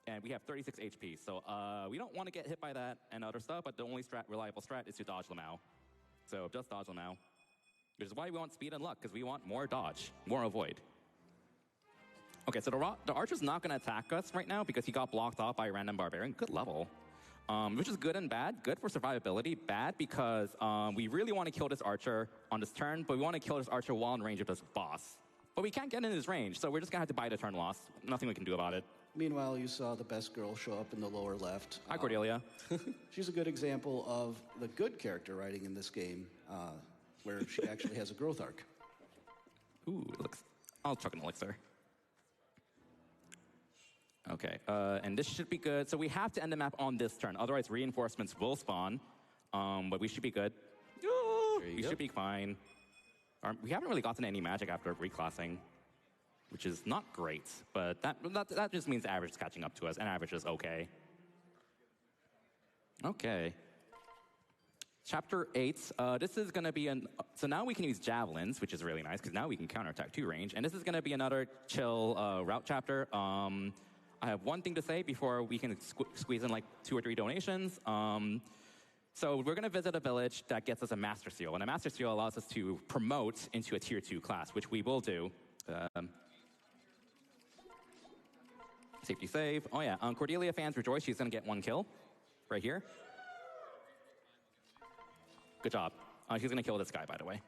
And we have 36 HP, so we don't want to get hit by that and other stuff, but the only reliable strat is to dodge Lamau. So just dodge Lamau. Which is why we want speed and luck, because we want more dodge, more avoid. Okay, so the Archer's not going to attack us right now because he got blocked off by a random Barbarian. Good level. Which is good and bad. Good for survivability. Bad because we really want to kill this Archer on this turn, but we want to kill this Archer while in range of this boss. But we can't get in his range, so we're just going to have to buy the turn loss. Nothing we can do about it. Meanwhile, you saw the best girl show up in the lower left. Hi, Cordelia. She's a good example of the good character writing in this game, where she actually has a growth arc. Ooh, I'll chuck an elixir. Okay, and this should be good. So we have to end the map on this turn. Otherwise, reinforcements will spawn. But we should be good. We should be fine. We haven't really gotten any magic after reclassing, which is not great. But that just means average is catching up to us, and average is okay. Okay. Chapter 8. This is going to be so now we can use javelins, which is really nice, because now we can counterattack 2 range. And this is going to be another chill route chapter. I have one thing to say before we can squeeze in like 2 or 3 donations. So we're going to visit a village that gets us a Master Seal. And a Master Seal allows us to promote into a Tier 2 class, which we will do. Safety save. Oh, yeah. Cordelia fans rejoice. She's going to get 1 kill right here. Good job. She's going to kill this guy, by the way.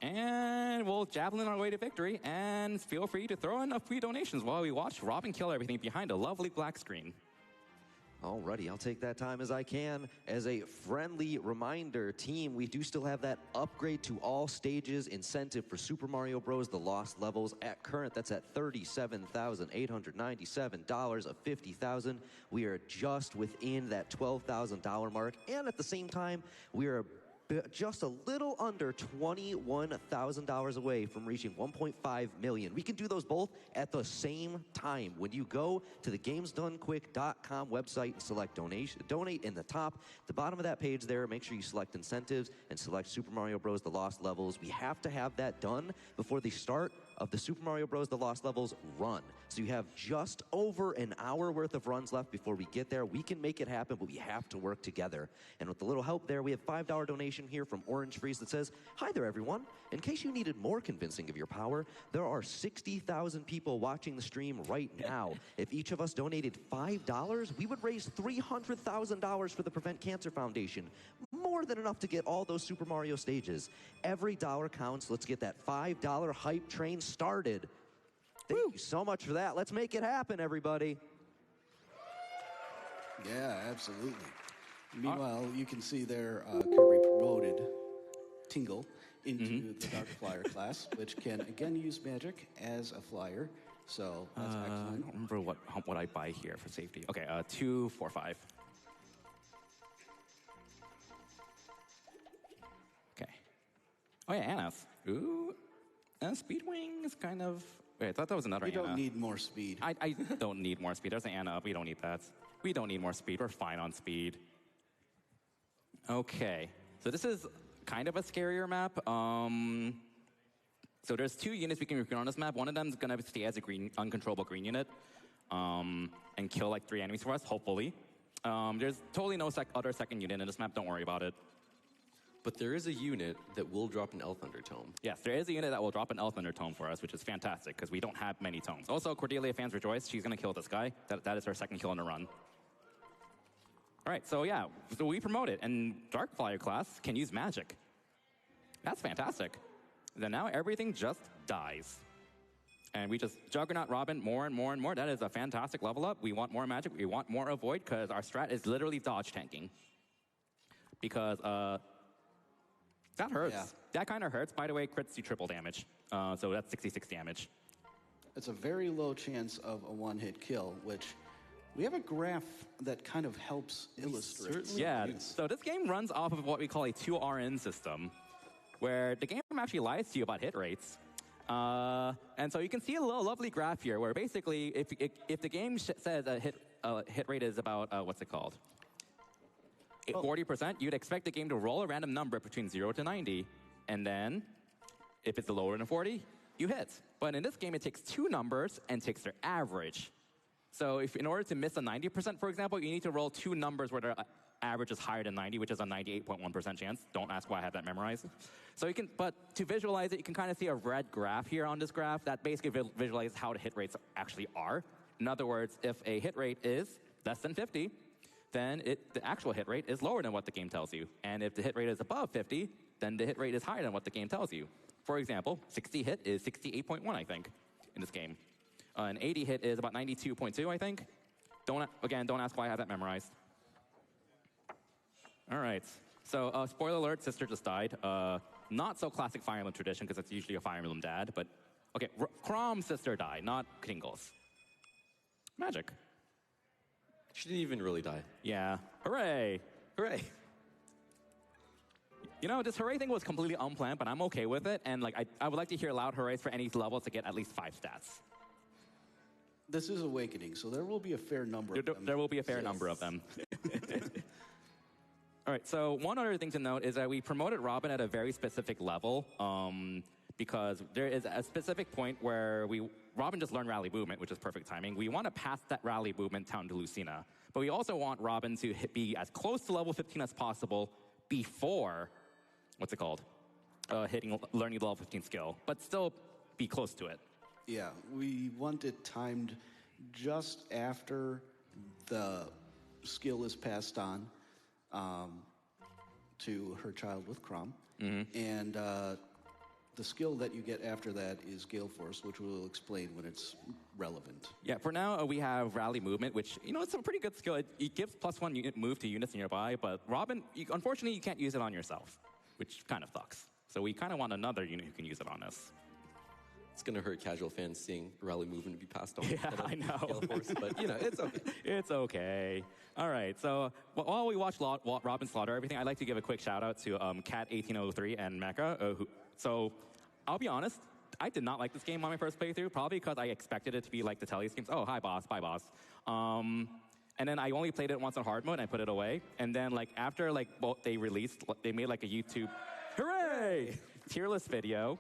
And we'll javelin our way to victory. And feel free to throw in a few donations while we watch Robin kill everything behind a lovely black screen. Alrighty, I'll take that time as I can. As a friendly reminder, team, we do still have that upgrade to all stages incentive for Super Mario Bros. The Lost Levels. At current, that's at $37,897 of $50,000. We are just within that $12,000 mark. And at the same time, we are just a little under $21,000 away from reaching 1.5 million. We can do those both at the same time. When you go to the GamesDoneQuick.com website and select donate in the bottom of that page there, make sure you select incentives and select Super Mario Bros. The Lost Levels. We have to have that done before the start of the Super Mario Bros. The Lost Levels run. So you have just over an hour worth of runs left before we get there. We can make it happen, but we have to work together. And with a little help there, we have $5 donation here from Orange Freeze that says, "Hi there, everyone. In case you needed more convincing of your power, there are 60,000 people watching the stream right now. If each of us donated $5, we would raise $300,000 for the Prevent Cancer Foundation. More than enough to get all those Super Mario stages. Every dollar counts. Let's get that $5 hype train started." Thank you so much for that. Let's make it happen, everybody. Yeah, absolutely. Meanwhile, you can see there Kirby promoted Tingle into the Dark Flyer class, which can again use magic as a flyer. So that's excellent. I don't remember what I buy here for safety. Okay, 2, 4, 5. Okay. Oh yeah, Anna's. Ooh. Speedwing is kind of... Wait, I thought that was another Anna. You don't need more speed. I don't need more speed. There's an Anna up. We don't need that. We don't need more speed. We're fine on speed. Okay. So this is kind of a scarier map. So there's 2 units we can recruit on this map. One of them is going to stay as a uncontrollable green unit and kill like 3 enemies for us, hopefully. There's totally no other second unit in this map. Don't worry about it. But there is a unit that will drop an Elf Thunder Tome. Yes, there is a unit that will drop an Elf Thunder Tome for us, which is fantastic, because we don't have many tomes. Also, Cordelia fans rejoice. She's going to kill this guy. That is her second kill in a run. All right, so yeah, so we promote it, and Dark Flyer class can use magic. That's fantastic. Then now everything just dies. And we just Juggernaut Robin more and more and more. That is a fantastic level up. We want more magic. We want more avoid, because our strat is literally dodge tanking. Because, that hurts. Yeah. That kind of hurts. By the way, crits do triple damage. So that's 66 damage. It's a very low chance of a one-hit kill, which we have a graph that kind of helps illustrate. Yeah, so this game runs off of what we call a 2RN system, where the game actually lies to you about hit rates. And so you can see a little lovely graph here, where basically if the game says a hit rate is about, what's it called? 40%, you'd expect the game to roll a random number between 0 to 90, and then if it's lower than 40, you hit. But in this game, it takes 2 numbers and takes their average. So if in order to miss a 90%, for example, you need to roll two numbers where their average is higher than 90, which is a 98.1% chance. Don't ask why I have that memorized. So you can, but to visualize it, you can kind of see a red graph here on this graph that basically visualizes how the hit rates actually are. In other words, if a hit rate is less than 50, then the actual hit rate is lower than what the game tells you. And if the hit rate is above 50, then the hit rate is higher than what the game tells you. For example, 60 hit is 68.1, I think, in this game. An 80 hit is about 92.2, I think. Don't ask why I have that memorized. All right. So, spoiler alert, sister just died. Not so classic Fire Emblem tradition, because it's usually a Fire Emblem dad, but okay, Chrome's sister died, not Tingle's. Magic. She didn't even really die. Yeah. Hooray! Hooray! You know, this hooray thing was completely unplanned, but I'm okay with it, and like I would like to hear loud hoorays for any level to get at least 5 stats. This is Awakening, so there will be a fair number of them. There will be a fair number of them. All right, so one other thing to note is that we promoted Robin at a very specific level because there is a specific point where Robin just learned Rally Movement, which is perfect timing. We want to pass that Rally Movement down to Lucina, but we also want Robin to be as close to level 15 as possible before, learning the level 15 skill, but still be close to it. Yeah, we want it timed just after the skill is passed on to her child with Chrom. And the skill that you get after that is Gale Force, which we'll explain when it's relevant. Yeah, for now we have Rally Movement, which, you know, it's a pretty good skill. It gives +1 unit move to units nearby, but Robin, unfortunately, you can't use it on yourself, which kind of sucks. So we kind of want another unit who can use it on us. It's going to hurt casual fans seeing Rally Movement be passed on. Yeah, I know. Gale Force, but, you know, it's okay. It's okay. All right, so while we watch Robin slaughter everything, I'd like to give a quick shout out to Cat1803 and Mecha. So I'll be honest, I did not like this game on my first playthrough, probably because I expected it to be like the Telly's games. Oh, hi, boss. Bye, boss. And then I only played it once on hard mode and I put it away. And then like after like they made like a YouTube, hooray, tier list video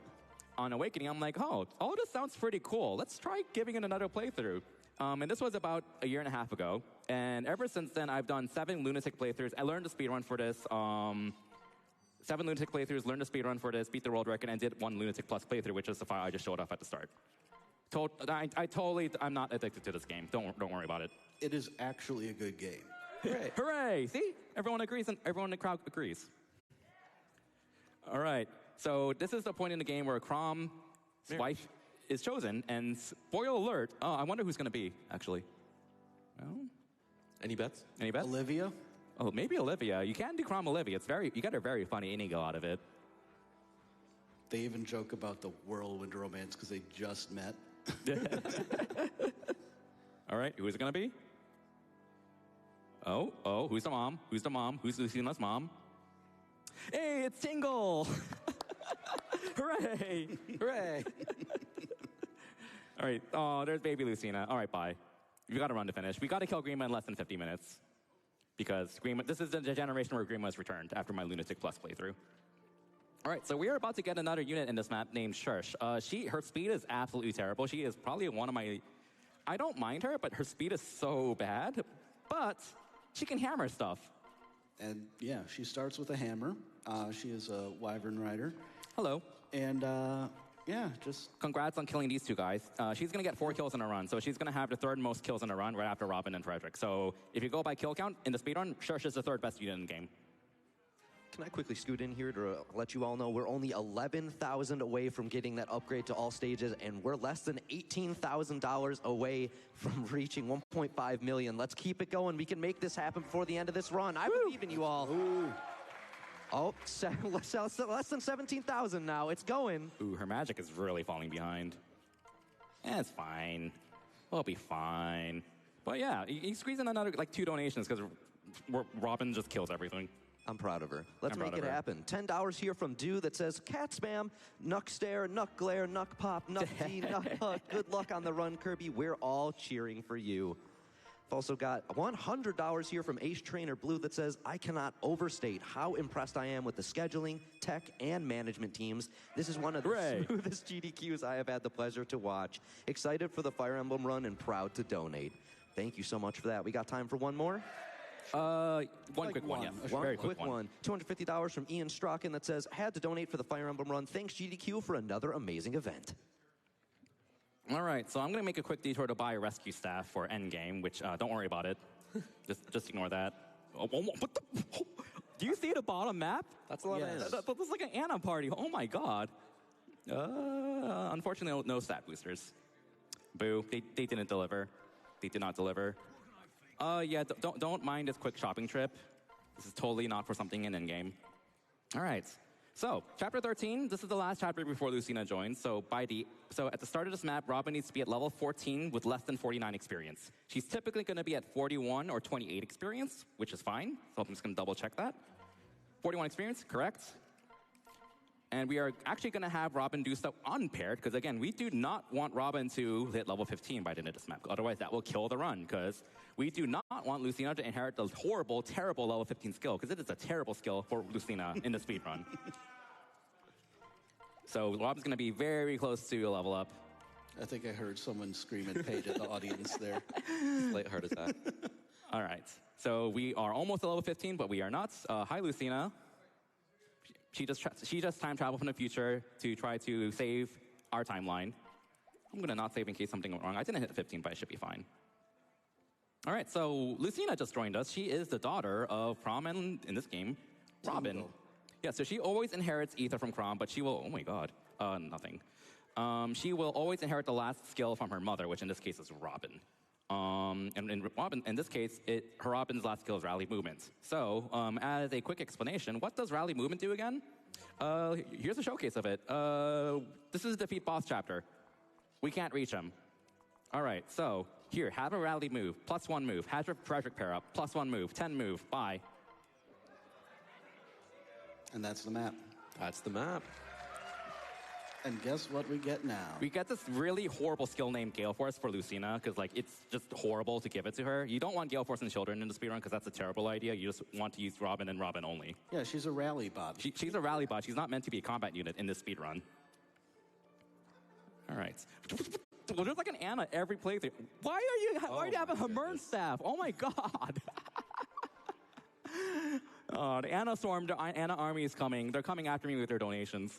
on Awakening. I'm like, oh, all this sounds pretty cool. Let's try giving it another playthrough. And this was about a year and a half ago. And ever since then, I've done 7 Lunatic playthroughs. I learned to speedrun for this. 7 Lunatic playthroughs, learned to speedrun for this, beat the world record, and did 1 Lunatic Plus playthrough, which is the file I just showed off at the start. I'm not addicted to this game. Don't worry about it. It is actually a good game. Hooray! Hooray! See? Everyone agrees, and everyone in the crowd agrees. All right. So this is the point in the game where Chrom's wife is chosen, and spoiler alert, I wonder who's going to be, actually. Well, Any bets? any bets? Olivia? Oh, maybe Olivia. You can do Chrom Olivia. You get a very funny Inigo out of it. They even joke about the whirlwind romance because they just met. All right, who is it going to be? Oh, who's the mom? Who's the mom? Who's Lucina's mom? Hey, it's Tingle! Hooray! Hooray! All right, oh, there's baby Lucina. All right, bye. We got to run to finish. We got to kill Greenma in less than 50 minutes. Because this is the generation where Greenma is returned after my Lunatic Plus playthrough. All right, so we are about to get another unit in this map named Shursh. Her speed is absolutely terrible. She is probably one of my... I don't mind her, but her speed is so bad. But she can hammer stuff. And yeah, she starts with a hammer. She is a Wyvern Rider. Hello. And yeah, just... Congrats on killing these two guys. She's going to get 4 kills in a run, so she's going to have the 3rd most kills in a run right after Robin and Frederick. So if you go by kill count in the speedrun, Shursh is the 3rd best unit in the game. Can I quickly scoot in here to let you all know we're only 11,000 away from getting that upgrade to all stages, and we're less than $18,000 away from reaching 1.5 million. Let's keep it going. We can make this happen before the end of this run. I believe in you all. Ooh. Oh, less than 17,000 now. It's going. Ooh, her magic is really falling behind. It's fine. We'll be fine. But yeah, you squeeze in another, like, 2 donations because Robin just kills everything. I'm proud of her. Let's make it happen. $10 here from Dew that says, Cat Spam, Nuck Stare, Nuck Glare, Nuck Pop, Nuck D, Nuck Hug. Good luck on the run, Kirby. We're all cheering for you. I've also got $100 here from Ace Trainer Blue that says, I cannot overstate how impressed I am with the scheduling, tech, and management teams. This is one of the smoothest GDQs I have had the pleasure to watch. Excited for the Fire Emblem run and proud to donate. Thank you so much for that. We got time for one more? One Like quick one, one. yeah. One Very quick one. $250 from Ian Strachan that says, had to donate for the Fire Emblem run. Thanks, GDQ, for another amazing event. All right, so I'm going to make a quick detour to buy a rescue staff for Endgame, which don't worry about it. just ignore that. What the? Do you see the bottom map? That's a lot Yes. of That's like an Anna party. Oh my god. Unfortunately, no stat boosters. Boo. They didn't deliver. They did not deliver. Yeah, don't mind this quick shopping trip. This is totally not for something in Endgame. All right. So, chapter 13, this is the last chapter before Lucina joins. So at the start of this map, Robin needs to be at level 14 with less than 49 experience. She's typically going to be at 41 or 28 experience, which is fine. So I'm just going to double check that. 41 experience, correct. And we are actually going to have Robin do stuff unpaired, because again, we do not want Robin to hit level 15 by the end of this map. Otherwise, that will kill the run, because we do not want Lucina to inherit the horrible, terrible level 15 skill, because it is a terrible skill for Lucina in the speed run. So Robin's going to be very close to a level up. I think I heard someone scream and page at the audience there. late heart attack. All right. So we are almost at level 15, but we are not. Hi, Lucina. She just time traveled from the future to try to save our timeline. I'm going to not save in case something went wrong. I didn't hit 15, but I should be fine. All right, so Lucina just joined us. She is the daughter of Chrom and, in this game, Robin. Tingle. Yeah, so she always inherits Ether from Chrom, but she will, oh my god, nothing. She will always inherit the last skill from her mother, which in this case is Robin. And Robin, in this case, her Robin's last skill is Rally Movement. So, as a quick explanation, what does Rally Movement do again? Here's a showcase of it. This is Defeat Boss chapter. We can't reach him. All right, so here, have a Rally move, +1 move. Has your Frederick pair up, +1 move, 10 move, bye. And that's the map. That's the map. And guess what we get now? We get this really horrible skill named Gale Force for Lucina, because like it's just horrible to give it to her. You don't want Gale Force and Children in the speedrun, because that's a terrible idea. You just want to use Robin and Robin only. Yeah, she's a rally bot. She's a rally bot. She's not meant to be a combat unit in this speedrun. All right. Well, there's like an Anna every playthrough. Why do you have a Hamern staff? Oh my god. The Anna Storm, the Anna army is coming. They're coming after me with their donations.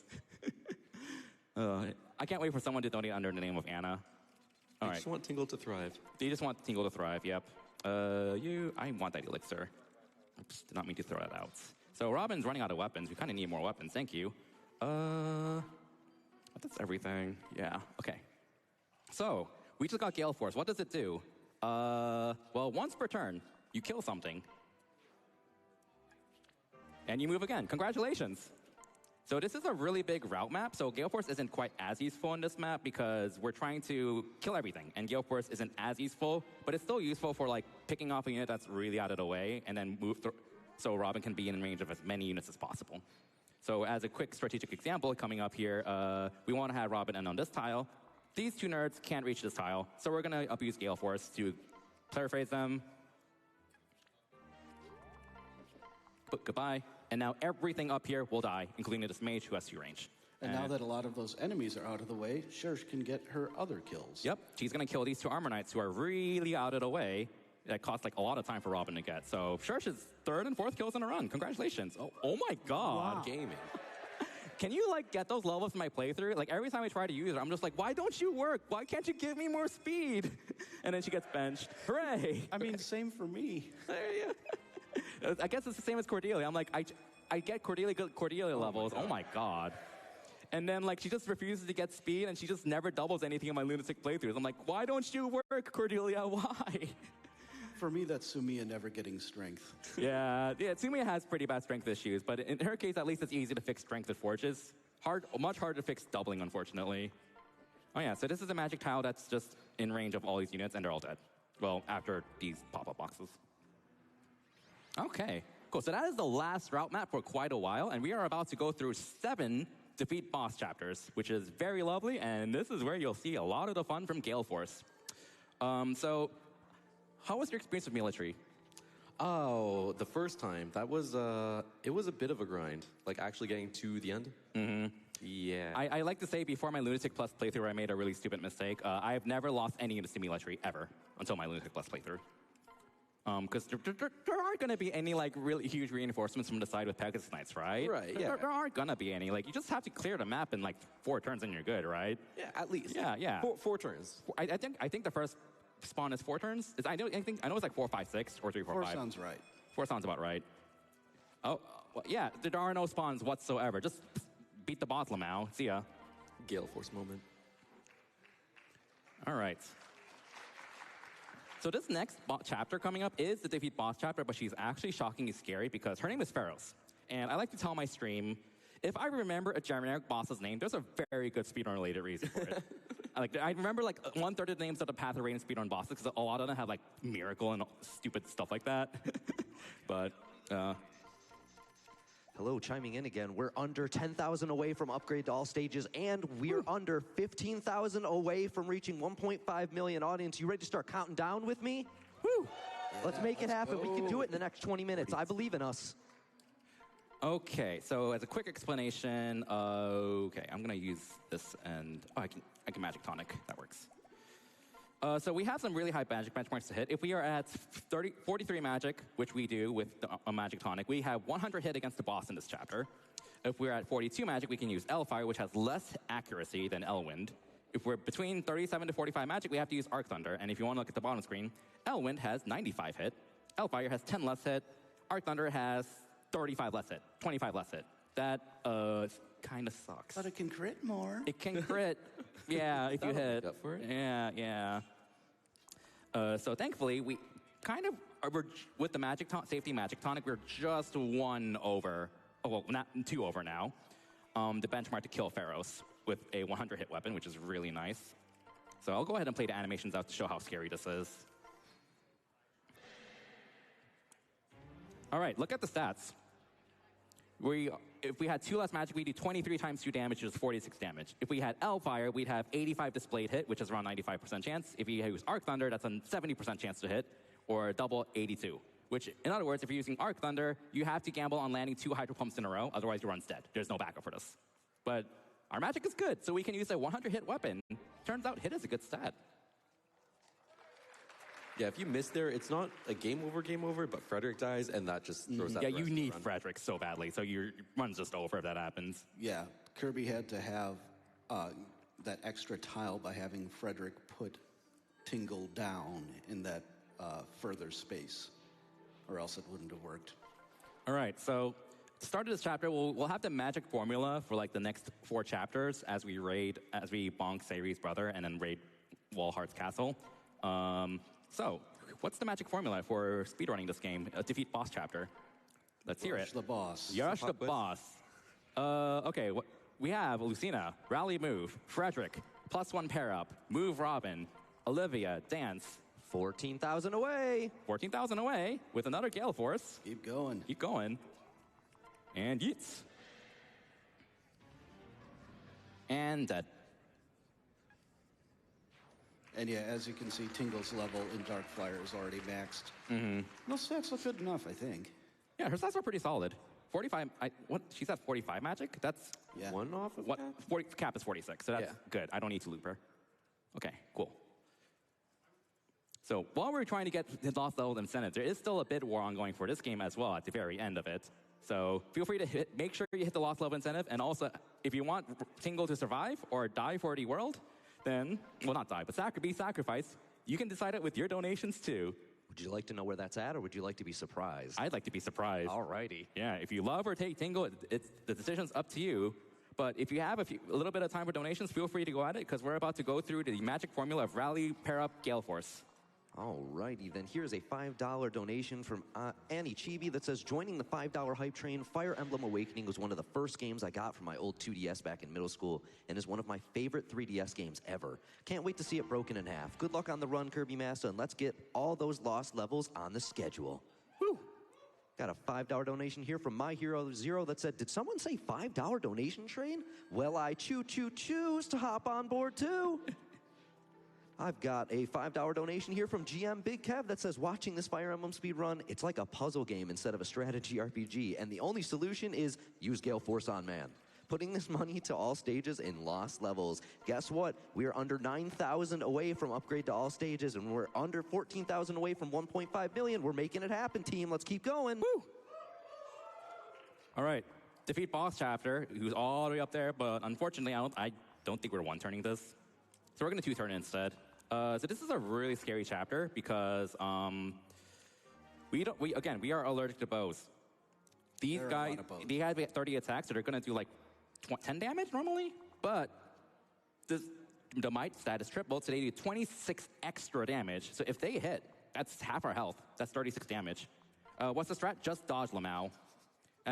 I can't wait for someone to donate under the name of Anna. All I right. just want Tingle to thrive. They just want Tingle to thrive, yep. I want that elixir. Oops, did not mean to throw that out. So Robin's running out of weapons. We kind of need more weapons. Thank you. That's everything. Yeah, okay. So, we just got Gale Force. What does it do? Well, once per turn, you kill something. And you move again. Congratulations. So this is a really big route map, so Gale Force isn't quite as useful in this map because we're trying to kill everything, and Gale Force isn't as useful, but it's still useful for like picking off a unit that's really out of the way and then move through, so Robin can be in range of as many units as possible. So as a quick strategic example coming up here, we want to have Robin end on this tile. These two nerds can't reach this tile, so we're going to abuse Gale Force to paraphrase them. But goodbye. And now everything up here will die, including this mage who has 2 range. And now that a lot of those enemies are out of the way, Shersh can get her other kills. Yep, she's going to kill these 2 Armor Knights who are really out of the way. That costs like a lot of time for Robin to get. So Shersh is 3rd and 4th kills in a run. Congratulations. Oh my god. Wow. Gaming. Can you like get those levels in my playthrough? Like every time I try to use her, I'm just like, why don't you work? Why can't you give me more speed? And then she gets benched. Hooray! I mean, same for me. I guess it's the same as Cordelia. I'm like, I get Cordelia levels. Oh my god. And then like she just refuses to get speed, and she just never doubles anything in my lunatic playthroughs. I'm like, why don't you work, Cordelia? Why? For me, that's Sumiya never getting strength. Yeah, Tsumiya has pretty bad strength issues, but in her case, at least it's easy to fix strength with forges. Much harder to fix doubling, unfortunately. Oh yeah, so this is a magic tile that's just in range of all these units, and they're all dead. Well, after these pop-up boxes. Okay, cool. So that is the last route map for quite a while, and we are about to go through 7 defeat boss chapters, which is very lovely, and this is where you'll see a lot of the fun from Gale Force. So, how was your experience with military? Oh, the first time. That was, it was a bit of a grind. Like actually getting to the end. Yeah. I like to say before my Lunatic Plus playthrough, I made a really stupid mistake. I've never lost any in the Stimuli tree ever until my Lunatic Plus playthrough. Because there aren't going to be any like really huge reinforcements from the side with Pegasus Knights, right? Right, yeah. There aren't going to be any. Like, you just have to clear the map in like 4 turns and you're good, right? Yeah, at least. Yeah. Four turns. I think the first spawn is 4 turns. I know it's like 4, 5, 6 or 3, 4, 5. 4 sounds right. 4 sounds about right. Oh, well, yeah. There are no spawns whatsoever. Just beat the boss, Lamau. See ya. Gale Force moment. All right. So this next chapter coming up is the defeat boss chapter, but she's actually shockingly scary because her name is Pharos. And I like to tell my stream, if I remember a generic boss's name, there's a very good speedrun-related reason for it. I remember like 1/3 of the names of the Path of Rain speedrun bosses because a lot of them have like Miracle and stupid stuff like that. But Hello, chiming in again. We're under 10,000 away from upgrade to all stages, and we're under 15,000 away from reaching 1.5 million audience. You ready to start counting down with me? Woo! Let's make it happen. We can do it in the next 20 minutes. I believe in us. okay, so as a quick explanation, okay, I'm gonna use this and I can Magic Tonic. That works. So we have some really high magic benchmarks to hit. If we are at 43 magic, which we do with a magic tonic, we have 100 hit against the boss in this chapter. If we're at 42 magic, we can use Elfire, which has less accuracy than Elwind. If we're between 37 to 45 magic, we have to use Arc Thunder. And if you want to look at the bottom screen, Elwind has 95 hit. Elfire has 10 less hit. Arc Thunder has 35 less hit, 25 less hit. That kind of sucks. But it can crit more. It can crit. Yeah, if you hit. up for it. Yeah. So thankfully, we kind of are with the safety magic tonic. We're just 1 over. Oh well, not 2 over now. The benchmark to kill Pharos with a 100 hit weapon, which is really nice. So I'll go ahead and play the animations out to show how scary this is. All right, look at the stats. If we had 2 less magic, we'd do 23 times 2 damage, which is 46 damage. If we had Elfire, we'd have 85 displayed hit, which is around 95% chance. If you use Arc Thunder, that's a 70% chance to hit, or double 82. Which, in other words, if you're using Arc Thunder, you have to gamble on landing 2 Hydro Pumps in a row, otherwise your run's dead. There's no backup for this. But our magic is good, so we can use a 100 hit weapon. Turns out hit is a good stat. Yeah, if you miss there, it's not a game over, but Frederick dies, and that just throws that. Yeah, rest you of the need run. Frederick so badly, so your run's just over if that happens. Yeah, Kirby had to have that extra tile by having Frederick put Tingle down in that further space, or else it wouldn't have worked. All right, so to start this chapter, we'll have the magic formula for like the next 4 chapters as we bonk Sayri's brother and then raid Walhart's castle. So, what's the magic formula for speedrunning this game? A defeat boss chapter. Let's hear Rush it. the boss. Yash the Pop quiz. boss. Okay, we have Lucina, rally move, Frederick, +1 pair up, move Robin, Olivia, dance, 14,000 away. 14,000 away with another Gale Force. Keep going. Keep going. And yeets. And dead. And yeah, as you can see, Tingle's level in Darkfire is already maxed. Mm-hmm. Those stats look good enough, I think. Yeah, her stats are pretty solid. 45, she's at 45 magic? That's, Yeah. 1 off of what, that? 40, cap is 46, so that's Yeah. good. I don't need to loop her. Okay, cool. So while we're trying to get the lost level incentive, there is still a bid war ongoing for this game as well at the very end of it. So feel free to make sure you hit the lost level incentive, and also if you want Tingle to survive or die for the world, then, well, not die, but be sacrificed. You can decide it with your donations too. Would you like to know where that's at, or would you like to be surprised? I'd like to be surprised. Alrighty. Yeah, if you love or take Tingle, the decision's up to you. But if you have a little bit of time for donations, feel free to go at it, because we're about to go through the magic formula of Rally, Pair Up, Gale Force. Alrighty, then here's a $5 donation from Annie Chibi that says, joining the $5 hype train, Fire Emblem Awakening was one of the first games I got from my old 2DS back in middle school, and is one of my favorite 3DS games ever. Can't wait to see it broken in half. Good luck on the run, Kirby Master, and let's get all those lost levels on the schedule. Woo! Got a $5 donation here from My Hero Zero that said, did someone say $5 donation train? Well, I choose to hop on board too. I've got a $5 donation here from GM Big Kev that says, watching this Fire Emblem speedrun, it's like a puzzle game instead of a strategy RPG, and the only solution is use Gale Force on man. putting this money to all stages in lost levels. Guess what? We are under 9,000 away from upgrade to all stages, and we're under 14,000 away from 1.5 million. We're making it happen, team. Let's keep going. Woo! All right. Defeat boss chapter, who's all the way up there, but unfortunately, I don't think we're one-turning this. So we're going to two-turn it instead. So this is a really scary chapter because we are allergic to bows. These guys, they have 30 attacks, so they're going to do like 10 damage normally, but the might stat is tripled, so they do 26 extra damage. So if they hit, that's half our health. That's 36 damage. What's the strat? Just dodge Lamau.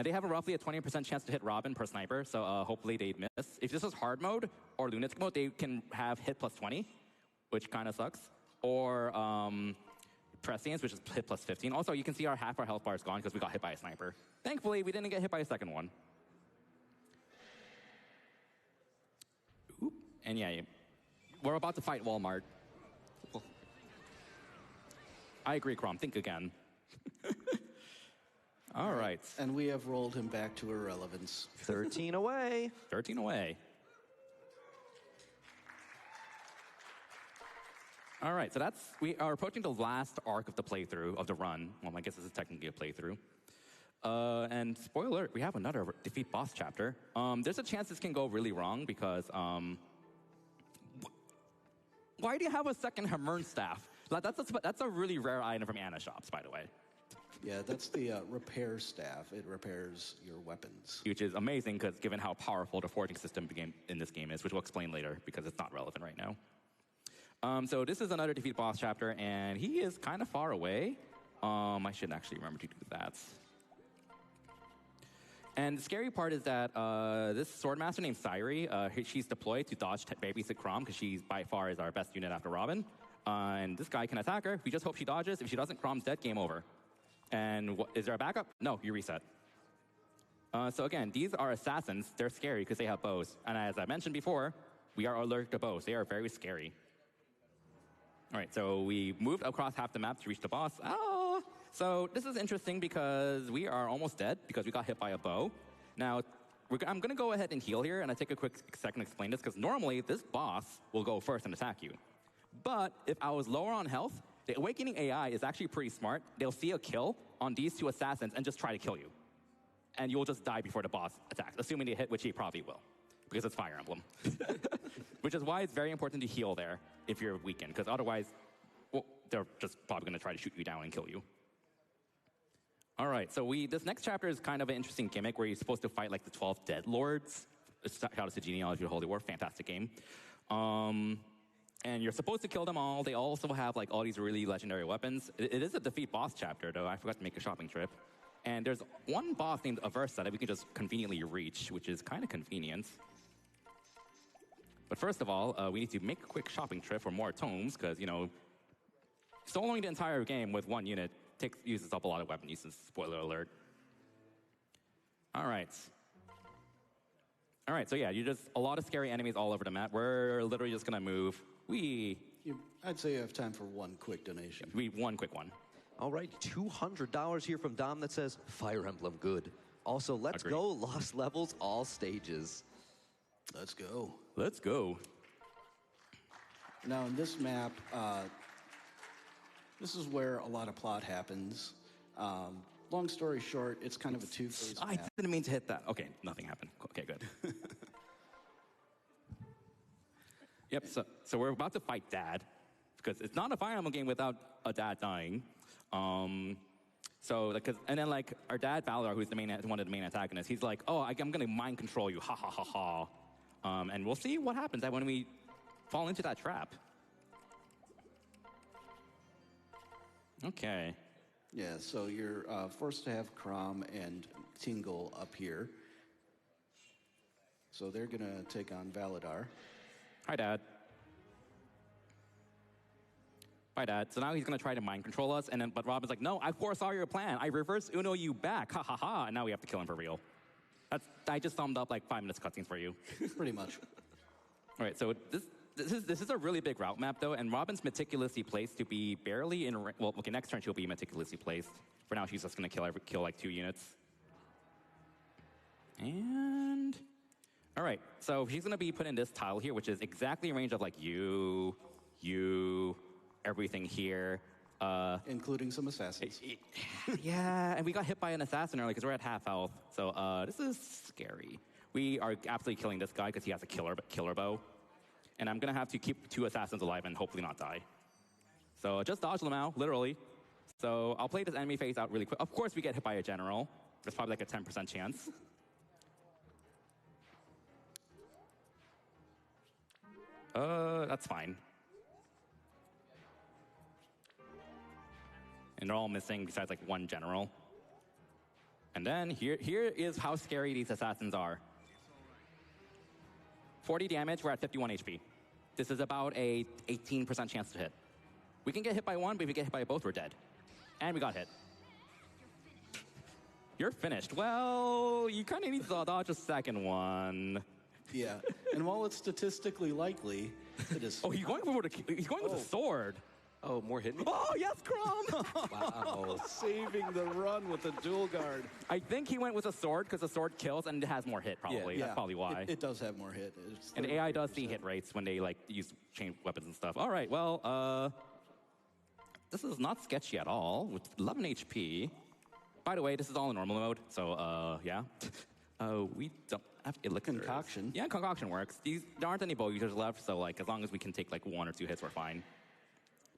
They have roughly a 20% chance to hit Robin per sniper, so hopefully they'd miss. If this is hard mode or lunatic mode, they can have hit plus 20, which kind of sucks. Or Prescience, which is hit plus 15. Also, you can see half our health bar is gone because we got hit by a sniper. Thankfully, we didn't get hit by a second one. Oop. And yeah, we're about to fight Walmart. I agree, Crom. Think again. All right. And we have rolled him back to irrelevance. 13 away. 13 away. All right, so we are approaching the last arc of the playthrough, of the run. Well, I guess this is technically a playthrough. And spoiler alert, we have another defeat boss chapter. There's a chance this can go really wrong because, why do you have a second Hamern staff? That's a really rare item from Anna Shops, by the way. Yeah, that's the repair staff. It repairs your weapons. Which is amazing, because given how powerful the forging system in this game is, which we'll explain later, because it's not relevant right now. So this is another defeat boss chapter, and he is kind of far away. I should actually remember to do that. And the scary part is that this swordmaster named Sairi, she's deployed to dodge babysit Crom, because she's by far is our best unit after Robin. And this guy can attack her. We just hope she dodges. If she doesn't, Crom's dead. Game over. And is there a backup? No, you reset. So again, these are assassins. They're scary because they have bows. And as I mentioned before, we are allergic to bows. They are very scary. All right, so we moved across half the map to reach the boss. Ah! So this is interesting because we are almost dead because we got hit by a bow. Now, I'm going to go ahead and heal here, and I take a quick second to explain this, because normally this boss will go first and attack you. But if I was lower on health, the Awakening AI is actually pretty smart. They'll see a kill on these two assassins and just try to kill you. And you'll just die before the boss attacks, assuming they hit, which he probably will, because it's Fire Emblem. Which is why it's very important to heal there if you're weakened, because otherwise, well, they're just probably going to try to shoot you down and kill you. All right, so this next chapter is kind of an interesting gimmick where you're supposed to fight like the 12 Dead Lords. Shout out to Genealogy of Holy War, fantastic game. And you're supposed to kill them all. They also have like all these really legendary weapons. It is a defeat boss chapter, though. I forgot to make a shopping trip. And there's one boss named Aversa that we can just conveniently reach, which is kind of convenient. But first of all, we need to make a quick shopping trip for more tomes, because, soloing the entire game with one unit uses up a lot of weapon uses. Spoiler alert. All right. All right, so yeah, a lot of scary enemies all over the map. We're literally just gonna move. I'd say you have time for one quick donation. One quick one. All right, $200 here from Dom that says, Fire Emblem good. Also, let's Agreed. go, lost levels, all stages. Let's go. Let's go. Now, in this map, this is where a lot of plot happens. Long story short, it's kind of a two-phase I map. didn't mean to hit that. Okay, nothing happened. Okay, good. Yep, so we're about to fight Dad, because it's not a Fire Emblem game without a Dad dying. And then like our dad Valar, who's one of the main antagonists, he's like, "Oh, I'm gonna mind control you, ha ha ha ha," and we'll see what happens when we fall into that trap. Okay. Yeah, so you're forced to have Crom and Tingle up here. So they're gonna take on Valadar. Hi, Dad. Hi, Dad. So now he's going to try to mind control us, but Robin's like, "No, I foresaw your plan. I reverse Uno you back. Ha ha ha." And now we have to kill him for real. I just summed up like 5 minutes cutscenes for you. Pretty much. All right, so this is a really big route map, though, and Robin's meticulously placed to be barely in... Well, okay, next turn she'll be meticulously placed. For now, she's just going to kill like 2 units. And... All right, so she's going to be put in this tile here, which is exactly in range of like you, everything here. Including some assassins. Yeah, and we got hit by an assassin earlier because we're at half health. So this is scary. We are absolutely killing this guy because he has a killer bow. And I'm going to have to keep 2 assassins alive and hopefully not die. So just dodge Lamau, literally. So I'll play this enemy phase out really quick. Of course, we get hit by a general. There's probably like a 10% chance. That's fine. And they're all missing besides like 1 general. And then here is how scary these assassins are. 40 damage, we're at 51 HP. This is about a 18% chance to hit. We can get hit by 1, but if we get hit by both, we're dead. And we got hit. You're finished. Well, you kind of need to dodge a second one. Yeah, and while it's statistically likely, it is. Oh, he's going with a sword. Oh, more hit me? Oh, yes, Crom! Wow. Saving the run with a dual guard. I think he went with a sword because the sword kills and it has more hit, probably. Yeah, That's probably why. It does have more hit. It's And AI does 33%. see hit rates when they like use chain weapons and stuff. All right, well, this is not sketchy at all with 11 HP. By the way, this is all in normal mode, so yeah. We don't have elixirs. Concoction. Yeah, concoction works. There aren't any bow users left, so like as long as we can take like 1 or 2 hits, we're fine.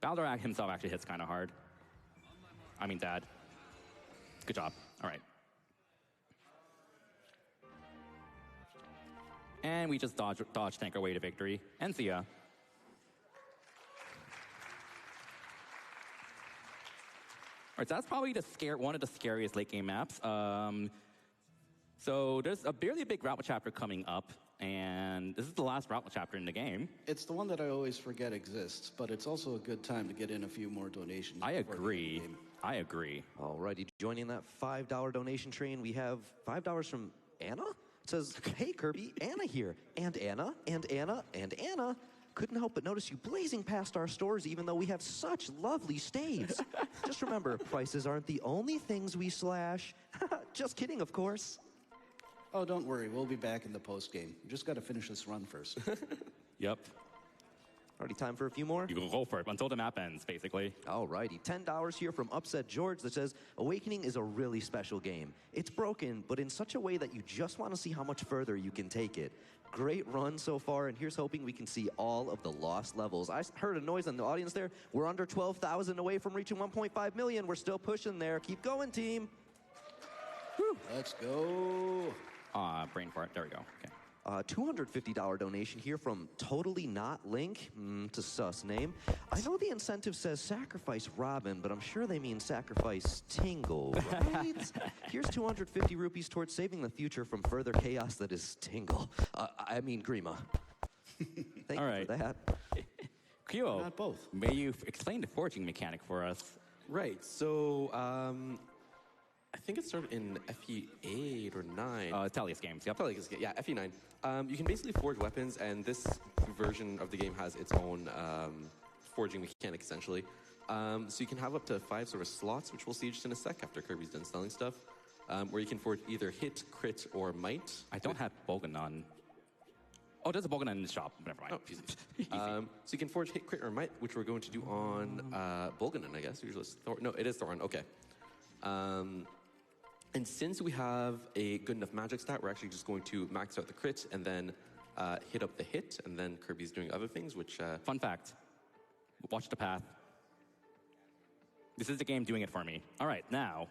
Baldur himself actually hits kind of hard. I mean, Dad. Good job. All right. And we just dodge tank our way to victory. And see ya. All right, so that's probably one of the scariest late game maps. So there's a really big route chapter coming up, and this is the last route chapter in the game. It's the one that I always forget exists, but it's also a good time to get in a few more donations. I before the agree. game. I agree. Alrighty, joining that $5 donation train, we have $5 from Anna. It says, hey Kirby, Anna here. And Anna, and Anna, and Anna. Couldn't help but notice you blazing past our stores even though we have such lovely staves. Just remember, prices aren't the only things we slash. Just kidding, of course. Oh, don't worry. We'll be back in the post game. We just got to finish this run first. Yep. Already time for a few more? You can go for it until the map ends, basically. Alrighty, $10 here from Upset George that says, Awakening is a really special game. It's broken, but in such a way that you just want to see how much further you can take it. Great run so far, and here's hoping we can see all of the lost levels. I heard a noise in the audience there. We're under 12,000 away from reaching 1.5 million. We're still pushing there. Keep going, team. Whew. Let's go. Brain fart. There we go. Okay. $250 donation here from Totally Not Link. It's a sus name. I know the incentive says sacrifice Robin, but I'm sure they mean sacrifice Tingle, right? Here's 250 rupees towards saving the future from further chaos that is Tingle. I mean Grima. Thank All you right. for that. Kyo, Not both. may you explain the forging mechanic for us? Right, so I think it started in FE8 or 9. Tellius games. Yep. Probably, yeah, FE9. You can basically forge weapons, and this version of the game has its own forging mechanic, essentially. So you can have up to 5 sort of slots, which we'll see just in a sec after Kirby's done selling stuff, where you can forge either hit, crit, or might. I don't have Bolganon. Oh, there's a Bolganon in the shop. Never mind. Oh, easy. So you can forge hit, crit, or might, which we're going to do on Bolganon, I guess. Usually it's no, it is Thorin. Okay. And since we have a good enough magic stat, we're actually just going to max out the crit and then hit up the hit, and then Kirby's doing other things, which... Fun fact. Watch the path. This is the game doing it for me. All right, now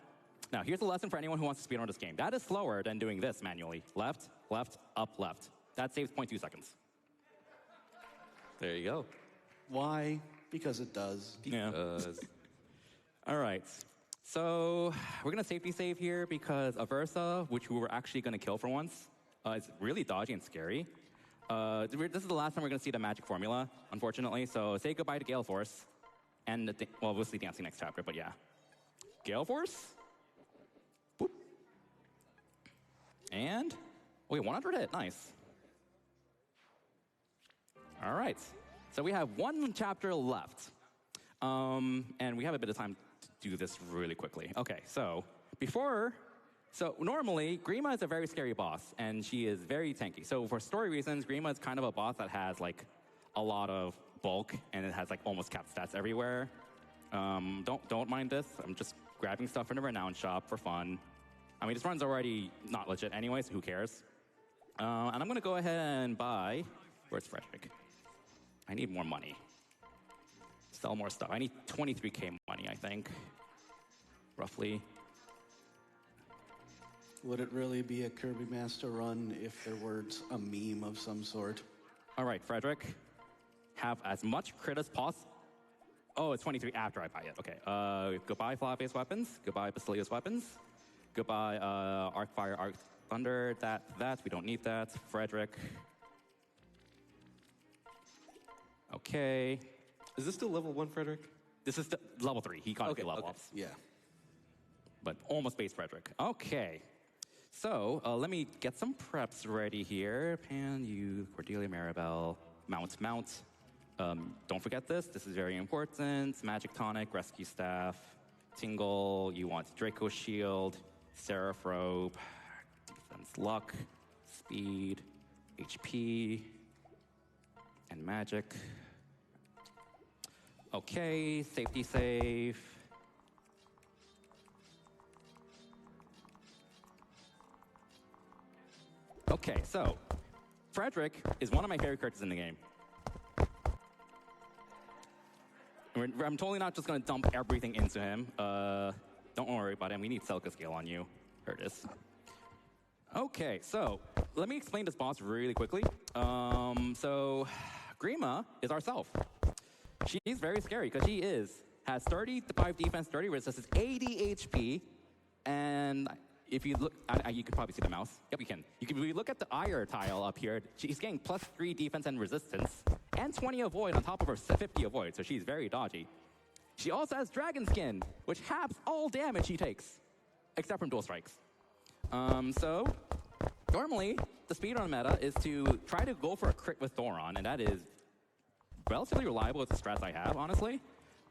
here's a lesson for anyone who wants to speedrun this game. That is slower than doing this manually. Left, left, up, left. That saves 0.2 seconds. There you go. Why? Because it does. Yeah. All right. So we're going to safety save here because Aversa, which we were actually going to kill for once, is really dodgy and scary. This is the last time we're going to see the magic formula, unfortunately. So say goodbye to Gale Force. And, well, we'll see Dancing next chapter, but yeah. Gale Force. Boop. And, wait, 100 hit. Nice. All right. So we have one chapter left. And we have a bit of time to do this really quickly. Okay, so before So normally, Grima is a very scary boss, and she is very tanky. So for story reasons, Grima is kind of a boss that has like a lot of bulk, and it has like almost capped stats everywhere. Don't mind this. I'm just grabbing stuff from the Renown shop for fun. I mean, this run's already not legit anyway, so who cares? And I'm gonna go ahead and buy. Where's Frederick? I need more money. Sell more stuff. I need 23k money, I think, roughly. Would it really be a Kirby Master run if there were a meme of some sort? All right, Frederick, have as much crit as possible. Oh, it's 23 after I buy it. Okay. Goodbye, Fly-based weapons. Goodbye, Basilius weapons. Goodbye, Arc Fire, Arc Thunder. That we don't need that. Frederick. Okay. Is this still level 1, Frederick? This is level 3. He got a few level ups. Yeah. But almost base Frederick. Okay. So let me get some preps ready here. Pan, you, Cordelia, Maribel, Mount. Don't forget this. This is very important. Magic Tonic, Rescue Staff, Tingle. You want Draco Shield, Seraph Robe, Defense Luck, Speed, HP, and Magic. Okay, safety save. Okay, so Frederick is one of my favorite characters in the game. I'm totally not just going to dump everything into him. Don't worry about him. We need Celica Scale on you. Here it is. Okay, so let me explain this boss really quickly. So Grima is ourself. She's very scary because she has 35 defense, 30 resistance, 80 HP, and if you look, you could probably see the mouse. Yep, you can. If you look at the Ire tile up here, she's getting +3 defense and resistance, and 20 avoid on top of her 50 avoid, so she's very dodgy. She also has Dragon Skin, which halves all damage she takes, except from dual strikes. So normally, the speedrun meta is to try to go for a crit with Thoron, and that is relatively reliable with the strats I have, honestly.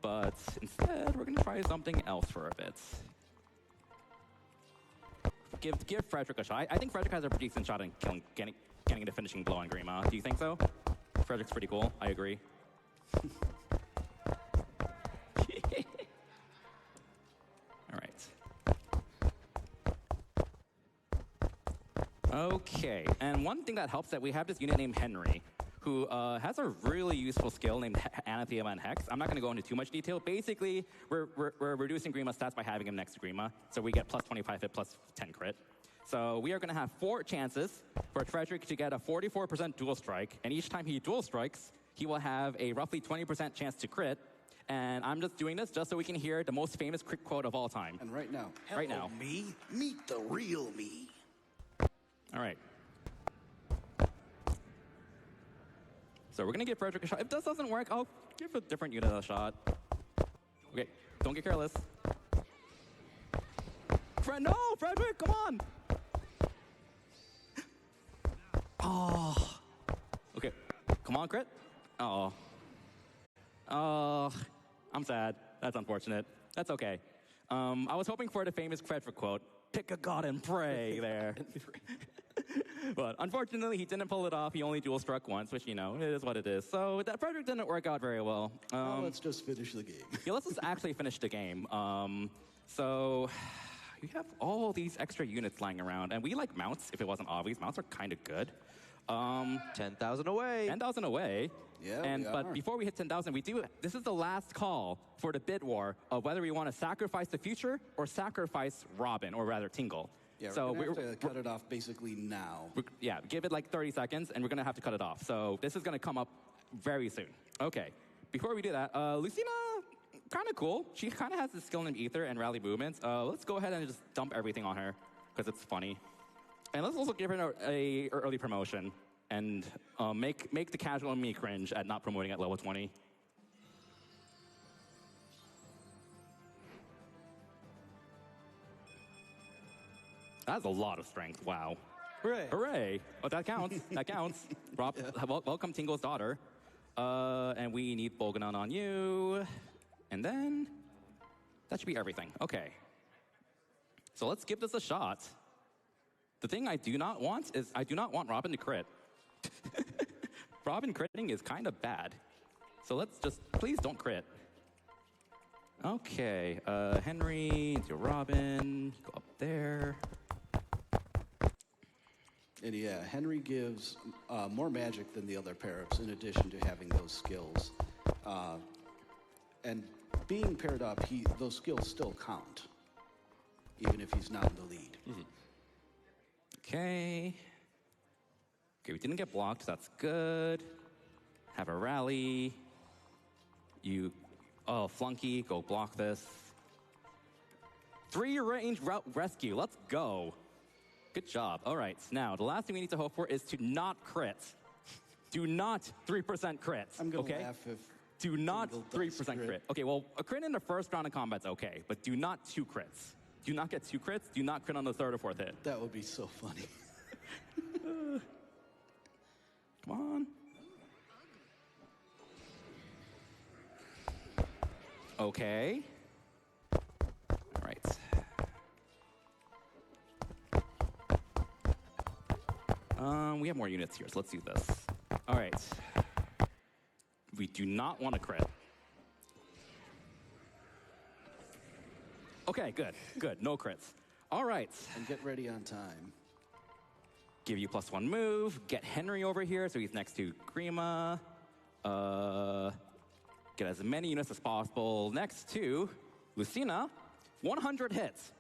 But instead, we're gonna try something else for a bit. Give Frederick a shot. I think Frederick has a pretty decent shot in getting the finishing blow on Grima. Do you think so? Frederick's pretty cool. I agree. All right. Okay, and one thing that helps that we have this unit named Henry, who has a really useful skill named Anathema and Hex. I'm not going to go into too much detail. Basically, we're reducing Grima's stats by having him next to Grima, so we get +25 hit, +10 crit. So we are going to have 4 chances for Frederick to get a 44% dual strike, and each time he dual strikes, he will have a roughly 20% chance to crit. And I'm just doing this just so we can hear the most famous crit quote of all time. And right now. Right now. Me, meet the real me. All right. So we're gonna give Frederick a shot. If this doesn't work, I'll give a different unit a shot. Okay, don't get careless. No, Frederick, come on! Oh. Okay, come on, crit. Oh. Oh, I'm sad. That's unfortunate. That's okay. I was hoping for the famous Frederick quote, "Pick a god and pray," there. But unfortunately, he didn't pull it off. He only dual struck once, which, you know, it is what it is. So that Frederick didn't work out very well. Let's just finish the game. Yeah, let's just actually finish the game. So we have all these extra units lying around, and we like mounts, if it wasn't obvious. Mounts are kind of good. 10,000 away. 10,000 away. Yeah, But before we hit 10,000, this is the last call for the bid war of whether we want to sacrifice the future or sacrifice Robin, or rather Tingle. Yeah, so we're going to have to cut it off basically now. Yeah, give it like 30 seconds, and we're going to have to cut it off. So this is going to come up very soon. Okay, before we do that, Lucina, kind of cool. She kind of has this skill named Ether and Rally Movements. Let's go ahead and just dump everything on her, because it's funny. And let's also give her a early promotion, and make the casual and me cringe at not promoting at level 20. That's a lot of strength. Wow. Hooray. Hooray. Oh, that counts. That counts. Rob, welcome Tingle's daughter. And we need Bolganon on you. And then that should be everything. Okay. So let's give this a shot. The thing I do not want is I do not want Robin to crit. Robin critting is kind of bad. So let's just, please don't crit. Okay, Henry into Robin, go up there. And yeah, Henry gives more magic than the other pair-ups in addition to having those skills. And being paired up, those skills still count, even if he's not in the lead. Okay. Okay, we didn't get blocked, that's good. Have a rally. Flunky, go block this. 3-range route rescue, let's go. Good job. All right, now the last thing we need to hope for is to not crit. Do not 3% crit. I'm going to okay? laugh if Do not Tingle does 3% crit. Okay, well, a crit in the first round of combat's okay, but do not 2 crits. Do not get 2 crits. Do not crit on the 3rd or 4th hit. that would be so funny. Come on. Okay. All right. We have more units here, so let's do this. All right. We do not want to crit. Okay, good, good. No crits. All right. And get ready on time. Give you +1 move. Get Henry over here so he's next to Grima. Get as many units as possible next to Lucina. 100 hits.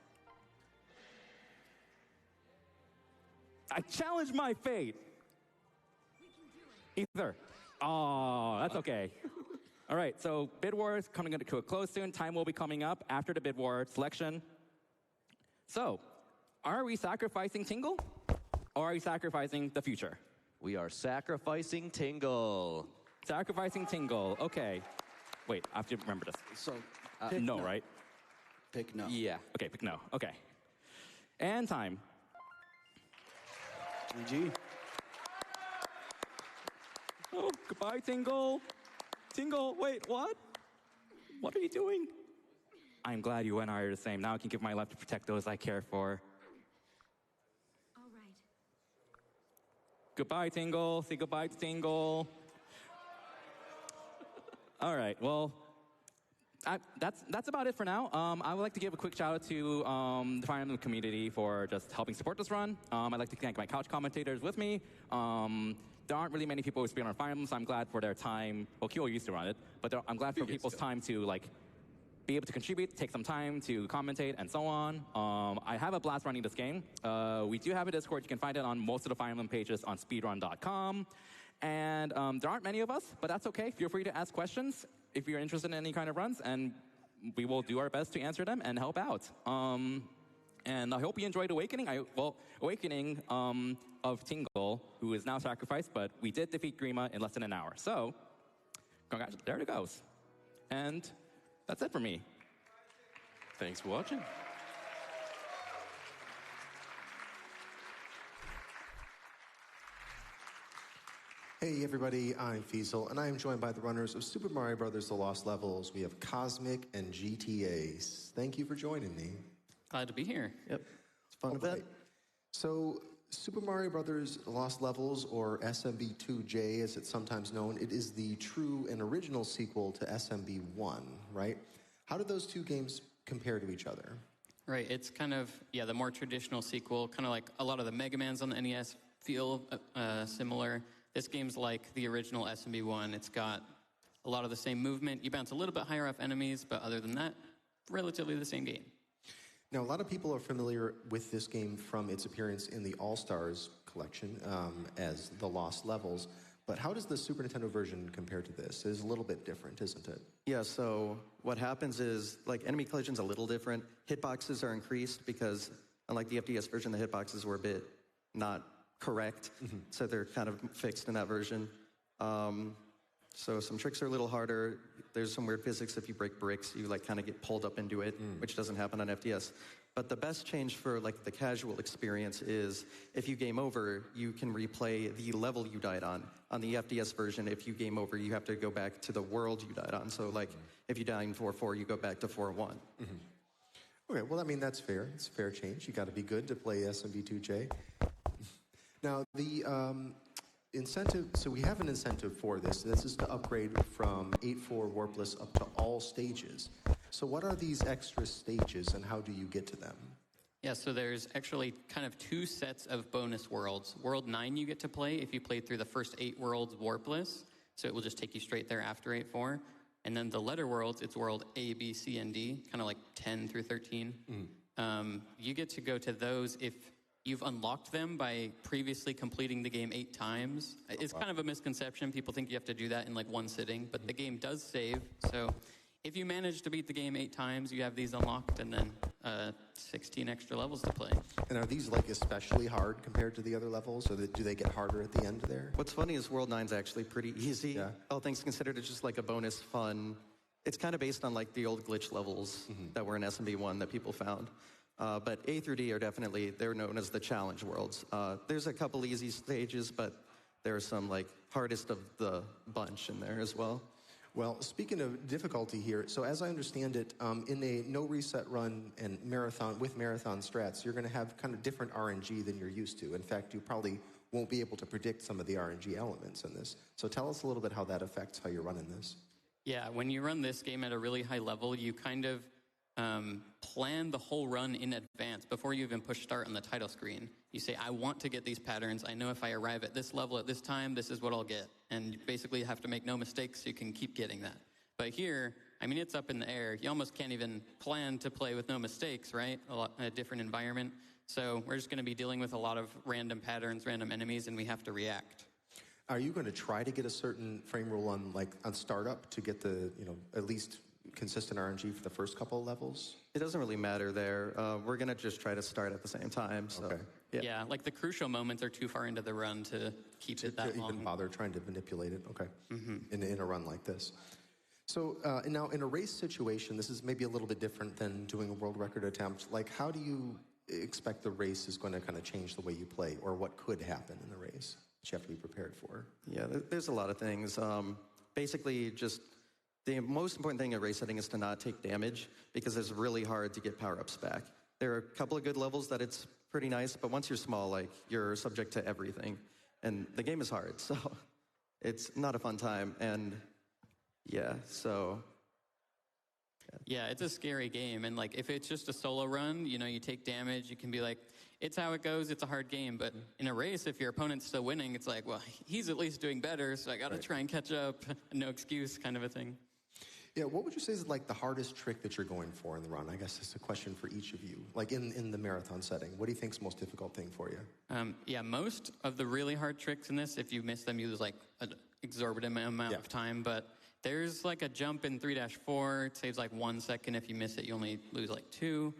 I challenge my fate. Either. Oh, that's okay. All right, so Bid War is coming to a close soon. Time will be coming up after the Bid War selection. So, are we sacrificing Tingle? Or are we sacrificing the future? We are sacrificing Tingle. Sacrificing Tingle. Okay. Wait, I have to remember this. So, pick No, right? Pick no. Yeah. Okay, pick no. Okay. And time. GG. Oh, goodbye, Tingle. Tingle, wait, what? What are you doing? I'm glad you and I are the same. Now I can give my life to protect those I care for. All right. Goodbye, Tingle. Say goodbye to Tingle. All right, well, that's about it for now. I would like to give a quick shout out to the Fire Emblem community for just helping support this run. I'd like to thank my couch commentators with me. There aren't really many people who speak on Fire Emblem, so I'm glad for their time. Well, Kyo used to run it, but I'm glad for people's time to be able to contribute, take some time to commentate, and so on. I have a blast running this game. We do have a Discord. You can find it on most of the Fire Emblem pages on speedrun.com. And there aren't many of us, but that's okay. Feel free to ask questions if you're interested in any kind of runs, and we will do our best to answer them and help out. And I hope you enjoyed Awakening. Awakening of Tingle, who is now sacrificed, but we did defeat Grima in less than an hour. So, congrats, there it goes. And that's it for me. Thanks for watching. Hey everybody, I'm Fiesel, and I am joined by the runners of Super Mario Bros. The Lost Levels. We have Cosmic and GTAs. Thank you for joining me. Glad to be here. Yep. It's a fun event. So, Super Mario Bros. Lost Levels, or SMB2J as it's sometimes known, it is the true and original sequel to SMB1, right? How do those two games compare to each other? Right, it's kind of, the more traditional sequel, kind of like a lot of the Mega Mans on the NES feel similar. This game's like the original SMB1. It's got a lot of the same movement. You bounce a little bit higher off enemies, but other than that, relatively the same game. Now, a lot of people are familiar with this game from its appearance in the All-Stars collection as the Lost Levels, but how does the Super Nintendo version compare to this? It is a little bit different, isn't it? Yeah, so what happens is, enemy collision's a little different. Hitboxes are increased because, unlike the FDS version, the hitboxes were a bit not correct, so they're kind of fixed in that version. So some tricks are a little harder. There's some weird physics. If you break bricks, you kind of get pulled up into it, which doesn't happen on FDS. But the best change for the casual experience is if you game over, you can replay the level you died on. On the FDS version, if you game over, you have to go back to the world you died on. So if you die in 4-4, you go back to 4-1. Okay, well, I mean, that's fair. It's a fair change. You got to be good to play SMB2J. Now, the incentive, so we have an incentive for this. This is to upgrade from 8.4 Warpless up to all stages. So what are these extra stages and how do you get to them? Yeah, so there's actually kind of two sets of bonus worlds. World 9 you get to play if you played through the first 8 worlds warpless, so it will just take you straight there after 8.4. And then the letter worlds, it's world A, B, C, and D, kind of like 10 through 13. You get to go to those if you've unlocked them by previously completing the game 8 times. It's kind of a misconception. People think you have to do that in like one sitting, but the game does save. So if you manage to beat the game 8 times, you have these unlocked, and then 16 extra levels to play. And are these like especially hard compared to the other levels, or do they get harder at the end there? What's funny is World 9's actually pretty easy. Yeah. All things considered, it's just like a bonus fun. It's kind of based on like the old glitch levels that were in SMB1 that people found. But A through D are definitely, they're known as the challenge worlds. There's a couple easy stages, but there are some like hardest of the bunch in there as well. Well, speaking of difficulty here, so as I understand it, in a no reset run and marathon with marathon strats, you're going to have kind of different RNG than you're used to. In fact, you probably won't be able to predict some of the RNG elements in this. So tell us a little bit how that affects how you're running this. Yeah, when you run this game at a really high level, you kind of plan the whole run in advance before you even push start on the title screen. You say, I want to get these patterns. I know if I arrive at this level at this time, this is what I'll get. And you basically have to make no mistakes so you can keep getting that. But here, I mean, it's up in the air. You almost can't even plan to play with no mistakes, right? A different environment. So we're just going to be dealing with a lot of random patterns, random enemies, and we have to react. Are you going to try to get a certain frame rule on startup to get the, at least consistent RNG for the first couple of levels? It doesn't really matter there. We're going to just try to start at the same time. So, okay. Yeah, like the crucial moments are too far into the run to keep it that long. Even bother trying to manipulate it, okay, in a run like this. So now in a race situation, this is maybe a little bit different than doing a world record attempt. Like, how do you expect the race is going to kind of change the way you play, or what could happen in the race that you have to be prepared for? Yeah, there's a lot of things. Basically, just the most important thing in race setting is to not take damage, because it's really hard to get power-ups back. There are a couple of good levels that it's pretty nice, but once you're small, like, you're subject to everything. And the game is hard, so it's not a fun time. And yeah, so... Yeah, it's a scary game. And like, if it's just a solo run, you take damage, you can be like, it's how it goes, it's a hard game. But in a race, if your opponent's still winning, it's like, well, he's at least doing better, so I got to try and catch up. No excuse kind of a thing. Yeah, what would you say is like the hardest trick that you're going for in the run? I guess it's a question for each of you. Like in the marathon setting, what do you think is the most difficult thing for you? Yeah, most of the really hard tricks in this, if you miss them, you lose like an exorbitant amount of time. But there's like a jump in 3-4. It saves like 1 second. If you miss it, you only lose like 2.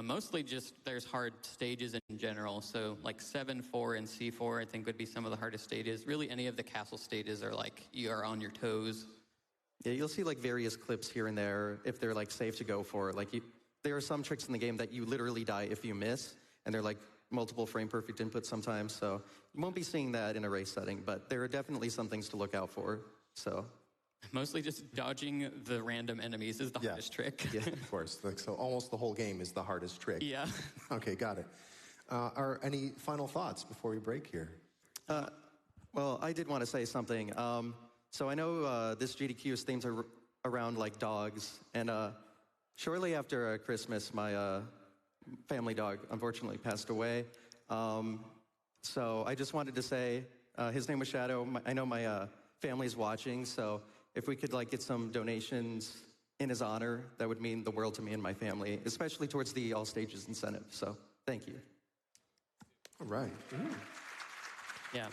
Mostly just there's hard stages in general. So like 7-4 and C4, I think would be some of the hardest stages. Really, any of the castle stages are like you are on your toes. Yeah, you'll see like various clips here and there if they're like safe to go for. Like there are some tricks in the game that you literally die if you miss, and they're like multiple frame perfect inputs sometimes. So you won't be seeing that in a race setting, but there are definitely some things to look out for. So mostly just dodging the random enemies is the hardest trick. Yeah, of course. Like, so almost the whole game is the hardest trick. Yeah. Okay, got it. Are any final thoughts before we break here? Well, I did want to say something. So I know this GDQ is themed around like dogs, and shortly after Christmas, my family dog unfortunately passed away. So I just wanted to say his name was Shadow. I know my family's watching, so if we could like get some donations in his honor, that would mean the world to me and my family, especially towards the all stages incentive. So thank you. All right. Yeah.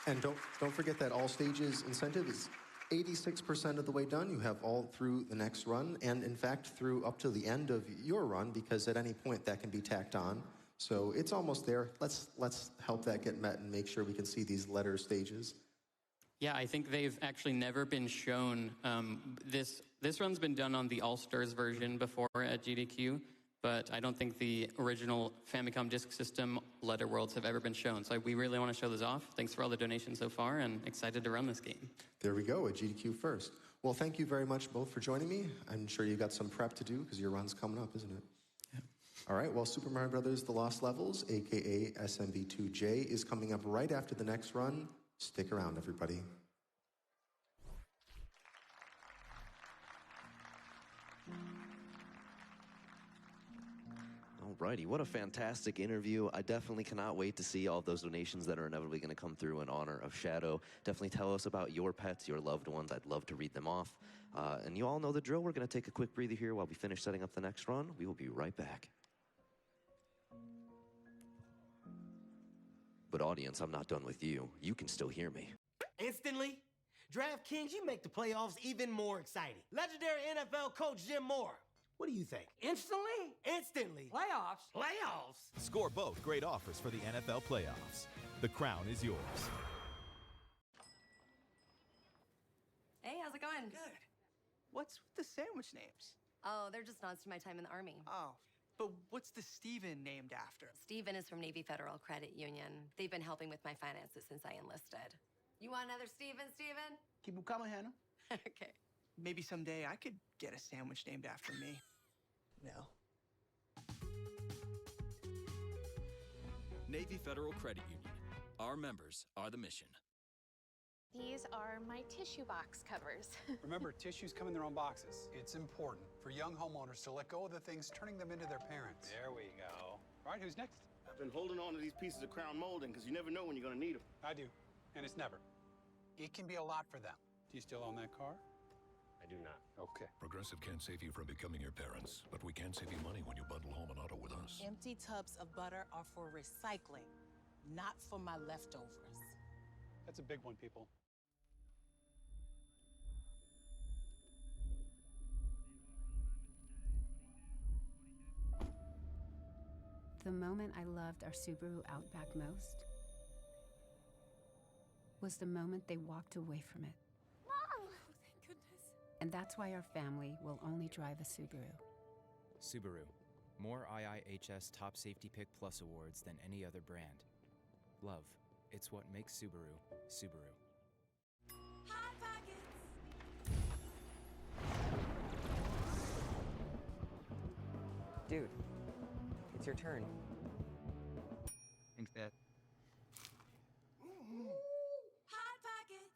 And don't forget that all stages incentive is 86% of the way done. You have all through the next run, and in fact through up to the end of your run, because at any point that can be tacked on. So it's almost there. Let's help that get met and make sure we can see these letter stages. Yeah, I think they've actually never been shown. This run's been done on the All-Stars version before at GDQ, but I don't think the original Famicom Disk System letter worlds have ever been shown. So we really want to show those off. Thanks for all the donations so far, and excited to run this game. There we go, a GDQ first. Well, thank you very much both for joining me. I'm sure you got some prep to do because your run's coming up, isn't it? Yeah. All right, well, Super Mario Brothers The Lost Levels, aka SMB2J, is coming up right after the next run. Stick around, everybody. Alrighty, what a fantastic interview. I definitely cannot wait to see all of those donations that are inevitably going to come through in honor of Shadow. Definitely tell us about your pets, your loved ones. I'd love to read them off. And you all know the drill. We're going to take a quick breather here while we finish setting up the next run. We will be right back. But audience, I'm not done with you. You can still hear me. Instantly? DraftKings, you make the playoffs even more exciting. Legendary NFL coach Jim Moore. What do you think? Instantly? Instantly. Playoffs? Playoffs. Score both great offers for the NFL playoffs. The crown is yours. Hey, how's it going? Good. What's with the sandwich names? Oh, they're just nods to my time in the Army. Oh, but what's the Steven named after? Steven is from Navy Federal Credit Union. They've been helping with my finances since I enlisted. You want another Steven? Keep them coming, Hannah. Okay. Maybe someday I could get a sandwich named after me. No. Navy Federal Credit Union. Our members are the mission. These are my tissue box covers. Remember, tissues come in their own boxes. It's important for young homeowners to let go of the things turning them into their parents. There we go. All right, who's next? I've been holding on to these pieces of crown molding because you never know when you're going to need them. I do, and it's never. It can be a lot for them. Do you still own that car? I do not. Okay. Progressive can't save you from becoming your parents, but we can save you money when you bundle home and auto with us. Empty tubs of butter are for recycling, not for my leftovers. That's a big one, people. The moment I loved our Subaru Outback most was the moment they walked away from it. Mom! Oh, thank goodness. And that's why our family will only drive a Subaru. Subaru. More IIHS Top Safety Pick Plus awards than any other brand. Love. It's what makes Subaru, Subaru. Hot Pockets! Dude, it's your turn. Thanks, Dad. Hot Pockets!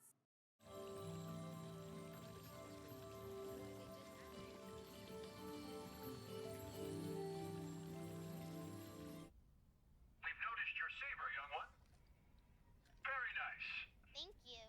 We've noticed your saber, young one. Very nice. Thank you.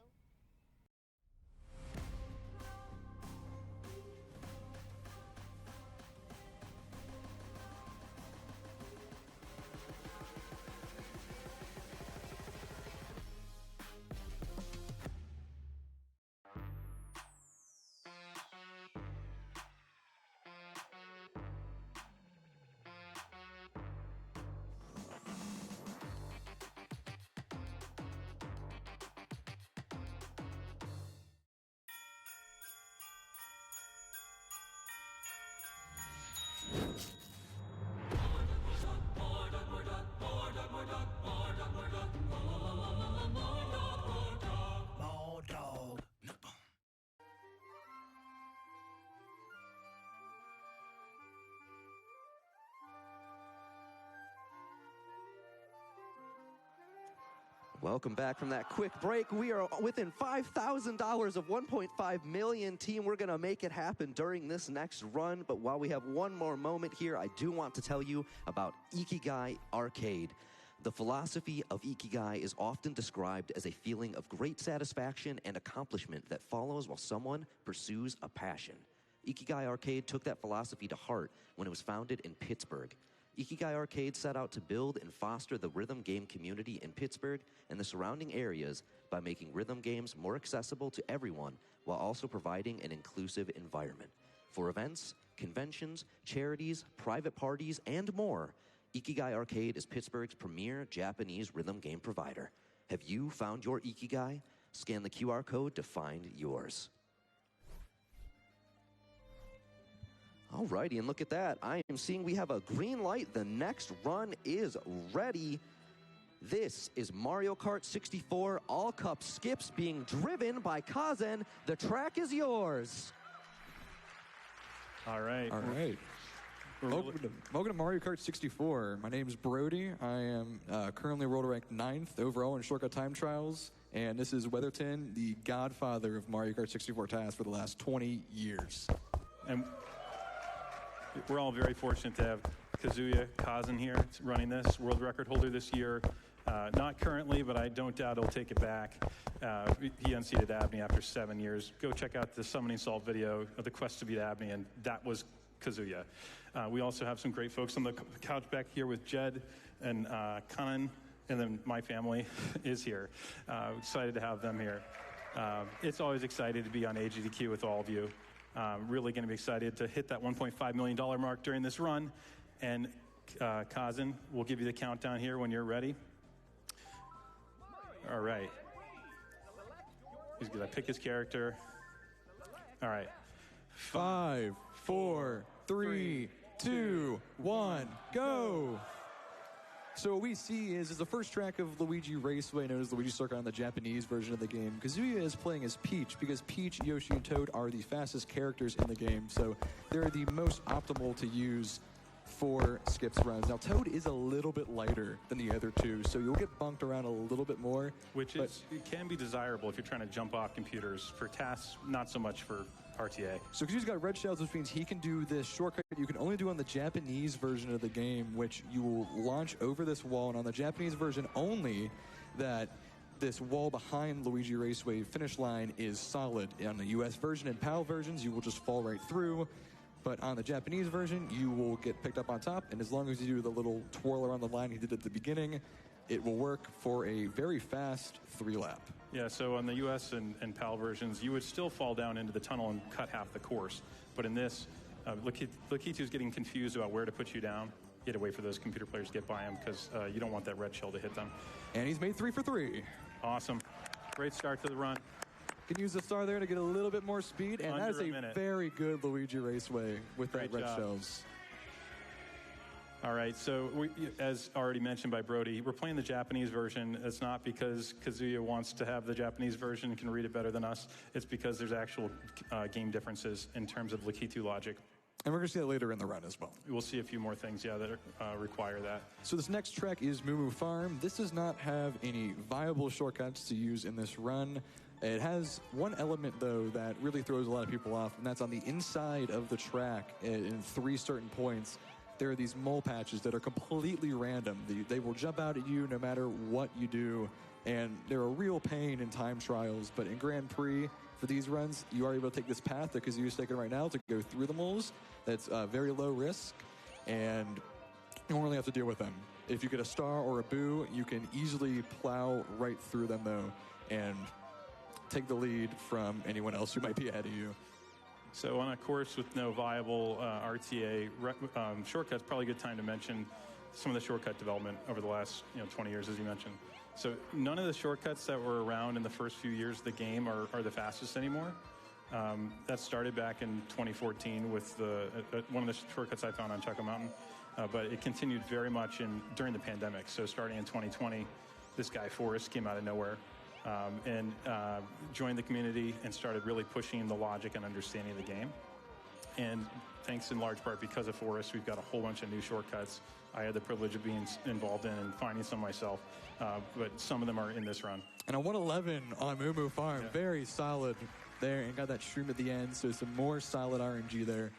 Welcome back from that quick break. We are within $5,000 of 1.5 million. Team, we're going to make it happen during this next run. But while we have one more moment here, I do want to tell you about Ikigai Arcade. The philosophy of Ikigai is often described as a feeling of great satisfaction and accomplishment that follows while someone pursues a passion. Ikigai Arcade took that philosophy to heart when it was founded in Pittsburgh. Ikigai Arcade set out to build and foster the rhythm game community in Pittsburgh and the surrounding areas by making rhythm games more accessible to everyone while also providing an inclusive environment. For events, conventions, charities, private parties, and more, Ikigai Arcade is Pittsburgh's premier Japanese rhythm game provider. Have you found your Ikigai? Scan the QR code to find yours. Alrighty, and look at that. I am seeing we have a green light. The next run is ready. This is Mario Kart 64 All Cup Skips being driven by Kazen. The track is yours. All right. All right. Welcome to Mario Kart 64. My name's Brody. I am currently world ranked 9th overall in shortcut time trials. And this is Weatherton, the godfather of Mario Kart 64 tasks for the last 20 years. And we're all very fortunate to have Kazuya Kazan here running this, world record holder this year. Not currently, but I don't doubt he'll take it back. He unseated Abney after 7 years. Go check out the Summoning Salt video of the quest to beat Abney, and that was Kazuya. We also have some great folks on the couch back here with Jed and Kanan, and then my family is here. Excited to have them here. It's always exciting to be on AGDQ with all of you. Really going to be excited to hit that $1.5 million mark during this run. And Kazan, we'll give you the countdown here when you're ready. All right. He's going to pick his character. All right. 5, 4, 3, 2, 1, go! So what we see is the first track of Luigi Raceway, known as Luigi Circuit on the Japanese version of the game. Kazuya is playing as Peach, because Peach, Yoshi, and Toad are the fastest characters in the game, so they're the most optimal to use for skips runs. Now, Toad is a little bit lighter than the other two, so you'll get bunked around a little bit more. Which it can be desirable if you're trying to jump off computers. For tasks, not so much for RTA. So Kazuya's got red shells, which means he can do this shortcut you can only do on the Japanese version of the game, which you will launch over this wall, and on the Japanese version only, that this wall behind Luigi Raceway finish line is solid. On the US version and PAL versions, you will just fall right through. But on the Japanese version, you will get picked up on top, and as long as you do the little twirl around the line he did at the beginning, it will work for a very fast 3-lap. Yeah, so on the US and PAL versions, you would still fall down into the tunnel and cut half the course. But in this, Lakitu's getting confused about where to put you down. You had to wait for those computer players to get by him, because you don't want that red shell to hit them. And he's made 3 for 3. Awesome. Great start to the run. Can use the star there to get a little bit more speed, and that is a very good Luigi Raceway with that red shells. All right, so as already mentioned by Brody, we're playing the Japanese version. It's not because Kazuya wants to have the Japanese version and can read it better than us. It's because there's actual game differences in terms of Lakitu logic. And we're going to see that later in the run as well. We'll see a few more things, that require that. So this next track is Moo Moo Farm. This does not have any viable shortcuts to use in this run. It has one element, though, that really throws a lot of people off, and that's on the inside of the track in 3 certain points. There are these mole patches that are completely random. They will jump out at you no matter what you do, and they're a real pain in time trials. But in Grand Prix, for these runs, you are able to take this path that Kazuya's taking right now to go through the moles. That's very low risk, and you won't really have to deal with them. If you get a star or a boo, you can easily plow right through them, though, and take the lead from anyone else who might be ahead of you. So on a course with no viable RTA shortcuts, probably a good time to mention some of the shortcut development over the last 20 years, as you mentioned. So none of the shortcuts that were around in the first few years of the game are the fastest anymore. That started back in 2014 with one of the shortcuts I found on Chuckle Mountain, but it continued very much during the pandemic. So starting in 2020, this guy Forrest came out of nowhere. And joined the community and started really pushing the logic and understanding of the game. And thanks in large part because of Forrest, we've got a whole bunch of new shortcuts. I had the privilege of being involved in and finding some myself, but some of them are in this run. And a 111 on Moo Moo Farm, very solid there, and got that shroom at the end, so some more solid RNG there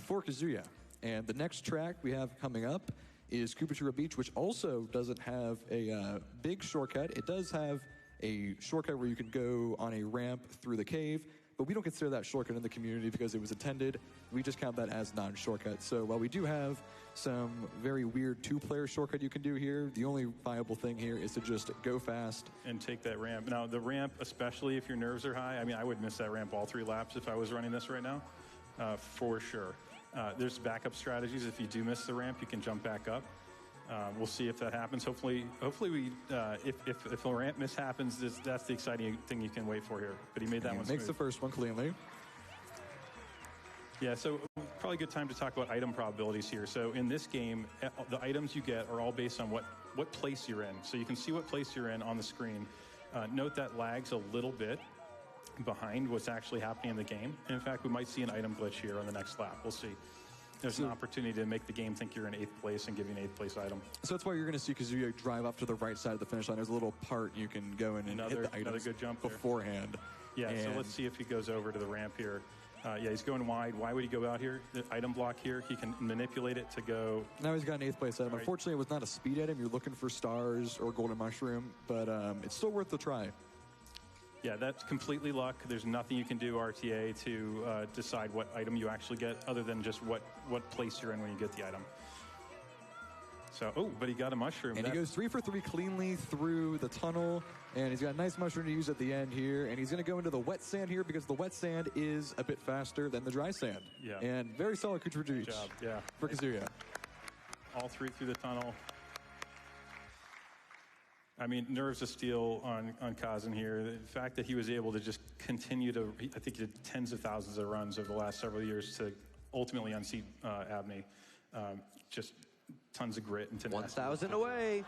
for Kazuya. And the next track we have coming up is Koopa Beach, which also doesn't have a big shortcut. It does have a shortcut where you can go on a ramp through the cave, but we don't consider that shortcut in the community because it was intended. We just count that as non-shortcut. So while we do have some very weird 2-player shortcut you can do here, the only viable thing here is to just go fast. And take that ramp. Now, the ramp, especially if your nerves are high, I would miss that ramp all 3 laps if I was running this right now, for sure. There's backup strategies. If you do miss the ramp, you can jump back up. We'll see if that happens. Hopefully, if a ramp miss happens, that's the exciting thing you can wait for here. But he made that one smooth. Makes the first one cleanly. Yeah, so probably a good time to talk about item probabilities here. So in this game, the items you get are all based on what place you're in. So you can see what place you're in on the screen. Note that lags a little bit behind what's actually happening in the game. And in fact, we might see an item glitch here on the next lap. We'll see. there's an opportunity to make the game think you're in 8th place and give you an 8th place item. So that's why you're going to see, because you drive up to the right side of the finish line, there's a little part you can go in and hit the items good jump there. beforehand. Yeah, so And- let's see if he goes over to the ramp here. Yeah, he's going wide. Why would he go out here? The item block here, he can manipulate it to go. Now he's got an 8th place item. Right. Unfortunately, it was not a speed item. You're looking for stars or golden mushroom, but it's still worth the try. Yeah, that's completely luck. There's nothing you can do, RTA, to decide what item you actually get, other than just what place you're in when you get the item. So, oh, but he got a mushroom. And he goes 3 for 3 cleanly through the tunnel, and he's got a nice mushroom to use at the end here, and he's going to go into the wet sand here because the wet sand is a bit faster than the dry sand. Yeah. And very solid creature to Good each job, yeah. for Kazuya. All 3 through the tunnel. I mean, nerves of steel on Kazan here. The fact that he was able to just continue to, I think he did tens of thousands of runs over the last several years to ultimately unseat Abney. Just tons of grit and tenacity. 1,000 away.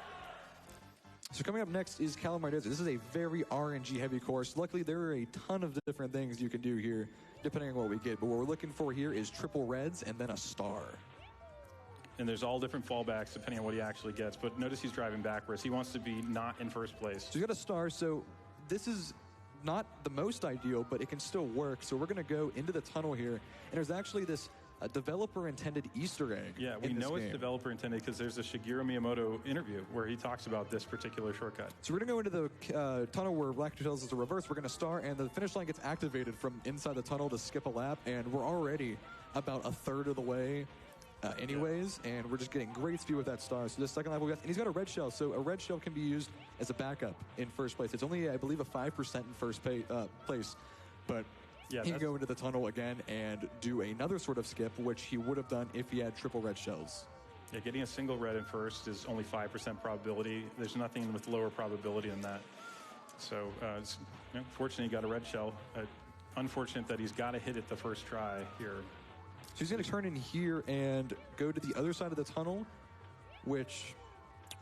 So coming up next is Calamari Desert. This is a very RNG heavy course. Luckily, there are a ton of different things you can do here, depending on what we get. But what we're looking for here is triple reds and then a star. And there's all different fallbacks depending on what he actually gets. But notice he's driving backwards. He wants to be not in first place. So he's got a star. So this is not the most ideal, but it can still work. So we're going to go into the tunnel here. And there's actually this developer-intended Easter egg. Yeah, we in this know it's game. developer-intended because there's a Shigeru Miyamoto interview where he talks about this particular shortcut. So we're going to go into the tunnel where Black tells us to reverse. We're going to star, and the finish line gets activated from inside the tunnel to skip a lap, and we're already about a third of the way anyways, and we're just getting great speed with that star. So this second lap, and he's got a red shell, so a red shell can be used as a backup in first place. It's only, I believe, a 5% in first place, but yeah, he can go into the tunnel again and do another sort of skip, which he would have done if he had triple red shells. Yeah, getting a single red in first is only 5% probability. There's nothing with lower probability than that. So, it's, fortunately, he got a red shell. Unfortunate that he's got to hit it the first try here. So he's going to turn in here and go to the other side of the tunnel, which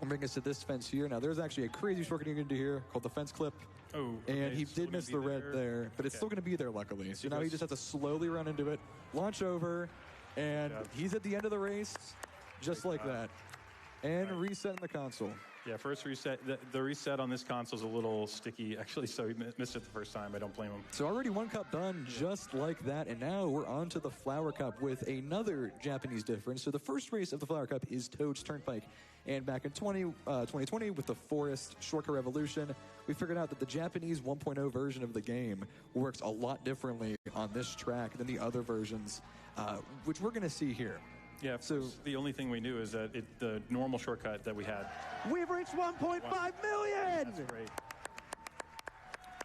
will bring us to this fence here. Now, there's actually a crazy shortcut you can do here called the fence clip. Oh, and he did miss the red there, but it's still going to be there, luckily. So now he just has to slowly run into it, launch over, and he's at the end of the race, just like that. And reset in the console. Yeah, first reset. The reset on this console is a little sticky, actually, so he missed it the first time. I don't blame him. So already one cup done just like that, and now we're on to the Flower Cup with another Japanese difference. So the first race of the Flower Cup is Toad's Turnpike. And back in 2020 with the Forest Shortcut Revolution, we figured out that the Japanese 1.0 version of the game works a lot differently on this track than the other versions, which we're going to see here. Yeah, so the only thing we knew is that the normal shortcut that we had. We've reached 1.5 million! That's great.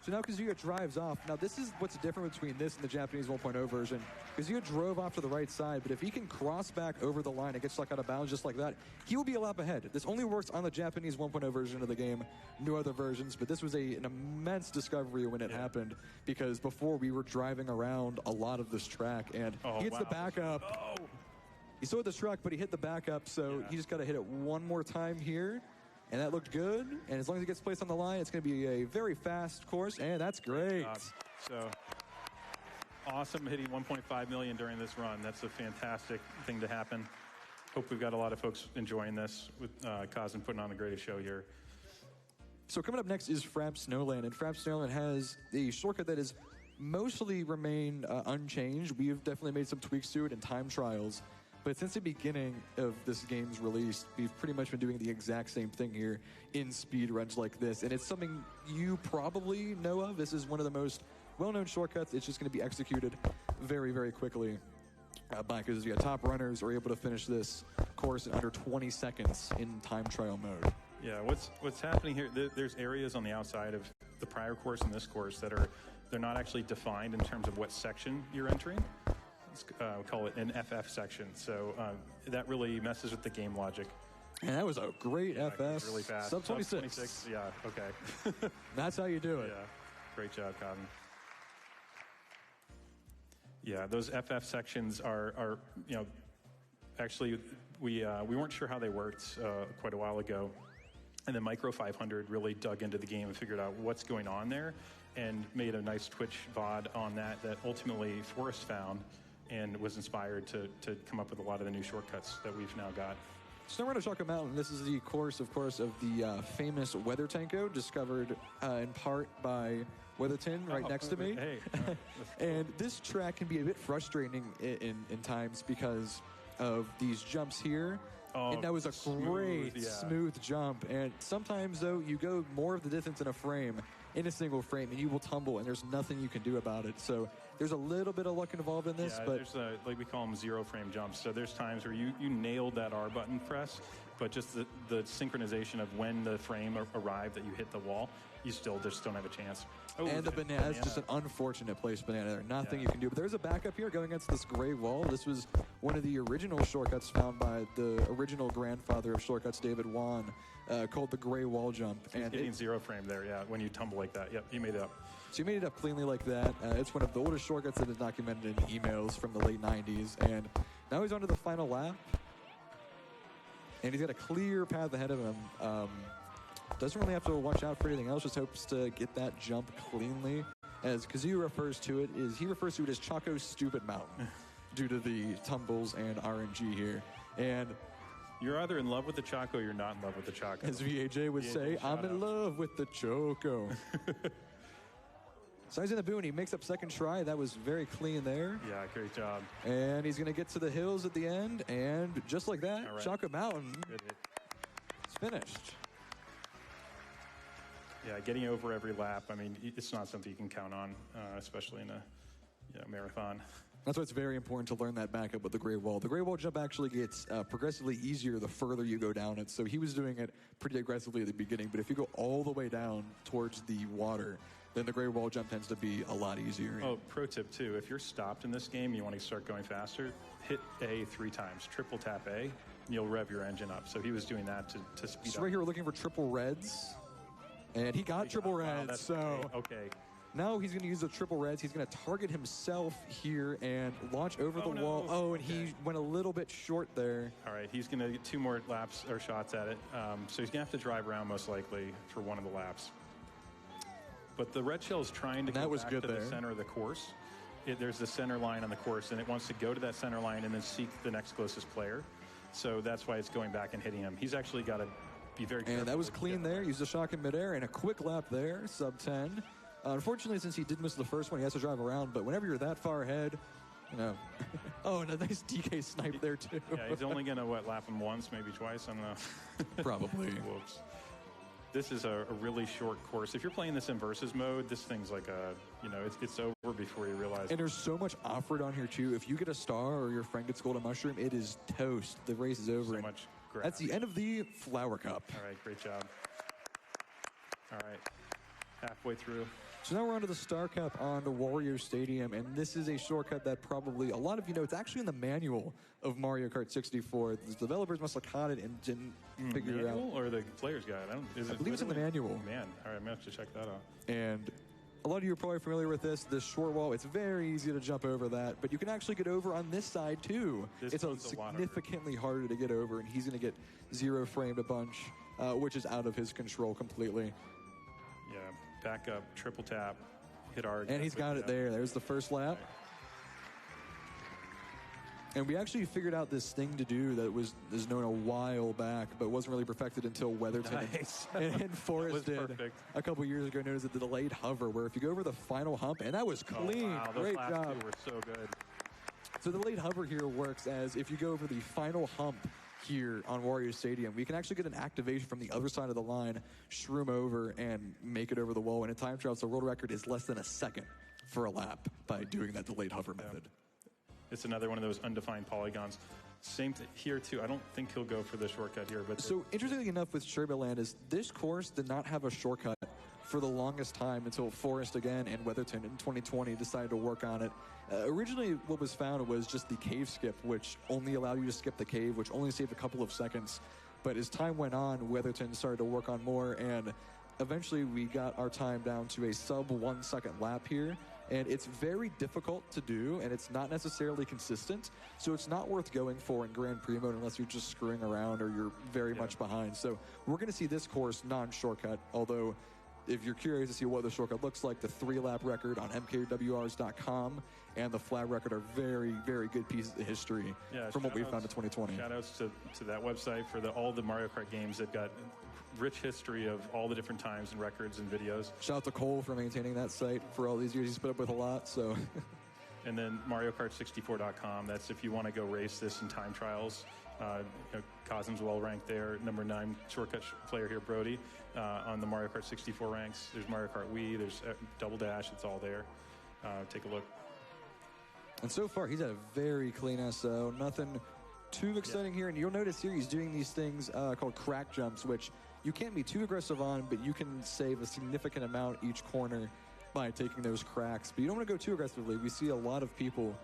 So now Kazuya drives off. Now this is what's different between this and the Japanese 1.0 version. Kazuya drove off to the right side, but if he can cross back over the line and get stuck out of bounds just like that, he will be a lap ahead. This only works on the Japanese 1.0 version of the game, no other versions, but this was an immense discovery when it happened, because before we were driving around a lot of this track, and he hits the backup. Oh. He still hit the truck, but he hit the backup, so he just got to hit it one more time here. And that looked good. And as long as he gets placed on the line, it's going to be a very fast course. And that's great. So awesome hitting 1.5 million during this run. That's a fantastic thing to happen. Hope we've got a lot of folks enjoying this with Kazan putting on the greatest show here. So coming up next is Frap Snowland. And Frap Snowland has a shortcut that has mostly remained unchanged. We've definitely made some tweaks to it in time trials. But since the beginning of this game's release, we've pretty much been doing the exact same thing here in speed runs like this. And it's something you probably know of. This is one of the most well-known shortcuts. It's just going to be executed very, very quickly by Kazuya. Top runners are able to finish this course in under 20 seconds in time trial mode. Yeah, what's happening here, there's areas on the outside of the prior course and this course that they're not actually defined in terms of what section you're entering. We call it an FF section, so that really messes with the game logic. And that was a great FS. Really fast. Sub 26. Yeah, okay. That's how you do it. Yeah, great job, Cotton. Yeah, those FF sections are actually we weren't sure how they worked quite a while ago, and then Micro 500 really dug into the game and figured out what's going on there, and made a nice Twitch VOD on that ultimately Forrest found. and was inspired to come up with a lot of the new shortcuts that we've now got. So now we're on Chaco Mountain. This is the course, of course, of the famous Weather Tanko, discovered in part by Weatherton right next to me. Hey, and this track can be a bit frustrating in times because of these jumps here. And that was a great, smooth jump. And sometimes, though, you go more of the distance in a frame, in a single frame, and you will tumble, and there's nothing you can do about it. So there's a little bit of luck involved in this. But there's like we call them 0-frame jumps. So there's times where you nailed that R button press, but just the synchronization of when the frame arrived that you hit the wall, you still just don't have a chance. And the banana is just an unfortunate place banana there. Nothing you can do. But there's a backup here going against this gray wall. This was one of the original shortcuts found by the original grandfather of shortcuts, David Wan, called the gray wall jump. He's and getting 0-frame there, when you tumble like that. Yep, he made it up. So he made it up cleanly like that. It's one of the oldest shortcuts that is documented in emails from the late 90s. And now he's on to the final lap. And he's got a clear path ahead of him. Doesn't really have to watch out for anything else, just hopes to get that jump cleanly. As Kazoo refers to it, he refers to it as Chaco's Stupid Mountain due to the tumbles and RNG here. And you're either in love with the Chaco or you're not in love with the Chaco. As VAJ would say, I'm in love with the Choco. So he's in the boon. He makes up second try. That was very clean there. Yeah, great job. And he's going to get to the hills at the end. And just like that, Chaco Mountain is finished. Yeah, getting over every lap, I mean, it's not something you can count on, especially in a marathon. That's why it's very important to learn that backup with the gray wall. The gray wall jump actually gets progressively easier the further you go down it. So he was doing it pretty aggressively at the beginning, but if you go all the way down towards the water, then the gray wall jump tends to be a lot easier. Oh, pro tip too, if you're stopped in this game, you want to start going faster, hit A 3 times, triple tap A, and you'll rev your engine up. So he was doing that to speed up. So right here we're looking for triple reds. And he got triple reds, so okay. Now he's going to use the triple reds. He's going to target himself here and launch over the wall. Oh, and he went a little bit short there. All right, he's going to get 2 more laps or shots at it. So he's going to have to drive around most likely for one of the laps. But the red shell is trying to go back to the center of the course. There's the center line on the course, and it wants to go to that center line and then seek the next closest player. So that's why it's going back and hitting him. He's actually got to be very careful. And that was clean there. Used a shock in midair and a quick lap there, sub 10. Unfortunately, since he did miss the first one, he has to drive around. But whenever you're that far ahead, you know. Oh, and a nice DK snipe there, too. Yeah, he's only going to, lap him once, maybe twice. I don't know. Probably. Whoops. This is a really short course. If you're playing this in versus mode, this thing's like it's over before you realize. And there's so much off-road on here, too. If you get a star or your friend gets golden mushroom, it is toast. The race is over. So much grass. That's the end of the Flower Cup. All right, great job. All right, halfway through. So now we're on to the Star Cup on the Wario Stadium, and this is a shortcut that probably a lot of you know. It's actually in the manual of Mario Kart 64. The developers must have caught it and didn't figure it out. Or the player's guide? I believe it's in the manual. Man, all right, I'm going to have to check that out. And a lot of you are probably familiar with this short wall. It's very easy to jump over that, but you can actually get over on this side, too. It's significantly harder to get over, and he's going to get 0 framed a bunch, which is out of his control completely. Yeah. Back up, triple tap, hit R. And he's got it there. There's the first lap. And we actually figured out this thing to do that was known a while back, but wasn't really perfected until Weatherton and Forrest did a couple years ago, known as the delayed hover, where if you go over the final hump, and that was clean. Wow, great those last job. 2 were so good. So the delayed hover here works as if you go over the final hump here on Wario Stadium, we can actually get an activation from the other side of the line, shroom over, and make it over the wall. And in time trials, the world record is less than a second for a lap by doing that delayed hover method. It's another one of those undefined polygons. Same here, too. I don't think he'll go for the shortcut here. But so, interestingly enough, with Cherryland is this course did not have a shortcut for the longest time until Forrest again and Weatherton in 2020 decided to work on it. Originally, what was found was just the cave skip, which only allowed you to skip the cave, which only saved a couple of seconds. But as time went on, Weatherton started to work on more, and eventually we got our time down to a sub 1 second lap here. And it's very difficult to do, and it's not necessarily consistent. So it's not worth going for in Grand Prix mode unless you're just screwing around or you're very much behind. So we're going to see this course non-shortcut, although if you're curious to see what the shortcut looks like, the 3-lap record on mkwrs.com and the flag record are very, very good pieces of history from what we found in 2020. Shout outs to that website for all the Mario Kart games. They've got rich history of all the different times and records and videos. Shout out to Cole for maintaining that site for all these years. He's put up with a lot, so. And then MarioKart64.com. That's if you want to go race this in time trials. Cosm's well ranked there. Number 9 shortcut player here, Brody, on the Mario Kart 64 ranks. There's Mario Kart Wii. There's Double Dash. It's all there. Take a look. And so far, he's had a very clean SO. Nothing too exciting here. And you'll notice here he's doing these things called crack jumps, which you can't be too aggressive on, but you can save a significant amount each corner by taking those cracks. But you don't want to go too aggressively. We see a lot of people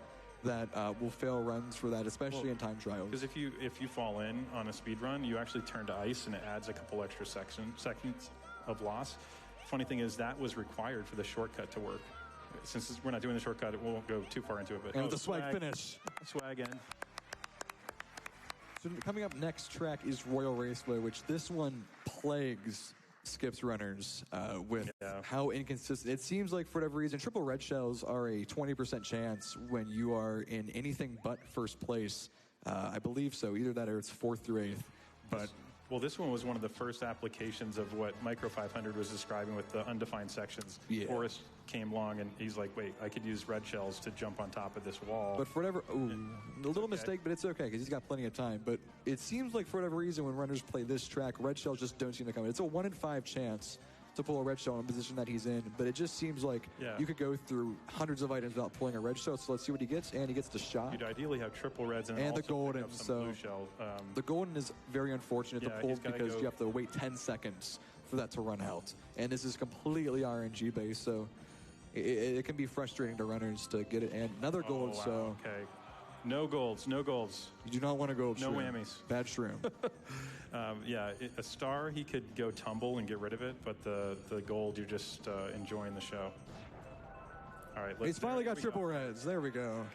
that will fail runs for that, especially in time trials. Because if you fall in on a speed run, you actually turn to ice, and it adds a couple extra seconds of loss. Funny thing is that was required for the shortcut to work. Since we're not doing the shortcut, we won't go too far into it. But and with the swag finish. Swag in. So coming up next track is Royal Raceway, which this one plagues Skip's runners with how inconsistent. It seems like for whatever reason, triple red shells are a 20% chance when you are in anything but first place. I believe so. Either that or it's 4th through 8th. But well, this one was one of the first applications of what Micro 500 was describing with the undefined sections. Yeah. Forrest came along and he's like, wait, I could use red shells to jump on top of this wall. But for whatever, a little mistake, but it's okay because he's got plenty of time. But it seems like for whatever reason, when runners play this track, red shells just don't seem to come in. It's a 1 in 5 chance to pull a red shell in the position that he's in, but it just seems like you could go through hundreds of items without pulling a red shell. So let's see what he gets, and he gets the shot. You'd ideally have triple reds and the golden. So blue shell. The golden is very unfortunate to pull because you have to wait 10 seconds for that to run out, and this is completely RNG based, so it can be frustrating to runners to get it. And another gold. Wow, so okay, no golds. You do not want a gold. No shroom. whammies. Bad shroom. A star, he could go tumble and get rid of it, but the gold, you're just enjoying the show. All right, he's finally got triple reds. There we go.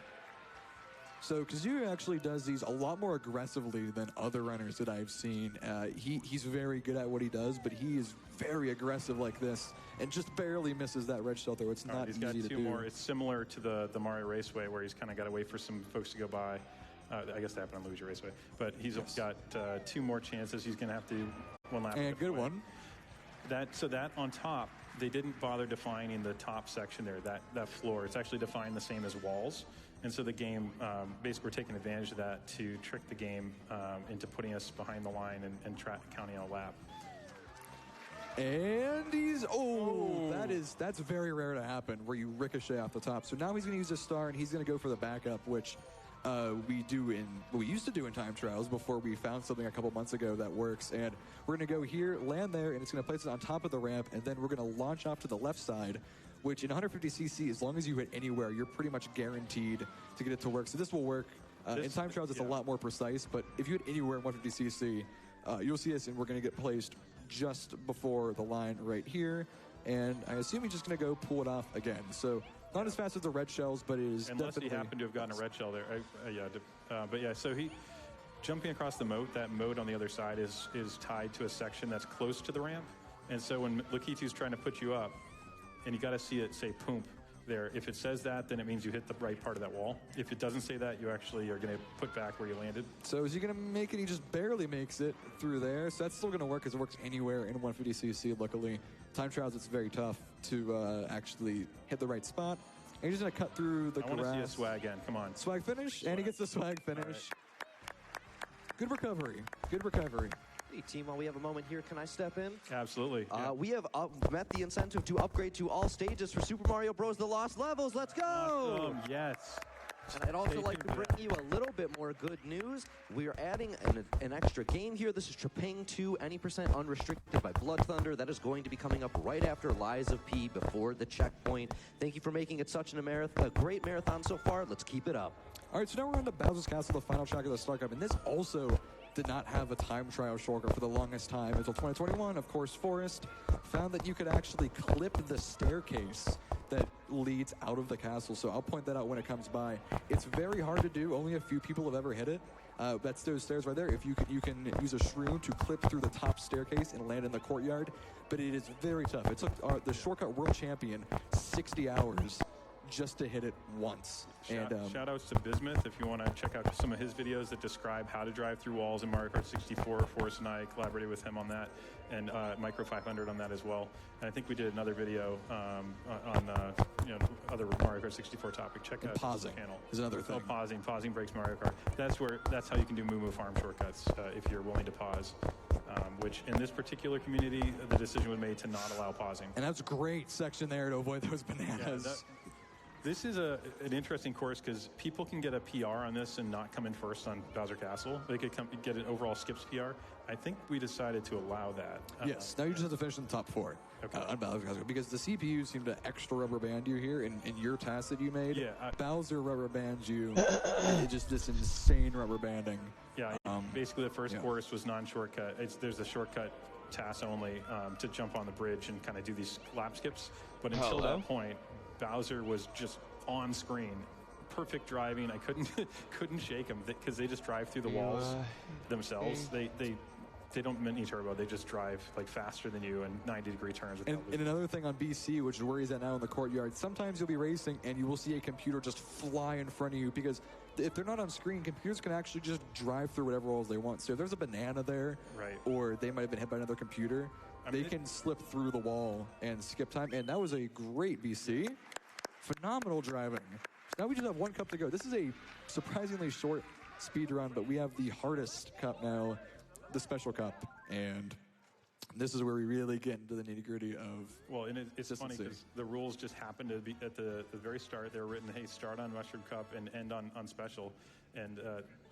So Kazuya actually does these a lot more aggressively than other runners that I've seen. He's very good at what he does, but he is very aggressive like this and just barely misses that red shell there. It's not easy to do. He's got 2 more. It's similar to the Mario Raceway where he's kind of got to wait for some folks to go by. I guess that happened on Luigi Raceway. But he's got 2 more chances. He's going to have to do 1 lap. And good one. So that on top, they didn't bother defining the top section there, that floor. It's actually defined the same as walls. And so the game, basically we're taking advantage of that to trick the game into putting us behind the line and counting on a lap. And he's, that's very rare to happen where you ricochet off the top. So now he's going to use a star and he's going to go for the backup, which we used to do in time trials before we found something a couple months ago that works. And we're going to go here, land there, and it's going to place it on top of the ramp, and then we're going to launch off to the left side, which in 150cc, as long as you hit anywhere, you're pretty much guaranteed to get it to work. So this will work. In time trials, it's a lot more precise, but if you hit anywhere in 150cc, you'll see us, and we're going to get placed just before the line right here. And I assume he's just going to go pull it off again. So not as fast as the red shells, but it is unless definitely... he happened to have gotten a red shell there. So he jumping across the moat, that moat on the other side is tied to a section that's close to the ramp. And so when Lakitu's trying to put you up, and you got to see it say "poomp" there. If it says that, then it means you hit the right part of that wall. If it doesn't say that, you actually are going to put back where you landed. So is he going to make it? He just barely makes it through there. So that's still going to work because it works anywhere in 150cc, luckily. Time trials, it's very tough to actually hit the right spot. And he's just going to cut through the grass. I want to see a swag again. Come on. Swag finish, and he gets the swag finish. Right. Good recovery. Good recovery. Hey, team, while we have a moment here, can I step in? Absolutely. We have met the incentive to upgrade to all stages for Super Mario Bros. The Lost Levels. Let's go! Awesome. Yes. And I'd also like to bring you a little bit more good news. We are adding an extra game here. This is Trapang 2, any % unrestricted by Blood Thunder. That is going to be coming up right after Lies of P before the checkpoint. Thank you for making it such a great marathon so far. Let's keep it up. All right, so now we're on to Bowser's Castle, the final track of the Star Cup. And this also did not have a time trial shortcut for the longest time until 2021. Of course, Forrest found that you could actually clip the staircase that leads out of the castle. So I'll point that out when it comes by. It's very hard to do. Only a few people have ever hit it. That's those stairs right there. If you can use a shroom to clip through the top staircase and land in the courtyard, but it is very tough. It took the shortcut world champion 60 hours just to hit it once. Shout outs to Bismuth if you want to check out some of his videos that describe how to drive through walls in Mario Kart 64. Forrest and I collaborated with him on that, and Micro 500 on that as well. And I think we did another video on other Mario Kart 64 topic. Check out pausing his channel. Is another thing. Pausing breaks Mario Kart. That's how you can do Moo Moo Farm shortcuts if you're willing to pause. Which in this particular community, the decision was made to not allow pausing. And that's a great section there to avoid those bananas. Yeah, this is an interesting course because people can get a PR on this and not come in first on Bowser Castle. They could get an overall skips PR. I think we decided to allow that. Yes, now you just have to finish in the top 4 on Bowser Castle because the CPU seemed to extra rubber band you here in your task that you made. Yeah, Bowser rubber bands you. It's just this insane rubber banding. Yeah, basically the first course was non-shortcut. There's a shortcut task only to jump on the bridge and kind of do these lap skips. But until that point, Bowser was just on screen. Perfect driving. I couldn't shake him because they just drive through the walls themselves. They don't mini turbo. They just drive like faster than you and 90-degree turns. And another thing on BC, which is where he's at now in the courtyard, sometimes you'll be racing and you will see a computer just fly in front of you because if they're not on screen, computers can actually just drive through whatever walls they want. So if there's a banana there, or they might have been hit by another computer, they can slip through the wall and skip time. And that was a great BC. Phenomenal driving. Now we just have 1 cup to go. This is a surprisingly short speed run, but we have the hardest cup now, the special cup, and this is where we really get into the nitty-gritty of it's funny because the rules just happened to be at the very start. They were written, hey, start on Mushroom Cup and end on special, and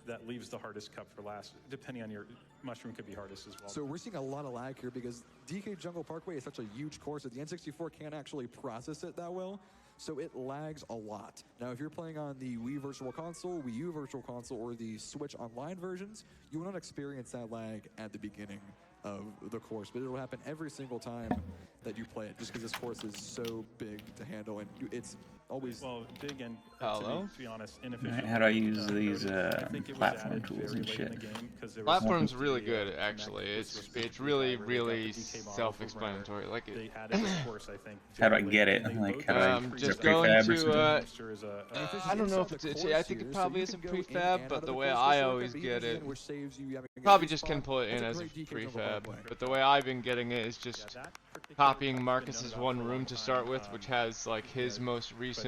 that leaves the hardest cup for last. Depending on your Mushroom could be hardest as well. So we're seeing a lot of lag here because DK Jungle Parkway is such a huge course that the N64 can't actually process it that well. So it lags a lot. Now, if you're playing on the Wii Virtual Console, Wii U Virtual Console, or the Switch Online versions, you will not experience that lag at the beginning of the course, but it'll happen every single time that you play it, just because this course is so big to handle, and it's always big and to be honest, inefficient. How do I use these platform tools and shit? Platform's really good, actually. It's really self-explanatory. Like it. How do I get it? Like how do I just go into I don't know if it's. I think it probably is a prefab, but the way I always get it, probably just can pull it in as a prefab. But the way I've been getting it is just copying Marcus's one room to start with, which has like his most recent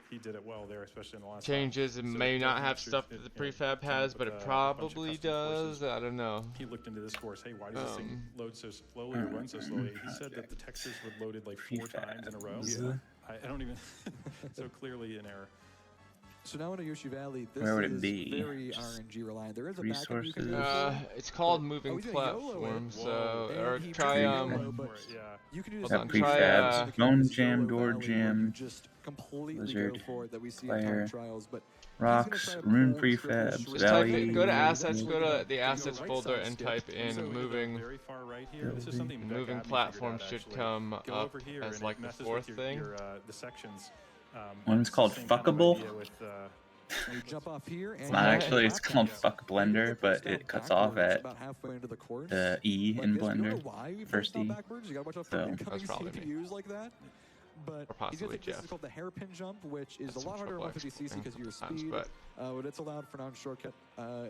he did it well there, especially in the last changes. It may not have stuff that the prefab has, but it probably does. I don't know. He looked into this course. Hey, why does this thing load so slowly or run so slowly? He said that the textures were loaded like 4 times in a row. Yeah. I don't even. So clearly an error. So now in Yoshi Valley, this Where would is it be? very RNG reliant. There is a resources. backup you can do. It's called moving platform. So or try you can do that prefabs, Bone Jam, Door Jam, just completely Lizard, go for it that we see Player, in time trials, but Rocks, Rune prefabs, just type Valley. go to assets, go to the assets folder and type in moving. Moving platform should come up as like the 4th thing. One's called Fuckable. You jump off here It's not actually, it's called Fuck Blender, but it cuts off at the E in Blender, first E. So that's probably me. Like that. But or possibly Jeff. This is called the hairpin jump, which is a lot harder on 150cc because of your speed, but it's allowed for non-shortcut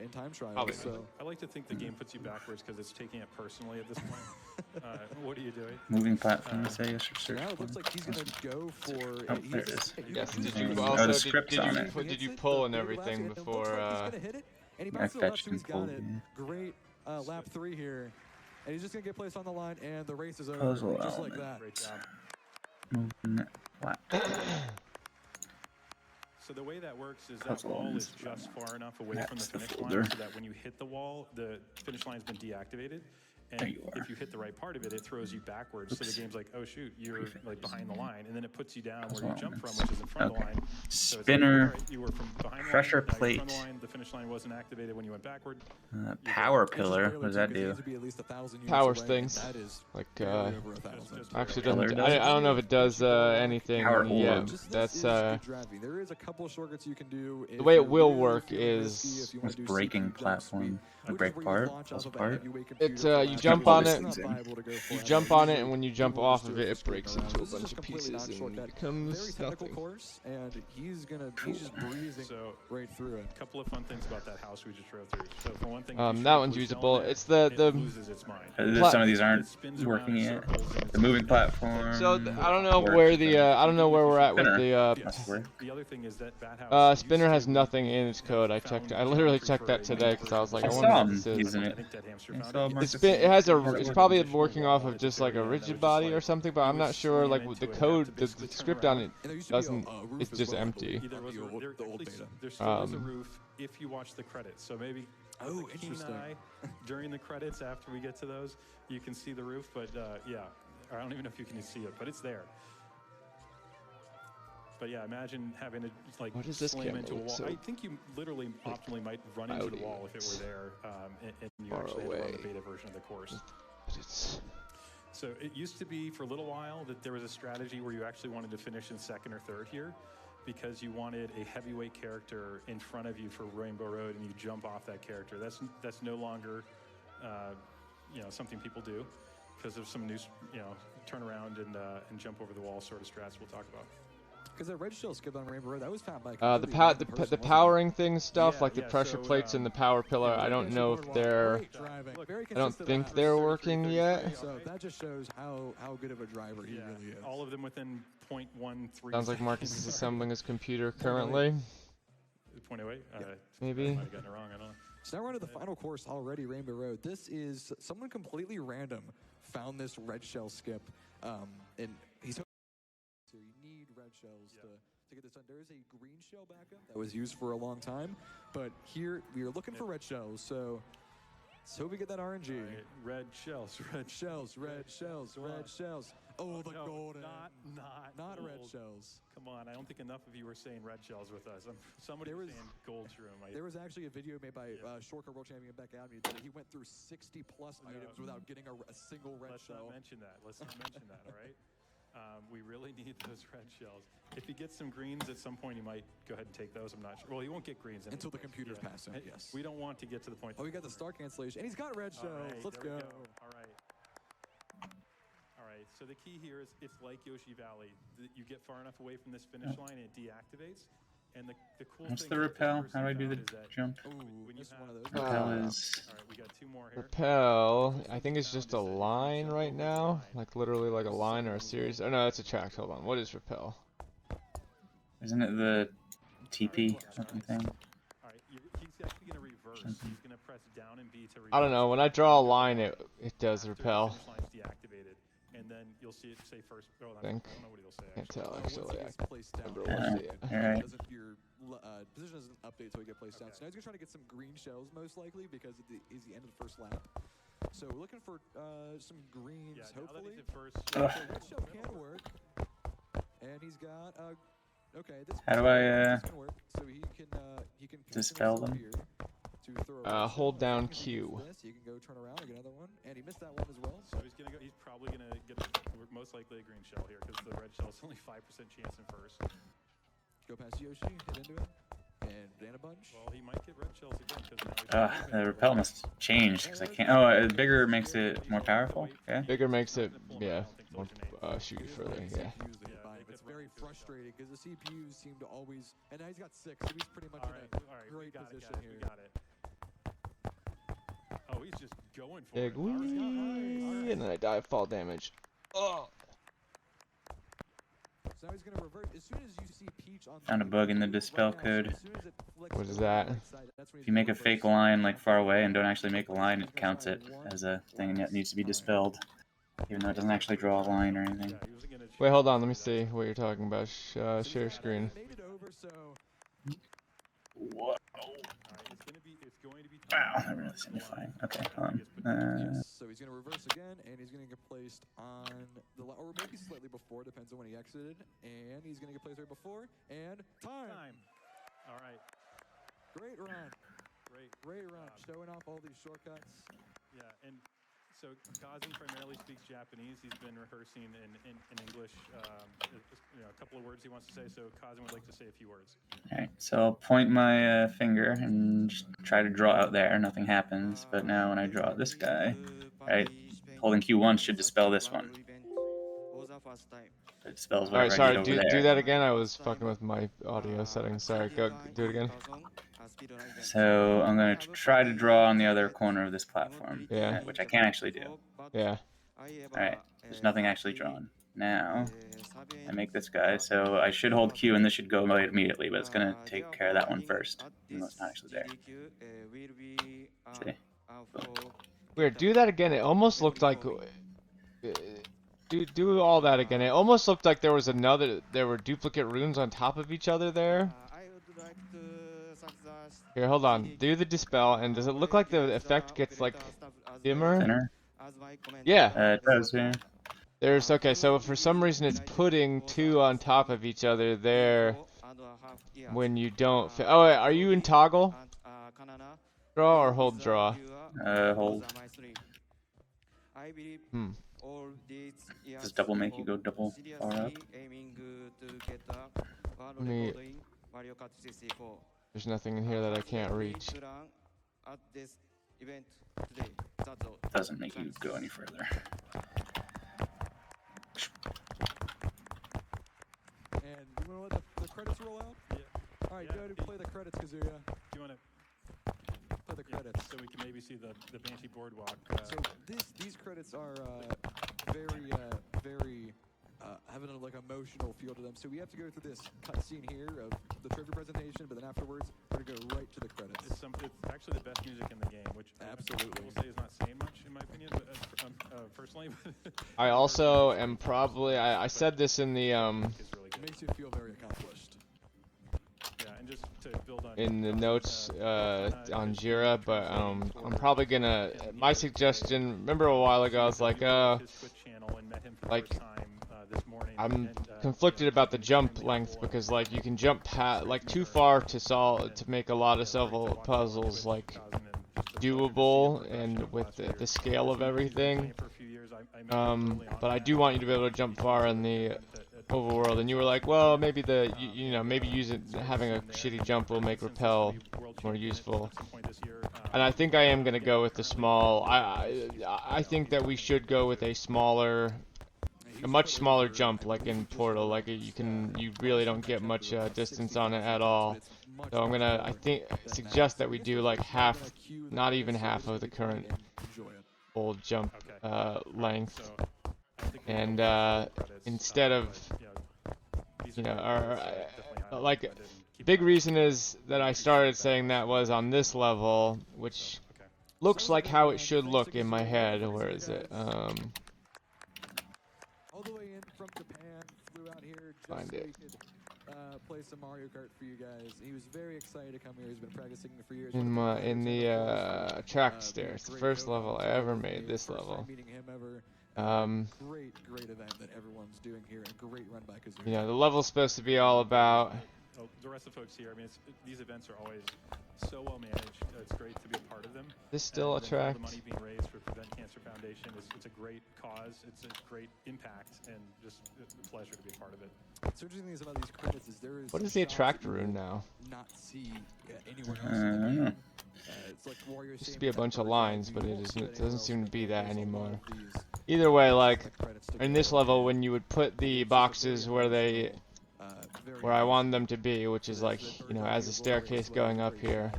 in time trials. So I like to think the game puts you backwards because it's taking it personally at this point. What are you doing? Moving platform, say yes or search. Now it looks like he's going to go for... Oh, there it is. Yes, did you pull and everything before... I fetched and pulled, Great lap 3 here. And he's just going to get placed on the line, and the race is over just like that. Great job. Moving flat. So the way that works is that wall is just far enough away from the finish line so that when you hit the wall, the finish line's been deactivated. And if you hit the right part of it, it throws you backwards. So the game's like, oh shoot, you're like behind the line, and then it puts you down where you jump from, which is in front of the line. So Spinner, it's like, you were from behind pressure the line, plate, front of the line, the finish line wasn't activated when you went backward. Power pillar. What does that do? Powers things. Like actually doesn't. I don't know if it does anything yet. That's There is a couple of shortcuts you can do. the way it will work is What's breaking platform? A break part? Falls apart? It's you jump on it, and when you jump off of it, it breaks into a bunch of pieces and it becomes nothing. And he's just breezing right through it. A couple of fun things about that house we just drove through. So for one thing, that one's usable. It's the loses its mind. Some of these aren't working yet. The moving platform. So I don't know where the I don't know where we're at with the The other thing is that Bat Spinner has nothing in its code. I literally checked that today because I was like, I wonder what this is. Using it. It's probably working off of just like a rigid body or something, but I'm not sure. Like the code, the script on it doesn't. It's just empty. There's still a roof if you watch the credits. So maybe interesting. During the credits, after we get to those, you can see the roof. But yeah, I don't even know if you can see it, but it's there. But yeah, imagine having to like slam into a wall. I think you literally optimally might run into the wall if it were there, and you actually had to run the beta version of the course. So it used to be for a little while that there was a strategy where you actually wanted to finish in second or third here, because you wanted a heavyweight character in front of you for Rainbow Road, and you jump off that character. That's no longer, something people do, because of some new, turn around and jump over the wall sort of strats we'll talk about. Because that red shell skip on Rainbow Road, that was found by the powering thing stuff, like the pressure plates and the power pillar. I don't know if they're. I don't think they're working yet. So that just shows how good of a driver he really is. All of them within 0.13. Sounds like Marcus is assembling his computer currently. 0.08. Maybe. I might have gotten it wrong. I don't know. So now we're on to the final course already, Rainbow Road. This is someone completely random found this red shell skip, and he's. So you need red shells to get this done. There is a green shell backup that was used for a long time, but here we are looking for red shells. So we get that RNG. Right. Red shells. Oh, the golden. Not red shells. Come on, I don't think enough of you were saying red shells with us. Somebody was saying gold shroom. There was actually a video made by Shortcut World Champion Beck Adamy that he went through 60+ items without getting a single red shell. Let's not mention that, all right? We really need those red shells. If he gets some greens at some point, he might go ahead and take those. I'm not sure. Well, he won't get greens until the computer's pass him. Yes. We don't want to get to the point. Oh, we got the star cancellation, and he's got red shells. Right, Let's go. All right. So the key here is it's like Yoshi Valley. You get far enough away from this finish line, and it deactivates. And the cool What's thing the rappel? How do I do the jump? Rappel is. All right, we got two more here. Rappel, I think it's just a line right now, like literally like a line or a series. Oh no, it's a track. Hold on. What is rappel? Isn't it the TP looking thing? All right, he's actually gonna reverse. He's gonna press down and B to reverse. I don't know. When I draw a line, it does rappel. The finish line's deactivated, and then you'll see it say first. Oh, I think. I don't know what he'll say. Can't tell actually. Alright. Your position doesn't update until you get placed down. So now he's gonna try to get some green shells most likely because it is the end of the first lap. So we're looking for some greens, hopefully. Red shell can work. And he's got okay. This how do I work. So he can dispel them? Hold down Q. You can go turn around and get another one, and he missed that one as well. So he's probably gonna get most likely a green shell here because the red shell is only 5% chance in first. Go past Yoshi, hit into it, and Banana Bunch. Well, he might get red shells again because the rappel must change because I can't. Oh, bigger makes it more powerful. Yeah. Bigger makes it more shoot further. Yeah. It's very frustrating because the CPUs seem to always. And now he's got 6, so he's pretty much in a great position here. We got it. Oh, he's just going for Big it. wee, and then I die of fall damage. Oh. So now he's gonna revert as soon as you see Peach on. Found a bug in the dispel code. What is that? If you make a fake line like far away and don't actually make a line, it counts it as a thing that needs to be dispelled, even though it doesn't actually draw a line or anything. Wait, hold on. Let me see what you're talking about. Share screen. What? It's Wow, that really simplifying. Okay, hold on. Yes, so he's going to reverse again, and he's going to get placed on the or maybe slightly before, depends on when he exited. And he's going to get placed right before, and time. All right. Great run. Great run. Showing off all these shortcuts. Yeah, and so Kazan primarily speaks Japanese. He's been rehearsing in English. A couple of words he wants to say. So Kazan would like to say a few words. All right, so I'll point my finger and just try to draw out there. Nothing happens, but now when I draw out this guy, right, holding Q1 should dispel this one. It dispels All right, whatever I sorry. did over there. Do that again. I was fucking with my audio settings. Sorry. Go do it again. So I'm going to try to draw on the other corner of this platform, Yeah. which I can't actually do. Yeah. Alright, there's nothing actually drawn. Now, I make this guy, so I should hold Q and this should go away immediately, but it's going to take care of that one first, even though it's not actually there. See? Boom. Weird. Do that again. It almost looked like. Do all that again. It almost looked like there were duplicate runes on top of each other there. Here, hold on. Do the dispel, and does it look like the effect gets like dimmer? Thinner? Yeah. It does, yeah. There's okay. So for some reason, it's putting two on top of each other there. When you don't. Oh, wait, are you in toggle? Draw or hold draw? Hold. Does double make you go double far up? There's nothing in here that I can't reach. Doesn't make you go any further. And you want to let the credits roll out? Yeah. All right, go ahead and play the credits, Kazuya. Do you want to play the credits so we can maybe see the Banshee Boardwalk? So these credits are very have an like emotional feel to them. So we have to go through this cutscene here of the trivia presentation, but then afterwards we're gonna go right to the credits. It's actually the best music in the game, which absolutely I will say is not saying much in my opinion, but personally. I also am probably I said this in the It makes you feel very accomplished. Yeah, and just to build on in the notes on Jira, but I'm probably gonna. My suggestion. Remember a while ago, I was like, I'm conflicted about the jump length because like you can jump like too far to make a lot of puzzles like doable and with the scale of everything. But I do want you to be able to jump far in the overworld, and you were like, well, maybe maybe having a shitty jump will make rappel more useful. And I think I am gonna go with the small. I think that we should go with a much smaller jump, like in Portal. Like you really don't get much distance on it at all. So I'm gonna, suggest that we do like half, not even half of the current old jump length, and instead of, like, big reason is that I started saying that was on this level, which looks like how it should look in my head. Where is it? All the way in from Japan, flew out here just Find so it. he could play some Mario Kart for you guys. He was very excited to come here. He's been practicing for years. In the track stairs, the first level I ever made. This level. Meeting him ever. Great event that everyone's doing here. A great run by Kazuya. The level's supposed to be all about. The rest of the folks here, I mean, these events are always so well managed. It's great to be a part of them. This still attracts. All the money being raised for Prevent Cancer Foundation it's a great cause. It's a great impact, and just a pleasure to be a part of it. What's interesting is about these credits is there is. What is the attract rune now? Not see anywhere else in the game. It's like Wario Used to be a bunch of lines, but it doesn't seem to be that anymore. Either way, like in this level, when you would put the boxes where I want them to be, which is like, as a staircase going up here.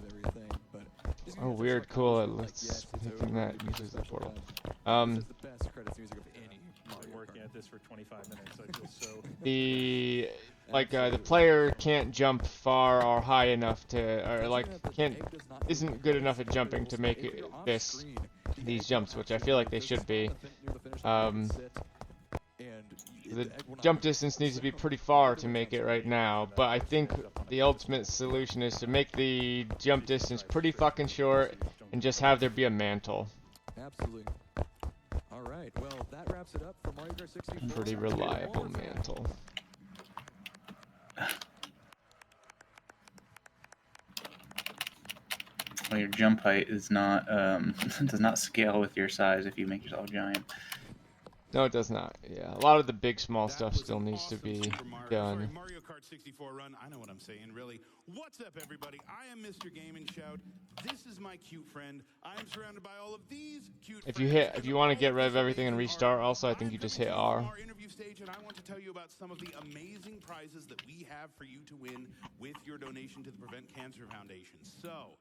Oh, weird, cool. Let's think that uses the portal. Been working at this for 25 minutes. I feel so. The player can't jump far or high enough to, or isn't good enough at jumping to make these jumps, which I feel like they should be. The jump distance needs to be pretty far to make it right now, but I think the ultimate solution is to make the jump distance pretty fucking short and just have there be a mantle. Absolutely. All right, well, that wraps it up for Mario Kart 64. Pretty reliable mantle. Well, your jump height is not does not scale with your size if you make yourself giant. No, it does not. Yeah, a lot of the big, small stuff still needs to be done. Mario Kart 64 run. I know what I'm saying, really. What's up, everybody? I am Mr. Game and Shout. This is my cute friend. I am surrounded by all of these cute If you want to get rid of everything and restart, also, I think you just hit R. Our interview stage, and I want to tell you about some of the amazing prizes that we have for you to win with your donation to the Prevent Cancer Foundation. So,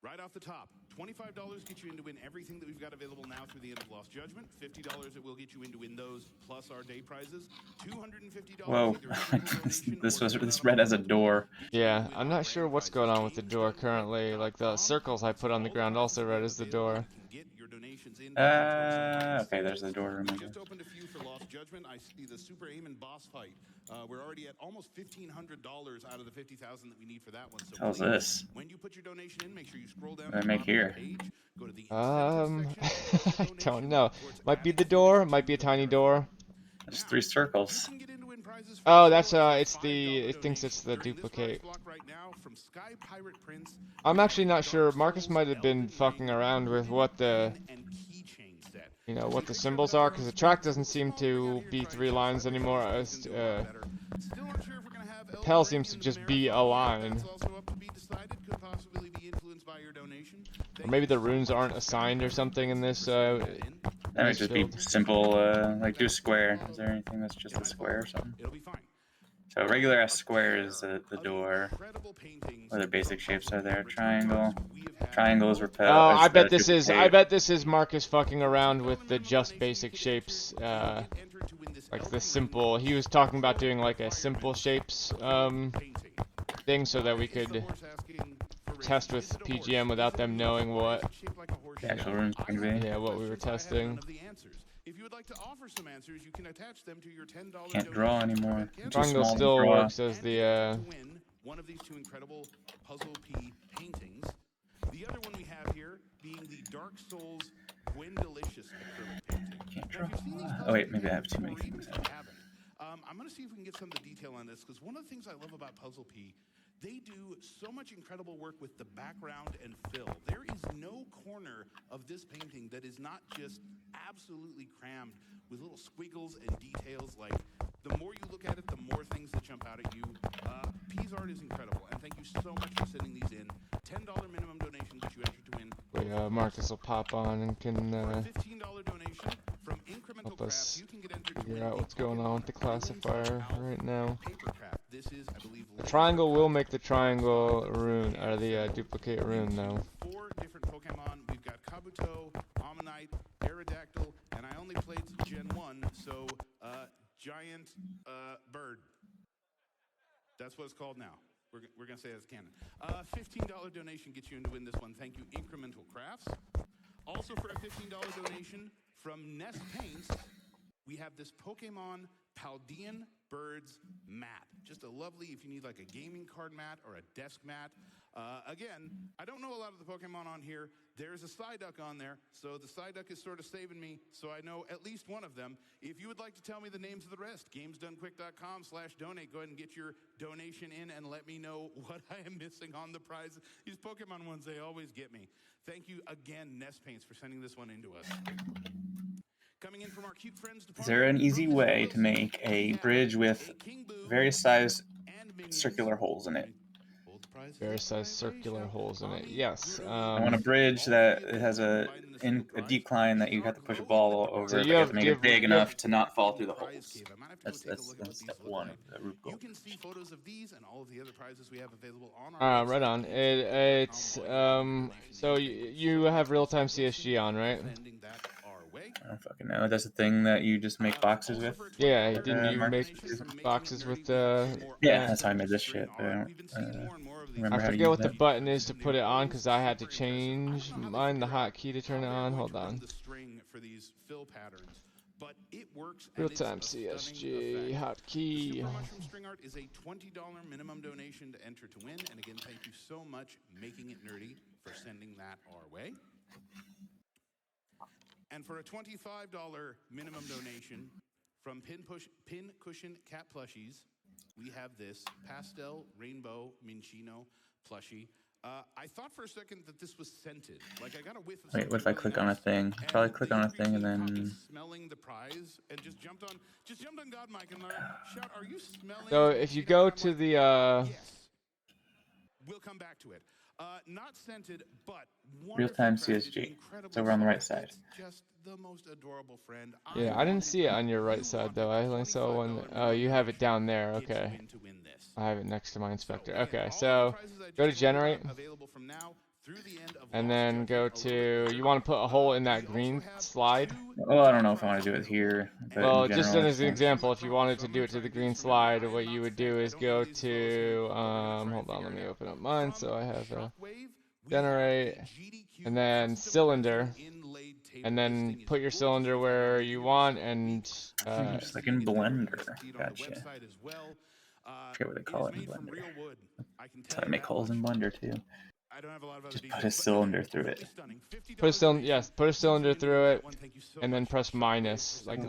right off the top, $25 gets you in to win everything that we've got available now through the end of Lost Judgment. $50 it will get you in to win those plus our day prizes. $250. Whoa, this red has a door. Yeah, I'm not sure what's going on with the door currently. Like the circles I put on the ground also red as the door. Okay, there's the door room. Just opened a few for Lost Judgment. I see the Super Aiming boss fight. We're already at almost $1,500 out of the $50,000 that we need for that one. So how's this? When you put your donation in, make sure you scroll down. What do I make here? I don't know. Might be the door. Might be a tiny door. There's 3 circles. Oh, that's it thinks it's the duplicate. I'm actually not sure. Marcus might have been fucking around with what the what the symbols are, because the track doesn't seem to be 3 lines anymore. The Pell seems to just be a line. Or maybe the runes aren't assigned or something in this. That might just be simple, like do a square. Is there anything that's just a square or something? So regular S square is the door. Other basic shapes are there. Triangle. Triangle is repel. Oh, I bet this is Marcus fucking around with the just basic shapes. Like the simple. He was talking about doing like a simple shapes thing so that we could test with PGM without them knowing what the actual runes can be. Yeah, what we were testing. If you would like to offer some answers, you can attach them to your $10. Can't draw anymore. Triangle still works as the one of these 2 incredible Puzzle P paintings. The other one we have here being the Dark Souls Gwendolicious acrylic painting. Can't draw. Oh wait, maybe I have too many things. I'm going to see if we can get some of the detail on this, because one of the things I love about Puzzle P, they do so much incredible work with the background and fill. There is no corner of this painting that is not just absolutely crammed with little squiggles and details. Like, the more you look at it, the more things that jump out at you. P's art is incredible, and thank you so much for sending these in. $10 minimum donation that you entered to win. Marcus will pop on and can $15 donation from Incremental help us Crafts. You can get entered to figure out what's going on with the classifier right now. This is, I believe, The triangle will make the triangle rune, or the duplicate rune, though. 4 different Pokemon. We've got Kabuto, Ammonite, Aerodactyl, and I only played Gen 1, so Giant Bird. That's what it's called now. We're going to say that's canon. $15 donation gets you in to win this one. Thank you, Incremental Crafts. Also for a $15 donation from Nest Paints, we have this Pokemon Paldean Birds mat. Just a lovely, if you need like a gaming card mat or a desk mat. Again, I don't know a lot of the Pokemon on here. There's a Psyduck on there, so the Psyduck is sort of saving me, so I know at least one of them. If you would like to tell me the names of the rest, gamesdonequick.com/donate. Go ahead and get your donation in and let me know what I am missing on the prizes. These Pokemon ones, they always get me. Thank you again, Nest Paints, for sending this one in to us. Coming in from our cute friends Is there an easy way to make a bridge with various sized circular holes in it? Various sized circular holes in it. Yes. I want a bridge that has a decline that you have to push a ball over. So you have to make it big enough to not fall through the holes. That's step 1 of the Rube Gold. You can see photos of these and all of the other prizes we have available on our right on. It's so you have real-time CSG on, right? I don't fucking know. That's a thing that you just make boxes with? Yeah, didn't you make boxes with yeah, that's how I made this shit. I forget what the button is to put it on, because I had to change mine, the hotkey to turn it on. Hold on. but it works. Real-time CSG hotkey. Super Mushroom String Art is a $20 minimum donation to enter to win. And again, thank you so much, Making It Nerdy, for sending that our way. And for a $25 minimum donation from Pin Cushion Cat Plushies, we have this Pastel Rainbow Minchino plushie. I thought for a second that this was scented. Like I got a whiff of. Wait, what if I click on a thing? Probably click on a thing and then. Smelling the prize and just jumped on God Mike and shout, "Are you smelling?" So if you go to the Yes. We'll come back to it. Not scented, but Real-time CSG. It's over on the right side. Just the most adorable friend. Yeah, I didn't see it on your right side though. I only saw one. Oh, you have it down there. Okay. I have it next to my inspector. Okay, so go to generate. And then go to, you want to put a hole in that green slide. Well, I don't know if I want to do it here. Well, just as an example, if you wanted to do it to the green slide, what you would do is go to, hold on, let me open up mine so I have a generate, and then cylinder, and then put your cylinder where you want, and just like in Blender. Gotcha. I forget what they call it in Blender. That's how I make holes in Blender too. Just put a cylinder through it. Put a cylinder, yes, put a cylinder through it, and then press minus. Like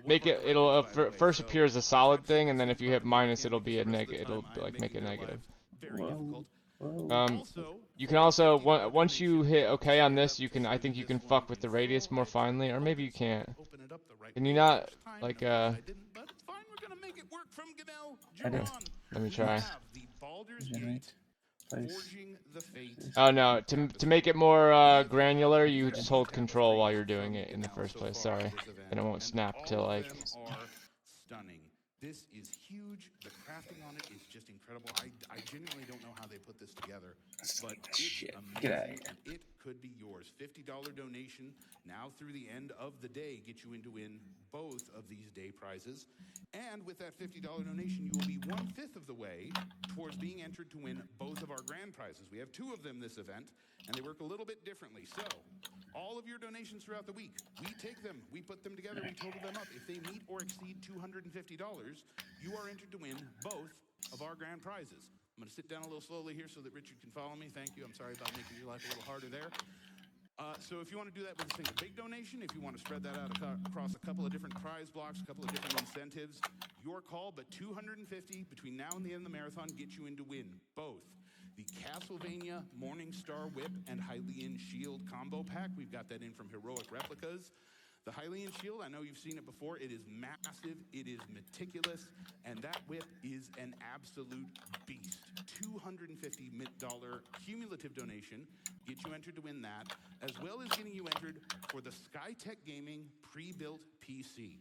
make it. It'll first appear as a solid thing, and then if you hit minus, it'll be a negative. It'll like make it negative. You can also once you hit OK on this, you can. I think you can fuck with the radius more finely, or maybe you can't. Can you not like I do. Let me try. Generate. Oh no, to make it more granular, you just hold control while you're doing it in the first place. Sorry, and it won't snap till like. Stunning. This is huge. The crafting on it is just incredible. I genuinely don't know how they put this together, but it's amazing, and it could be yours. $50 donation now through the end of the day get you in to win both of these day prizes. And with that $50 donation, you will be 1/5 of the way towards being entered to win both of our grand prizes. We have 2 of them this event, and they work a little bit differently. So, all of your donations throughout the week, we take them, we put them together, we total them up. If they meet or exceed $250, you are entered to win both of our grand prizes. I'm going to sit down a little slowly here so that Richard can follow me. Thank you. I'm sorry about making your life a little harder there. So if you want to do that with a single big donation, if you want to spread that out across a couple of different prize blocks, a couple of different incentives, your call, but $250 between now and the end of the marathon get you in to win both the Castlevania Morningstar Whip and Hylian Shield combo pack. We've got that in from Heroic Replicas. The Hylian Shield, I know you've seen it before. It is massive, it is meticulous, and that whip is an absolute beast. $250 cumulative donation get you entered to win that, as well as getting you entered for the Skytech Gaming pre-built PC.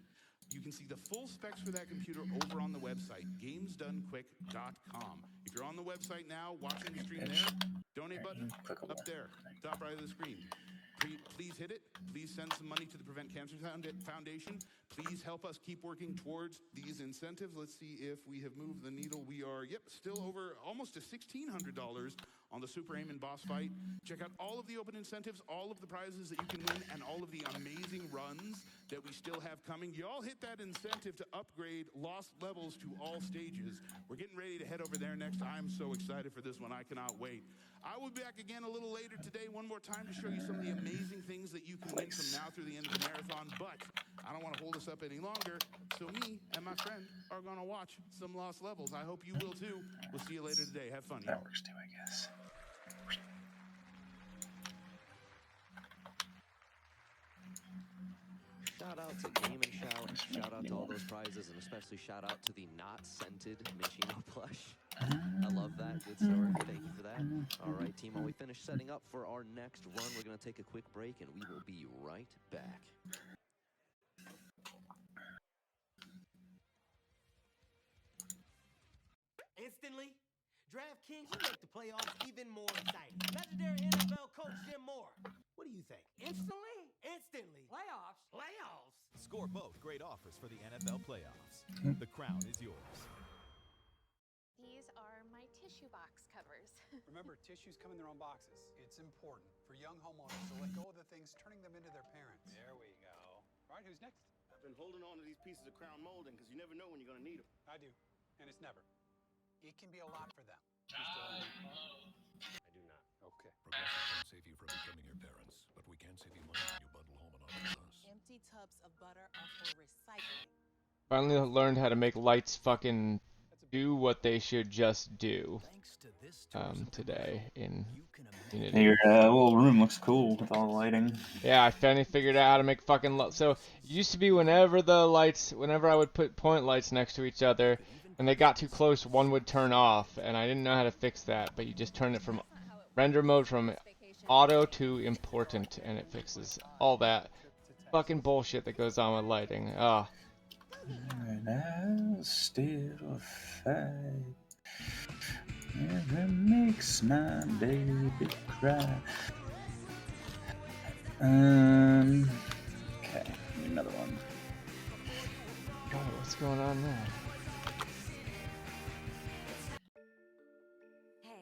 You can see the full specs for that computer over on the website, gamesdonequick.com. If you're on the website now, watching the stream there, donate button up there, top right of the screen. Please hit it. Please send some money to the Prevent Cancer Foundation. Please help us keep working towards these incentives. Let's see if we have moved the needle. We are, still over almost to $1,600 on the Super Aim and Boss Fight. Check out all of the open incentives, all of the prizes that you can win, and all of the amazing runs that we still have coming. Y'all hit that incentive to upgrade lost levels to all stages. We're getting ready to head over there next. I'm so excited for this one. I cannot wait. I will be back again a little later today, one more time, to show you some of the amazing things that you can win from now through the end of the marathon. But I don't want to hold us up any longer, so me and my friend are going to watch some lost levels. I hope you will too. We'll see you later today. Have fun. That works too, I guess. Shout out to Game and Shout, shout out to all those prizes, and especially shout out to the not scented Minchino plush. I love that. Good story. Thank you for that. All right, team, when we finish setting up for our next run, we're going to take a quick break, and we will be right back. Instantly, DraftKings, you make the playoffs even more exciting. Legendary NFL coach Jim Moore. What do you think? Instantly? Instantly. Playoffs? Playoffs? Score both great offers for the NFL playoffs. The crown is yours. These are my tissue box covers. Remember, tissues come in their own boxes. It's important for young homeowners to let go of the things turning them into their parents. There we go. All right, who's next? been holding on to these pieces of crown molding because you never know when you're going to need them. I do, and it's never. It can be a lot for them. You still have a car? I do not. Okay. Progressive can save you from becoming your parents, but we can't save you money when you bundle home and auto with us. Empty tubs of butter are for recycling. Finally learned how to make lights fucking do what they should just do. Today in Unity. Your little room looks cool with all the lighting. Yeah, I finally figured out how to make fucking so it used to be whenever I would put point lights next to each other and they got too close, one would turn off, and I didn't know how to fix that, but you just turn it from render mode from auto to important and it fixes all that fucking bullshit that goes on with lighting. Ah. And I'll still fight. Never makes my baby cry. Okay, need another one. God, what's going on there?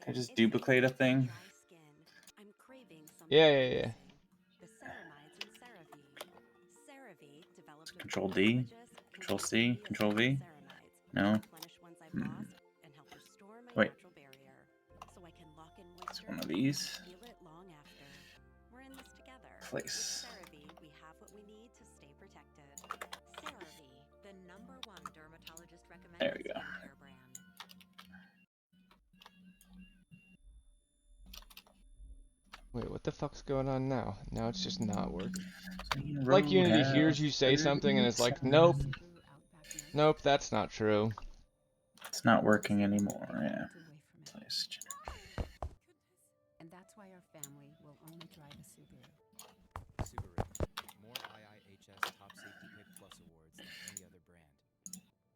Can I just duplicate a thing? Yeah. Control D, Control C, Control V. No. Wait. It's one of these. Place. There we go. Wait, what the fuck's going on now? Now it's just not working. Like Unity hears you say something and it's like, nope. Nope, that's not true. It's not working anymore, yeah. Place. And that's why our family will only drive a Subaru. Subaru. More IIHS Top Safety Pick Plus awards than any other brand.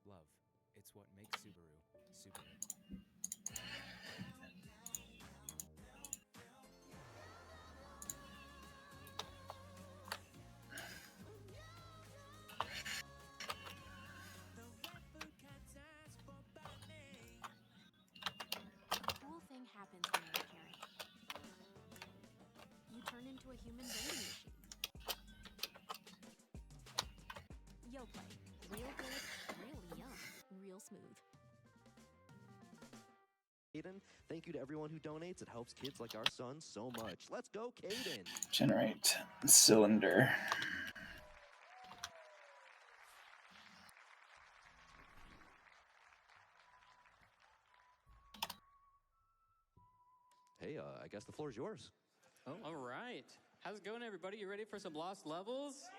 Love. It's what makes Subaru, Subaru. Cool thing happens when you're a parent. You turn into a human vending machine. YoPlay. Real good, real yum, real smooth. Caden, thank you to everyone who donates. It helps kids like our son so much. Let's go, Caden. Generate cylinder. Hey, I guess the floor is yours. Oh. All right. How's it going, everybody? You ready for some Lost Levels?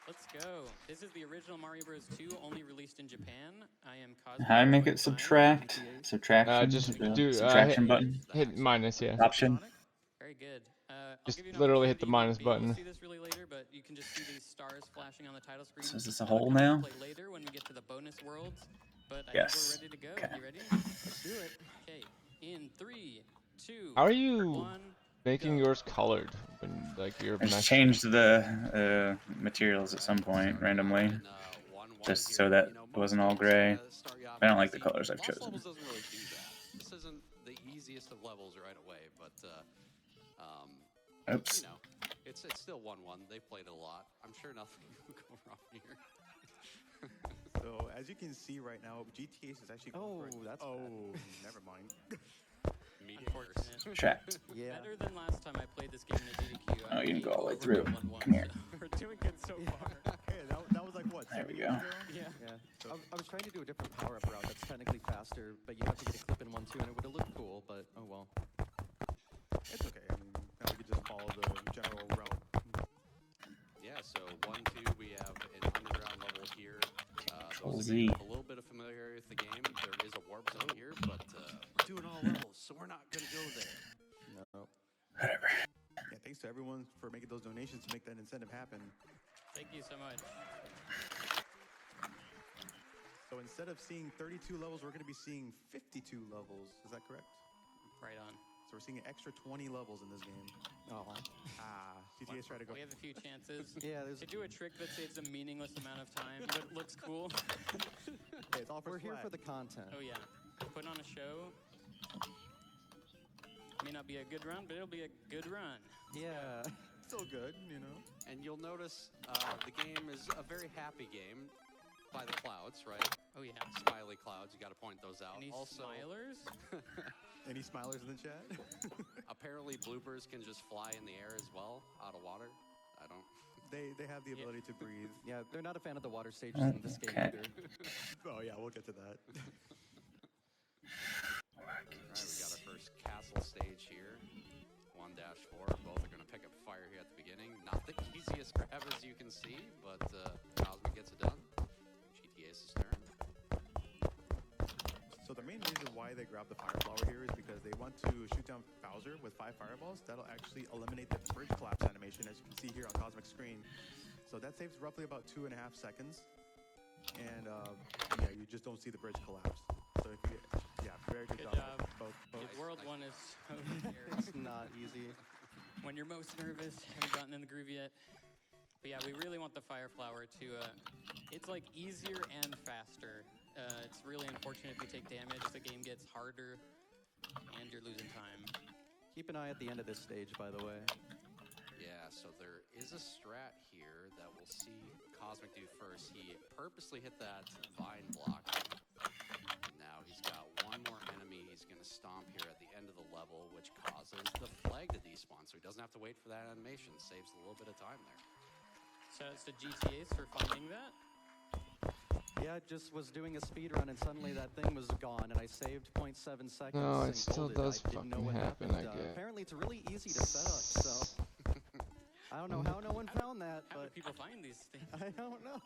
Let's go. This is the original Mario Bros. 2, only released in Japan. I am Cosmo. How do I make it subtract? Subtraction? Just do subtraction button? Hit minus, yeah. Option? Very good. Just literally hit the minus button. You'll see this really later, but you can just see these stars flashing on the title screen. So is this a hole now? Play later when we get to the bonus worlds. But I Yes. think we're ready to go. Okay. You ready? Let's do it. Okay. In 3, 2, How are you 1. making yours colored when like you're I just changed the materials at some point randomly, just so that it wasn't all gray. I don't like the colors I've chosen. Levels doesn't really do that. This isn't the easiest of levels right away, but Oops. you know, it's still 1-1. They played a lot. I'm sure nothing will go wrong here. So as you can see right now, GTA's is actually going for that's never mind. Unfortunate. Subtract. Yeah. Better than last time I played this game in a DDQ. Oh, you didn't go all the way over through. 1-1, Come here. so we're doing good so far. Hey, that was like what? There we 7 go. years ago? Yeah. I was trying to do a different power-up route that's technically faster, but you have to get a clip in one too, and it would have looked cool, but oh well. It's okay. I mean, now we can just follow the general route. Yeah, so 1-2, we have an underground level here. Control Those Z. of you with a little bit of familiarity with the game, there is a warp zone here, but we're doing all levels, so we're not going to go there. No. Whatever. Yeah, thanks to everyone for making those donations to make that incentive happen. Thank you so much. So instead of seeing 32 levels, we're going to be seeing 52 levels. Is that correct? Right on. So we're seeing an extra 20 levels in this game. Oh. GTA's trying to go. We have a few chances. Yeah, to do a trick that saves a meaningless amount of time, but looks cool. Hey, it's all for We're here swag. for the content. Oh yeah, put on a show. May not be a good run, but it'll be a good run. Yeah. still good, you know. And you'll notice the game is a very happy game by the clouds, right? Oh yeah. Smiley clouds, you got to point those out. Any also, smilers? Any smilers in the chat? Apparently bloopers can just fly in the air as well, out of water. I don't... They have the ability to breathe. Yeah, they're not a fan of the water stages in this game either. Oh yeah, we'll get to that. Alright, we got our first castle stage here. 1-4. Both are going to pick up fire here at the beginning. Not the easiest grab as you can see, but Cosmic gets it done. GTA's turn. So the main reason why they grab the fire flower here is because they want to shoot down Bowser with 5 fireballs. That'll actually eliminate the bridge collapse animation, as you can see here on Cosmic's screen. So that saves roughly about 2.5 seconds. And yeah, you just don't see the bridge collapse. So if you, yeah, very good job. Both. World 1 is so scary. It's not easy. When you're most nervous, haven't gotten in the groove yet. But yeah, we really want the fire flower to, it's like easier and faster. It's really unfortunate if you take damage, the game gets harder, and you're losing time. Keep an eye at the end of this stage, by the way. Yeah, so there is a strat here that we'll see Cosmic do first. He purposely hit that vine block. Now he's got one more enemy he's going to stomp here at the end of the level, which causes the flag to despawn, so he doesn't have to wait for that animation. Saves a little bit of time there. So it's the GTAs for finding that? Yeah, I just was doing a speed run and suddenly that thing was gone and I saved 0.7 seconds. No, it and still golded. does I didn't know fucking what happen, happened. I get. Apparently it's really easy to set up, so I don't know how no one found that, How do but people find these things? I don't know.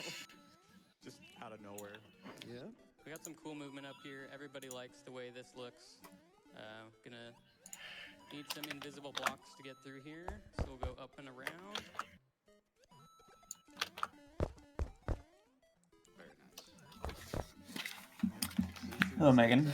Just out of nowhere. Yeah. We got some cool movement up here. Everybody likes the way this looks. Gonna need some invisible blocks to get through here, so we'll go up and around. Very nice. Hello, Megan.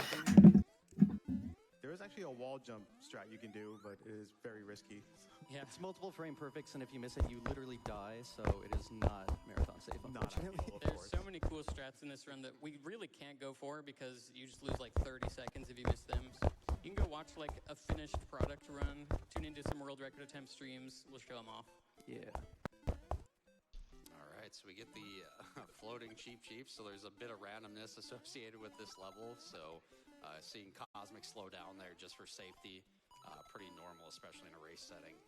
There is actually a wall jump strat you can do, but it is very risky. Yeah. It's multiple frame perfects, and if you miss it, you literally die, so it is not marathon safe, unfortunately. There's so many cool strats in this run that we really can't go for because you just lose like 30 seconds if you miss them. So you can go watch like a finished product run, tune into some world record attempt streams, we'll show them off. Yeah. Alright, so we get the floating cheap, so there's a bit of randomness associated with this level, so seeing Cosmic slow down there just for safety, pretty normal, especially in a race setting.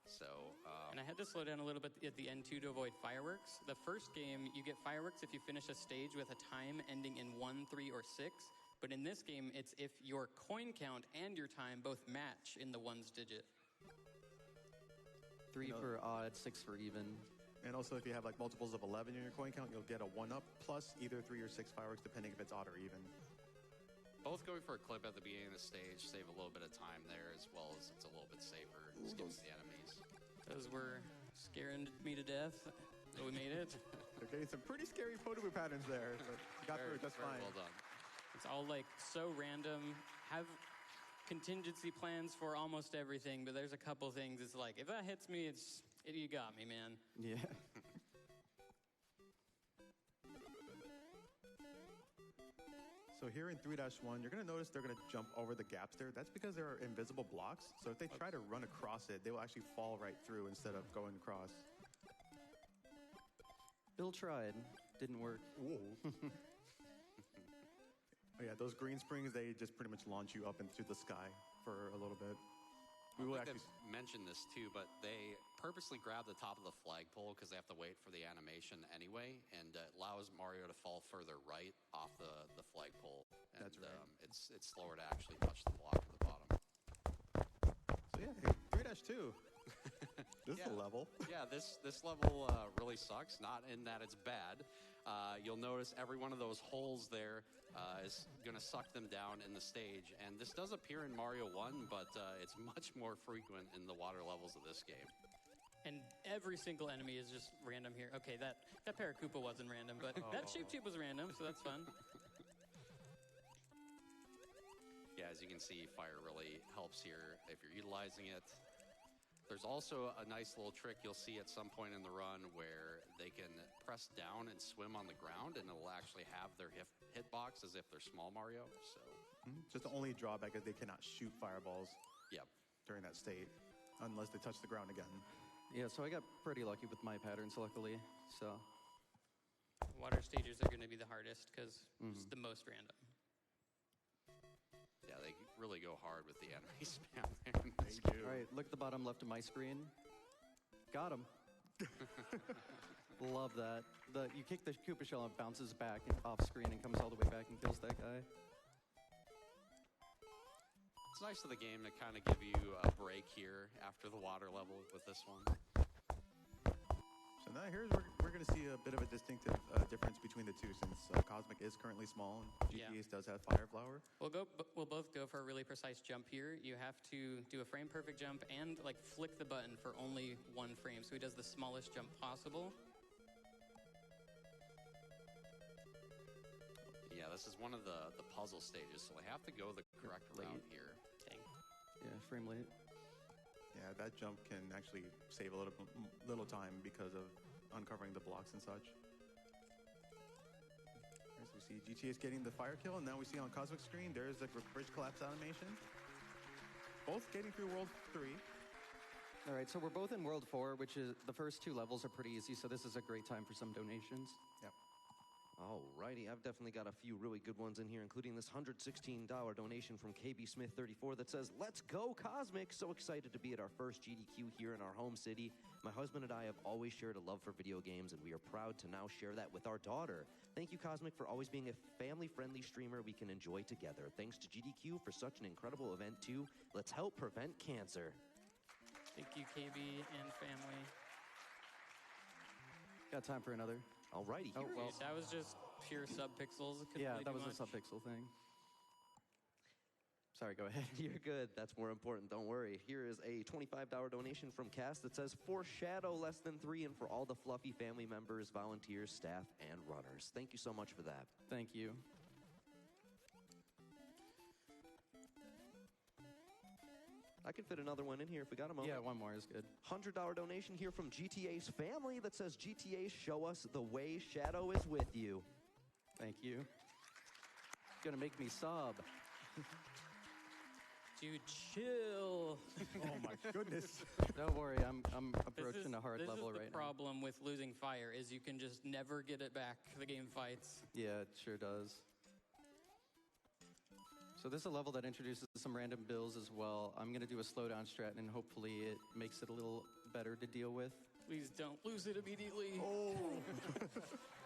So, and I had to slow down a little bit at the end too to avoid fireworks. The first game, you get fireworks if you finish a stage with a time ending in 1, 3, or 6. But in this game, it's if your coin count and your time both match in the ones digit. 3 for odd, 6 for even. And also, if you have like multiples of 11 in your coin count, you'll get a 1-up plus either 3 or 6 fireworks, depending if it's odd or even. Both going for a clip at the beginning of the stage, save a little bit of time there, as well as it's a little bit safer, skips the enemies. Those were scaring me to death, but we made it. They're getting some pretty scary photo patterns there, but got through it just fine. Well done. It's all like so random. Have contingency plans for almost everything, but there's a couple things. It's like, if that hits me, you got me, man. Yeah. So here in 3-1, you're going to notice they're going to jump over the gaps there. That's because there are invisible blocks. So if they try to run across it, they will actually fall right through instead of going across. Bill tried. Didn't work. Oh, yeah, those green springs, they just pretty much launch you up into the sky for a little bit. We will actually mention this too, but they purposely grab the top of the flagpole because they have to wait for the animation anyway, and it allows Mario to fall further right off the flagpole. And that's right. It's slower to actually touch the block at the bottom. So yeah, 3-2. This is a level. Yeah, this level really sucks. Not in that it's bad. You'll notice every one of those holes there is going to suck them down in the stage. And this does appear in Mario 1, but it's much more frequent in the water levels of this game. And every single enemy is just random here. Okay, that Paracupa wasn't random, but that Shape Tube was random, so that's fun. Yeah, as you can see, fire really helps here if you're utilizing it. There's also a nice little trick you'll see at some point in the run where they can press down and swim on the ground, and it'll actually have their hitbox as if they're small Mario. So, just the only drawback is they cannot shoot fireballs. Yep. During that state, unless they touch the ground again. Yeah, so I got pretty lucky with my patterns, luckily. So. Water stages are going to be the hardest because it's the most random. Yeah, they really go hard with the enemy spam there in this game. All right, look at the bottom left of my screen. Got him. Love that. You kick the Koopa shell and it bounces back off screen and comes all the way back and kills that guy. It's nice of the game to kind of give you a break here after the water level with this one. So now here's where we're going to see a bit of a distinctive difference between the two, since Cosmic is currently small and GTA's does have Fire Flower. We'll both go for a really precise jump here. You have to do a frame perfect jump and like flick the button for only one frame, so he does the smallest jump possible. Yeah, this is one of the puzzle stages, so they have to go the correct route here. Dang. Yeah, frame late. Yeah, that jump can actually save a little time because of uncovering the blocks and such. As we see, GTA is getting the fire kill, and now we see on Cosmic screen, there's the bridge collapse animation. Both getting through World 3. All right, so we're both in World 4, which is the first two levels are pretty easy, so this is a great time for some donations. Yep. Alrighty, I've definitely got a few really good ones in here, including this $116 donation from KB Smith 34 that says, "Let's go Cosmic! So excited to be at our first GDQ here in our home city. My husband and I have always shared a love for video games, and we are proud to now share that with our daughter. Thank you, Cosmic, for always being a family-friendly streamer we can enjoy together. Thanks to GDQ for such an incredible event too. Let's help prevent cancer." Thank you, KB and family. Got time for another. Alrighty. Oh, well, that was just pure subpixels. Yeah, that was a subpixel thing. Sorry, go ahead. You're good. That's more important. Don't worry. Here is a $25 donation from Cass that says, "For Shadow Less Than 3 and for all the Fluffy family members, volunteers, staff, and runners." Thank you so much for that. Thank you. I can fit another one in here if we got a moment. Yeah, one more is good. $100 donation here from GTA's family that says, "GTA, show us the way. Shadow is with you." Thank you. Gonna make me sob. Dude, chill. Oh my goodness. Don't worry, I'm approaching a hard level right now. This is the problem with losing fire, is you can just never get it back. The game fights. Yeah, it sure does. So this is a level that introduces some random bills as well. I'm going to do a slowdown strat, and hopefully it makes it a little better to deal with. Please don't lose it immediately. Oh.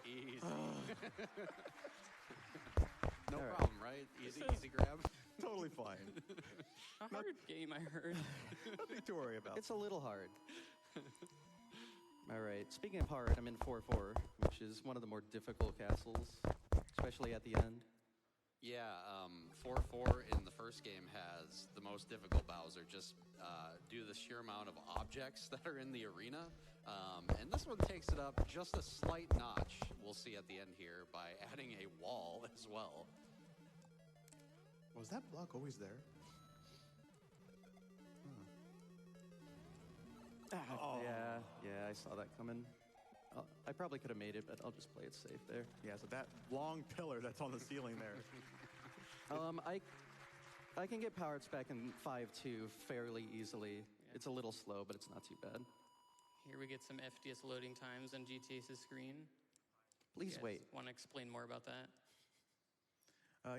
Easy. No problem, right? Easy grab. Totally fine. A hard game, I heard. Nothing to worry about. It's a little hard. All right, speaking of hard, I'm in 4-4, which is one of the more difficult castles, especially at the end. Yeah, 4-4 in the first game has the most difficult Bowser, just due to the sheer amount of objects that are in the arena. And this one takes it up just a slight notch, we'll see at the end here, by adding a wall as well. Was that block always there? Oh. Yeah, I saw that coming. I probably could have made it, but I'll just play it safe there. Yeah, so that long pillar that's on the ceiling there. I can get power-ups back in 5-2 fairly easily. Yeah. It's a little slow, but it's not too bad. Here we get some FDS loading times on GTA's screen. Please wait. Want to explain more about that?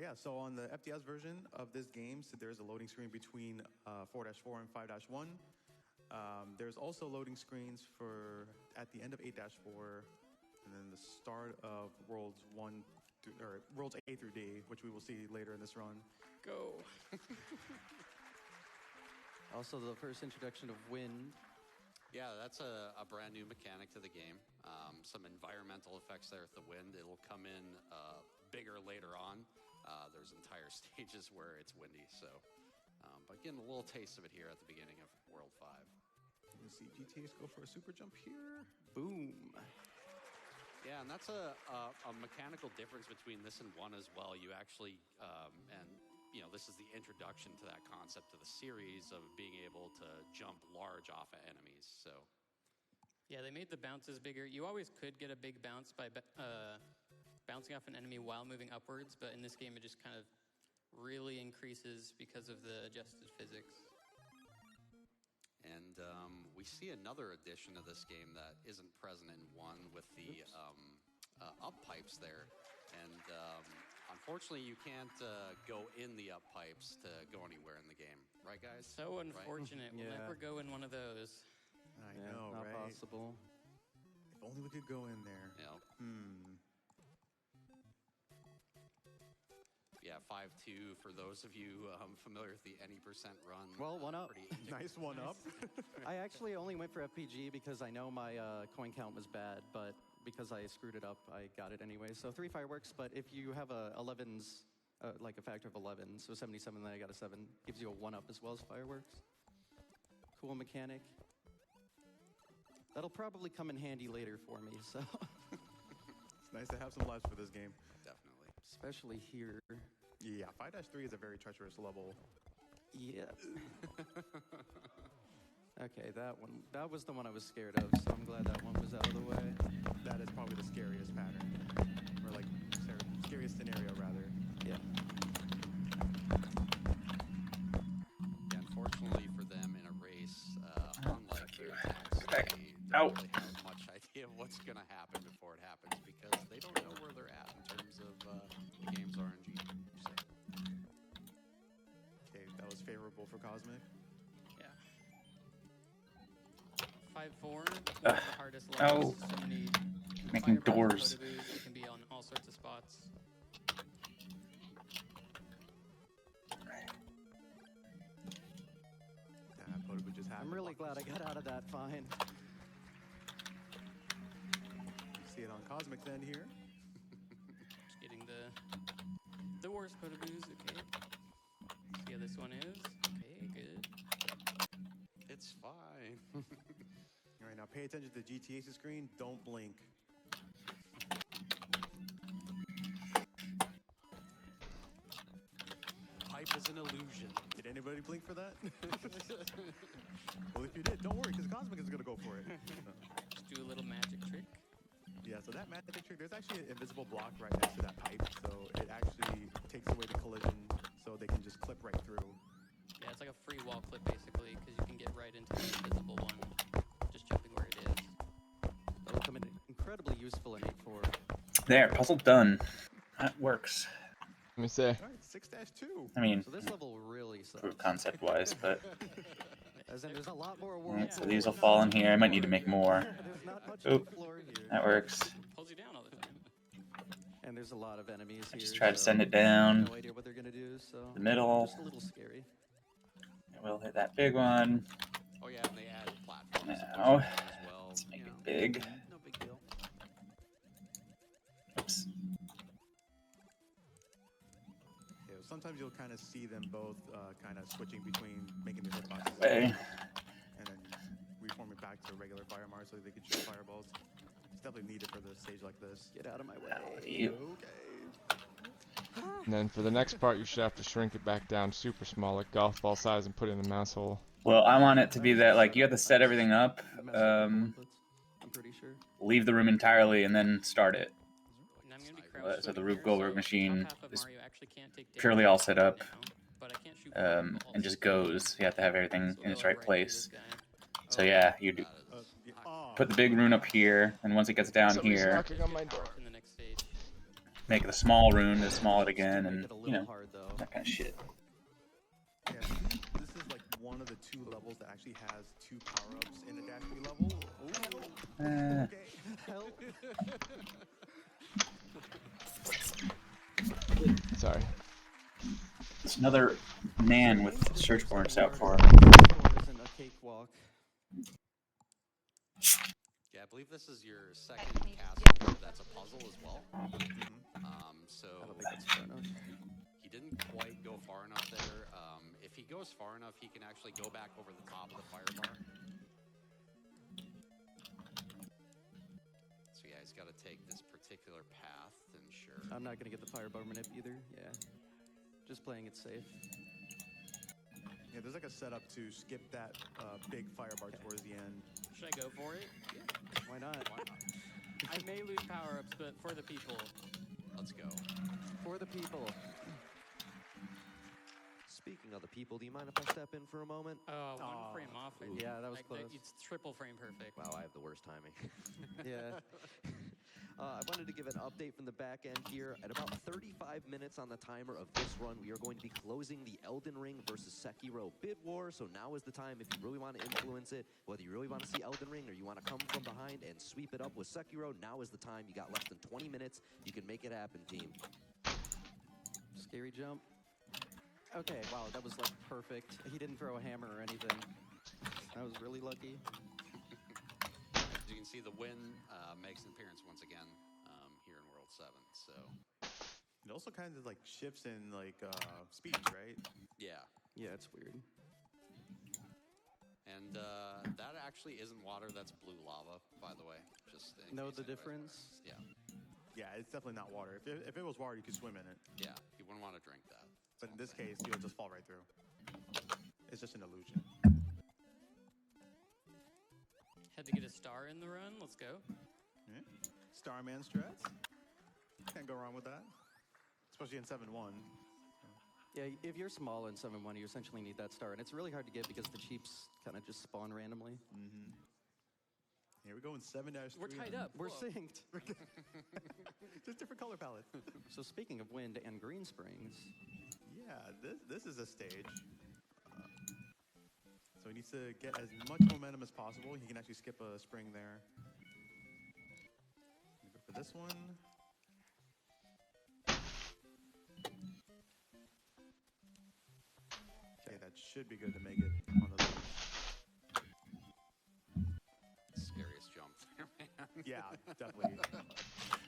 Yeah, so on the FDS version of this game, so there's a loading screen between 4-4 and 5-1. There's also loading screens for at the end of 8-4, and then the start of Worlds Worlds A through D, which we will see later in this run. Go. Also, the first introduction of wind. Yeah, that's a brand new mechanic to the game. Some environmental effects there with the wind. It'll come in bigger later on. There's entire stages where it's windy, so. But getting a little taste of it here at the beginning of World 5. You see GTA's go for a super jump here. Boom. Yeah, and that's a mechanical difference between this and 1 as well. You actually, and you know, this is the introduction to that concept of the series of being able to jump large off of enemies, so. Yeah, they made the bounces bigger. You always could get a big bounce by bouncing off an enemy while moving upwards, but in this game it just kind of really increases because of the adjusted physics. And we see another addition to this game that isn't present in 1 with the up pipes there. And unfortunately, you can't go in the up pipes to go anywhere in the game. Right, guys? So unfortunate. Right? We'll never go in one of those. I know, not right? possible. If only we could go in there. Yeah. Yeah, 5-2 for those of you familiar with the any percent run. Well, 1-up. Nice 1-up. I actually only went for FPG because I know my coin count was bad, but because I screwed it up, I got it anyway. So 3 fireworks, but if you have a 11s, like a factor of 11, so 77, then I got a 7, gives you a 1-up as well as fireworks. Cool mechanic. That'll probably come in handy later for me, so. It's nice to have some lives for this game. Definitely. Especially here. Yeah, 5-3 is a very treacherous level. Yeah. Okay, that was the one I was scared of, so I'm glad that one was out of the way. That is probably the scariest pattern. Or like, scariest scenario, rather. Yeah. Yeah, unfortunately for them in a race, unlike their attacks, they Ow. don't really have much idea of what's going to happen before it happens because they don't know where they're at in terms of the game's RNG. Okay, that was favorable for Cosmic. Yeah. 5-4. The hardest levels. So many Making fireballs, doors. photoboos, it can be on all sorts of spots. Just I'm really glad I got out of that fine. See it on Cosmic's end here. Just getting the worst photoboos. Okay. See how this one is. Okay, good. It's fine. All right, now pay attention to the GTA's screen. Don't blink. Pipe is an illusion. Did anybody blink for that? Well, if you did, don't worry, because Cosmic is going to go for it. Just do a little magic trick. Yeah, so that magic trick, there's actually an invisible block right next to that pipe, so it actually takes away the collision, so they can just clip right through. Yeah, it's like a free wall clip, basically, because you can get right into the invisible one, just jumping where it is. That'll come in incredibly useful in 8-4. There, puzzle done. That works. Let me see. All right, 6-2. I mean, So this level really sucks. proof concept-wise, but As in, there's a lot more work. alright, so these will fall in here. I might need to make more. There's not much Oop, floor here. that works. Pulls you down all the time. And there's a lot of enemies here. Just try to so send it down. No idea what they're gonna do. So The middle. Just a little scary. We'll hit that big one. Oh yeah, and they add platforms Now, as well. let's make it big. No big deal. Oops. Yeah, sometimes you'll kind of see them both kind of switching between making the hitboxes Way. and then reforming back to regular fire mars so they can shoot fireballs. It's definitely needed for the stage like this. Get out of my way. You. And then for the next part, you should have to shrink it back down super small, like golf ball size, and put it in the mouse hole. Well, I want it to be that, like, you have to set everything up, I'm pretty sure. leave the room entirely, and then start it. And I'm gonna be crouched So the over Rube here, Goldberg so machine top half of is Mario actually can't take damage purely all set up, now, but I can't shoot and just goes. You have to have everything in its right place. So Oh, yeah, you do, put the big rune up here, and once it gets down Somebody's here, knocking on my door. in the next stage. make it a small rune to small it again, and, Make it a you little know, hard though. that kind of shit. Yeah, this is like one of the 2 levels that actually has 2 power-ups in the Dash B level. Ooh. Okay. Help. Sorry. There's another man with search warrants out for him. Isn't a cakewalk. Yeah, I believe this is your second castle that's a puzzle as well. So I don't think that's fair enough. he didn't quite go far enough there. If he goes far enough, he can actually go back over the top of the fire bar. So yeah, he's got to take this particular path to ensure. I'm not gonna get the fire bar manip either. Yeah. Just playing it safe. Yeah, there's like a setup to skip that big fire bar towards the end. Should I go for it? Yeah. Why not? I may lose power-ups, but for the people. Let's go. For the people. Speaking of the people, do you mind if I step in for a moment? One frame off. Yeah, that was close. It's triple frame perfect. Wow, I have the worst timing. Yeah. I wanted to give an update from the back end here. At about 35 minutes on the timer of this run, we are going to be closing the Elden Ring versus Sekiro bid war. So now is the time if you really want to influence it, whether you really want to see Elden Ring or you want to come from behind and sweep it up with Sekiro, now is the time. You got less than 20 minutes. You can make it happen, team. Scary jump. Okay, wow, that was like perfect. He didn't throw a hammer or anything. I was really lucky. As you can see, the win makes an appearance once again here in World 7. So it also kind of like shifts in like speed, right? yeah, it's weird. And that actually isn't water; that's blue lava, by the way. Just know the difference? Yeah. Yeah, it's definitely not water. If it was water, you could swim in it. Yeah, you wouldn't want to drink that. But in this case, you'll just fall right through. It's just an illusion. Had to get a star in the run. Let's go. Yeah. Starman strats. Can't go wrong with that. Especially in 7-1. Yeah, if you're small in 7-1, you essentially need that star. And it's really hard to get because the cheaps kind of just spawn randomly. Mm-hmm. Here we go in 7-3. We're tied up. We're Whoa. synced. Just different color palette. So speaking of wind and green springs. Yeah, this is a stage. So he needs to get as much momentum as possible. He can actually skip a spring there. Go for this one. Okay, that should be good to make it on the Scariest jump there, man. Yeah, definitely.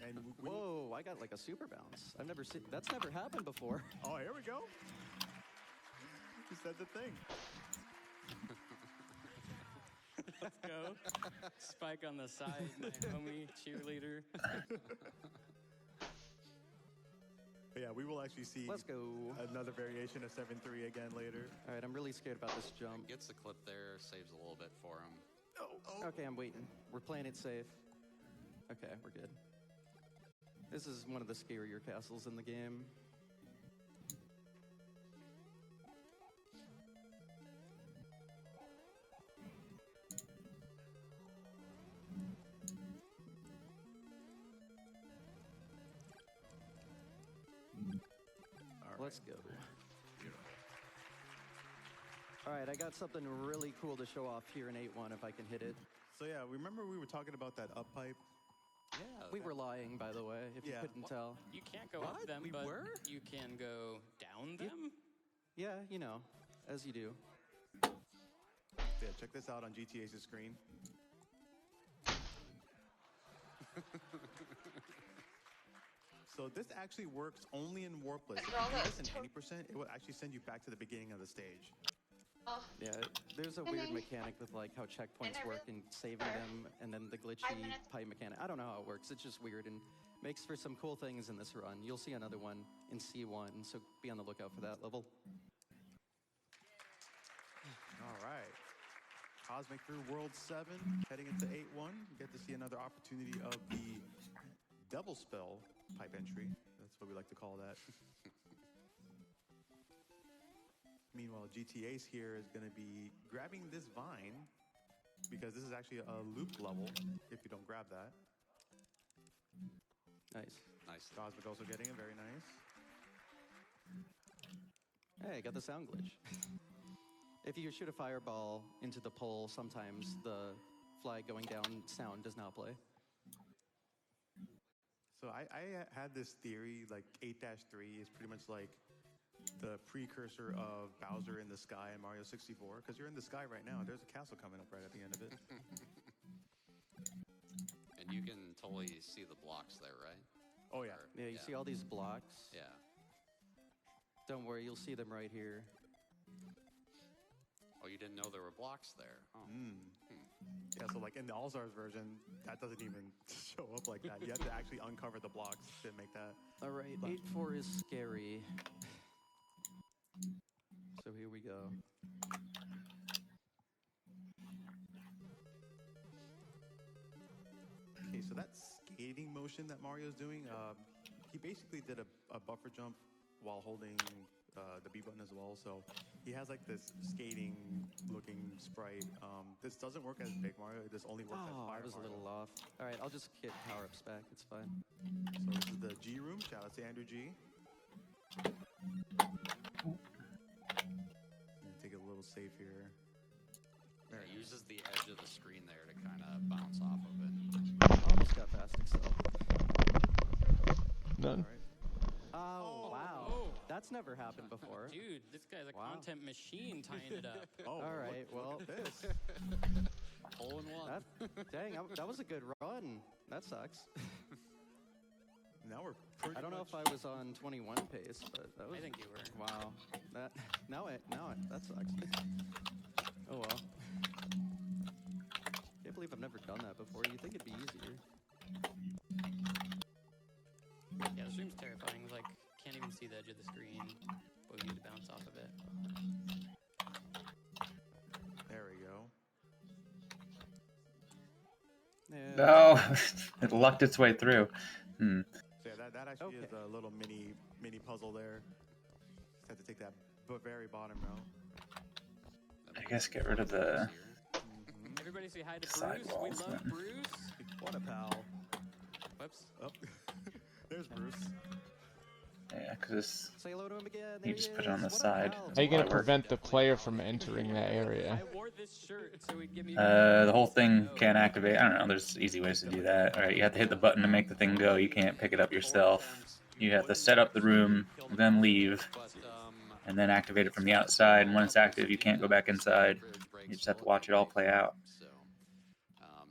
And whoa, I got like a super bounce. I've never seen, that's never happened before. Oh, here we go. You said the thing. Let's go. Spike on the side, my homie, cheerleader. But yeah, we will actually see Let's go. Another variation of 7-3 again later. All right, I'm really scared about this jump. Gets the clip there, saves a little bit for him. Oh. Okay, I'm waiting. We're playing it safe. Okay, we're good. This is one of the scarier castles in the game. Let's go. All right, I got something really cool to show off here in 8-1 if I can hit it. So yeah, remember we were talking about that up pipe? Yeah. We were lying, by the way, if you couldn't tell. You can't go up them, but you can go down them? Yeah, you know, as you do. Yeah, check this out on GTA's screen. So this actually works only in warpless. If you do this in 80%, it will actually send you back to the beginning of the stage. Oh. Yeah, there's a weird mechanic with like how checkpoints work and saving them, and then the glitchy pipe mechanic. I don't know how it works. It's just weird and makes for some cool things in this run. You'll see another one in C1, so be on the lookout for that level. All right. Cosmic through World 7, heading into 8-1. You get to see another opportunity of the double spell pipe entry. That's what we like to call that. Meanwhile, GTA's here is going to be grabbing this vine because this is actually a loop level if you don't grab that. Nice. Nice. Cosmic also getting it, very nice. Hey, I got the sound glitch. If you shoot a fireball into the pole, sometimes the flag going down sound does not play. So I had this theory, like 8-3 is pretty much like the precursor of Bowser in the sky in Mario 64, because you're in the sky right now. There's a castle coming up right at the end of it. And you can totally see the blocks there, right? Oh, yeah. Yeah, you see all these blocks? Yeah. Don't worry, you'll see them right here. Oh, you didn't know there were blocks there. Oh. Yeah, so like in the All-Stars version, that doesn't even show up like that. You have to actually uncover the blocks to make that. All right, 8-4 is scary. So here we go. Okay, so that skating motion that Mario's doing, he basically did a buffer jump while holding the B button as well. So he has like this skating-looking sprite. This doesn't work as Big Mario. This only works as Fire I was a Mario. little off. All right, I'll just get power-ups back. It's fine. So this is the G room. Shout out to Andrew G. Take it a little safe here. Yeah, it uses the edge of the screen there to kind of bounce off of it. Almost got fast excel. None. Oh, wow. Oh. That's never happened before. Dude, this guy's a content machine tying it up. All right, well, this. Hole in one. Dang, that was a good run. That sucks. Now we're pretty I don't know if I was on 21 pace, but that was. I think you were. Wow. That that sucks. Oh well. Can't believe I've never done that before. You think it'd be easier? Yeah, the stream's terrifying. Like, can't even see the edge of the screen, but we need to bounce off of it. There we go. Yeah. No, it lucked its way through. Hmm. So yeah, that actually is a little mini puzzle there. Just have to take that very bottom row. I guess get rid of the Everybody say hi to side Bruce. walls We love then. Bruce. What a pal. Whoops. Oh. There's Bruce. Yeah, because Say hello to him again. you just put it on the side. How are you gonna prevent the player from entering that area? I wore this shirt so he'd give me. The whole thing can't activate. I don't know. There's easy ways to do that. All right, you have to hit the button to make the thing go. You can't pick it up yourself. You have to set up the room, then leave, and then activate it from the outside. And when it's active, you can't go back inside. You just have to watch it all play out. So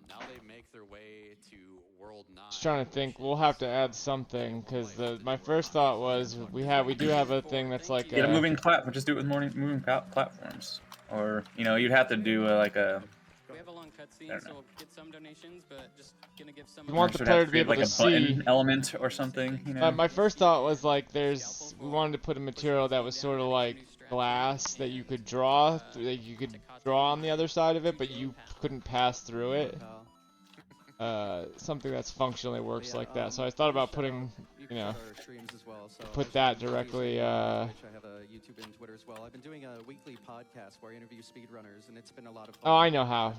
now they make their way to World 9. Just trying to think. We'll have to add something because my first thought was we do have a thing that's like Get a moving platform. Just do it with moving platforms. Or you'd have to do like a. We have a long cutscene, so we'll get some donations, but just gonna give some. You want the player to be able like to a see button element or something. My first thought was like we wanted to put a material that was sort of like glass that you could draw on the other side of it, but you couldn't pass through it. Something that's functionally works like that. So I thought about putting, put that directly. I have a YouTube and Twitter as well. I've been doing a weekly podcast where I interview speedrunners, and it's been a lot of fun. Oh, I know how.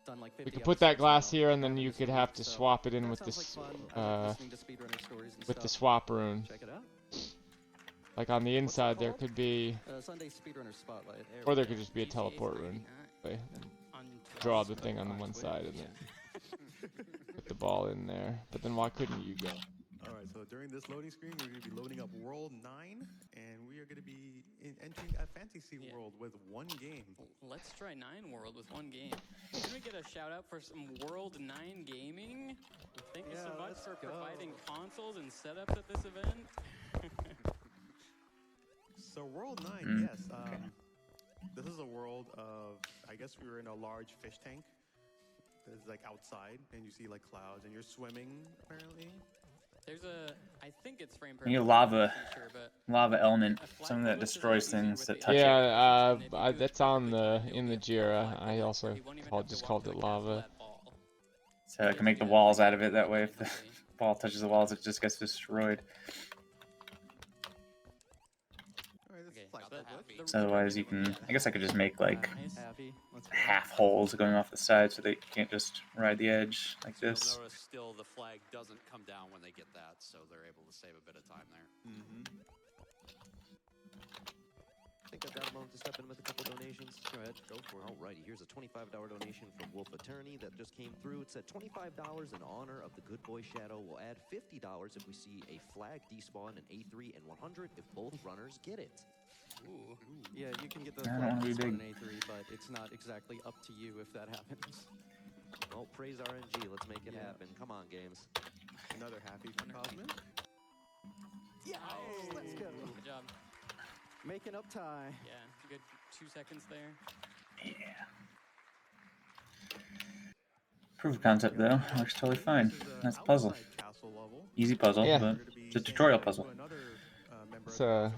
Done like We 50 could put that episodes glass now. here, and then you could have to swap it in with That this, sounds like fun. Listening to speedrunner stories and with the stuff. swap rune. Check it out. Like on the inside, there could be, Sunday speedrunner spotlight. or there could just be a teleport rune. Draw the thing on the one side and then put the ball in there. But then why couldn't you go? Alright, so during this loading screen, we're going to be loading up World 9, and we are going to be entering a fantasy world with one game. Let's try 9 World with one game. Can we get a shout out for some World 9 gaming? Thank you so much for providing consoles and setups at this event. So World 9, yes. This is a world of, I guess we were in a large fish tank. It's like outside, and you see like clouds, and you're swimming apparently. There's I think it's frame per. You need lava element, something that destroys things that touch it. Yeah, that's in the Jira. I also just called it lava. So I can make the walls out of it. That way, if the ball touches the walls, it just gets destroyed. So otherwise, you can. I guess I could just make like half holes going off the side, so they can't just ride the edge like You'll this. notice still the flag doesn't come down when they get that, so they're able to save a bit of time there. I think I've got a moment to step in with a couple donations. Go ahead, go for it. Alrighty, here's a $25 donation from Wolf Attorney that just came through. It said $25 in honor of the Good Boy Shadow. We'll add $50 if we see a flag despawn in A3 and 100 if both runners get it. Ooh. Yeah, you can get the I don't flag wanna be despawn big. in A3, but it's not exactly up to you if that happens. Well, praise RNG. Let's make it happen. Come on, games. Another happy for Cosmic. Yes, let's go. Good job. Making up time. Yeah, good 2 seconds there. Yeah. Proof of concept though works totally fine. That's a puzzle. Easy puzzle, Yeah. but it's a tutorial puzzle. So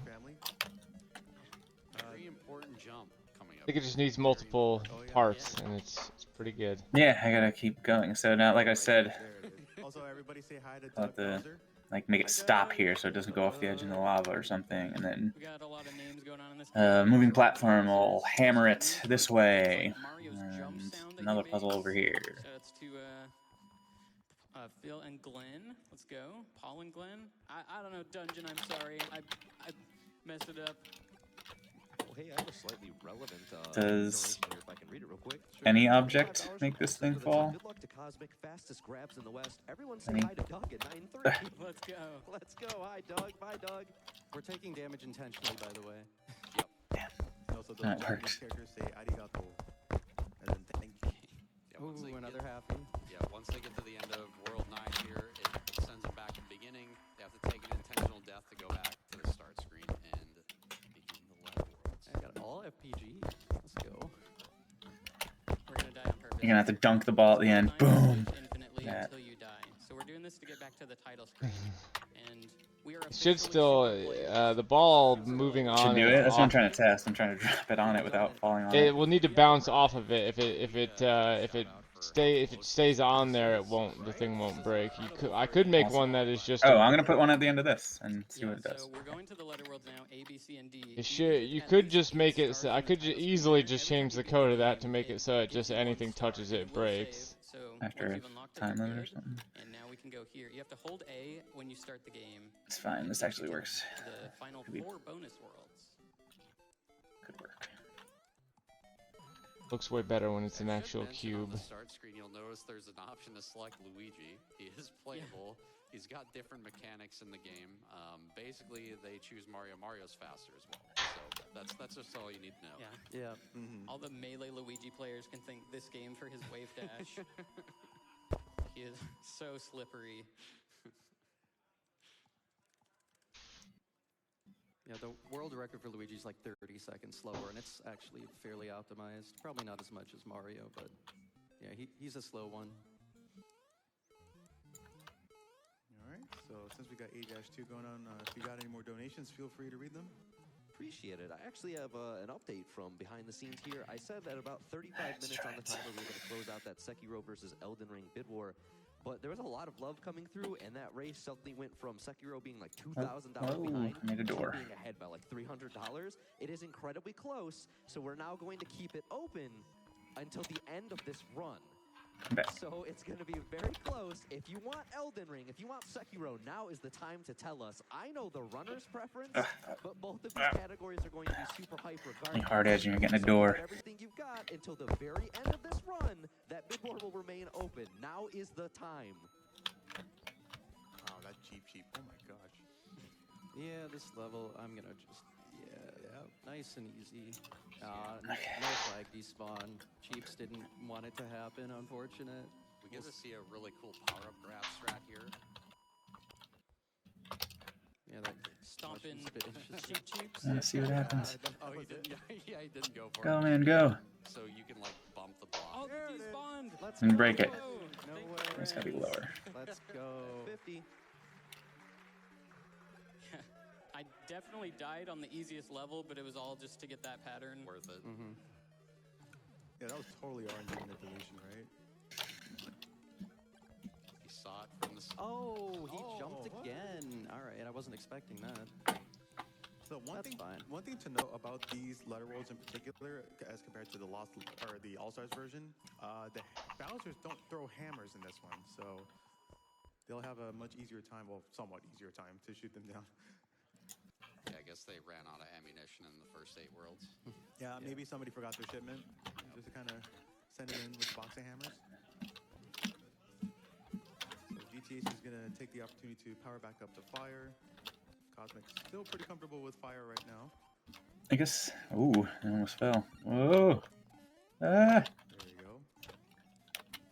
Very important jump coming I up. think it just needs multiple parts, and it's pretty good. Yeah, I gotta keep going. So now, like I said, Also, everybody say hi to I'll have Doug to like make it stop here so it doesn't go off the edge in the lava or something, and then We got a lot of names going on in this moving platform will hammer it this way, and another puzzle over here. Shout outs to Phil and Glenn. Let's go. Paul and Glenn. I don't know, Dungeon, I'm sorry. I messed it up. Well, hey, I have a slightly relevant Does donation here if I can read it real quick. any object make this thing fall? Good luck to Cosmic, fastest grabs in the West. Everyone say Any? hi to Doug at 9:30. Let's go. Let's go. Hi, Doug. Bye, Doug. We're taking damage intentionally, by the way. Also, those That Japanese worked. characters say arigato. As in thank you. Yeah, once they another get- happy. Yeah, once they get to the end of World 9 here, it sends them back to the beginning. They have to take an intentional death to go back to the start screen and begin the level worlds. I got all FPG. Let's go. We're gonna die on purpose. You're gonna have to dunk the ball at the end. Boom. Infinitely Yeah. until you die. So we're doing this to get back to the title screen, and we are. It should still the ball moving on. Should do and it. That's what I'm off- trying to test. I'm trying to drop it on it without falling on It it. will need to bounce off of it. If it stays on there, it won't. The thing won't break. I could make one that is just. Oh, I'm gonna put one at the end of this and see what it does. So we're going to the letter worlds now. A, B, C, and D. It should. You could just make it. So I could easily just change the code of that to make it so it just anything touches it breaks. So After once a you've unlocked it, time you're limit or good. something. And now we can go here. You have to hold A when you start the game. It's fine. This actually works. The final Could be- 4 bonus worlds. Could work. Looks way better when it's an I should actual mention On cube. the start screen, you'll notice there's an option to select Luigi. He is playable. He's got different mechanics in the game. Basically, they choose Mario. Mario's faster as well. So that's just all you need to know. Yeah. Yeah. All the melee Luigi players can thank this game for his wave dash. He is so slippery. Yeah, the world record for Luigi's like 30 seconds slower, and it's actually fairly optimized. Probably not as much as Mario, but yeah, he's a slow one. All right. So since we got A-2 going on, if you got any more donations, feel free to read them. Appreciate it. I actually have an update from behind the scenes here. I said that about 35 minutes on the timer we were going to close out that Sekiro versus Elden Ring bid war. But there was a lot of love coming through, and that race suddenly went from Sekiro being like $2,000 behind I made a to door. being ahead by like $300. It is incredibly close, so we're now going to keep it open until the end of this run. Okay. So it's going to be very close. If you want Elden Ring, if you want Sekiro, now is the time to tell us. I know the runner's preference, but both of these categories are going to be super hype regardless. Hard edge and you're getting a So door. put everything you've got until the very end of this run. That bid war will remain open. Now is the time. Wow, that cheap. Oh my gosh. Yeah, this level, I'm gonna just, nice and easy. No flag despawn. Chiefs didn't want it to happen, unfortunate. We get to see a really cool power-up grab strat here. Yeah, that Stomping cheap cheeps. Let's see what happens. Oh, he didn't. Yeah, he didn't go for Go, it. man, go. So you can like bump the block. Oh, despawned. Let's And break it. No way. It's gotta be lower. Let's go. 50. I definitely died on the easiest level, but it was all just to get that pattern. Worth it. Yeah, that was totally RNG manipulation, right? He saw it from the. Oh, he jumped what? again. All right, I wasn't expecting that. So That's fine. One thing to note about these letter worlds in particular, as compared to the the All Stars version, the Bowsers don't throw hammers in this one, so they'll have a much easier time, well, somewhat easier time to shoot them down. Yeah, I guess they ran out of ammunition in the first 8 worlds. Yeah, maybe somebody forgot their shipment, just to kind of send it in with boxing hammers. So GTH is going to take the opportunity to power back up the fire. Cosmic's still pretty comfortable with fire right now. I guess. Ooh, I almost fell. Whoa. Ah. There you go.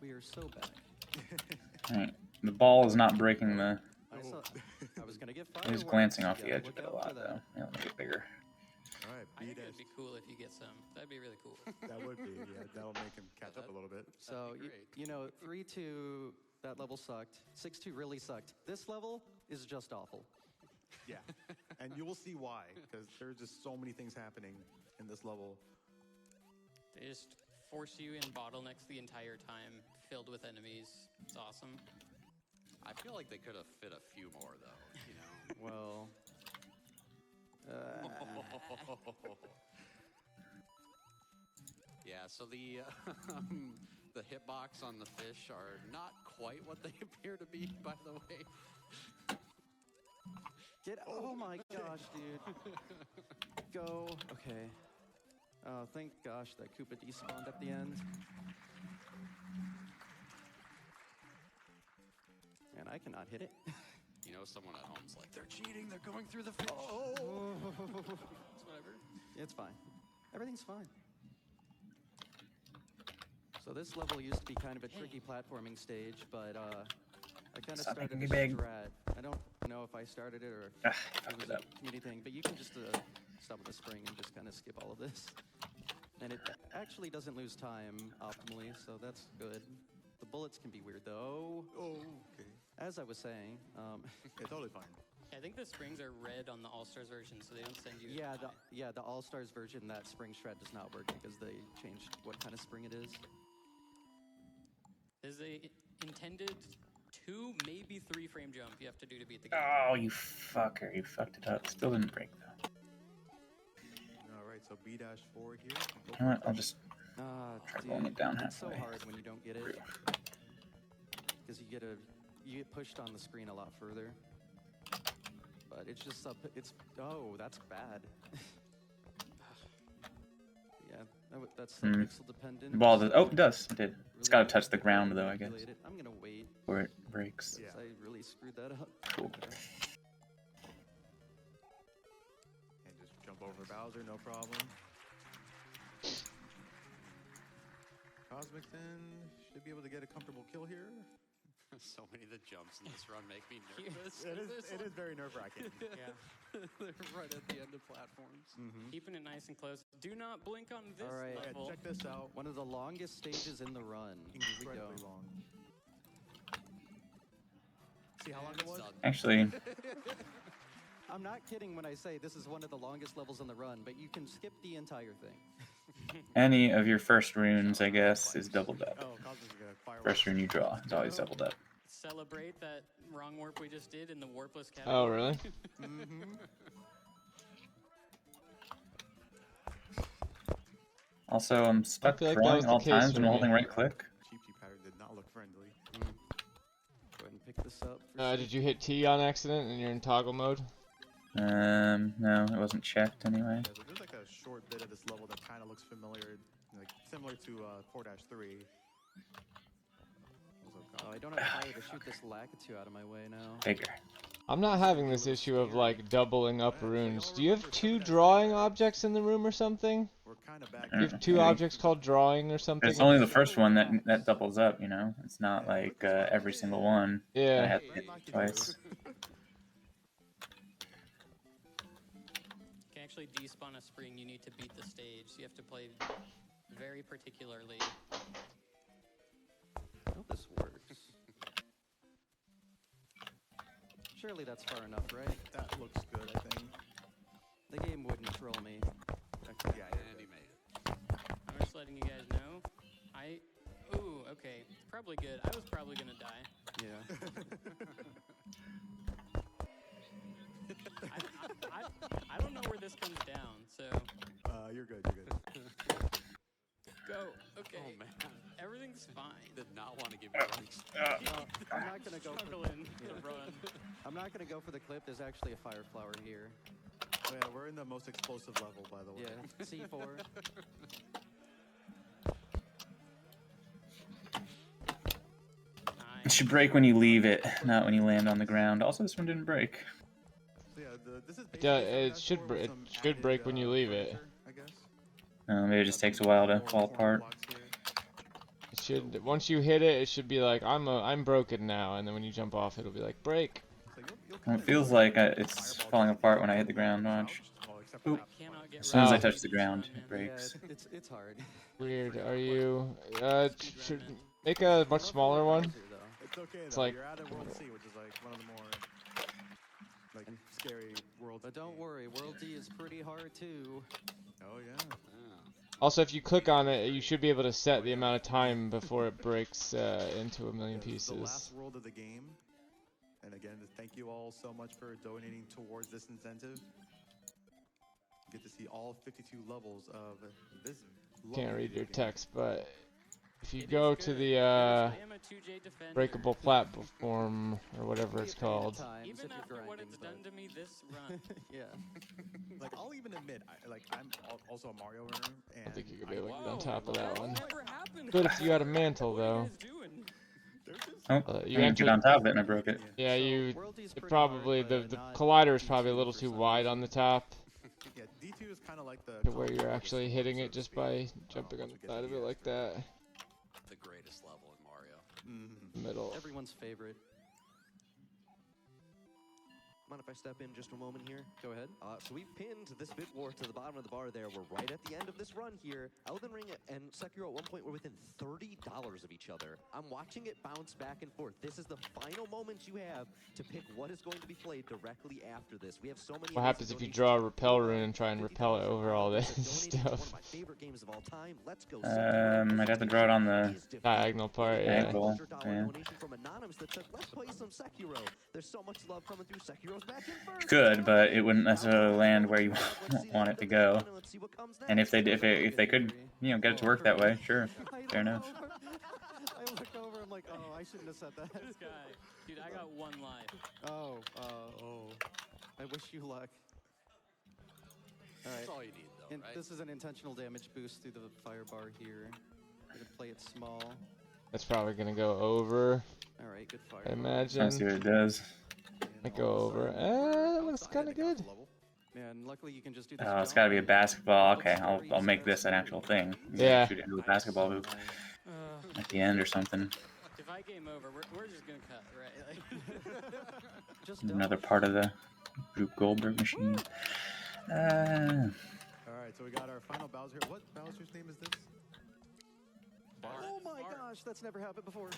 We are so back. Alright. The ball is not breaking the. I was gonna get It is glancing off the edge of it a lot, though. Yeah, let me get bigger. All right, I think it'd be cool if you get some. That'd be really cool. That would be, yeah. That'll make him catch up a little bit. So, you know, 3-2, that level sucked. 6-2 really sucked. This level is just awful. Yeah, and you will see why, because there's just so many things happening in this level. They just force you in bottlenecks the entire time, filled with enemies. It's awesome. I feel like they could have fit a few more, though. You know. Well. Yeah. So the the hitbox on the fish are not quite what they appear to be. By the way. Oh my gosh, dude. Go. Okay. Oh, thank gosh that Koopa despawned at the end. And I cannot hit it. You know, someone at home's like, they're cheating. They're going through the fish. Oh. It's whatever. It's fine. Everything's fine. So this level used to be kind of a tricky platforming stage, but I kind of Stop started making a me big. strat. I don't know if I started it or if it was a community thing, but you can just stop with the spring and just kind of skip all of this. And it actually doesn't lose time optimally, so that's good. The bullets can be weird though. Oh, okay. As I was saying, it's totally fine. I think the springs are red on the All-Stars version, so they don't send you. Yeah, the All-Stars version, that spring strat does not work because they changed what kind of spring it is. There's a intended 2, maybe 3 frame jump you have to do to beat the game. Oh, you fucker. You fucked it up. Still didn't break, though. Alright, so B-4 here. You know what? I'll just try Dude, pulling it down it's so halfway. hard when you don't get it. Because you get pushed on the screen a lot further. But it's just oh, that's bad. Yeah, that's pixel dependent. Well, it does. It did. It's got to touch the ground, though, I guess. I'm gonna wait. Where it breaks. Yeah. I really screwed that up. Cool. And just jump over Bowser, no problem. Cosmic then should be able to get a comfortable kill here. So many of the jumps in this run make me nervous. It is very nerve-wracking. Yeah. They're right at the end of platforms. Keeping it nice and close. Do not blink on this All right, level. Check this out. One of the longest stages in the run. Incredibly long. See how long it was? Actually, I'm not kidding when I say this is one of the longest levels in the run, but you can skip the entire thing. any of your first runes, I guess, is doubled up. First rune you draw is always doubled up. Celebrate that wrong warp we just did in the warpless category. Oh, really? Also, I'm stuck feel like that drawing was the all case times for when me. holding right click. Cheap pattern did not look friendly. Go ahead and pick this up. Did you hit T on accident and you're in toggle mode? No, it wasn't checked anyway. Yeah, there's like a short bit of this level that kind of looks familiar, like similar to 4-3. Oh, I don't have fire to shoot this Lakitu out of my way now. Bigger. I'm not having this issue of like doubling up runes. Do you have 2 drawing objects in the room or something? Do you have 2 objects called drawing or something? It's only the first one that doubles up, you know? It's not like every single one. Yeah. I have to hit twice. You can actually despawn a spring, you need to beat the stage. You have to play very particularly. I hope this works. Surely that's far enough, right? That looks good, I think. The game wouldn't troll me. Yeah, and he made it. I'm just letting you guys know. Ooh, okay. It's probably good. I was probably gonna die. Yeah. I don't know where this comes down, so. You're good. Go. Okay. Oh man. Everything's fine. Did not want to give you running. I'm not gonna go Struggling to run. I'm not gonna go for the clip. There's actually a fire flower here. Oh, yeah, we're in the most explosive level, by the way. Yeah, C4. It should break when you leave it, not when you land on the ground. Also, this one didn't break. So yeah, this is Yeah, it should break when you leave it. I guess. Maybe it just takes a while to fall apart. It should once you hit it, it should be like I'm broken now, and then when you jump off, it'll be like break. Well, it feels like it's falling apart when I hit the ground. Watch. Oop. As soon as I touch the ground, it breaks. Yeah, it's hard. Weird. Are you? Should make a much smaller one. It's okay It's though. like You're at a World C, which is like one of the more like scary worlds. But don't worry, World D is pretty hard too. Oh yeah. also if you click on it, you should be able to set the amount of time before it breaks into a million The last pieces. world of the game And again, thank you all so much for donating towards this incentive. You get to see all 52 levels of this. Can't read your text, but if you go to the breakable platform or whatever it's called. Even after what it's done to me this run. Yeah. Like, I'll even admit, I'm also a Mario runner, and I think you could be like on top of Whoa, that one. never happened. Good if you had a mantle though. Oh, You I entered entered on top of it and I broke it. Yeah, it probably the collider is probably a little too wide on the top. Yeah, D2 is kind of like the To where you're actually hitting it just by jumping on the side of it like that. The greatest level in Mario. Middle. Everyone's favorite. Mind if I step in just a moment here? Go ahead. So we've pinned this bit war to the bottom of the bar there. We're right at the end of this run here. Elden Ring and Sekiro at one point were within $30 of each other. I'm watching it bounce back and forth. This is the final moment you have to pick what is going to be played directly after this. We have so many. What happens if you draw a repel rune and try and repel it over all this stuff? One of my favorite games of all time. Let's go. I'd have to draw it on the diagonal part, yeah. angle. Yeah. From Anonymous that said, let's play some Sekiro. There's so much love coming through. Sekiro's back in first. Could, but it wouldn't necessarily land where you want it to go. And if they could, you know, get it to work that way, sure, fair enough. I look over, I'm like, oh, I shouldn't have said that. This guy, dude, I got 1 life. Oh. I wish you luck. All right. That's all you need, though, And right? this is an intentional damage boost through the fire bar here. I'm gonna play it small. That's probably gonna go over. All right, good fire. I imagine. Let's see what it does. Might go over. That looks kind of good. Man, luckily you can just do this. Oh, it's got to be a basketball. Okay, I'll make this an actual thing. Yeah. Shoot it into a basketball hoop at the end or something. If I game over, we're just gonna cut, right? Like, Another part of the Group Goldberg machine. All right, so we got our final Bowser. What Bowser's name is this? Oh my gosh, that's never happened before.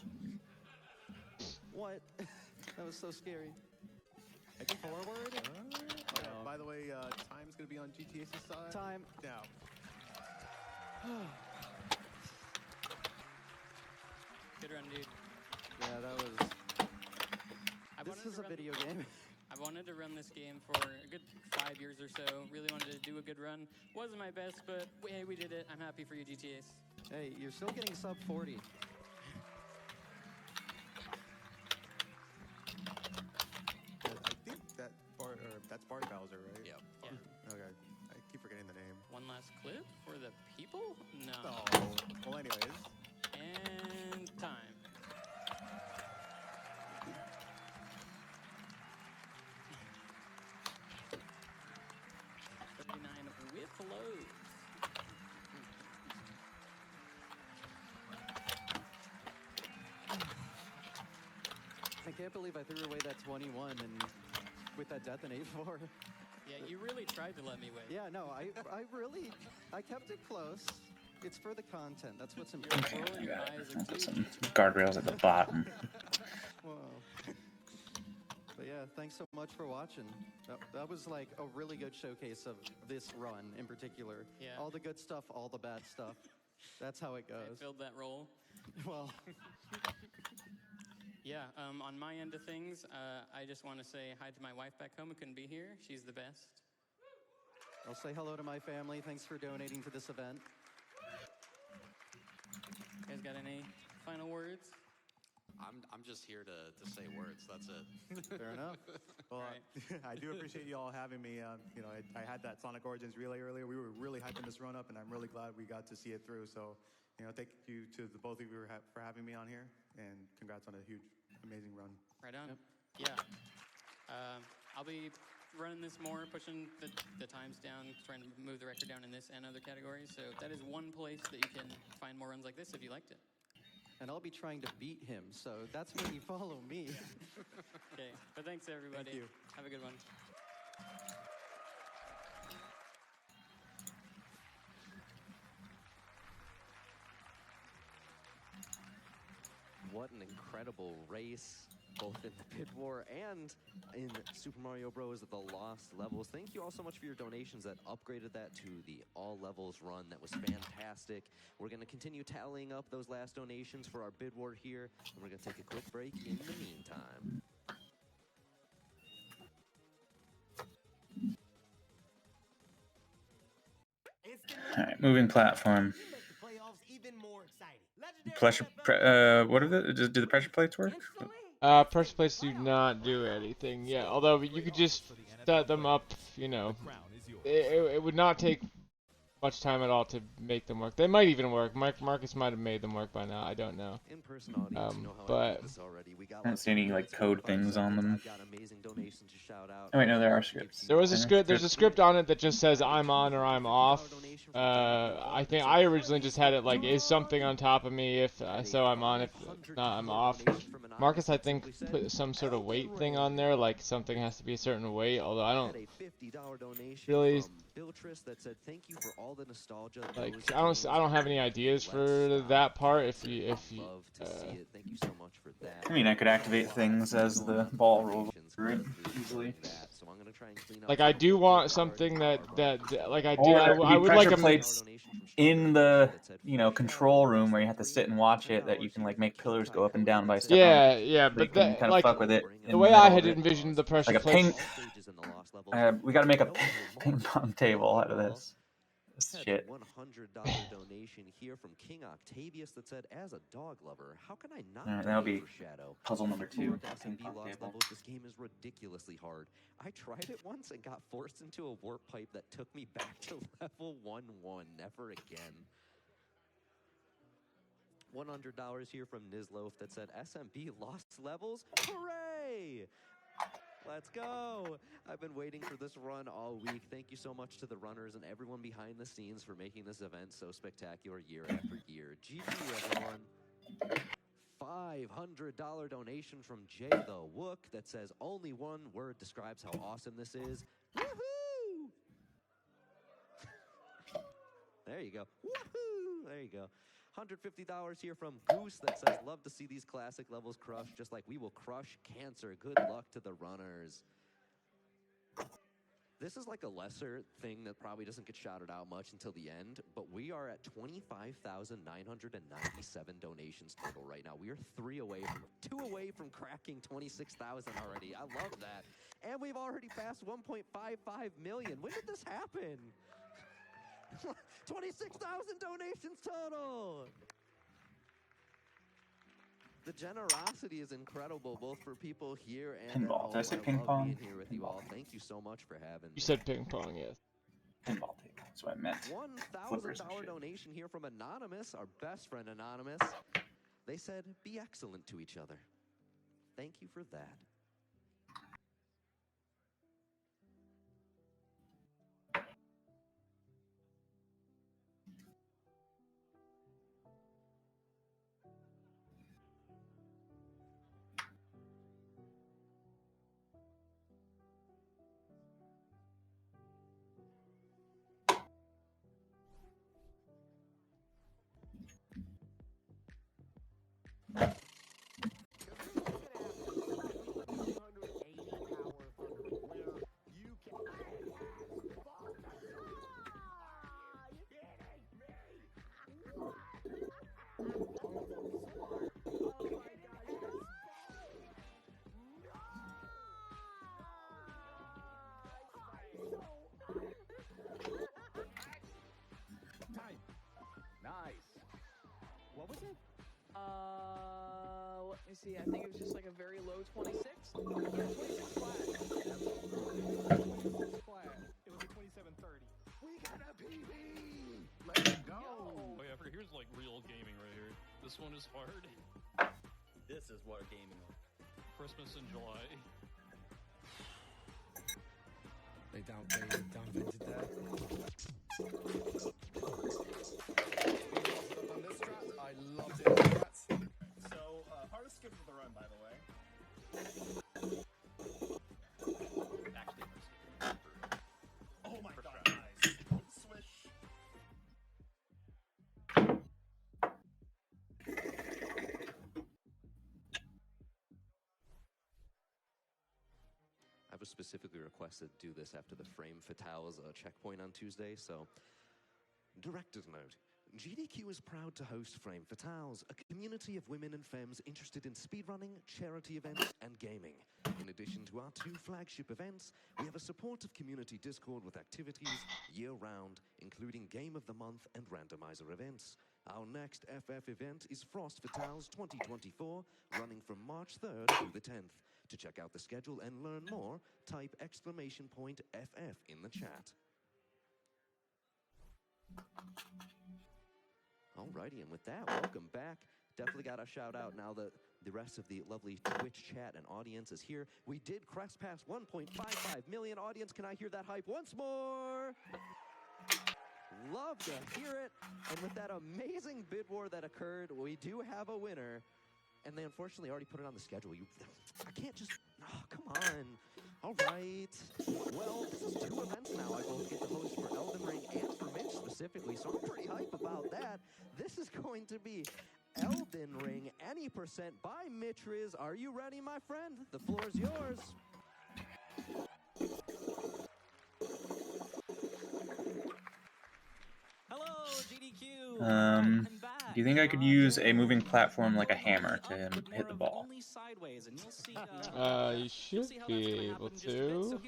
What? That was so scary. Forward. By the way, time's gonna be on GTA's side. Time. Now. good run, dude. Yeah, that was. This is a run- video game. I wanted to run this game for a good 5 years or so. Really wanted to do a good run. Wasn't my best, but hey, we did it. I'm happy for you, GTAs. Hey, you're still getting sub 40. I think that's Bart Bowser, right? Yep. Yeah. Okay, I keep forgetting the name. One last clip for the people? No. Oh, well, anyways. And time. With loads. I can't believe I threw away that 21 and with that death in 8-4. Yeah, you really tried to let me win. Yeah, no, I kept it close. It's for the content. That's what's important. Okay, I got it. I'll put some guardrails at the bottom. Whoa. But yeah, thanks so much for watching. That was like a really good showcase of this run in particular. Yeah. All the good stuff, all the bad stuff. That's how it I goes. filled that role. Well. Yeah, on my end of things, I just want to say hi to my wife back home who couldn't be here. She's the best. I'll say hello to my family. Thanks for donating to this event. You guys got any final words? I'm just here to say words. That's it. Fair enough. Well, I do appreciate you all having me. You know, I had that Sonic Origins relay earlier. We were really hyping this run up, and I'm really glad we got to see it through. So, you know, thank you to the both of you for having me on here, and congrats on a huge, amazing run. Right on. Yep. Yeah. I'll be running this more, pushing the times down, trying to move the record down in this and other categories. So that is one place that you can find more runs like this if you liked it. And I'll be trying to beat him, so that's when you follow me. Okay, but thanks everybody. Thank you. Have a good one. What an incredible race, both in the Pit War and in Super Mario Bros. The Lost Levels. Thank you all so much for your donations that upgraded that to the All Levels run. That was fantastic. We're going to continue tallying up those last donations for our Bid War here, and we're going to take a quick break in the meantime. All right, moving platform. What are the? Do the pressure plates work? Pressure plates do not do anything. Yeah, although you could just set them up. You know, it would not take much time at all to make them work. They might even work. Marcus might have made them work by now. I don't know. But I don't see any like code things on them. Oh wait, no, there are scripts. There was a script. There's a script on it that just says I'm on or I'm off. I think I originally just had it like is something on top of me if so I'm on, if not I'm off. Marcus I think put some sort of weight thing on there, like something has to be a certain weight. Although I don't really like I don't have any ideas for that part. If you I mean, I could activate things as the ball rolls through it easily. Like I do want something that like I do. Or I would like a plates in the control room where you have to sit and watch it. That you can like make pillars go up and down by stepping. Yeah, They but can that, kind of like fuck with it. the way I had envisioned the pressure like a plates. we got to make a ping pong table out of this. Shit. $100 donation here from King Octavius that said, as a dog lover, how can I not Alright, that'll be Shadow? puzzle number 2. SMB lost levels. This game is ridiculously hard. I tried it once and got forced into a warp pipe that took me back to level 1-1. Never again. $100 here from Nizloaf that said, SMB lost levels? Hooray! Let's go! I've been waiting for this run all week. Thank you so much to the runners and everyone behind the scenes for making this event so spectacular year after year. GG, everyone. $500 donation from Jay the Wook that says, only one word describes how awesome this is. Woohoo! There you go. Woohoo! There you go. $150 here from Goose that says, love to see these classic levels crush, just like we will crush cancer. Good luck to the runners. This is like a lesser thing that probably doesn't get shouted out much until the end, but we are at 25,997 donations total right now. We are 2 away from cracking 26,000 already. I love that. And we've already passed 1.55 million. When did this happen? 26,000 donations total! The generosity is incredible, both for people here and pinball. at home. Did I say I ping love pong? being here with you all. Thank you so much for having me. You said ping pong, yes. Pinball table. That's what I meant. $1,000 donation here from Anonymous, our best friend Anonymous. They said, be excellent to each other. Thank you for that. What was it? Let me see. I think it was just like a very low 26. Yeah, 26 flat. 26 flat. It was a 27.30. We got a PB! Let's go! Oh yeah, here's like real gaming right here. This one is hard. This is what gaming is. Christmas in July. They downvoted that. I loved it. So, hardest skip of the run, by the way. Actually, oh my god, nice. Swish. I was specifically requested to do this after the Frame Fatales checkpoint on Tuesday, so director's note. GDQ is proud to host Frame Fatales, a community of women and femmes interested in speedrunning, charity events, and gaming. In addition to our 2 flagship events, we have a supportive community Discord with activities year-round, including Game of the Month and randomizer events. Our next FF event is Frost Fatales 2024, running from March 3rd through the 10th. To check out the schedule and learn more, type !FF in the chat. Alrighty, and with that, welcome back. Definitely got a shout out now that the rest of the lovely Twitch chat and audience is here. We did crest past 1.55 million audience. Can I hear that hype once more? Love to hear it. And with that amazing bid war that occurred, we do have a winner. And they unfortunately already put it on the schedule. I can't just, oh, come on. All right. Well, this is 2 events now I both get to host for Elden Ring and for Mitch specifically, so I'm pretty hype about that. This is going to be Elden Ring Any Percent by Mitch Riz. Are you ready, my friend? The floor is yours. Hello, GDQ. Do you think I could use a moving platform like a hammer to hit the ball? You should be able to.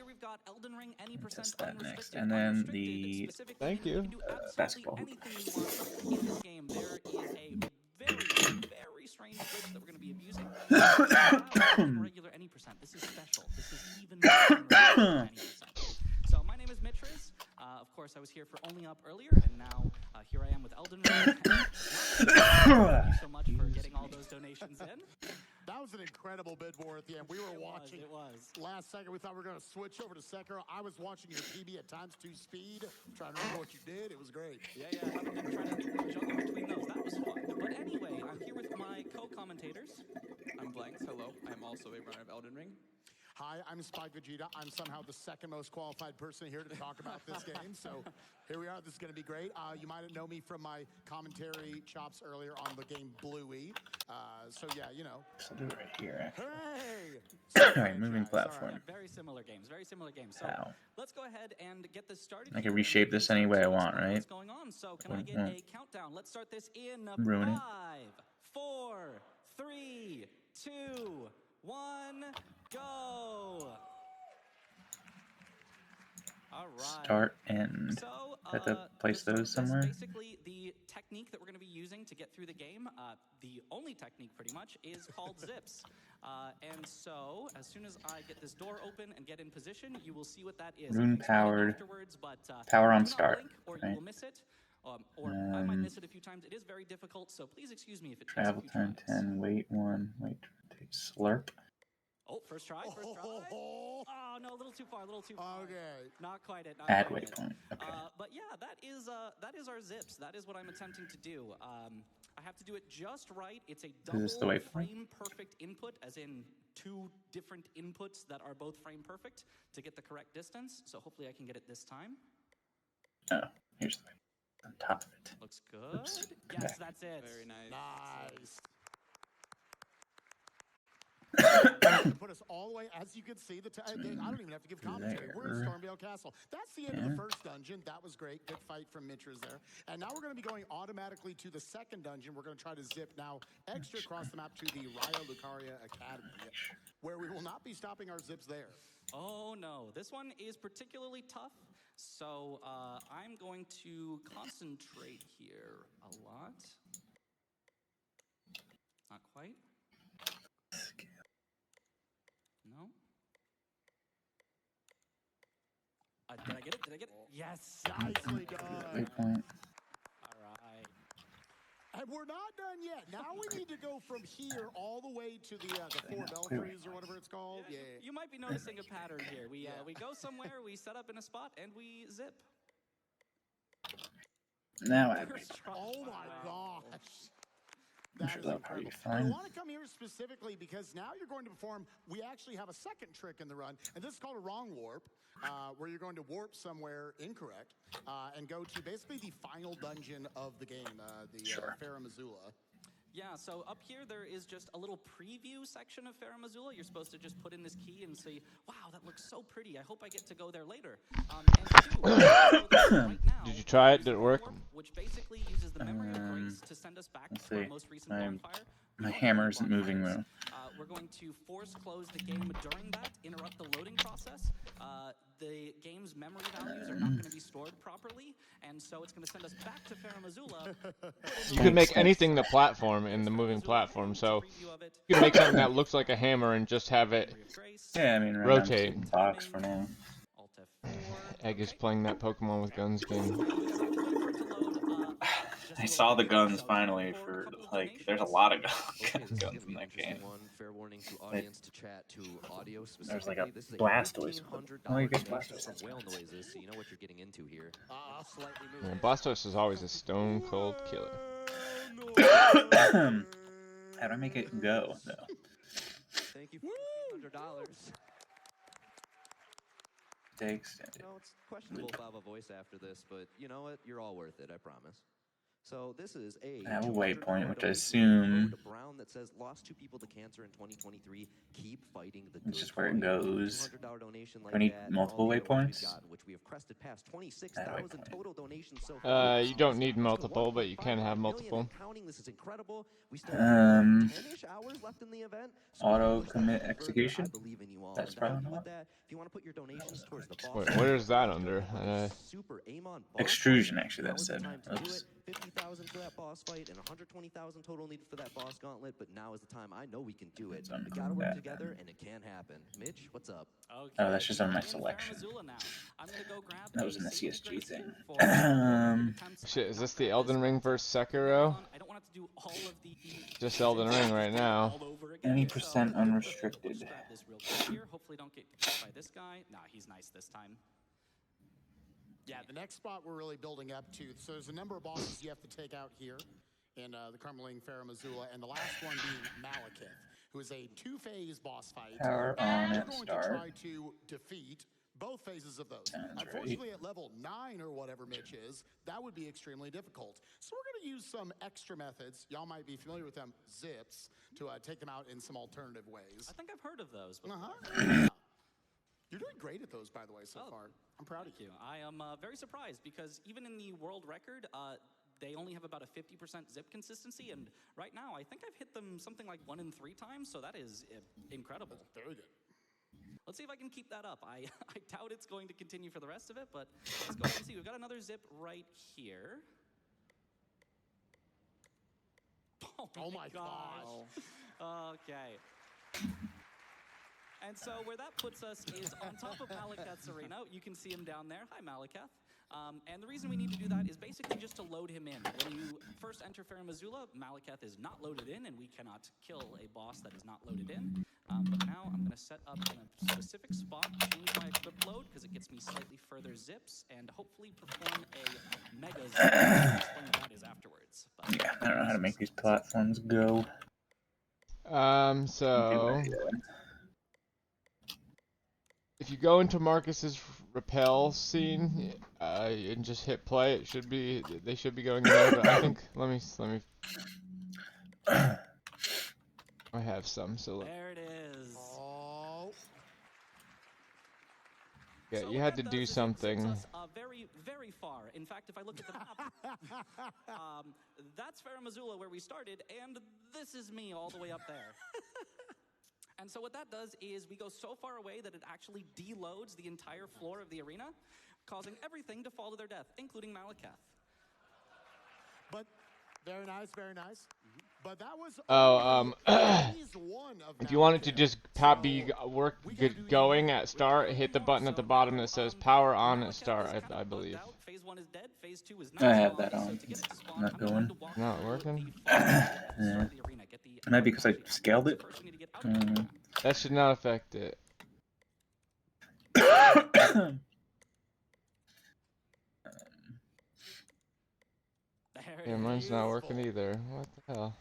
Test that next. And then the thank you. Basketball hoop. In this game, there is a very strange glitch that we're going to be abusing. Regular any percent. This is special. This is even more than any percent. So my name is Mitch Riz. Of course, I was here for Only Up earlier, and now here I am with Elden Ring. Thank you so much for getting all those donations in. That was an incredible bid war at the end. We were watching. It was. Last second, we thought we were going to switch over to Sekiro. I was watching your PB at ×2 speed, trying to remember what you did. It was great. Yeah. I'm going to try to juggle between those. That was fun. But anyway, I'm here with my co-commentators. I'm Blanks. Hello. I'm also a runner of Elden Ring. Hi, I'm Spike Vegeta. I'm somehow the second most qualified person here to talk about this game. So here we are. This is going to be great. You might know me from my commentary chops earlier on the game Bluey. So yeah, you know. So do it right here. Hey! All right, moving platform. Very similar games. So let's go ahead and get this started. I can reshape this any way I want, right? What's going on? So can I get a countdown? Let's start this in Ruin it. 5, 4, 3, 2, 1, go! All right. Start and so, have to place those somewhere. That's basically the technique that we're going to be using to get through the game. The only technique, pretty much, is called zips. And so, as soon as I get this door open and get in position, you will see what that is. Rune powered. Power on start. Or right. you will miss it. Or I might miss it a few times. It is very difficult, so please excuse me if it takes Travel a few turn tries. 10. Wait 1. Wait. Take slurp. Oh, first try. Oh, no, a little too far. Okay. Not quite it. Add waypoint. Okay. But yeah, that is our zips. That is what I'm attempting to do. I have to do it just right. It's a double frame perfect input, as in 2 different inputs that are both frame perfect to get the correct distance. So hopefully I can get it this time. Oh, here's the waypoint on top of it. Looks good. Oops. Yes, that's it. Very nice. Nice. Put us all the way, as you can see, I don't even have to give commentary. We're in Stormveil Castle. That's the end of the first dungeon. That was great. Good fight from Mitchers there. And now we're going to be going automatically to the second dungeon. We're going to try to zip now extra across the map to the Raya Lucaria Academy, where we will not be stopping our zips there. Oh no, this one is particularly tough. So I'm going to concentrate here a lot. Not quite. No. Did I get it? Yes. Nicely done. Waypoint. All right. And we're not done yet. Now we need to go from here all the way to the 4 Belfries or whatever it's called. Yeah. You might be noticing a pattern here. We go somewhere, we set up in a spot, and we zip. Now add waypoint. Oh my gosh. That is incredible. I want to come here specifically because now you're going to perform, we actually have a second trick in the run, and this is called a wrong warp, where you're going to warp somewhere incorrect and go to basically the final dungeon of the game, the Farum Azula. Yeah, so up here there is just a little preview section of Farum Azula. You're supposed to just put in this key and say, wow, that looks so pretty. I hope I get to go there later. Did you try it? Did it work? Which basically uses the memory of grace to send us back to our most recent bonfire. My hammer isn't moving though. We're going to force close the game during that, interrupt the loading process. The game's memory values are not going to be stored properly, and so it's going to send us back to Farum Azula. You could make anything the platform in the moving platform, so you could make something that looks like a hammer and just have it Yeah, I mean, right rotate. now I'm box for now. Egg is playing that Pokemon with guns game. I saw the guns finally for, like, there's a lot of guns in that game. There's like a Blastoise. Oh, you get Blastoise. So you know what you're getting into here. Yeah, Blastoise is always a stone cold killer. How do I make it go, though? Thank you for $100. Takes. No, it's questionable if I have a voice after this, but you know what? You're all worth it, I promise. So this is a I have a waypoint, which I assume Brown that says lost 2 people to cancer in 2023. Keep fighting the it's just where it goes. donation Do I need multiple waypoints? which we have crested past 26,000 total donations so far. You don't need multiple, but you can have multiple. This is incredible. We still Um, 10-ish hours left in the event. auto commit execution. That's probably not. If you want to put your donations towards the boss, Wait, where is that under? Super Amon Extrusion, actually, that said. Oops. 50,000 for that boss fight and 120,000 total needed for that boss gauntlet, but now is the time. I know we can do it. We gotta work together, and it can happen. Mitch, what's up? Oh, that's just on my selection. That was in the CSG thing. Shit, is this the Elden Ring versus Sekiro? Just Elden Ring right now. Any percent unrestricted. Hopefully don't get caught by this guy. Nah, he's nice this time. Yeah, the next spot we're really building up to. So there's a number of bosses you have to take out here in the Crumbling Farum Azula, and the last one being Malekith, who is a 2-phase boss fight. Power on it, You're going to try to defeat both phases of those. Unfortunately, at level 9 or whatever Mitch is, that would be extremely difficult. So we're going to use some extra methods. Y'all might be familiar with them, zips, to take them out in some alternative ways. I think I've heard of those. You're doing great at those, by the way, so far. I'm proud of you. I am very surprised because even in the world record, they only have about a 50% zip consistency, and right now I think I've hit them something like 1 in 3 times, so that is incredible. Very good. Let's see if I can keep that up. I doubt it's going to continue for the rest of it, but let's go ahead and see. We've got another zip right here. Oh my gosh. Okay. And so where that puts us is on top of Malekith's arena. You can see him down there. Hi, Malekith. And the reason we need to do that is basically just to load him in. When you first enter Farum Azula, Malekith is not loaded in, and we cannot kill a boss that is not loaded in. But now I'm going to set up in a specific spot, change my equip load, because it gets me slightly further zips, and hopefully perform a mega zip. I'll explain what that is afterwards. But Yeah, I don't know how to make these platforms go. So if you go into Marcus's repel scene and just hit play, it should be they should be going there. But I think let me. I have some, so there it is. Oh. Yeah, So you what had that to do does is it something. sends us, very, very far. In fact, if I look at the map, that's Farum Azula where we started, and this is me all the way up there. And so what that does is we go so far away that it actually deloads the entire floor of the arena, causing everything to fall to their death, including Malekith. But very nice, very nice. But that was phase 1 of if you wanted to just going at start, hit the button at the bottom that says power on at start, I believe. Phase 1 is dead, phase 2 is not. I have that on. Not going. Not working? Yeah. It might be because I scaled it. That should not affect it. Yeah, mine's not working either. What the hell?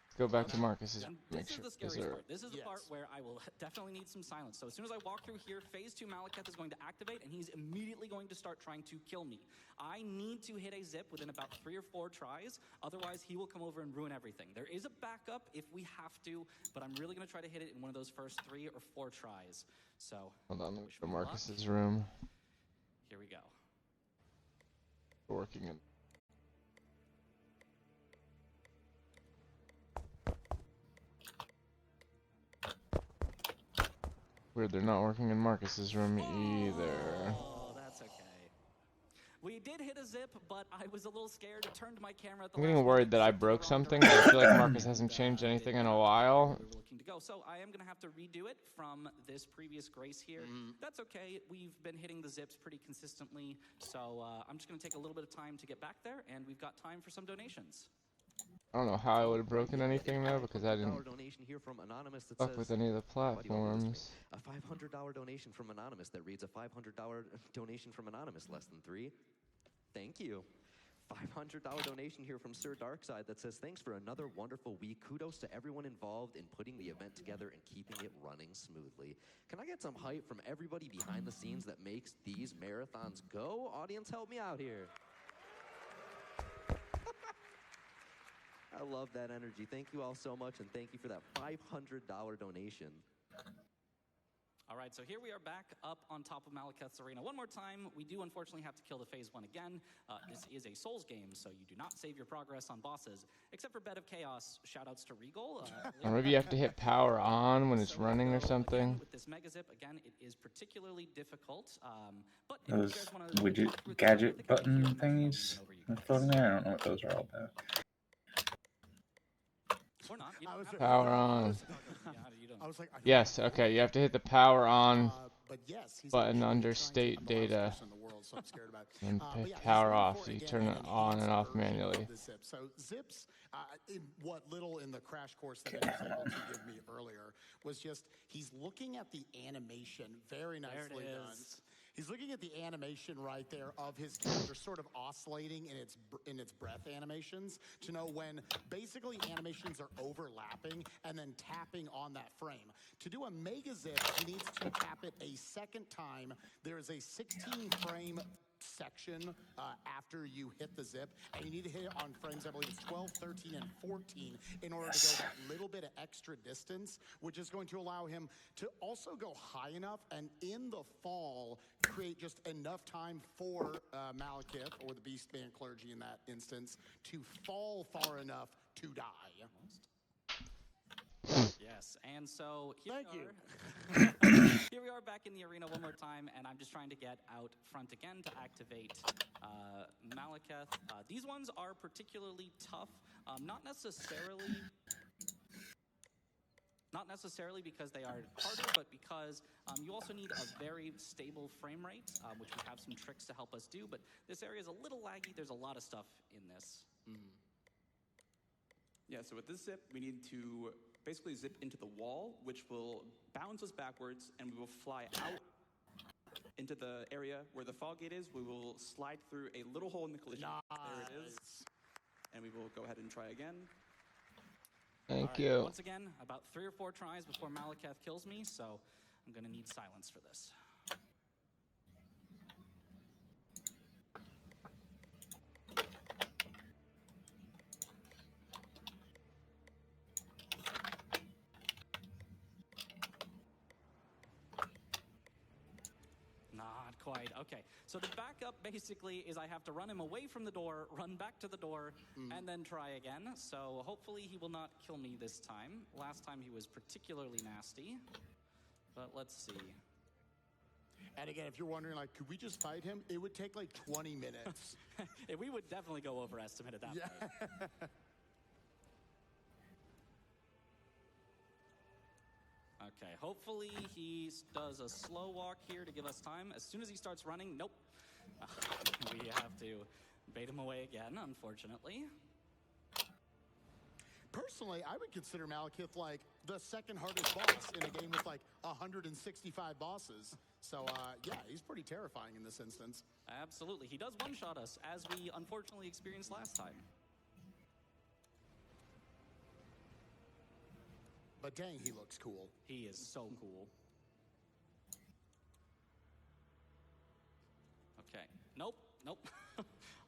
Let's go back to Marcus's. Make sure. This is the scariest part. This is the part where I will definitely need some silence. So as soon as I walk through here, phase 2 Malekith is going to activate, and he's immediately going to start trying to kill me. I need to hit a zip within about 3 or 4 tries, otherwise he will come over and ruin everything. There is a backup if we have to, but I'm really going to try to hit it in one of those first 3 or 4 tries. So hold on, let me go to Marcus's room. Here we go. Working in. Weird, they're not working in Marcus's room either. Oh, that's okay. We did hit a zip, but I was a little scared. It turned my camera at the I'm last getting minute, worried that I zipped in the broke wrong something, direction, but I feel like Marcus hasn't changed anything in a while. we were looking to go. So I am going to have to redo it from this previous grace here. That's okay. We've been hitting the zips pretty consistently, so I'm just going to take a little bit of time to get back there, and we've got time for some donations. I don't know how I would have broken anything though, because I didn't donation here from Anonymous that fuck says, with any of the platforms. a $500 donation from Anonymous that reads a $500 donation from Anonymous, less than 3. Thank you. $500 donation here from Sir Darkside that says, thanks for another wonderful week. Kudos to everyone involved in putting the event together and keeping it running smoothly. Can I get some hype from everybody behind the scenes that makes these marathons go? Audience, help me out here. I love that energy. Thank you all so much, and thank you for that $500 donation. All right, so here we are back up on top of Malekith's arena. One more time, we do unfortunately have to kill the phase 1 again. This is a Souls game, so you do not save your progress on bosses, except for Bed of Chaos. Shoutouts to Regal. Or maybe you have to hit power on when it's running or something. With this Mega Zip, again, it is particularly difficult. But if Those you guys want to widget gadget button thingies floating there, I don't know what those are all about. Or not. Power on. I was like, Yes, okay, you have to hit the power on but yes, he's button actually under trying to state be the smartest data. person in the world, so I'm scared about it. And But yeah, he's power looking off, for, so you again, turn it an on and enhanced off version of manually. the Zip. So Zips, in what little in the crash course that he was able to give me earlier was just, he's looking at the animation, very nicely done. He's looking at the animation right there of his character sort of oscillating in its breath animations to know when basically animations are overlapping and then tapping on that frame. To do a Mega Zip, he needs to tap it a second time. There is a 16 frame section after you hit the zip, and you need to hit it on frames, I believe it's 12, 13, and 14 in order to go that little bit of extra distance, which is going to allow him to also go high enough and in the fall create just enough time for Malekith, or the Beastman clergy in that instance, to fall far enough to die. Yes, and so here here we are back in the arena one more time, and I'm just trying to get out front again to activate Malekith. These ones are particularly tough, not necessarily because they are harder, but because you also need a very stable frame rate, which we have some tricks to help us do, but this area is a little laggy. There's a lot of stuff in this. Yeah, so with this zip, we need to basically zip into the wall, which will bounce us backwards, and we will fly out into the area where the fog gate is. We will slide through a little hole in the collision. There it is. And we will go ahead and try again. Thank you. Once again, about 3 or 4 tries before Malekith kills me, so I'm going to need silence for this. Not quite. Okay, so the backup basically is I have to run him away from the door, run back to the door, and then try again. So hopefully he will not kill me this time. Last time he was particularly nasty, but let's see. And again, if you're wondering, like, could we just fight him? It would take like 20 minutes. We would definitely go overestimate at that point. Okay, hopefully he does a slow walk here to give us time. As soon as he starts running, nope. We have to bait him away again, unfortunately. Personally, I would consider Malekith like the second hardest boss in a game with like 165 bosses. So yeah, he's pretty terrifying in this instance. Absolutely. He does one-shot us, as we unfortunately experienced last time. But dang, he looks cool. He is so cool. Okay. Nope. Nope.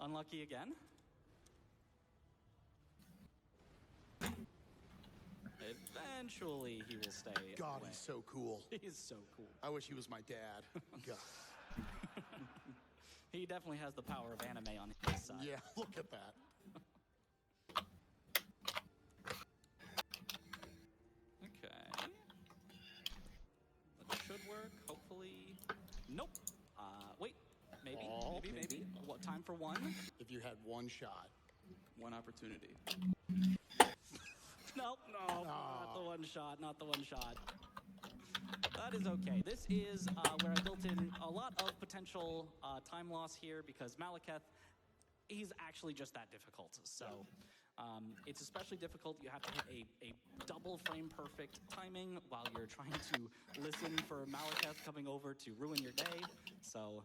Unlucky again. Eventually, he will stay God, away. he's so cool. He is so cool. I wish he was my dad. God. He definitely has the power of anime on his side. Yeah, look at that. Okay. That should work. Hopefully. Nope. Wait. Maybe. Oh, Maybe. What time for one? If you had one shot. One opportunity. Nope. No. Not the one shot. Not the one shot. That is okay. This is where I built in a lot of potential time loss here because Malekith, he's actually just that difficult. So it's especially difficult. You have to hit a double frame perfect timing while you're trying to listen for Malekith coming over to ruin your day. So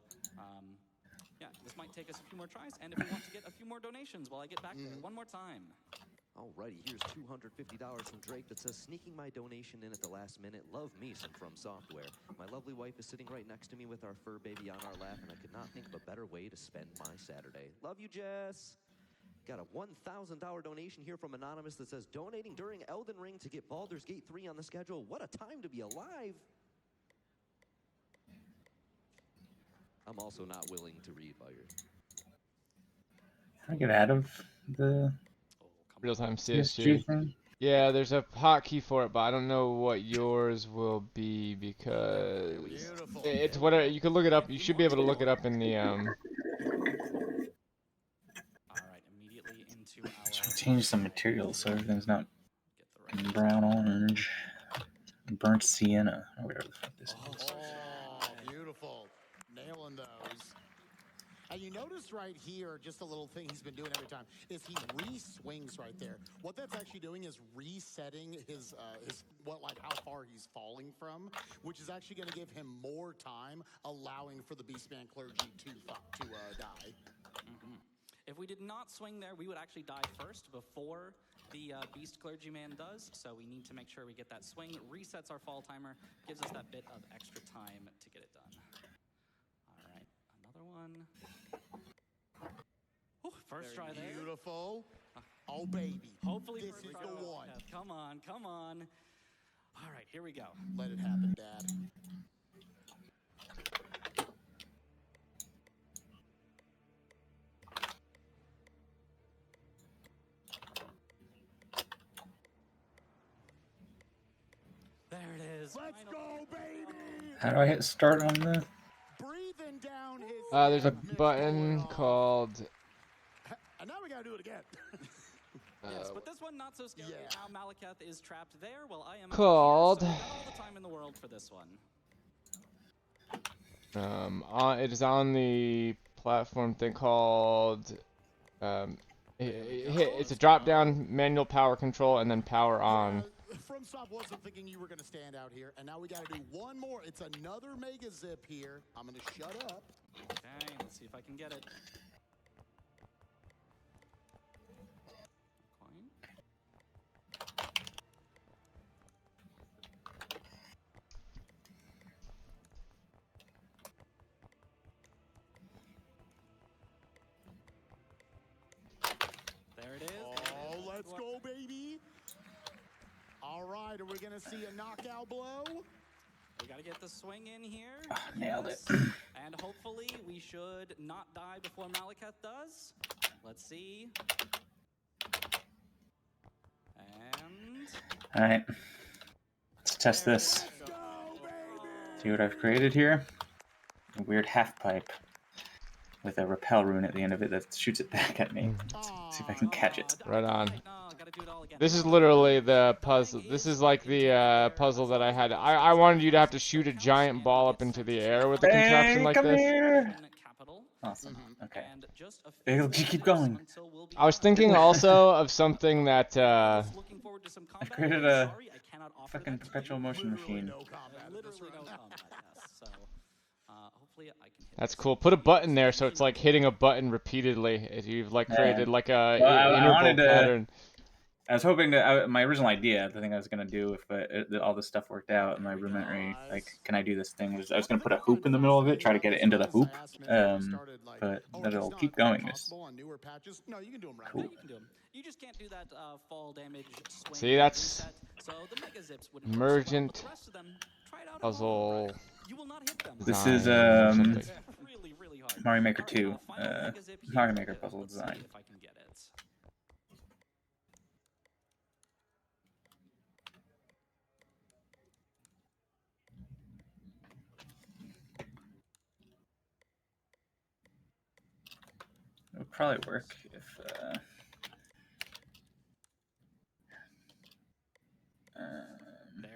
yeah, this might take us a few more tries. And if we want to get a few more donations while I get back there one more time. Alrighty, here's $250 from Drake that says, sneaking my donation in at the last minute. Love me some From Software. My lovely wife is sitting right next to me with our fur baby on our lap, and I could not think of a better way to spend my Saturday. Love you, Jess. Got a $1,000 donation here from Anonymous that says, donating during Elden Ring to get Baldur's Gate 3 on the schedule. What a time to be alive. I'm also not willing to read while you're... Can I get out of the Real-time CSG thing? Yeah, there's a hotkey for it, but I don't know what yours will be because it's whatever. You can look it up. You should be able to look it up in the All right, immediately into our change some materials so everything's not brown orange, burnt sienna, or whatever the fuck this is. Oh, beautiful. Nailing those. And you notice right here, just a little thing he's been doing every time, is he re-swings right there. What that's actually doing is resetting his how far he's falling from, which is actually going to give him more time, allowing for the Beastman Clergy to die. Mm-hmm. If we did not swing there, we would actually die first before the Beast Clergyman does, so we need to make sure we get that swing, resets our fall timer, gives us that bit of extra time to get it done. All right, another one. Ooh, first try there. Beautiful. Oh, baby. Hopefully this first is try. the one. Come on, come on. All right, here we go. Let it happen, Dad. There it is. Let's go, baby. How do I hit start on the? Breathing down his. there's a button called. And now we gotta do it again. Yes, but this one not so scary. Now Malekith is trapped there. Well, I am Called. Here, so all the time in the world for this one. It is on the platform thing called. It's a drop-down manual power control and then power on. FromSoft wasn't thinking you were going to stand out here, and now we got to do one more. It's another Mega Zip here. I'm going to shut up. Okay, let's see if I can get it. There it is. Oh, let's go, baby. All right, are we going to see a knockout blow? We got to get the swing in here. Nailed it. And hopefully we should not die before Malekith does. Let's see. And... All right, let's test this. See what I've created here? A weird half pipe with a repel rune at the end of it that shoots it back at me. See if I can catch it. Right on. This is literally the puzzle. This is like the puzzle that I had. I wanted you to have to shoot a giant ball up into the air with a contraption like come this. Here. Awesome. Okay. It'll keep going. I was thinking also of something that I created a fucking perpetual motion machine. That's cool. Put a button there so it's like hitting a button repeatedly. If you've like created like a interval pattern. I was hoping to. My original idea, the thing I was gonna do if all this stuff worked out, and my roommate, like, can I do this thing? I was gonna put a hoop in the middle of it, try to get it into the hoop, but it'll keep going. No, you can do them right. Cool. You just can't do that fall damage swing. See, that's so the Mega Zips would emergent puzzle. You will not hit them. This is Mario Maker 2, Mario Maker puzzle design. If I can get it. probably work if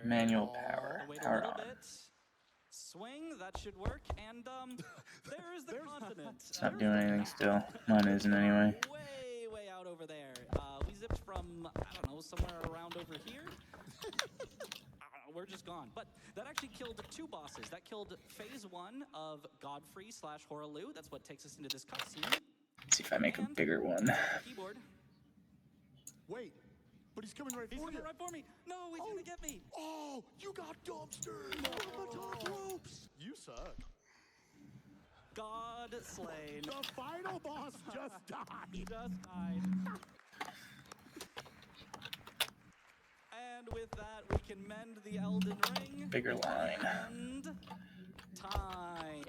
manual power. Power on. Swing, that should work, and there's the continent. It's not doing anything still. Mine isn't anyway. Way out over there. We zipped from, I don't know, somewhere around over here. We're just gone. But that actually killed 2 bosses. That killed phase 1 of Godfrey / Horalu. That's what takes us into this cutscene. Let's see if I make a bigger one. Keyboard. Wait, but he's coming right for you. He's coming right for me. No, he's gonna get me. Oh, you got dumpstered from the top ropes. You suck. God slain. The final boss just died. And with that, we can mend the Elden Ring. Bigger line. And time.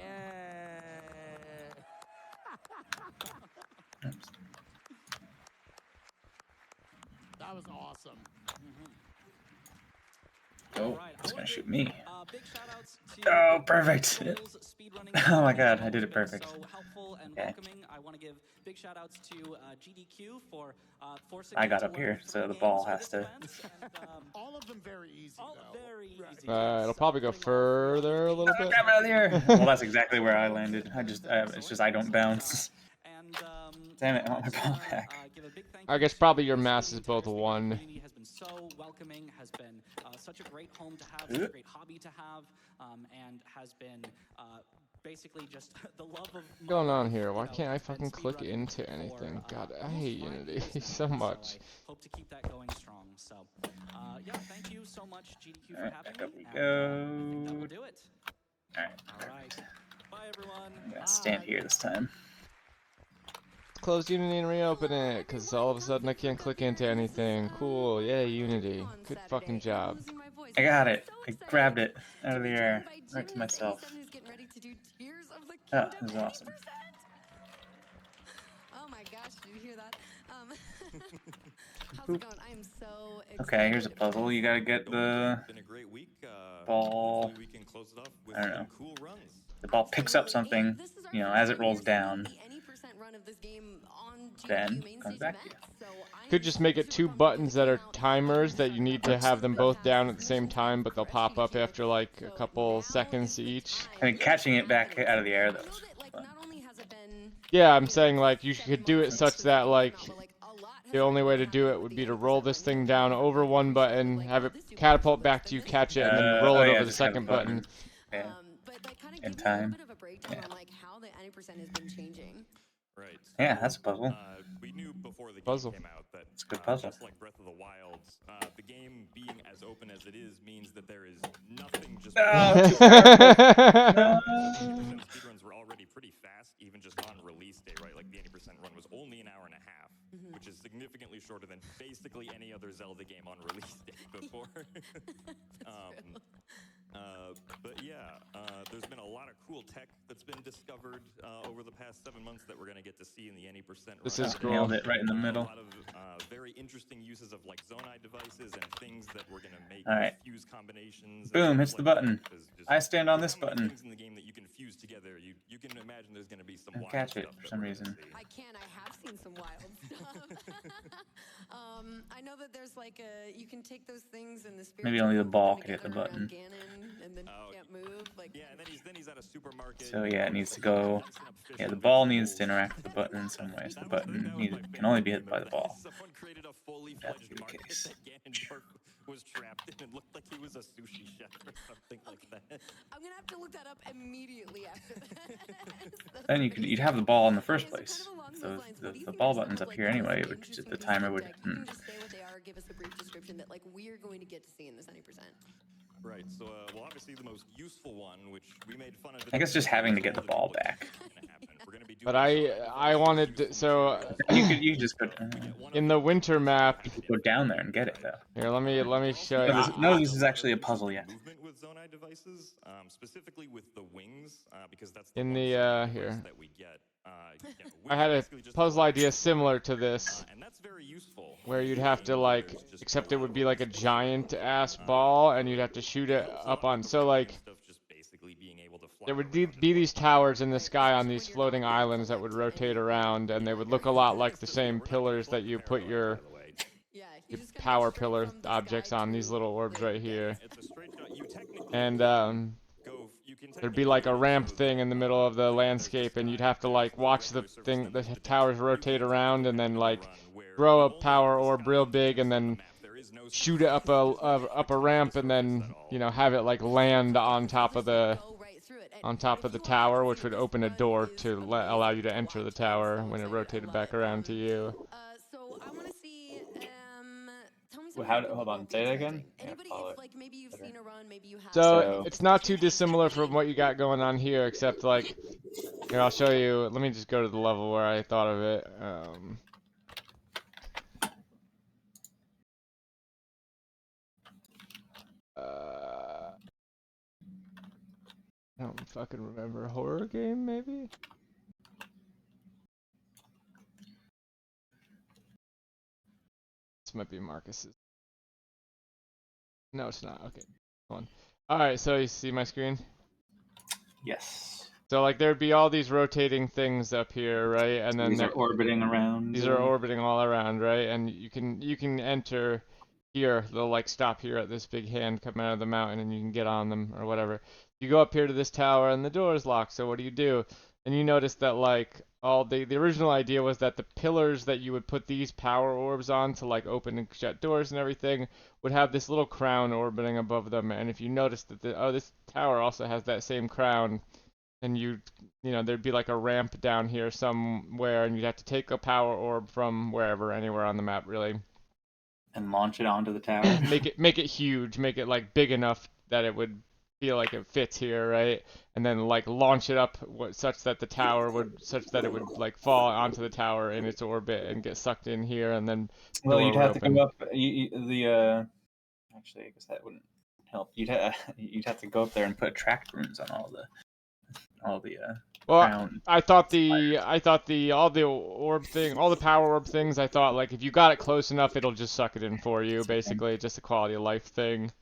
That was awesome. Oh, it's gonna shoot me. Big shout outs to Oh, perfect. Oh my god, I did it perfect. So helpful and Okay. welcoming. I want to give big shout outs to GDQ for forcing I me got to up learn here, so 3 the games ball for has this to. event, and, All of them very easy, though. very easy. It'll probably go further a little bit. Grab it out of the air. Well, that's exactly where I landed. It's just I don't bounce. Damn it, I want my ball back. I guess probably your mass is both 1. Has been so welcoming, has been such a great home to have, such a great hobby to have, and has been basically just the love of. What's going on here? Why can't I fucking click into anything? God, I hate Unity so much. Hope to keep that going strong. So, yeah, thank you so much, GDQ, for Alright, having back up me. we and, go. I think that will do it. Alright. Bye, everyone. I'm gonna stand here this time. Close Unity and reopen it, because all of a sudden I can't click into anything. Cool, yay, Unity. Good fucking job. I got it. I grabbed it out of the air, right to myself. Oh, this is awesome. Oh my gosh, did you hear that? How's it going? I am so excited. Okay, here's a puzzle. You gotta get the ball. I don't know. The ball picks up something, you know, as it rolls down. Then comes back to you. Could just make it 2 buttons that are timers that you need to have them both down at the same time, but they'll pop up after like a couple seconds each. I mean, catching it back out of the air though. is fun. Yeah, I'm saying like you could do it such that like the only way to do it would be to roll this thing down over 1 button, have it catapult back to you, catch it, and then roll it over the second button. Yeah. In time. Yeah. Right. Yeah, that's a puzzle. We knew before the Puzzle. game came out that It's a good puzzle. just like Breath of the Wild, the game being as open as it is means that there is nothing just. Speedruns were already pretty fast, even just on release day, right? Like the 80% run was only an hour and a half, which is significantly shorter than basically any other Zelda game on release day before. But yeah, there's been a lot of cool tech that's been discovered over the past 7 months that we're going to get to see in the any percent. This is cool. Nailed it right in the middle. A lot of very interesting uses of like Zonai devices and things that we're going to make Alright. fuse combinations. Boom, hits the button. I stand on this some of the button. things in the game that you can fuse together. You can imagine there's going to be some And wild catch it stuff for that some we're reason. gonna see. I can. I have seen some wild stuff. I know that there's like you can take those things and the spirit. Maybe only the ball could hit the button. And then you can't move. Like Yeah, and then he's at a supermarket. So yeah, it needs to go. Yeah, the ball needs to interact with the button in some way. So the button can only be hit by the ball. Someone created a fully That's fledged the market case. that Ganondorf was trapped in and looked like he was a sushi chef or something like that. I'm gonna have to look that up immediately after that. Then you'd have the ball in the first place. So the ball button's up here anyway. It would the timer would. You can just say what they are, or give us a brief description that like we're going to get to see in this 90%. Right, so, well, obviously the most useful one, which we made fun of. I guess just having to get the ball back. But I wanted to, so you could just go in the winter map. Go down there and get it though. Here, let me show you. No, this is actually a puzzle yet. Movement with Zonai devices, specifically with the wings, because that's In the the here. that we get. I had a puzzle idea similar to this, and that's very useful. where you'd have to like, except it would be like a giant ass ball, and you'd have to shoot it up on. So like, there would be these towers in the sky on these floating islands that would rotate around, and they would look a lot like the same pillars that you put your power pillar objects on, these little orbs right here. And there'd be like a ramp thing in the middle of the landscape, and you'd have to like watch the towers rotate around, and then like throw a power orb real big, and then shoot it up a ramp, and then have it like land on top of the tower, which would open a door to allow you to enter the tower when it rotated back around to you. So I want to see. Hold on, say that again. Anybody, if like maybe you've seen a run, maybe you have. So it's not too dissimilar from what you got going on here, except like here, I'll show you. Let me just go to the level where I thought of it. I don't fucking remember. A horror game, maybe? This might be Marcus's. No, it's not. Okay, hold on. Alright, so you see my screen? Yes. So like there'd be all these rotating things up here, right? And then these are orbiting around. These are orbiting all around, right? And you can enter here. They'll like stop here at this big hand coming out of the mountain, and you can get on them or whatever. You go up here to this tower, and the door is locked. So what do? And you notice that like all the original idea was that the pillars that you would put these power orbs on to like open and shut doors and everything would have this little crown orbiting above them. And if you notice that this tower also has that same crown, and there'd be like a ramp down here somewhere, and you'd have to take a power orb from wherever, anywhere on the map really, and launch it onto the tower. make it huge, make it like big enough that it would feel like it fits here, right? And then like launch it up such that it would like fall onto the tower in its orbit and get sucked in here, and then you'd have to go up. Actually, I guess that wouldn't help. You'd have to go up there and put track runes on all the. Well, I thought all the power orb things, I thought like if you got it close enough, it'll just suck it in for you. Basically, just a quality of life thing,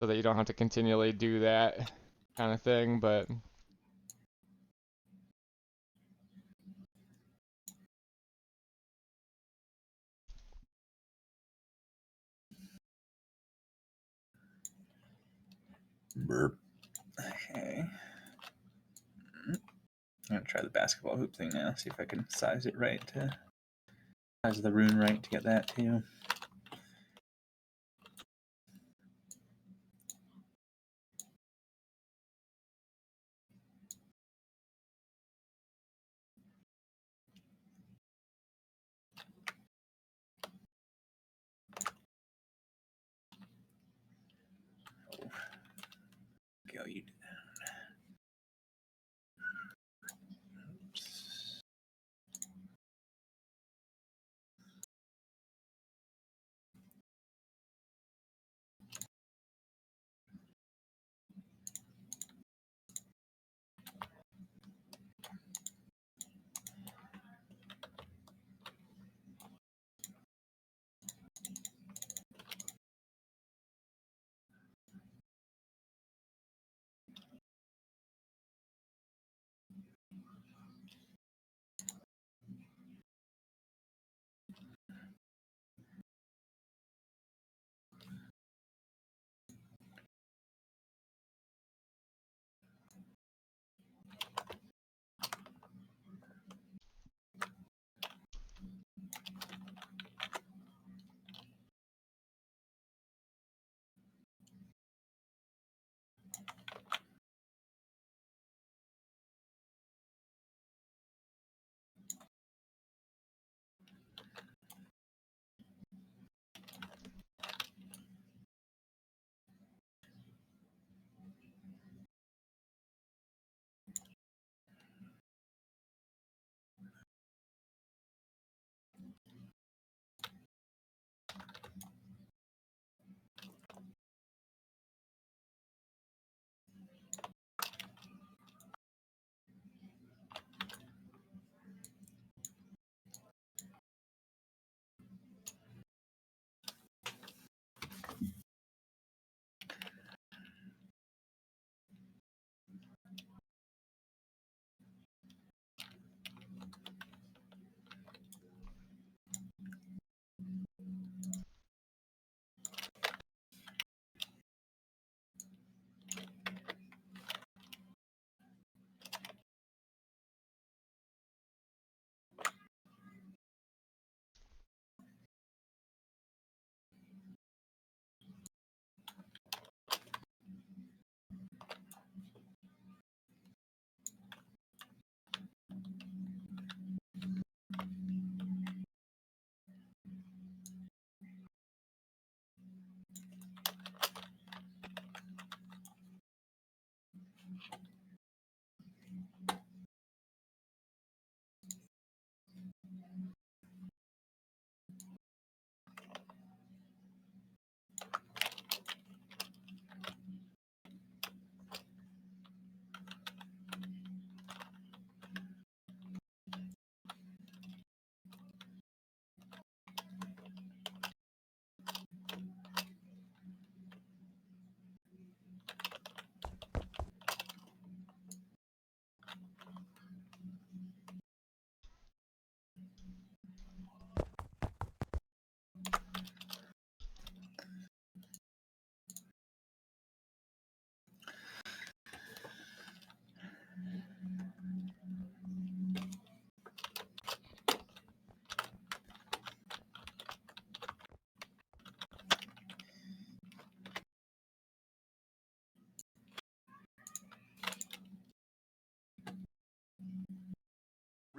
so that you don't have to continually do that kind of thing. But okay. I'm gonna try the basketball hoop thing now, see if I can size it right size the rune right to get that too. Go, you.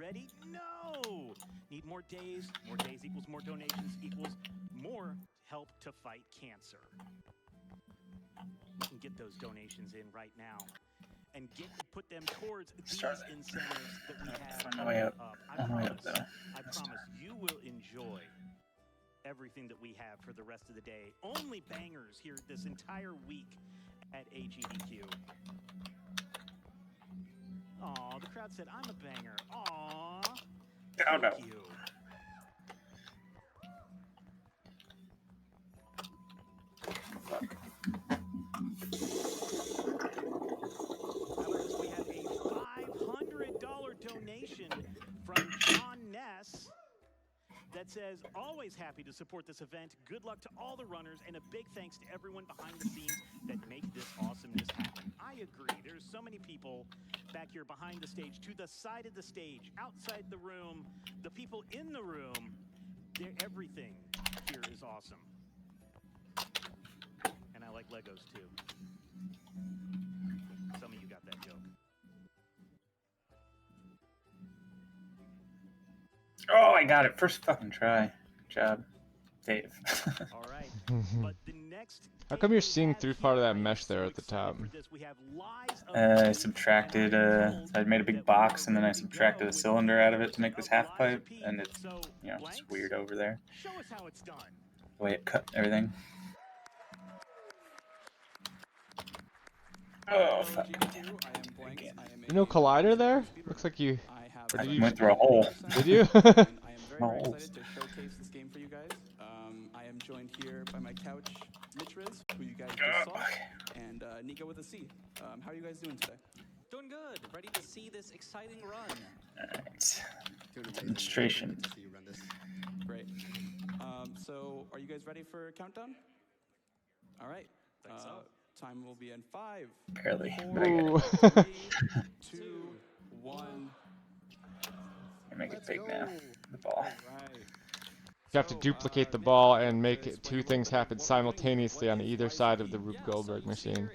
ready? No! Need more days. More days equals more donations equals more help to fight cancer. You can get those donations in right now and put them towards these incentives that we have. On the way up. On the way up, though. I promise you will enjoy everything that we have for the rest of the day. Only bangers here this entire week at AGDQ. Aw, the crowd said I'm a banger. Aw. Thank you. We have a $500 donation from John Ness that says, always happy to support this event. Good luck to all the runners, and a big thanks to everyone behind the scenes that make this awesomeness happen. I agree. There's so many people back here behind the stage, to the side of the stage, outside the room, the people in the room. Everything here is awesome. And I like Legos too. Some of you got that joke. Oh, I got it. First fucking try. Good job, Dave. All right. But the next How come you're seeing through part of that mesh there at the top? I subtracted, I made a big box and then I subtracted a cylinder out of it to make this half pipe, and it's, you know, it's weird over there. Show us how it's done. The way it cut everything. Oh, fuck. No collider there? Looks like you... I went through a hole. Did you? I am very excited to showcase this game for you guys. I am joined here by my couch, Mitch Riz, who you guys just saw, and Nico with a C. How are you guys doing today? Doing good. Ready to see this exciting run. Alright. Demonstration. Great. So, are you guys ready for a countdown? All right. Time will be in 5, Barely. 4, 3, 2, 1. Make it big now. The ball. You have to duplicate the ball and make two things happen simultaneously on either side of the Rube Goldberg machine.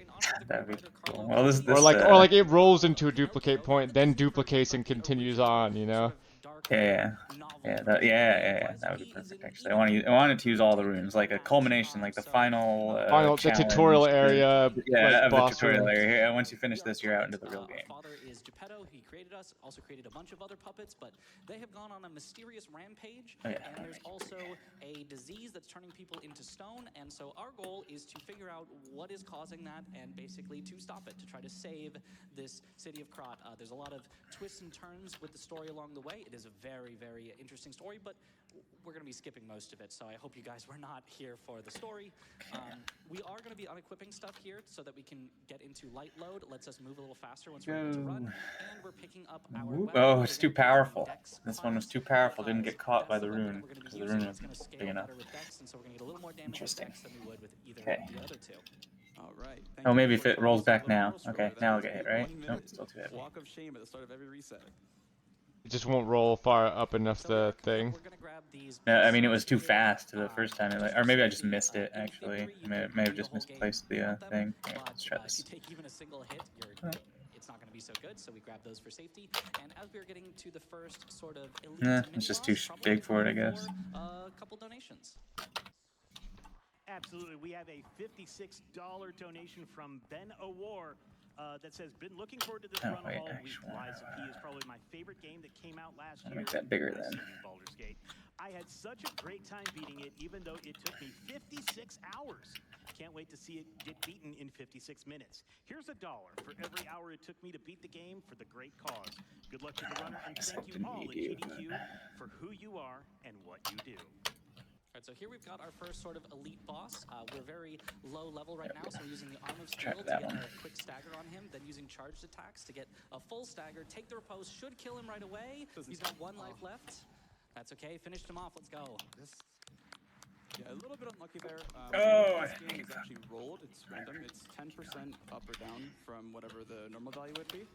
That'd be cool. Well, this or like it rolls into a duplicate point, then duplicates and continues on. You know. Yeah. That would be perfect. Actually, I wanted to use all the rooms, like a culmination, like the final. The tutorial area. Yeah, like of the tutorial area. Yeah, once you finish this, you're out into the real game. Father is Geppetto. He created us, also created a bunch of other puppets, but they have gone on a mysterious rampage. And there's also a disease that's turning people into stone. And so our goal is to figure out what is causing that and basically to stop it, to try to save this city of Krat. There's a lot of twists and turns with the story along the way. It is a very, very interesting story, but we're going to be skipping most of it, so I hope you guys were not here for the story. We are going to be unequipping stuff here so that we can get into light load. Lets us move a little faster once we're able to run, and we're picking up our weapons. Oh, it's too powerful. This one was too powerful. Didn't get caught by the rune because the rune wasn't big enough. Interesting. Okay. All right. Oh, maybe if it rolls back now. Okay, now I'll get hit, right? Nope, still too heavy. Walk of shame at the start of every reset. It just won't roll far up enough the thing. No, I mean it was too fast the first time, or maybe I just missed it actually. I may have just misplaced the thing. Here, let's try this. If you take even a single hit, it's not going to be so good. So we grab those for safety. And as we are getting to the first sort of elite, It's just too big for it, I guess. A couple donations. Absolutely. We have a $56 donation from Ben Awar. That says, been looking forward to this run all week. Lies of P is probably my favorite game that came out last year. Make that bigger then. Baldur's Gate. I had such a great time beating it, even though it took me 56 hours. Can't wait to see it get beaten in 56 minutes. Here's $1 for every hour it took me to beat the game for the great cause. Good luck to the runner, and thank you all at GDQ for who you are and what you do. Alright, so here we've got our first sort of elite boss. We're very low level right now, so we're using the Arm of Steel to get a quick stagger on him, then using charged attacks to get a full stagger. Take the riposte, should kill him right away. He's got 1 life left. That's okay, finished him off, let's go. Yeah, a little bit unlucky there. This game is actually rolled, it's random. It's 10% up or down from whatever the normal value would be.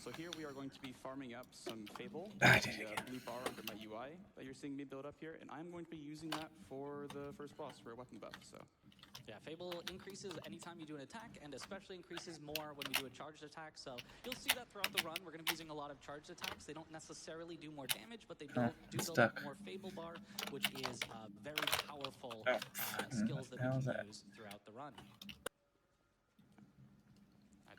So here we are going to be farming up some Fable, the blue bar under my UI that you're seeing me build up here, and I'm going to be using that for the first boss for a weapon buff, so Yeah, Fable increases anytime you do an attack, and especially increases more when we do a charged attack. So you'll see that throughout the run. We're going to be using a lot of charged attacks. They don't necessarily do more damage, but they do build up more Fable bar, which is very powerful skills that we can use throughout the run.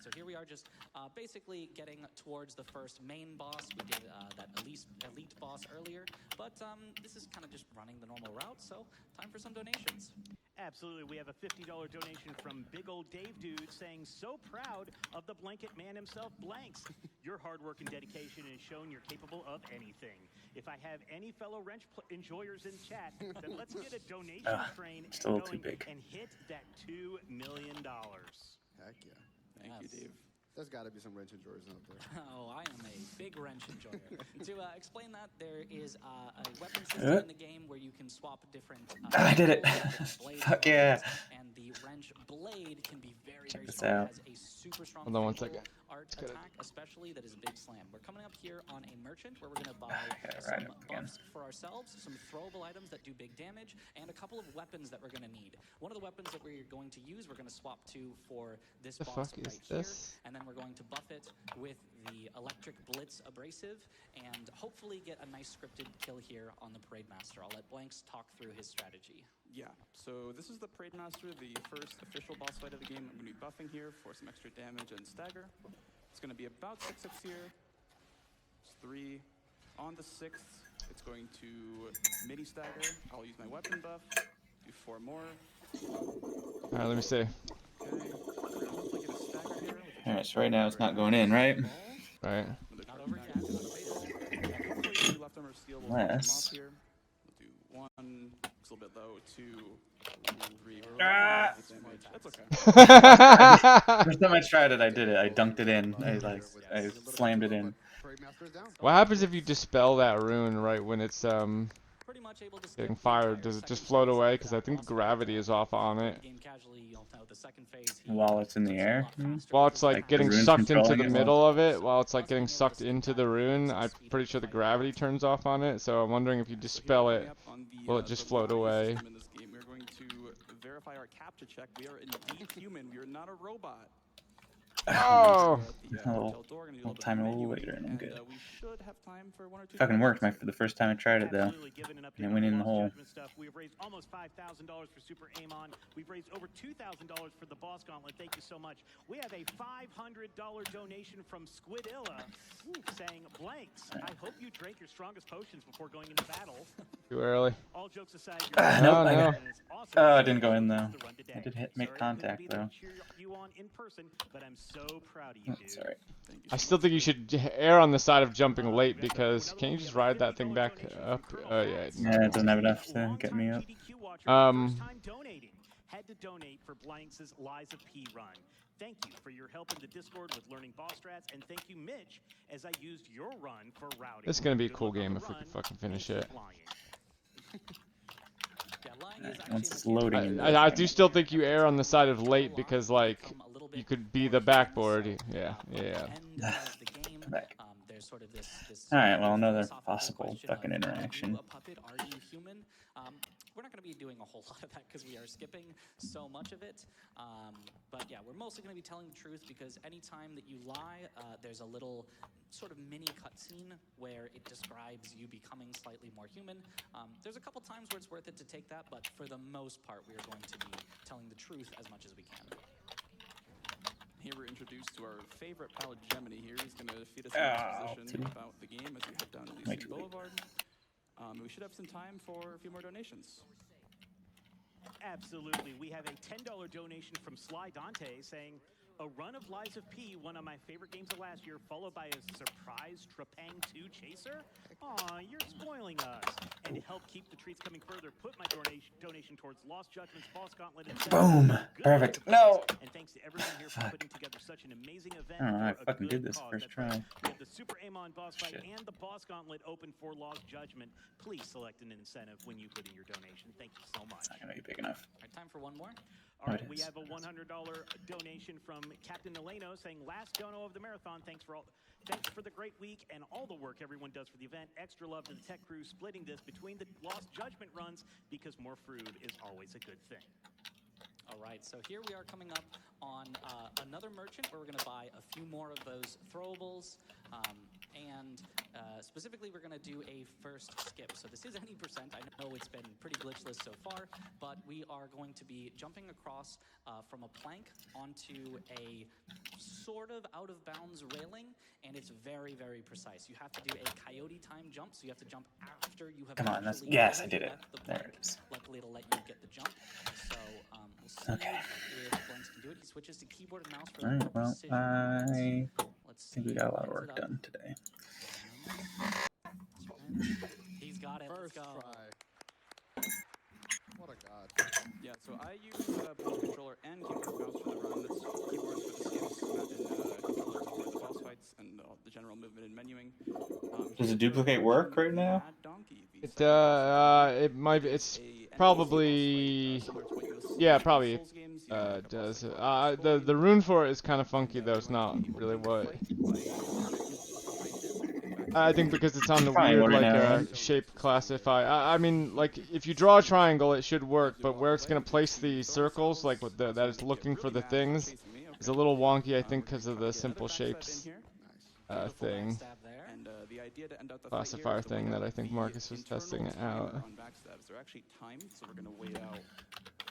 So here we are just basically getting towards the first main boss. We did that elite boss earlier, but this is kind of just running the normal route, so time for some donations. Absolutely. We have a $50 donation from Big Old Dave Dude saying, so proud of the blanket man himself, Blanks. Your hard work and dedication has shown you're capable of anything. If I have any fellow wrench enjoyers in chat, then let's get a donation train still going too big. and hit that $2 million. Heck yeah. Thank you, Dave. There's got to be some wrench enjoyers out there. Oh, I am a big wrench enjoyer. To explain that, there is a weapon system in the game where you can swap different... I did it! Fuck yeah! And the wrench blade can be very, Check very this strong. out. It has a super strong Hold on one second. art attack, especially, that is a big slam. We're coming up here on a merchant where we're going to buy right some buffs for ourselves, some throwable items that do big damage, and a couple of weapons that we're going to need. One of the weapons that we're going to use, we're going to swap to for this The boss fuck is right here, this? and then we're going to buff it with the Electric Blitz Abrasive, and hopefully get a nice scripted kill here on the Parade Master. I'll let Blanks talk through his strategy. Yeah, so this is the Parade Master, the first official boss fight of the game. I'm going to be buffing here for some extra damage and stagger. It's going to be about 6 hits here. It's 3. On the 6th, it's going to mini stagger. I'll use my weapon buff. Do 4 more. Alright, let me see. Alright, so right now it's not going in, right? Right. Unless... We'll do 1, it's a little bit low, 2, 3, Ah! That's okay. First time I tried it, I did it. I dunked it in. I slammed it in. What happens if you dispel that rune right when it's getting fired? Does it just float away? Because I think the gravity is off on it. While it's in the air? While it's like getting the rune sucked into controlling the it? middle of it, while it's like getting sucked into the rune, I'm pretty sure the gravity turns off on it. So I'm wondering if you dispel it, will it just float away? We're going to verify our capture check. We are indeed human. We are not a robot. Oh! I'll time it a little later and I'm good. We should have time for 1 or 2. Fucking worked for the first time I tried it though. And it went in the hole. We've raised almost $5,000 for Super Amon. We've raised over $2,000 for the Boss Gauntlet. Thank you so much. We have a $500 donation from Squidilla saying, Blanks, I hope you drank your strongest potions before going into battle. Too early. All jokes aside, Nope, no. Oh, it didn't go in though. I did make contact though. You on in person, but I'm so proud of you, dude. Sorry. I still think you should err on the side of jumping late because can't you just ride that thing back up? Yeah. Yeah, it doesn't have enough to get me up. Had to donate for Blanks' Lies of P run. Thank you for your help in the Discord with learning boss strats, and thank you, Mitch, as I used your run for routing. This is gonna be a cool game if we can fucking finish it. Once it's loading. I do still think you err on the side of late because like you could be the backboard. Yeah. Alright, well, another possible fucking interaction. We're not going to be doing a whole lot of that because we are skipping so much of it. But yeah, we're mostly going to be telling the truth because anytime that you lie, there's a little sort of mini cutscene where it describes you becoming slightly more human. There's a couple times where it's worth it to take that, but for the most part, we are going to be telling the truth as much as we can. Here we're introduced to our favorite pal, Gemini here. He's going to feed us some exposition about the game as we head down to Elysian Boulevard. We should have some time for a few more donations. Absolutely. We have a $10 donation from Sly Dante saying, a run of Lies of P, one of my favorite games of last year, followed by a surprise Trepang 2 chaser? Aw, you're spoiling us. And to help keep the treats coming further, put my donation towards Lost Judgment's Boss Gauntlet. Boom! Perfect. No! And thanks to everyone here for putting together such an amazing event. I don't know, I fucking did this first try. We have the Super Amon boss fight and the Boss Gauntlet open for Lost Judgment. Please select an incentive when you put in your donation. Thank you so much. It's not gonna be big enough. All right, time for one more. All right, we have a $100 donation from Captain Eleno saying, last dono of the marathon, thanks for the great week and all the work everyone does for the event. Extra love to the tech crew splitting this between the Lost Judgment runs because more food is always a good thing. All right, so here we are coming up on another merchant where we're going to buy a few more of those throwables. And specifically, we're going to do a first skip. So this is any percent. I know it's been pretty glitchless so far, but we are going to be jumping across from a plank onto a sort of out-of-bounds railing, and it's very, very precise. You have to do a coyote time jump, so you have to jump after you have Come on, that's actually yes, I did it. left the There plank. it is. Luckily, it'll let you get the jump. So we'll see Okay. if Blanks can do it. He switches to keyboard and mouse for All the right. Well, precision. I Let's think we see. got a lot of Lines work it up. done today. He's got it. Let's First go. try. What a god. Yeah, so I use both controller and keyboard mouse for the run. That's keyboards for the skips, and controllers for the boss fights and the general movement and menuing. Does it duplicate work right now? It might be. It's probably. Yeah, probably does. The rune for it is kind of funky though. It's not really what. I think because it's on the weird like shape classify. I mean, like if you draw a triangle, it should work, but where it's gonna place the circles, like with that it's looking for the things, is a little wonky. I think because of the simple shapes thing. Classifier thing that I think Marcus was testing out. They're actually timed, so we're gonna wait out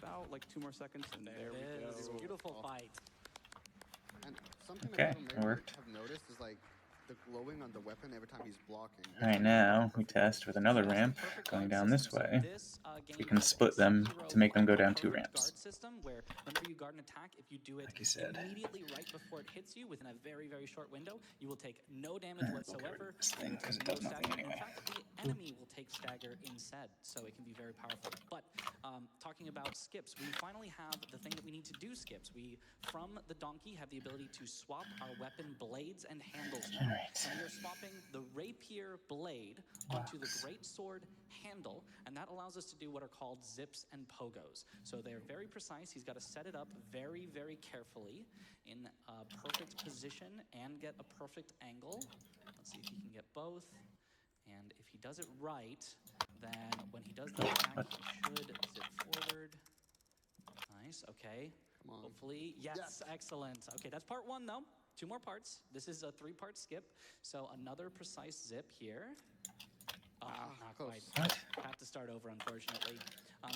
about like 2 more seconds, and there we go. Beautiful fight. And something Okay, that it I worked. have noticed is like the glowing on the weapon every time he's blocking. All right, now we test with another ramp going down this way. We can split them to make them go down 2 ramps. Guard system where whenever you guard an attack, if you do it Like you said. immediately right before it hits you within a very, very short window, you will take no damage whatsoever. This thing, because it no does nothing stagger. anyway. In fact, the enemy will take stagger instead, so it can be very powerful. But talking about skips, we finally have the thing that we need to do skips. We, from the donkey, have the ability to swap our weapon blades and handles now. And we are swapping the rapier blade onto the greatsword handle, and that allows us to do what are called zips and pogos. So they're very precise. He's got to set it up very, very carefully in a perfect position and get a perfect angle. Let's see if he can get both. And if he does it right, then when he does the attack, he should zip forward. Nice, okay. Come on. Hopefully, yes, excellent. Okay, that's part 1 though. 2 more parts. This is a 3-part skip. So another precise zip here. Not quite. What? Have to start over, unfortunately.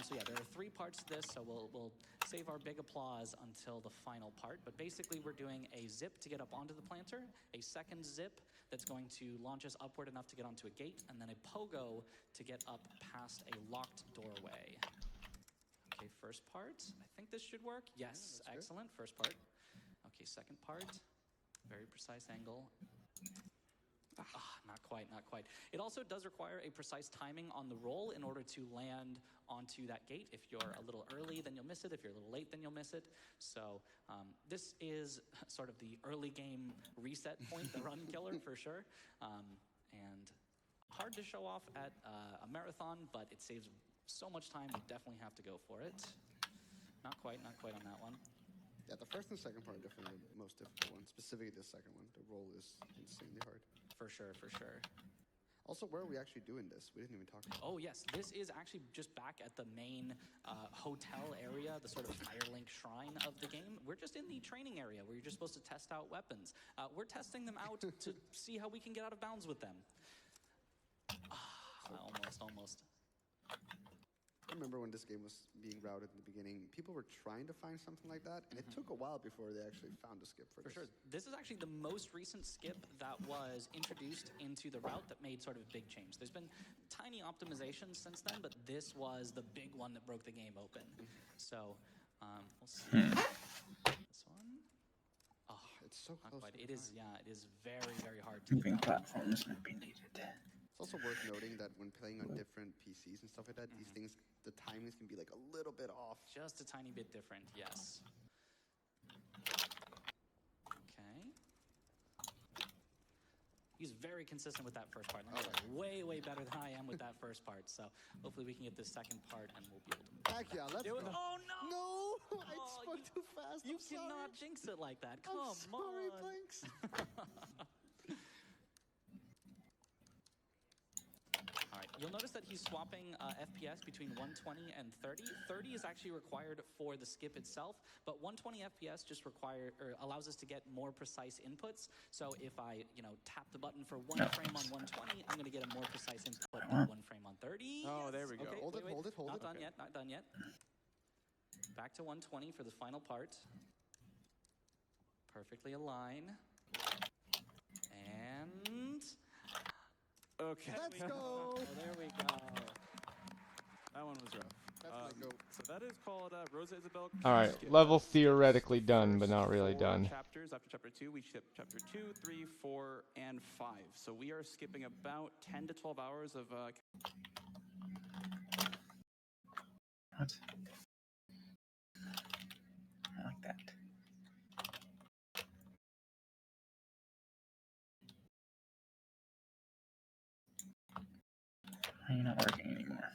So yeah, there are 3 parts to this, so we'll save our big applause until the final part. But basically, we're doing a zip to get up onto the planter, a second zip that's going to launch us upward enough to get onto a gate, and then a pogo to get up past a locked doorway. Okay, first part. I think this should work. Yes, excellent. First part. Okay, second part. Very precise angle. Not quite, not quite. It also does require a precise timing on the roll in order to land onto that gate. If you're a little early, then you'll miss it. If you're a little late, then you'll miss it. So this is sort of the early game reset point, the run killer for sure. And hard to show off at a marathon, but it saves so much time. You definitely have to go for it. Not quite on that one. Yeah, the first and second part are definitely the most difficult one. Specifically the second one. The roll is insanely hard. For sure, for sure. Also, where are we actually doing this? We didn't even talk about it. Oh yes, this is actually just back at the main hotel area, the sort of Firelink shrine of the game. We're just in the training area where you're just supposed to test out weapons. We're testing them out to see how we can get out of bounds with them. Almost. I remember when this game was being routed in the beginning, people were trying to find something like that, and it took a while before they actually found a skip for this. For sure. This is actually the most recent skip that was introduced into the route that made sort of a big change. There's been tiny optimizations since then, but this was the big one that broke the game open. So, we'll see. This one. Oh, it's so close. Not quite. It is, yeah, it is very, very hard to Moving get that. platforms might be needed. It's also worth noting that when playing on different PCs and stuff like that, these things, the timings can be like a little bit off. Just a tiny bit different, yes. Okay. He's very consistent with that first part. Like, way, way better than I am with that first part. So hopefully we can get this second part and we'll be able to Heck yeah, let's do it. go. Oh no! No! I spun too fast. You I'm cannot sorry. jinx it like that. Come I'm sorry, on. Blanks. Alright, you'll notice that he's swapping FPS between 120 and 30. 30 is actually required for the skip itself, but 120 FPS just allows us to get more precise inputs. So if I, tap the button for one frame on 120, I'm going to get a more precise input than one frame on 30. Oh, there we go. Okay, Hold it. Not done yet, not done yet. Back to 120 for the final part. Perfectly align. And... Okay. Let's go. Oh, there we go. That one was rough. That's my goat. So that is called Rosa Isabel. All right, level theoretically done, but not really done. Chapters after chapter 2, we ship chapter 2, 3, 4, and 5. So we are skipping about 10 to 12 hours of. What? I like that. Why are you not working anymore?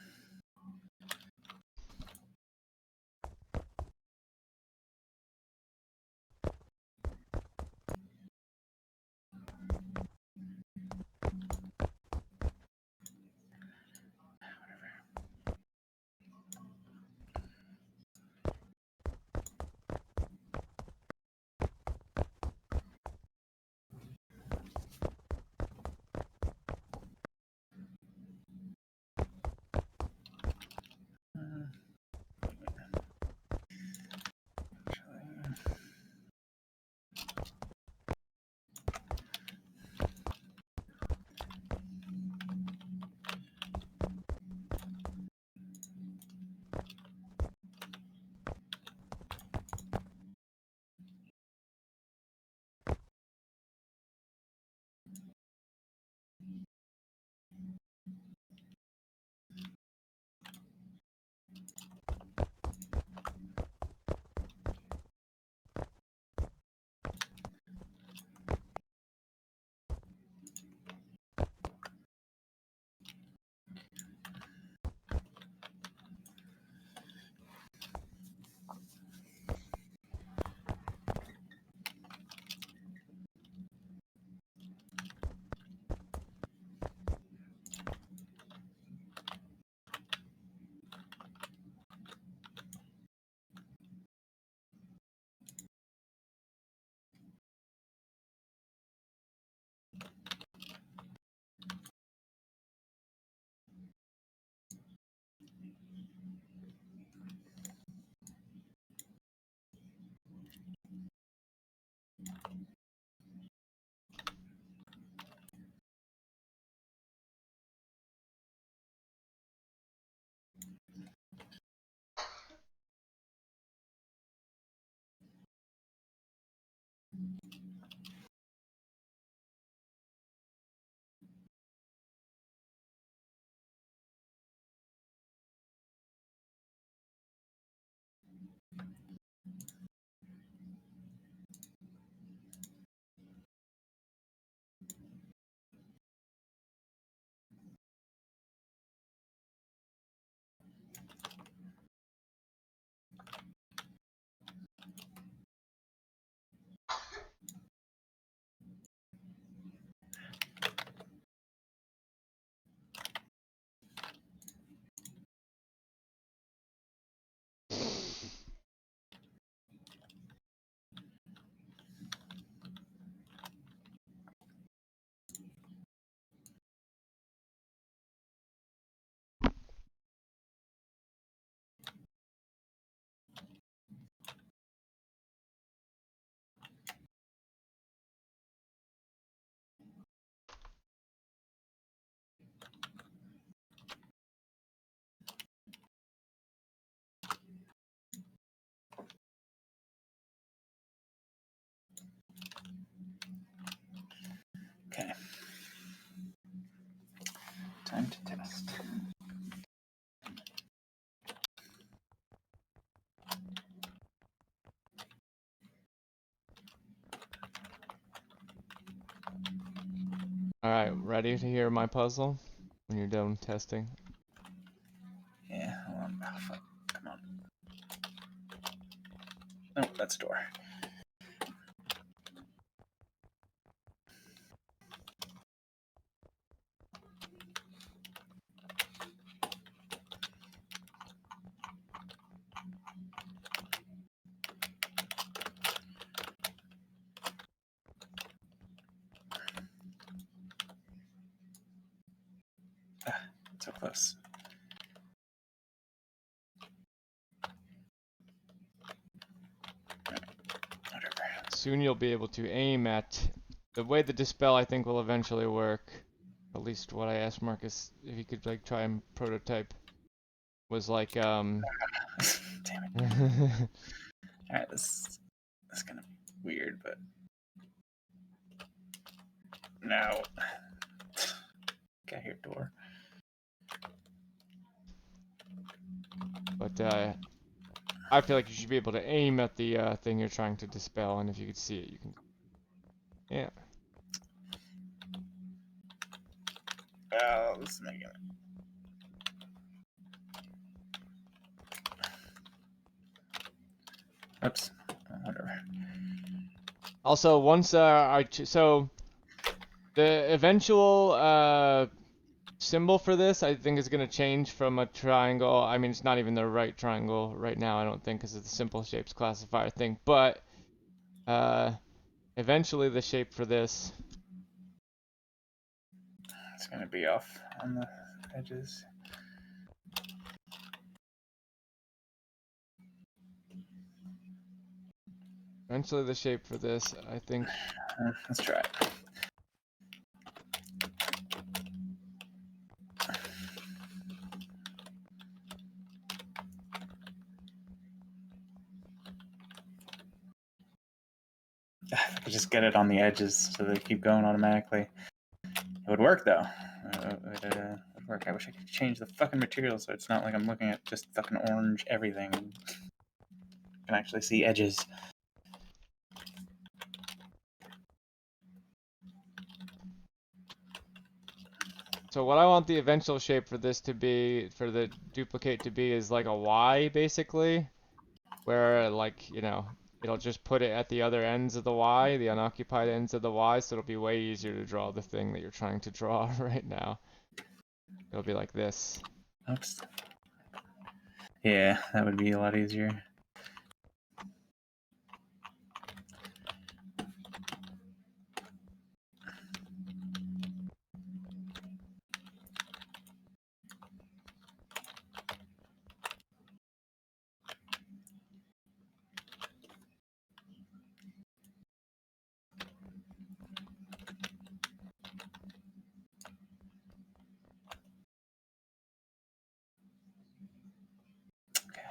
Okay. Time to test. Alright, ready to hear my puzzle? When you're done testing. Yeah, hold on. Oh, fuck. Come on. Oh, that's door. So close. Soon you'll be able to aim at the way the dispel I think will eventually work. At least what I asked Marcus if he could like try and prototype was like Damn it. Alright, this is gonna be weird, but no. Got here, door. But I feel like you should be able to aim at the thing you're trying to dispel, and if you could see it, you can. Yeah. Oh, this is making it. Oops. Whatever. Also, once so the eventual symbol for this, I think, is going to change from a triangle. I mean, it's not even the right triangle right now, I don't think, because of the simple shapes classifier thing. But eventually, the shape for this. It's going to be off on the edges. Eventually, the shape for this, I think. Let's try it. If I could just get it on the edges so they keep going automatically. It would work though. It would work. I wish I could change the fucking material so it's not like I'm looking at just fucking orange everything. I can actually see edges. So what I want the eventual shape for this to be, for the duplicate to be, is like a Y basically, where like, you know, it'll just put it at the other ends of the Y, the unoccupied ends of the Y, so it'll be way easier to draw the thing that you're trying to draw right now. It'll be like this. Oops. Yeah, that would be a lot easier.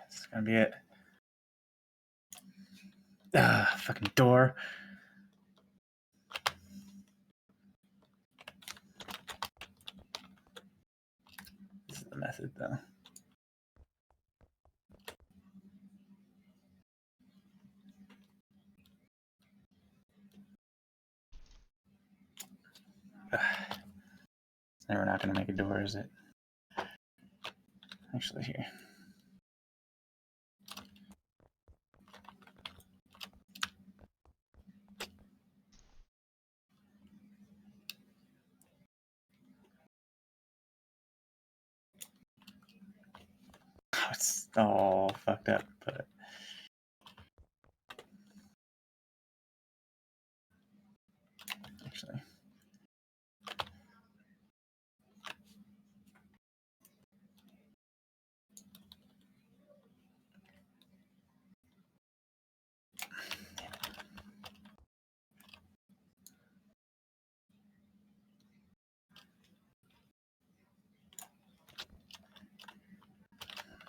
This is gonna be it. Ah, fucking door. This is the method, though. It's never not gonna make a door, is it? Actually, here. Oh, it's all fucked up, but actually.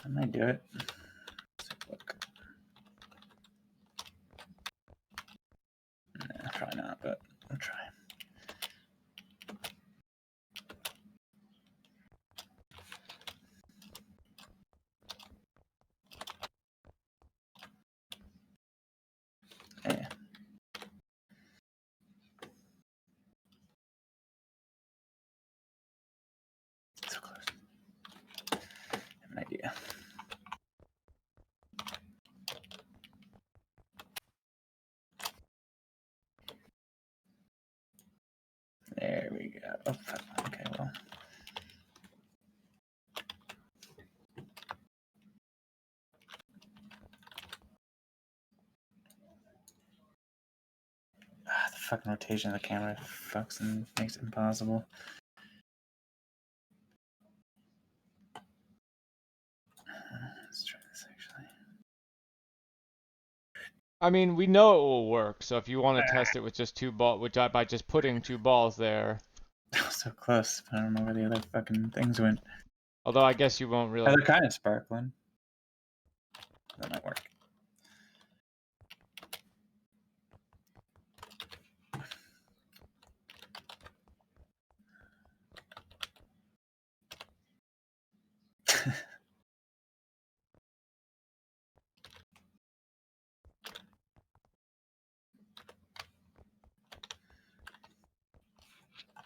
I might do it. Let's take a look. Nah, probably not, but I'll try. Yeah. So close. I have an idea. There we go. Oh, fuck. Okay, well. The fucking rotation of the camera fucks and makes it impossible. I mean, we know it will work. So if you want to test it with just 2 balls, by just putting 2 balls there. So close. I don't know where the other fucking things went. Although I guess you won't really. Oh, they're kind of sparkling. That might work.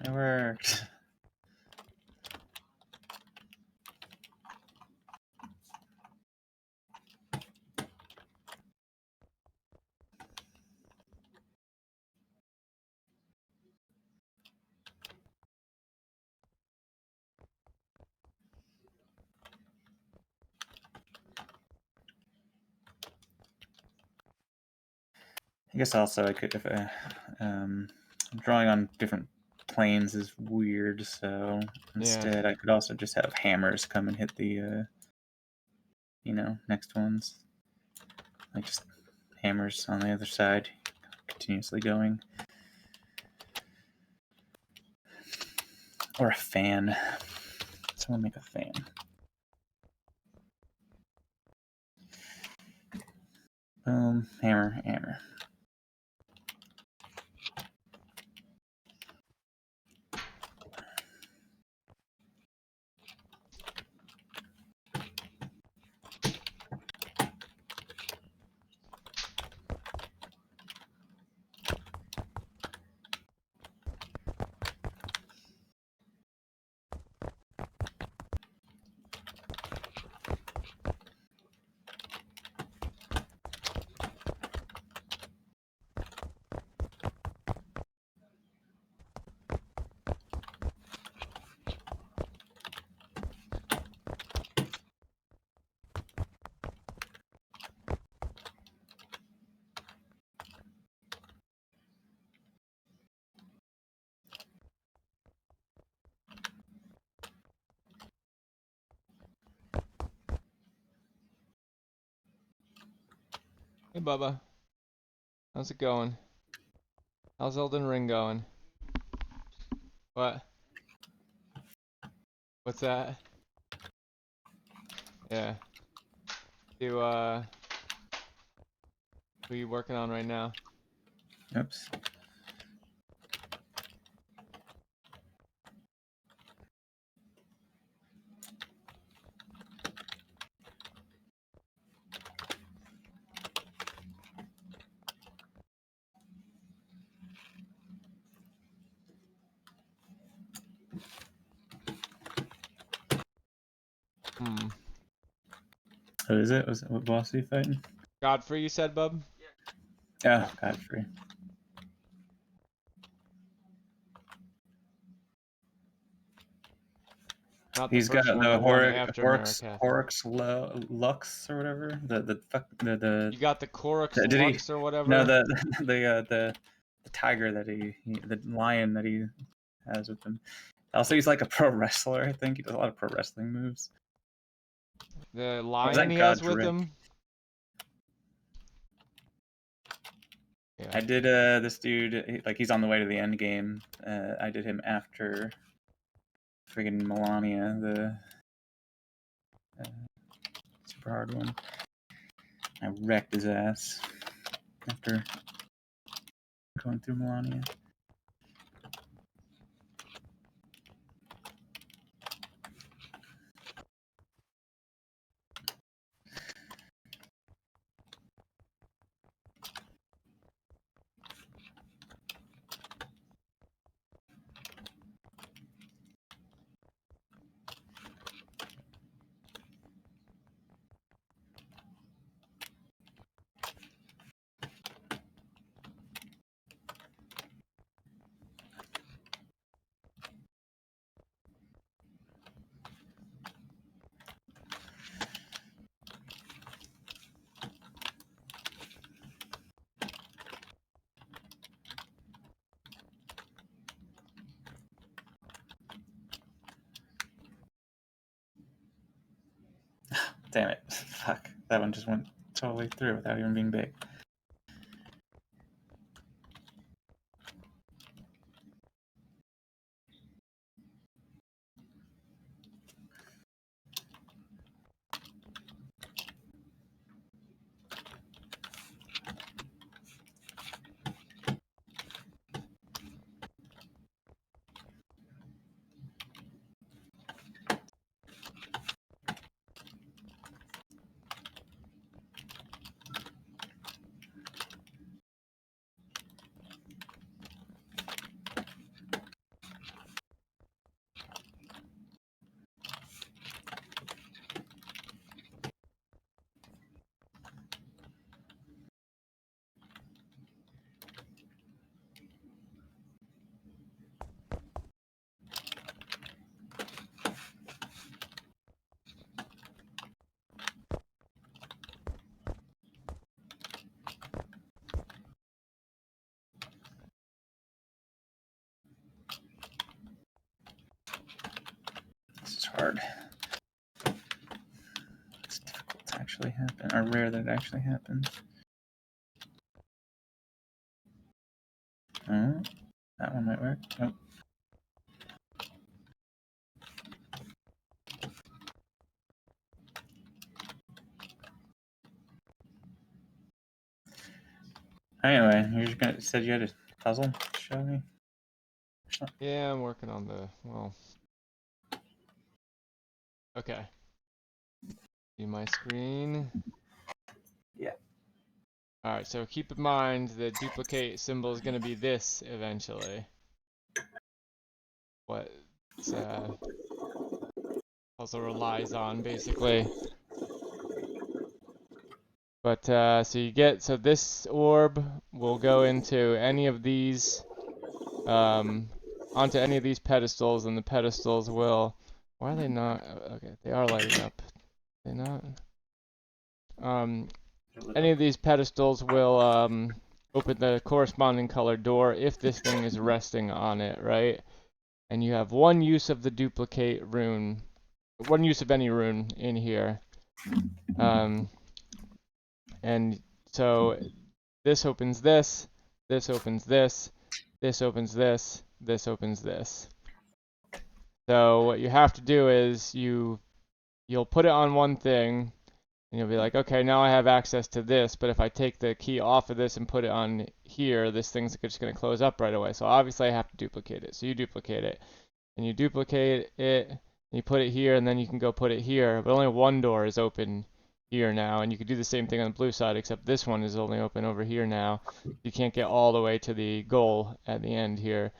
It worked. I guess also I could, if drawing on different planes is weird, so instead I could also just have hammers come and hit the, you know, next ones. Like just hammers on the other side, continuously going. Or a fan. Someone make a fan. Boom, hammer, hammer. Hey, Bubba. How's it going? How's Elden Ring going? What? What's that? Yeah. Who are you working on right now? Oops. What is it? What boss are you fighting? Godfrey, you said, bub? Yeah, Godfrey. He's got the Horrocks Lux or whatever. The You got the Korux Lux or whatever. No, the tiger that the lion that he has with him. Also, he's like a pro wrestler. I think he does a lot of pro wrestling moves. The lion he has with him. Yeah. I did this dude, like he's on the way to the end game. I did him after friggin' Melania, the super hard one. I wrecked his ass after going through Melania. Damn it. Fuck. That one just went totally through without even being big. hard. It's difficult to actually happen, or rare that it actually happens. Oh, that one might work. Nope. Anyway, you just gonna said you had a puzzle to show me? Yeah, I'm working on the, well. Okay. See my screen? Yeah. Alright, so keep in mind the duplicate symbol is going to be this eventually. What puzzle relies on, basically. But, so you get, so this orb will go into any of these, onto any of these pedestals, and the pedestals will, why are they not, okay, they are lighting up. Are they not? Any of these pedestals will, open the corresponding color door if this thing is resting on it, right? And you have one use of the duplicate rune, one use of any rune in here. And so this opens this, this opens this, this opens this, this opens this. So what you have to do is you'll put it on one thing, and you'll be like, okay, now I have access to this, but if I take the key off of this and put it on here, this thing's just going to close up right away. So obviously I have to duplicate it. So you duplicate it, and you duplicate it, and you put it here, and then you can go put it here, but only one door is open here now, and you could do the same thing on the blue side, except this one is only open over here now. You can't get all the way to the goal at the end here.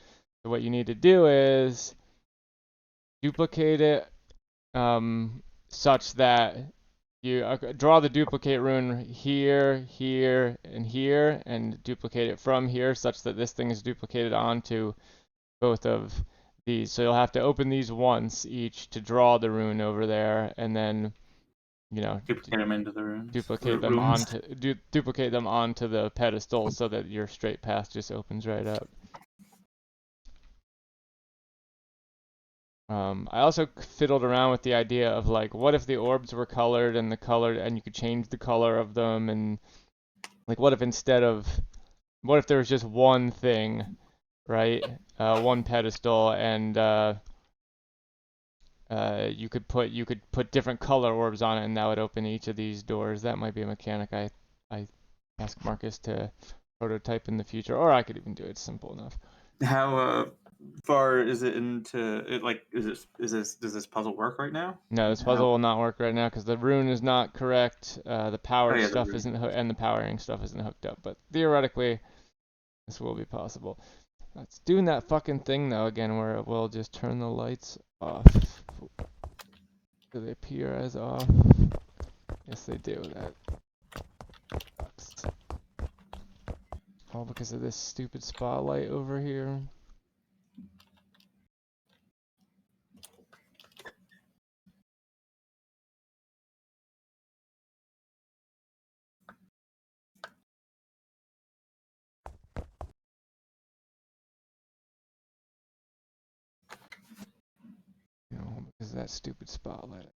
So what you need to do is duplicate it such that you draw the duplicate rune here, here, and here, and duplicate it from here such that this thing is duplicated onto both of these. So you'll have to open these once each to draw the rune over there, and then, you know, duplicate them into the runes. Duplicate them onto the pedestal so that your straight path just opens right up. I also fiddled around with the idea of like, what if the orbs were colored and you could change the color of them, and like, what if there was just one thing, right? One pedestal, and you could put different color orbs on it, and that would open each of these doors. That might be a mechanic I ask Marcus to prototype in the future, or I could even do it. It's simple enough. How far is it into it? Like, does this puzzle work right now? No, this puzzle will not work right now because the rune is not correct. The power stuff isn't and the powering stuff isn't hooked up. But theoretically, this will be possible. It's doing that fucking thing though again, where it will just turn the lights off. Do they appear as off? Yes, they do. That sucks. All because of this stupid spotlight over here. You know, because of that stupid spotlight.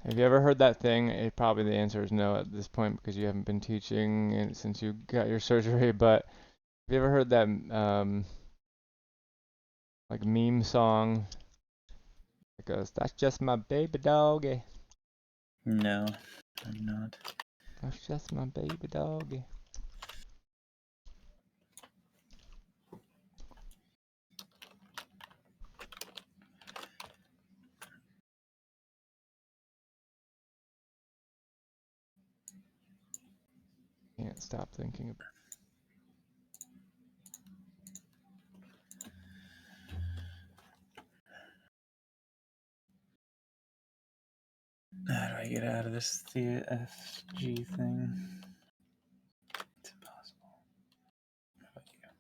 Have you ever heard that thing? Probably the answer is no at this point because you haven't been teaching since you got your surgery. But have you ever heard that like meme song? It goes, "That's just my baby doggy." No, I'm not. That's just my baby doggy. Can't stop thinking about. How do I get out of this FG thing? It's impossible.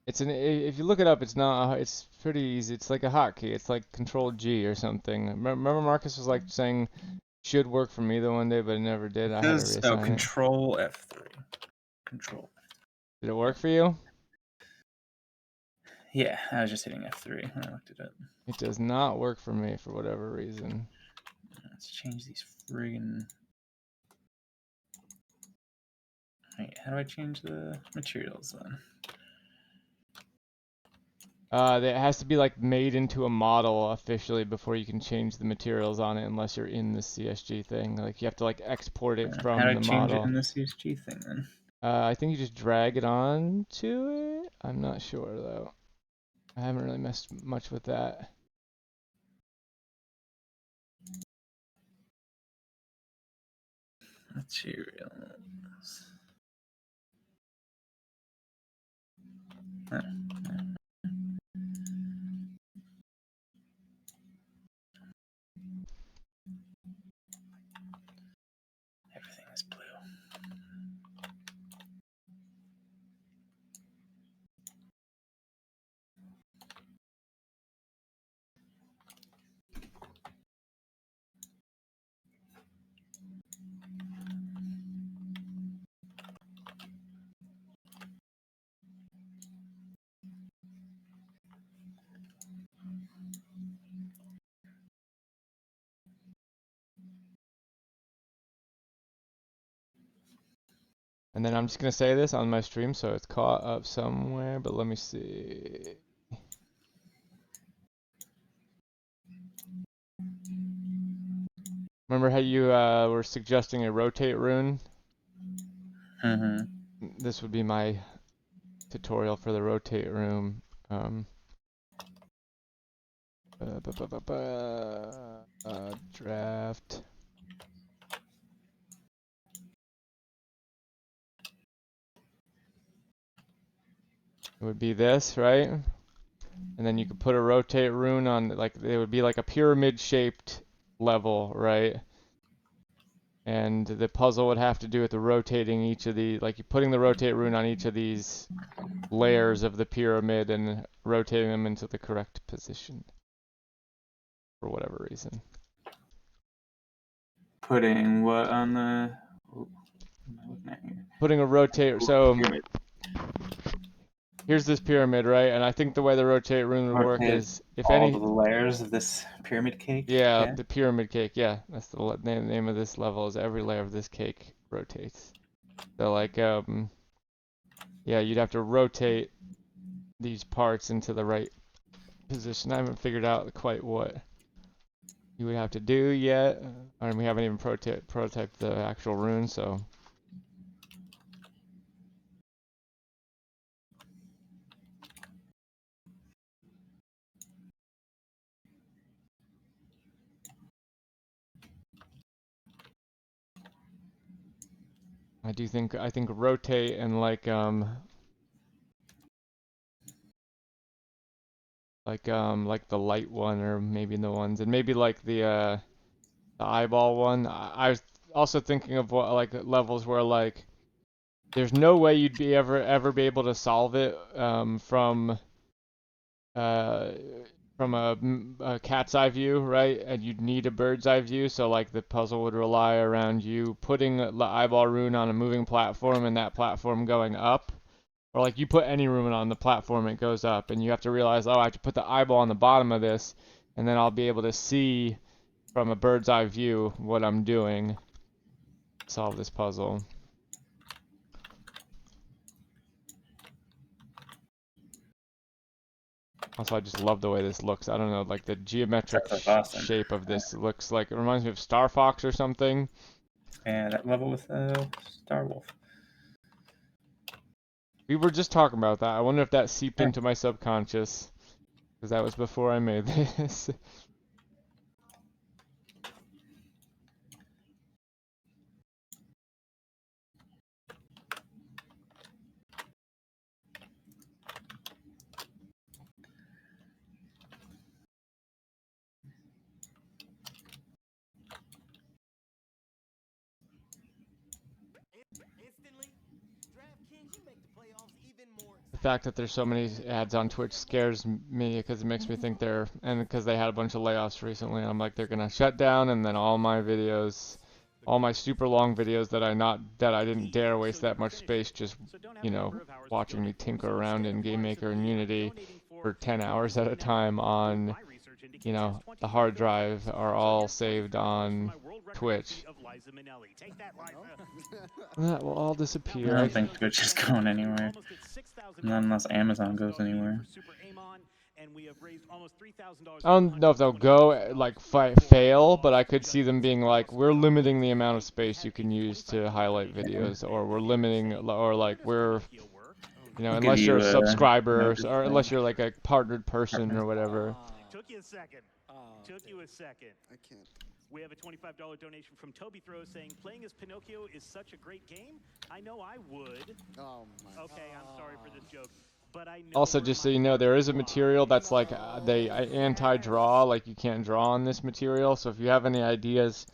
It's an if you look it up, it's not. It's pretty easy. It's like a hotkey. It's like Control G or something. Remember Marcus was like saying should work for me the one day, but it never did. I had to reassign it. Control F3. Control. Did it work for you? Yeah, I was just hitting F3 when I looked it up. It does not work for me for whatever reason. Let's change these friggin'. Wait, how do I change the materials then? It has to be like made into a model officially before you can change the materials on it, unless you're in the CSG thing. Like you have to like export it from how do the I change model. it in the CSG thing then? I think you just drag it on to it. I'm not sure though. I haven't really messed much with that. Materials. Everything is blue. And then I'm just gonna say this on my stream, so it's caught up somewhere. But let me see. Remember how you were suggesting a rotate rune? Mm-hmm. This would be my tutorial for the rotate rune. Draft. It would be this, right? And then you could put a rotate rune on, like, it would be like a pyramid shaped level, right? And the puzzle would have to do with the rotating each of the, like, you're putting the rotate rune on each of these layers of the pyramid and rotating them into the correct position. For whatever reason. Putting what on the... What am I looking at here? Putting a rotate, so... Here's this pyramid, right? And I think the way the rotate rune would work is if all any of the layers of this pyramid cake. Yeah, the pyramid cake. Yeah, that's the name of this level. Is every layer of this cake rotates. So like yeah, you'd have to rotate these parts into the right position. I haven't figured out quite what you would have to do yet, and we haven't even prototyped the actual rune, so. I think rotate and like the light one, or maybe the ones, and maybe like the eyeball one. I was also thinking of what like levels where like there's no way you'd be ever be able to solve it from a cat's eye view, right? And you'd need a bird's eye view, so like the puzzle would rely around you putting the eyeball rune on a moving platform and that platform going up. Or like you put any rune on the platform, it goes up, and you have to realize, oh, I have to put the eyeball on the bottom of this, and then I'll be able to see from a bird's eye view what I'm doing. Solve this puzzle. Also, I just love the way this looks. I don't know, like the geometric shape of this looks like, it reminds me of Star Fox or something. And that level with Star Wolf. We were just talking about that. I wonder if that seeped into my subconscious. Because that was before I made this. The fact that there's so many ads on Twitch scares me because it makes me think and because they had a bunch of layoffs recently, I'm like, they're gonna shut down, and then all my videos, all my super long videos that I didn't dare waste that much space just, you know, watching me tinker around in Game Maker and Unity for 10 hours at a time on, you know, the hard drive are all saved on Twitch. That will all disappear. I don't think Twitch is going anywhere. Not unless Amazon goes anywhere. I don't know if they'll go, like, fail, but I could see them being like, we're limiting the amount of space you can use to highlight videos, or we're limiting, or like, we're, you know, unless you're a subscriber, or unless you're like a partnered person or whatever. Took you a second. Took you a second. I can't. We have a $25 donation from Toby Throw saying, playing as Pinocchio is such a great game. I know I would. Oh my. Okay, I'm sorry for this joke. But I know Also, just so you know, there is a material that's like, they anti-draw, like you can't draw on this material, so if you have any ideas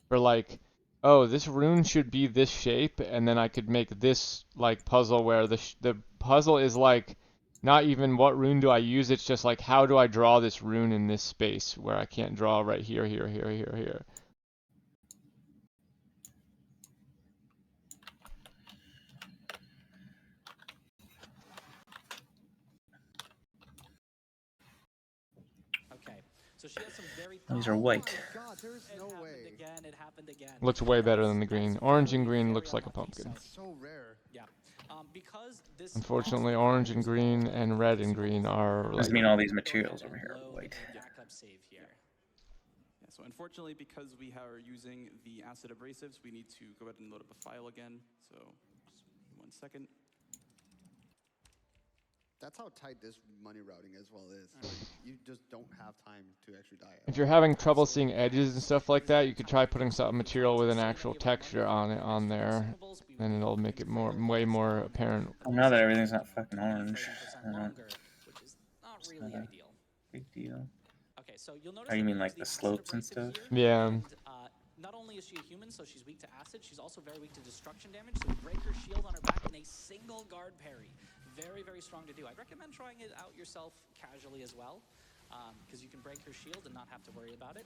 for like, oh, this rune should be this shape, and then I could make this like puzzle where the puzzle is like, not even what rune do I use, it's just like, how do I draw this rune in this space where I can't draw right here, here, here, here, here. Okay, so she has some very These are white. Oh God, there's no way. It happened again. Looks way better than the green. Orange and green looks like a pumpkin. So rare. Yeah. Because this Unfortunately, orange and green and red and green are. Doesn't mean all these materials over here are white. backup save here. Yeah, so unfortunately, because we are using the acid abrasives, we need to go ahead and load up a file again. So just 1 second. That's how tight this money routing as well is. Like, you just don't have time to actually die. If you're having trouble seeing edges and stuff like that, you could try putting some material with an actual texture on there, and it'll make it way more apparent. Well, now that everything's not fucking orange, Which is not really ideal. Big deal. Okay, so you'll notice. Oh, you mean like the slopes and stuff? Yeah. Not only is she a human, so she's weak to acid, she's also very weak to destruction damage, so we break her shield on her back in a single guard parry. Very, very strong to do. I'd recommend trying it out yourself casually as well, because you can break her shield and not have to worry about it.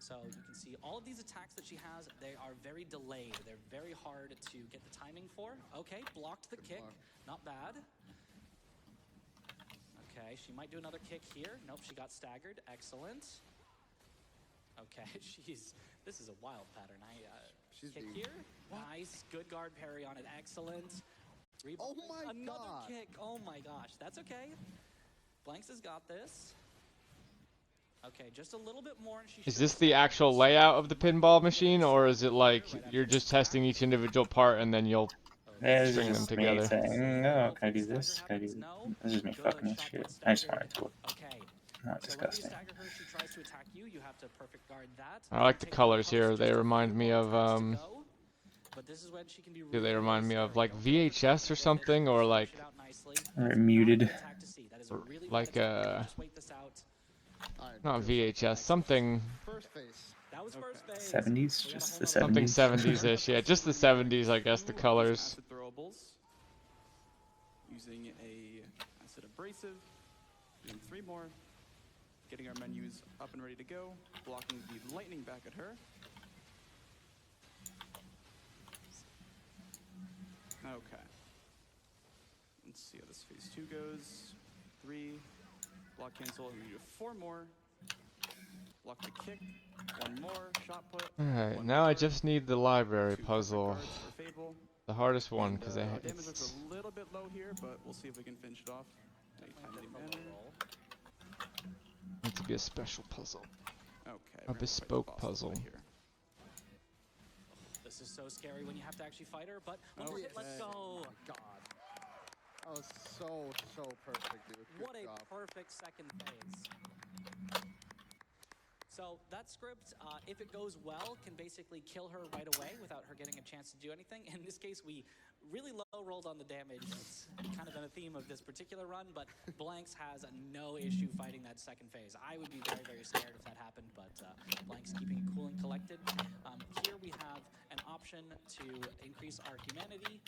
So you can see all of these attacks that she has, they are very delayed. They're very hard to get the timing for. Okay, blocked the kick. Not bad. Okay, she might do another kick here. Nope, she got staggered. Excellent. Okay, this is a wild pattern. Kick here. Nice. Good guard parry on it. Excellent. Oh my Another God. kick. Oh my gosh. That's okay. Blanks has got this. Okay, just a little bit more and she Is this the actual layout of the pinball machine, or is it like you're just testing each individual part and then you'll string them together? Saying, oh, can I do this? Can I do this? This is me fucking with shit. I just wanted to. Not disgusting. I like the colors here. They remind me of do they remind me of like VHS or something, or like muted? Like not VHS, something. 70s, just the 70s. Something 70s-ish, yeah, just the 70s, I guess. The colors. Acid throwables. Using a acid abrasive. Doing 3 more. Getting our menus up and ready to go. Blocking the lightning back at her. Okay. Let's see how this phase 2 goes. 3. Block cancel, and we do 4 more. block the kick. One more, shot put. Alright, now I just need the library puzzle. The hardest one, because damage is a little bit low here, but we'll see if we can finish it off. Needs to be a special puzzle. Okay. A bespoke puzzle. This is so scary when you have to actually fight her, but one more hit, let's go. Oh my God. That was so perfect, dude. Good What a job. perfect second phase. So that script, if it goes well, can basically kill her right away without her getting a chance to do anything. In this case, we really low rolled on the damage. It's kind of been a theme of this particular run, but Blanks has no issue fighting that second phase. I would be very, very scared if that happened, but Blanks keeping it cool and collected. Here we have an option to increase our humanity,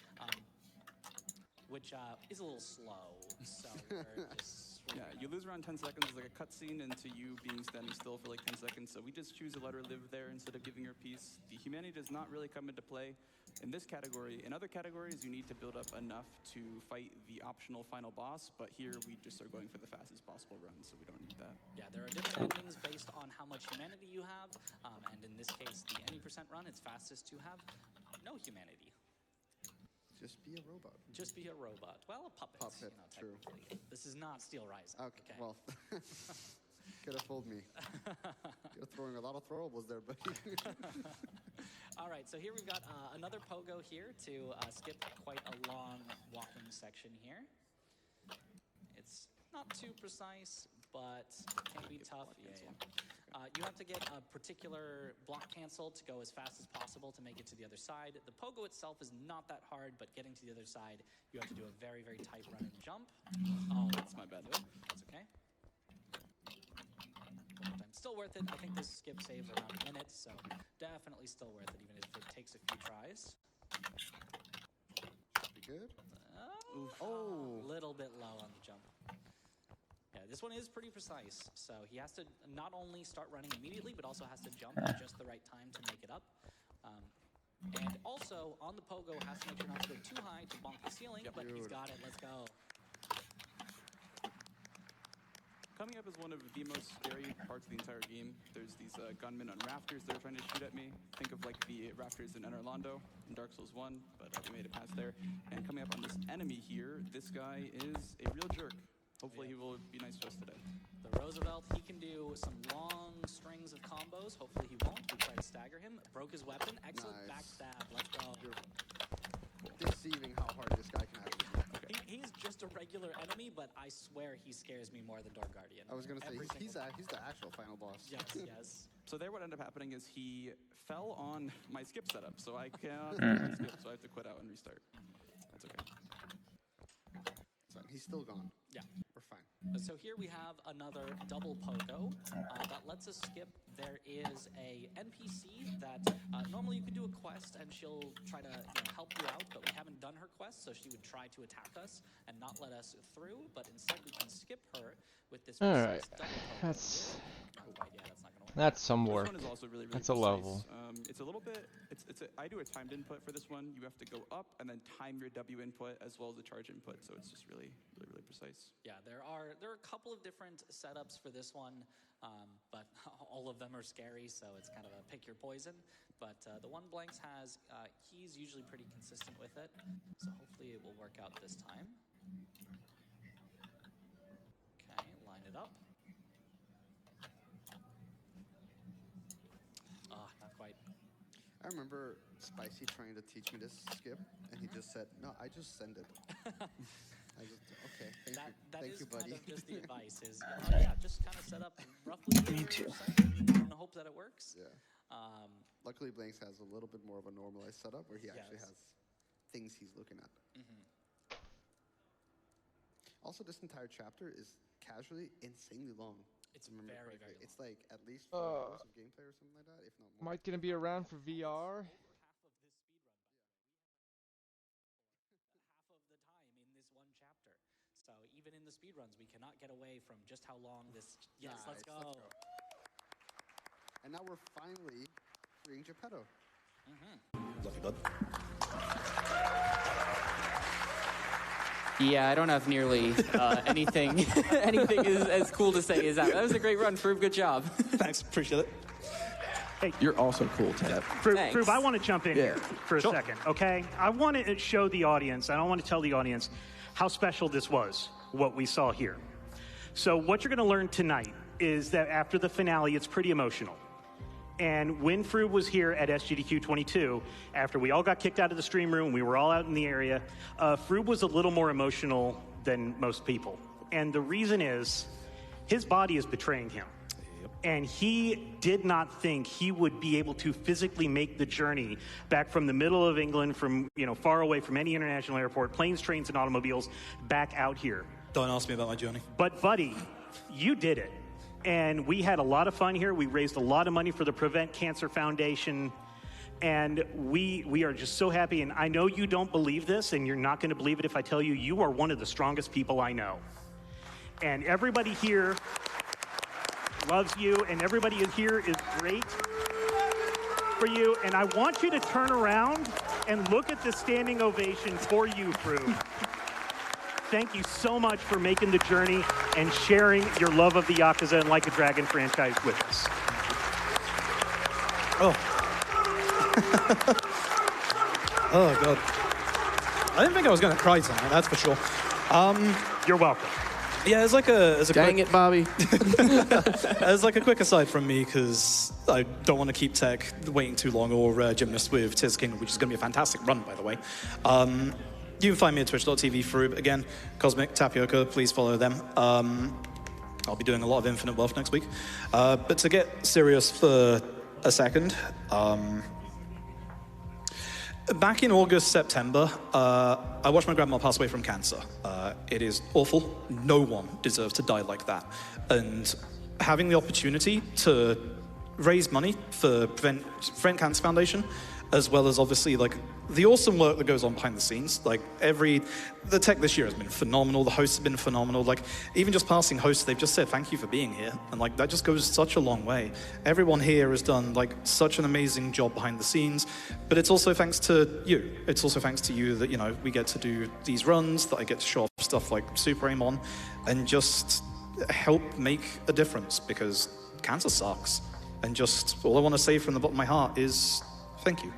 which is a little slow, so we're just... Yeah, you lose around 10 seconds. It's like a cutscene into you being standing still for like 10 seconds. So we just choose to let her live there instead of giving her peace. The humanity does not really come into play in this category. In other categories, you need to build up enough to fight the optional final boss. But here, we just are going for the fastest possible run, so we don't need that. Yeah, there are different endings based on how much humanity you have. And in this case, the any % run, it's fastest to have no humanity. Just be a robot. Just be a robot. Well, a puppet. Puppet, true. This is not Steel Rising. Okay, well, could have fooled me. You're throwing a lot of throwables there, buddy. All right, so here we've got another pogo here to skip quite a long walking section here. It's not too precise, but it can be tough. You have to get a particular block cancel to go as fast as possible to make it to the other side. The pogo itself is not that hard, but getting to the other side, you have to do a very, very tight run and jump. Oh, that's my bad. That's okay. One more time. Still worth it. I think this skip saves around a minute, so definitely still worth it, even if it takes a few tries. Be good. A little bit low on the jump. Yeah, this one is pretty precise, so he has to not only start running immediately, but also has to jump at just the right time to make it up. And also, on the pogo, has to make sure not to go too high to bonk the ceiling, but he's got it. Let's go. Coming up is one of the most scary parts of the entire game. There's these gunmen on rafters that are trying to shoot at me. Think of like the rafters in Enter Londo in Dark Souls 1, but we made it past there. And coming up on this enemy here, this guy is a real jerk. Hopefully he will be nice to us today. The Roosevelt, he can do some long strings of combos. Hopefully he won't. We try to stagger him. Broke his weapon. Excellent backstab. Let's go. Deceiving how hard this guy can actually be. He's just a regular enemy, but I swear he scares me more than Door Guardian. I was going to say, he's the actual final boss. Yes, yes. So there what ended up happening is he fell on my skip setup, so I cannot skip, so I have to quit out and restart. That's okay. So he's still gone. Yeah. We're fine. So here we have another double pogo that lets us skip. There is a NPC that normally you could do a quest and she'll try to help you out, but we haven't done her quest, so she would try to attack us and not let us through, but instead we can skip her with this Alright, double pogo. that's Yeah, that's not gonna work. that's some This work. one is also really, really That's a precise. level. It's a little bit. I do a timed input for this one. You have to go up and then time your W input as well as the charge input. So it's just really, really, really precise. Yeah, there are a couple of different setups for this one, but all of them are scary, so it's kind of a pick your poison. But the one Blanks has, he's usually pretty consistent with it, so hopefully it will work out this time. Okay, line it up. Not quite. I remember Spicy trying to teach me this skip, and he just said, "No, I just send it." I just okay, thank you, buddy. That is kind of just the advice is, yeah, just kind of set up roughly. Me too. And hope that it works. Yeah. Luckily, Blanks has a little bit more of a normalized setup where he actually has things he's looking at. Also, this entire chapter is casually insanely long. It's very, very long. It's like at least 4 hours of gameplay or something like that, if not more. Mike gonna be around for VR? So even in the speedruns, we cannot get away from just how long this... Yes, Nice, let's go. And now we're finally freeing Geppetto. Yeah, I don't have nearly anything as cool to say as that. That was a great run, Froob. Good job. Thanks, appreciate it. Hey, you're also cool, Ted. Froob, I want to jump in here for a Sure. second, okay? I want to show the audience, I want to tell the audience how special this was, what we saw here. So what you're going to learn tonight is that after the finale, it's pretty emotional. And when Froob was here at SGDQ 22, after we all got kicked out of the stream room, we were all out in the area, Froob was a little more emotional than most people. And the reason is, his body is betraying him. And he did not think he would be able to physically make the journey back from the middle of England, from, far away from any international airport, planes, trains, and automobiles, back out here. Don't ask me about my journey. But, buddy, you did it. And we had a lot of fun here. We raised a lot of money for the Prevent Cancer Foundation. And we are just so happy. And I know you don't believe this, and you're not going to believe it if I tell you, you are one of the strongest people I know. And everybody here loves you, and everybody here is great for you. And I want you to turn around and look at the standing ovation for you, Froob. Thank you so much for making the journey and sharing your love of the Yakuza and Like a Dragon franchise with us. Oh. Oh, God. I didn't think I was going to cry tonight, that's for sure. You're welcome. Yeah, as a Dang it, Bobby. As like a quick aside from me, because I don't want to keep Tech waiting too long, or Gymnast with Tears of the Kingdom, which is going to be a fantastic run, by the way. You can find me at twitch.tv, Froob. Again, Cosmic, Tapioca, please follow them. I'll be doing a lot of Infinite Wealth next week. But to get serious for a second, back in August, September, I watched my grandma pass away from cancer. It is awful. No one deserves to die like that. And having the opportunity to raise money for Prevent Cancer Foundation, as well as obviously like the awesome work that goes on behind the scenes. Like the tech this year has been phenomenal. The hosts have been phenomenal. Like even just passing hosts, they've just said thank you for being here, and like that just goes such a long way. Everyone here has done like such an amazing job behind the scenes, but it's also thanks to you. It's also thanks to you that we get to do these runs, that I get to show off stuff like Super Aim on, and just help make a difference, because cancer sucks. And just all I want to say from the bottom of my heart is thank you.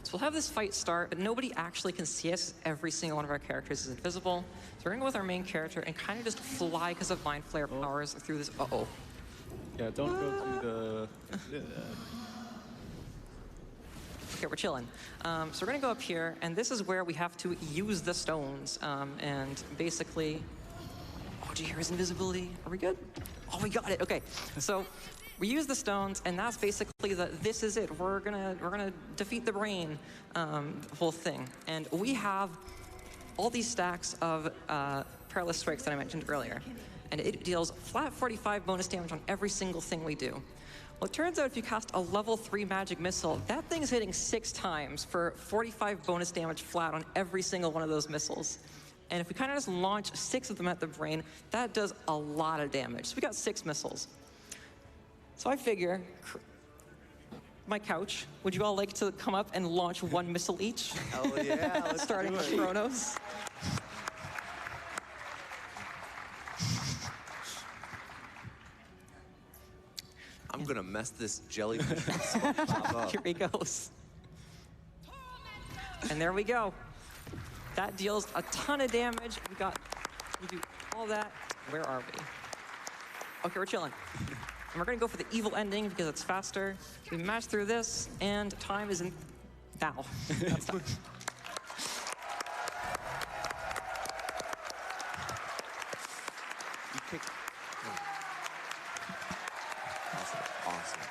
So we'll have this fight start, but nobody actually can see us. Every single one of our characters is invisible. So we're gonna go with our main character and kind of just fly because of Mind Flare powers through this. Uh-oh. Yeah, don't go to the... Okay, we're chilling. So we're gonna go up here, and this is where we have to use the stones. And basically, oh, do you hear his invisibility? Are we good? Oh, we got it. Okay, so we use the stones, and that's basically this is it. We're gonna defeat the brain, whole thing. And we have all these stacks of Perilous Strikes that I mentioned earlier, and it deals flat 45 bonus damage on every single thing we do. Well, it turns out if you cast a level 3 magic missile, that thing's hitting 6 times for 45 bonus damage flat on every single one of those missiles. And if we kind of just launch 6 of them at the brain, that does a lot of damage. So we got 6 missiles. So I figure, my couch, would you all like to come up and launch 1 missile each? Hell yeah, let's starting with Kronos. I'm gonna mess this jellyfish up. Here he goes. And there we go. That deals a ton of damage. We do all that. Where are we? Okay, we're chilling. And we're gonna go for the evil ending because it's faster. We mash through this, and time is in now. That's time. Awesome.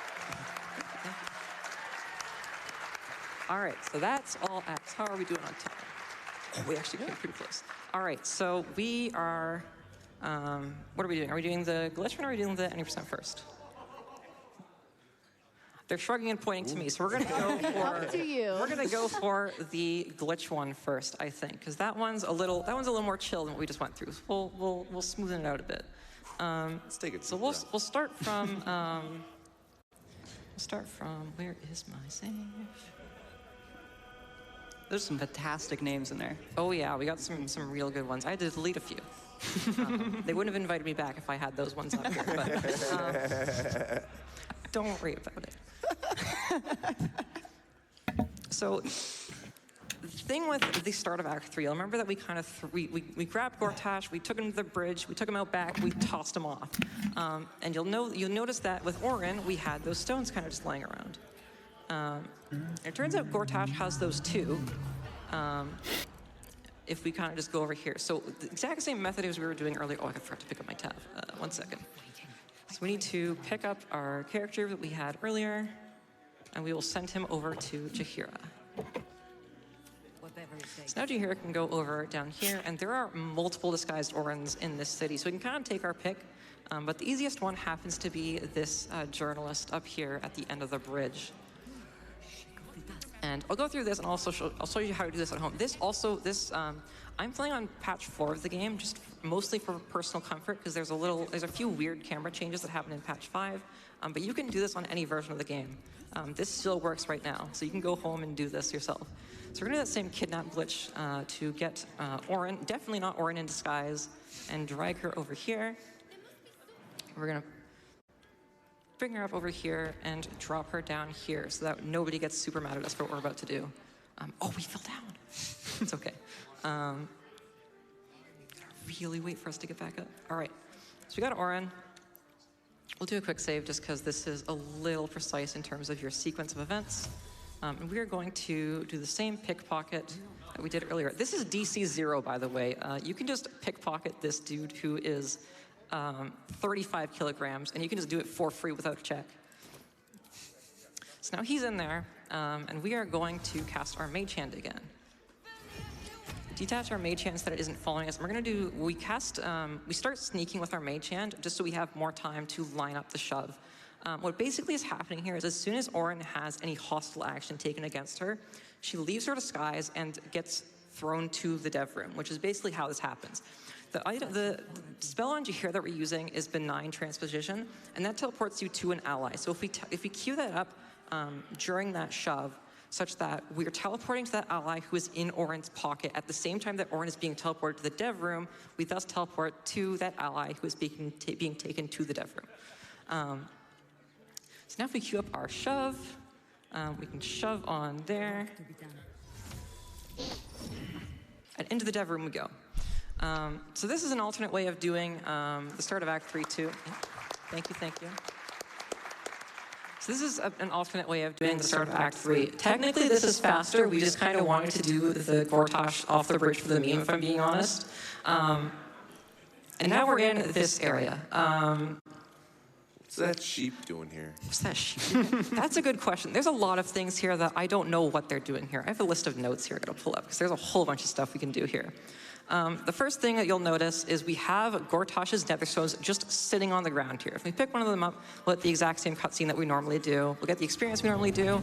All right, so that's all X. How are we doing on time? Oh, we actually came pretty close. All right, so we are, what are we doing? Are we doing the glitch one or are we doing the any percent first? They're shrugging and pointing to me, so we're gonna go for. Up to you. We're gonna go for the glitch one first, I think, because that one's a little more chill than what we just went through. So we'll smoothen it out a bit. Let's take it. So we'll start from where is my save? There's some fantastic names in there. Oh yeah, we got some real good ones. I had to delete a few. They wouldn't have invited me back if I had those ones up here. But don't worry about it. So, the thing with the start of Act 3, I remember that we kind of we grabbed Gortash, we took him to the bridge, we took him out back, we tossed him off, and you'll notice that with Orin we had those stones kind of just lying around. It turns out Gortash has those too. If we kind of just go over here, so the exact same method as we were doing earlier. Oh, I forgot to pick up my tab. 1 second. So we need to pick up our character that we had earlier, and we will send him over to Jaheira. So now Jaheira can go over down here, and there are multiple disguised Orins in this city, so we can kind of take our pick. But the easiest one happens to be this journalist up here at the end of the bridge. And I'll go through this, and I'll show you how to do this at home. I'm playing on patch 4 of the game, just mostly for personal comfort, because there's a few weird camera changes that happen in patch 5. But you can do this on any version of the game. This still works right now, so you can go home and do this yourself. So we're gonna do that same kidnap glitch to get Orin, definitely not Orin in disguise, and drag her over here. We're gonna bring her up over here and drop her down here so that nobody gets super mad at us for what we're about to do. Oh, we fell down. It's okay. Gotta really wait for us to get back up. All right, so we got Orin. We'll do a quick save just because this is a little precise in terms of your sequence of events. And we are going to do the same pickpocket that we did earlier. This is DC 0, by the way. You can just pickpocket this dude who is 35 kilograms, and you can just do it for free without a check. So now he's in there, and we are going to cast our Mage Hand again. Detach our Mage Hand so that it isn't following us. And we're gonna do, we start sneaking with our Mage Hand just so we have more time to line up the shove. What basically is happening here is as soon as Orin has any hostile action taken against her, she leaves her disguise and gets thrown to the dev room, which is basically how this happens. The spell on Jaheira that we're using is Benign Transposition, and that teleports you to an ally. So if we queue that up during that shove, such that we're teleporting to that ally who is in Orin's pocket at the same time that Orin is being teleported to the dev room, we thus teleport to that ally who is being taken to the dev room. So now if we queue up our shove, we can shove on there, and into the dev room we go. So this is an alternate way of doing the start of Act 3 too. Thank you. So this is an alternate way of doing the start of Act 3. Technically this is faster, we just kind of wanted to do the Gortash off the bridge for the meme, if I'm being honest. And now we're in this area. What's that sheep doing here? What's that sheep? That's a good question. There's a lot of things here that I don't know what they're doing here. I have a list of notes here I'm gonna pull up, because there's a whole bunch of stuff we can do here. The first thing that you'll notice is we have Gortash's Netherstones just sitting on the ground here. If we pick one of them up, we'll get the exact same cutscene that we normally do. We'll get the experience we normally do.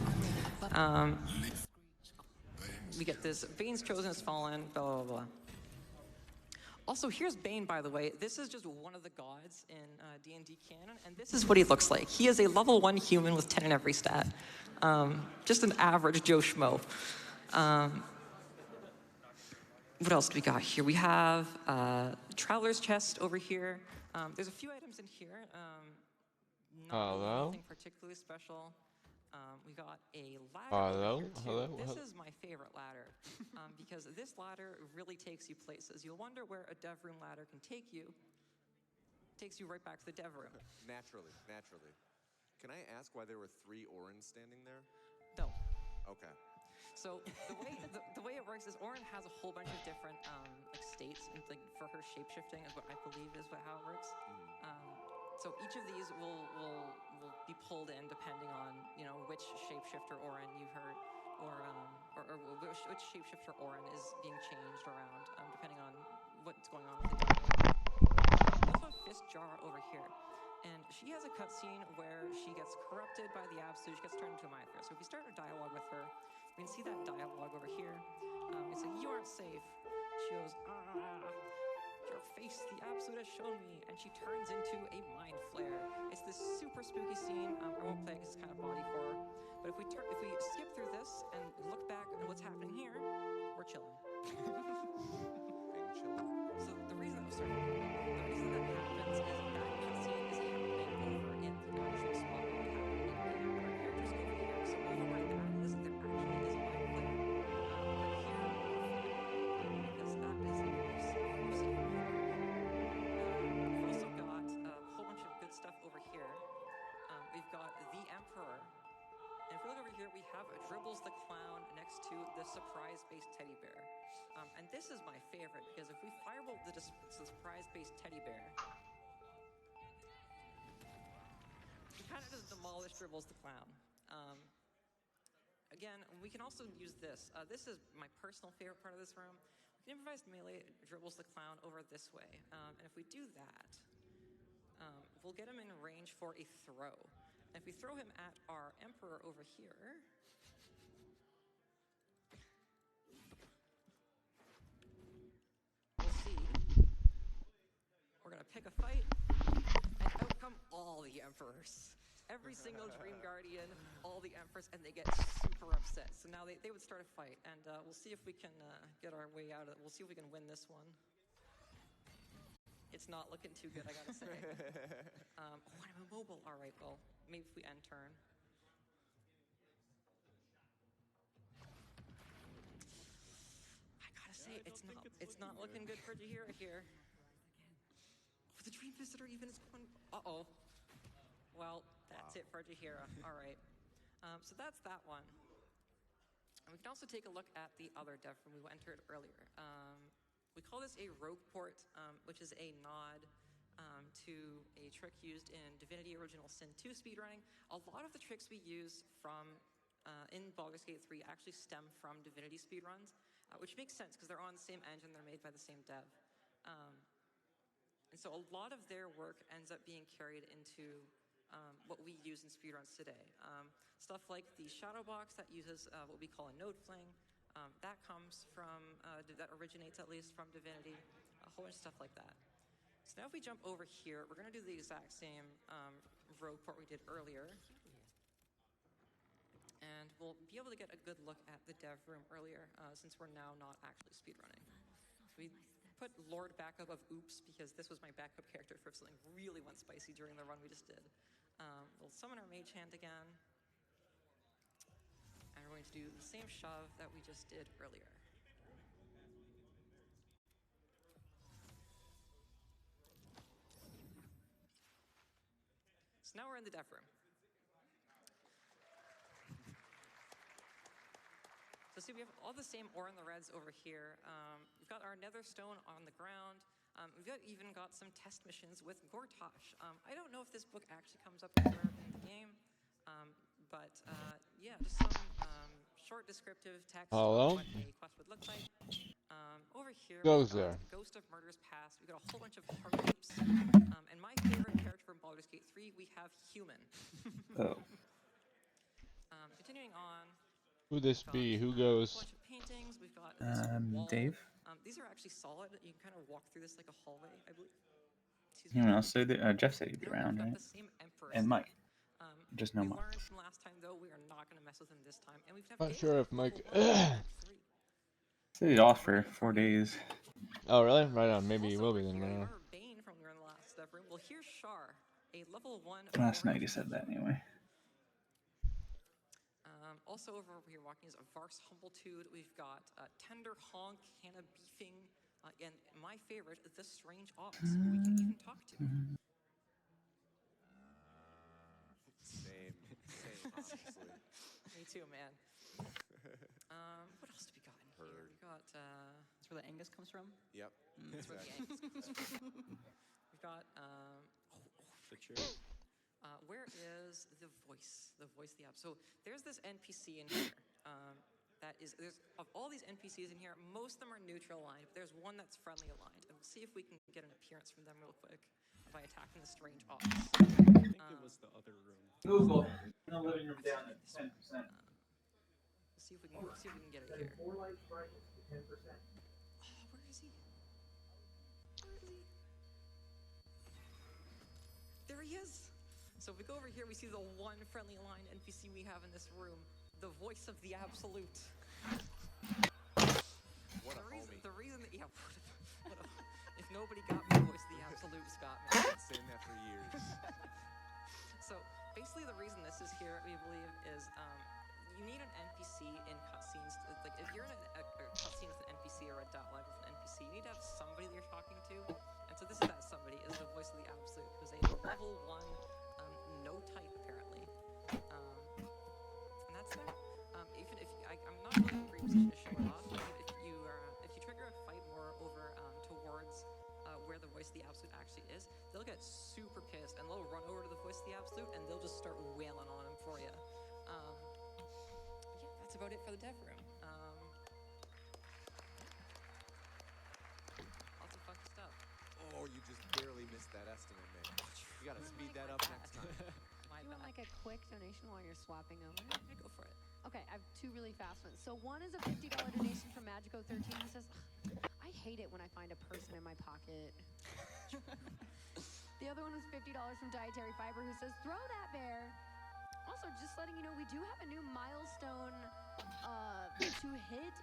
We get this, Bane's chosen has fallen, blah, blah, blah. Also, here's Bane, by the way. This is just one of the gods in D&D canon, and this is what he looks like. He is a level 1 human with 10 in every stat. Just an average Joe Schmo. What else do we got here? We have Traveler's Chest over here. There's a few items in here. Nothing particularly special. We got a ladder. This is my favorite ladder because this ladder really takes you places. You'll wonder where a dev room ladder can take you. Takes you right back to the dev room. Naturally. Can I ask why there were 3 Orins standing there? No. Okay. So the way it works is Orin has a whole bunch of different like states, and like for her shapeshifting is what I believe is how it works. So each of these will be pulled in depending on which shapeshifter Orin you heard which shapeshifter Orin is being changed around, depending on what's going on with the dialogue. We also have Fist Jar over here, and she has a cutscene where she gets corrupted by the Absolute. She gets turned into a Mythra. So if we start a dialogue with her, we can see that dialogue over here. It's like, you aren't safe. She goes, your face, the Absolute has shown me, and she turns into a Mind Flare. It's this super spooky scene. I won't play it because it's kind of body horror. But if we skip through this and look back at what's happening here, we're chilling. So the reason that happens is that cutscene is happening over in the actual spot where we have it in game. Our characters over here, so over where that is, there actually is a Mind Flare. But here, because that is a very safe. We've also got a whole bunch of good stuff over here. We've got the Emperor. And if we look over here, we have Dribbles the Clown next to the surprise-based teddy bear. And this is my favorite, because if we firebolt the surprise-based teddy bear, we kind of just demolish Dribbles the Clown. Again, we can also use this. This is my personal favorite part of this room. We can improvise melee Dribbles the Clown over this way. And if we do that, we'll get him in range for a throw. And if we throw him at our Emperor over here, we'll see. We're gonna pick a fight, and out come all the Emperors. Every single Dream Guardian, all the Emperors, and they get super upset. So now they would start a fight, and we'll see if we can get our way out of it. We'll see if we can win this one. It's not looking too good, I gotta say. I'm immobile. All right, well, maybe if we end turn. I gotta say, it's not looking good for Jaheira here. Oh, the Dream Visitor even is going. Uh-oh. Well, that's it for Jaheira. All right. So that's that one. And we can also take a look at the other dev room we entered earlier. We call this a rogue port, which is a nod to a trick used in Divinity Original Sin 2 speedrunning. A lot of the tricks we use in Baldur's Gate 3 actually stem from Divinity speedruns, which makes sense because they're on the same engine, they're made by the same dev. And so a lot of their work ends up being carried into what we use in speedruns today. Stuff like the Shadow Box that uses what we call a node fling. That comes from, that originates at least from Divinity, a whole bunch of stuff like that. So now if we jump over here, we're gonna do the exact same rogue port we did earlier. And we'll be able to get a good look at the dev room earlier, since we're now not actually speedrunning. So we put Lord backup of Oops, because this was my backup character for if something really went spicy during the run we just did. We'll summon our Mage Hand again. And we're going to do the same shove that we just did earlier. So now we're in the dev room. So see, we have all the same Orin the Reds over here. We've got our Nether Stone on the ground. We've even got some test missions with Gortash. I don't know if this book actually comes up anywhere in the game, but yeah, just some short descriptive text on what a quest would look like. Over here, goes there. Ghost of Murder's Past. We've got a whole bunch of heart loops. And my favorite character from Baldur's Gate 3, we have Human. Oh. Continuing on. Who this be? Who goes? A bunch of paintings. We've got this wall. Dave? These are actually solid. You can kind of walk through this like a hallway, I believe. Anyone else say that? Jeff said he'd be around, right? And Mike. Just no we Mike. learned from last time, though, we are not going to mess with him this time. And we've Not sure if Mike. Said he's off for 4 days. Oh, really? Right on. Maybe he will be then. Right on. Bane from the last dev room. Well, here's Shar, a level 1. Last night he said that anyway. Also over here walking is a Vars Humblitude. We've got Tender Honk, Hannah Beefing, and my favorite, the Strange Ox, who we can even talk to. Same, honestly. Me too, man. What else do we got in here? We got. That's where the Angus comes from? Yep. That's where the Angus comes from. We've got. Where is the voice? The voice, the app. So there's this NPC in here. that is, of all these NPCs in here, most of them are neutral aligned, but there's one that's friendly aligned, and we'll see if we can get an appearance from them real quick by attacking the strange ox. I think it was the other room. Google. In the living room down at 10%. Let's see if we can get it here. 4 lights brightness to 10%. Where is he? There he is! So if we go over here, we see the one friendly aligned NPC we have in this room, the voice of the absolute. What a homie. The reason that, yeah, if nobody got me, voice of the absolute, Scott, man. I've been saying that for years. So basically the reason this is here, we believe, is you need an NPC in cutscenes. Like if you're in a cutscene with an NPC or a .live with an NPC, you need to have somebody that you're talking to. And so this is that somebody, is the voice of the absolute, who's a level 1 no type apparently. And that's there. Even if I'm not really in a great position to show it off, but if you trigger a fight more over towards where the voice of the absolute actually is, they'll get super pissed and they'll run over to the voice of the absolute and they'll just start wailing on him for you. Yeah, that's about it for the dev room. Lots of funky stuff. Oh, you just barely missed that estimate, man. You gotta speed that up next time. Do you want like a quick donation while you're swapping over? Yeah, go for it. Okay, I have 2 really fast ones. So one is a $50 donation from Magico13 who says, I hate it when I find a person in my pocket. The other one was $50 from Dietary Fiber who says, throw that bear. Also, just letting you know, we do have a new milestone to hit.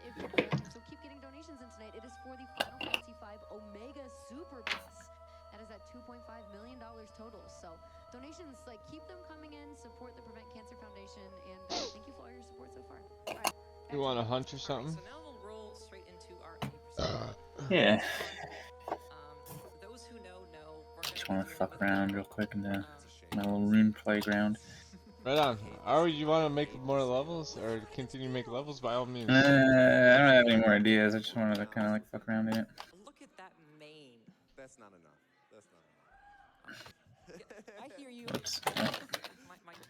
So keep getting donations in tonight. It is for the Final Fantasy V Omega Super Boss. That is at $2.5 million total. So donations, like, keep them coming in. Support the Prevent Cancer Foundation, and thank you for all your support so far. All right, You want a hunch or something? So now we'll roll straight into our 80%. Yeah. Those who know. Just want to fuck around real quick in the my little rune playground. Right on. Or you want to make more levels, or continue to make levels? By all means. I don't have any more ideas. I just wanted to kind of like fuck around in it. Look at that mane. That's not enough. That's not enough. I hear you. Whoops.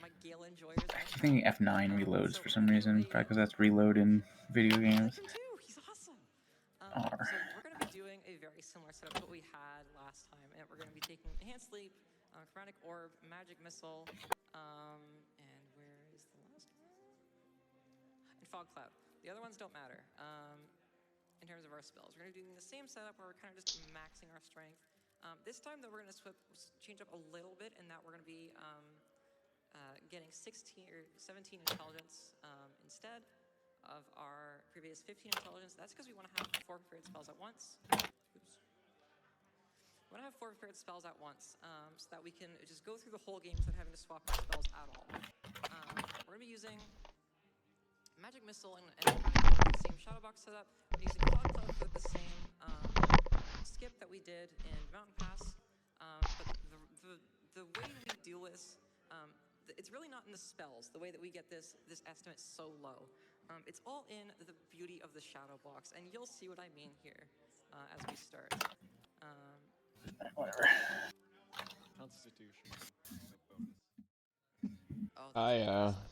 My Gale enjoyers. I think F9 reloads for some reason, probably because that's reload in video games. He's awesome. R. So we're going to be doing a very similar setup to what we had last time, and we're going to be taking Enhanced Sleep, Chromatic Orb, Magic Missile, and where is the last one? And Fog Cloud. The other ones don't matter in terms of our spells. We're going to be doing the same setup where we're kind of just maxing our strength. This time, though, we're going to change up a little bit in that we're going to be getting 16 or 17 intelligence instead of our previous 15 intelligence. That's because we want to have 4 prepared spells at once. Oops. We want to have 4 prepared spells at once so that we can just go through the whole game without having to swap our spells at all. We're going to be using Magic Missile and the same Shadowbox setup. We're using Fog Cloud for the same skip that we did in Mountain Pass. But the way we do this, it's really not in the spells, the way that we get this estimate so low. It's all in the beauty of the shadow box, and you'll see what I mean here as we start. Whatever. Constitution. All right.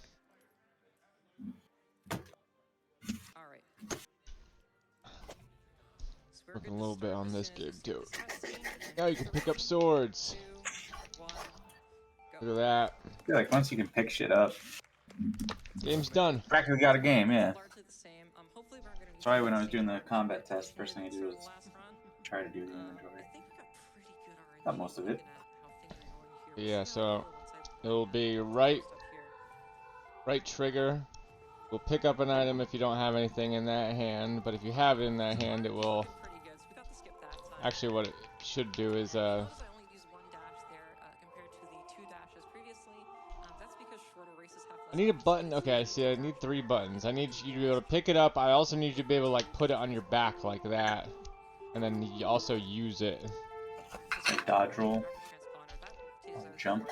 Working a little bit on this gig too. Now you can pick up swords. Look at that. I feel like once you can pick shit up, game's done. Practically got a game, yeah. That's why when I was doing the combat test, first thing I did was try to do the inventory. Not most of it. Yeah, so it'll be right trigger. We'll pick up an item if you don't have anything in that hand, but if you have it in that hand, it will. Actually, what it should do is I need a button. Okay, I see. I need 3 buttons. I need you to be able to pick it up. I also need you to be able to like put it on your back like that, and then you also use it. Like dodge roll, jump.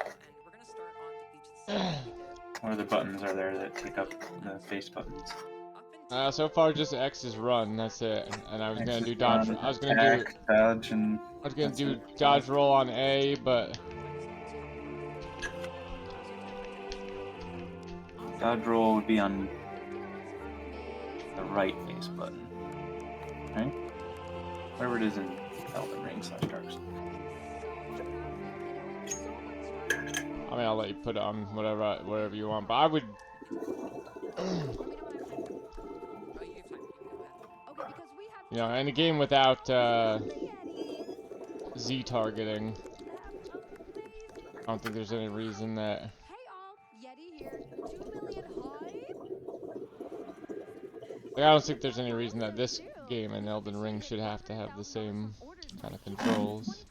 What other buttons are there that pick up the face buttons? So far just X is run. That's it. And I was gonna do dodge. I was gonna do dodge and. I was gonna do dodge roll on A, but. Dodge roll would be on right face button. Right? Whatever it is in Elden Ring / Dark Souls. I mean, I'll let you put it on whatever you want, but I would. You know, in a game without Z targeting, I don't think there's any reason that. Like, I don't think there's any reason that this game and Elden Ring should have to have the same kind of controls.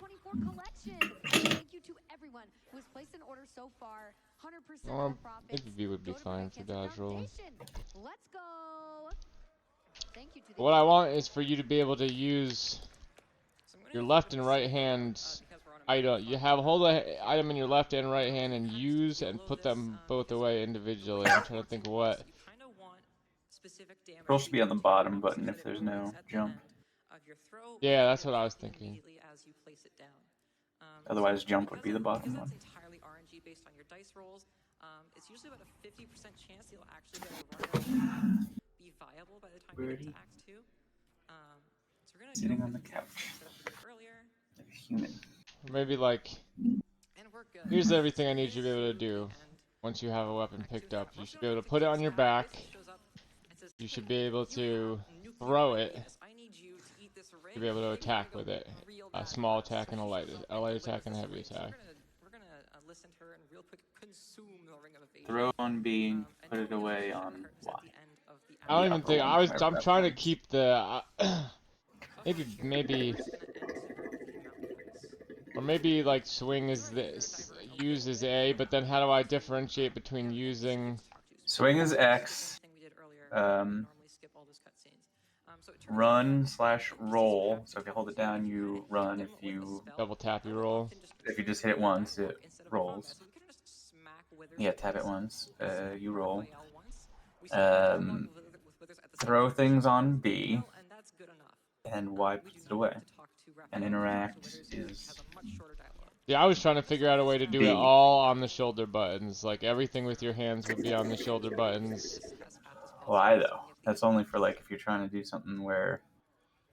APB would be fine for dodge roll. But what I want is for you to be able to use your left and right hands item. You hold an item in your left and right hand and use and put them both away individually. I'm trying to think of what. Roll should be on the bottom button if there's no jump. Yeah, that's what I was thinking. Otherwise, jump would be the bottom one. Based on your dice rolls, it's usually about a 50% chance you'll actually get a run be viable by the time you get to Act 2. So we're gonna sitting on the couch like a human. Maybe like, here's everything I need you to be able to do. Once you have a weapon picked up, you should be able to put it on your back. You should be able to throw it. To be able to attack with it. A small attack and a light attack and a heavy attack. Listen to her and real quick consume the Ring of Evasion. Throw on B, put it away on Y. I don't even think I'm trying to keep the maybe or maybe like swing is this, use is A, but then how do I differentiate between using swing is X, run / roll. So if you hold it down, you run. If you double tap, you roll. If you just hit it once, it rolls. Yeah, tap it once, you roll. Throw things on B, and Y puts it away. And interact is... Yeah, I was trying to figure out a way to do it all on the shoulder buttons. Like, everything with your hands would be on the shoulder buttons. Why, though? That's only for, like, if you're trying to do something where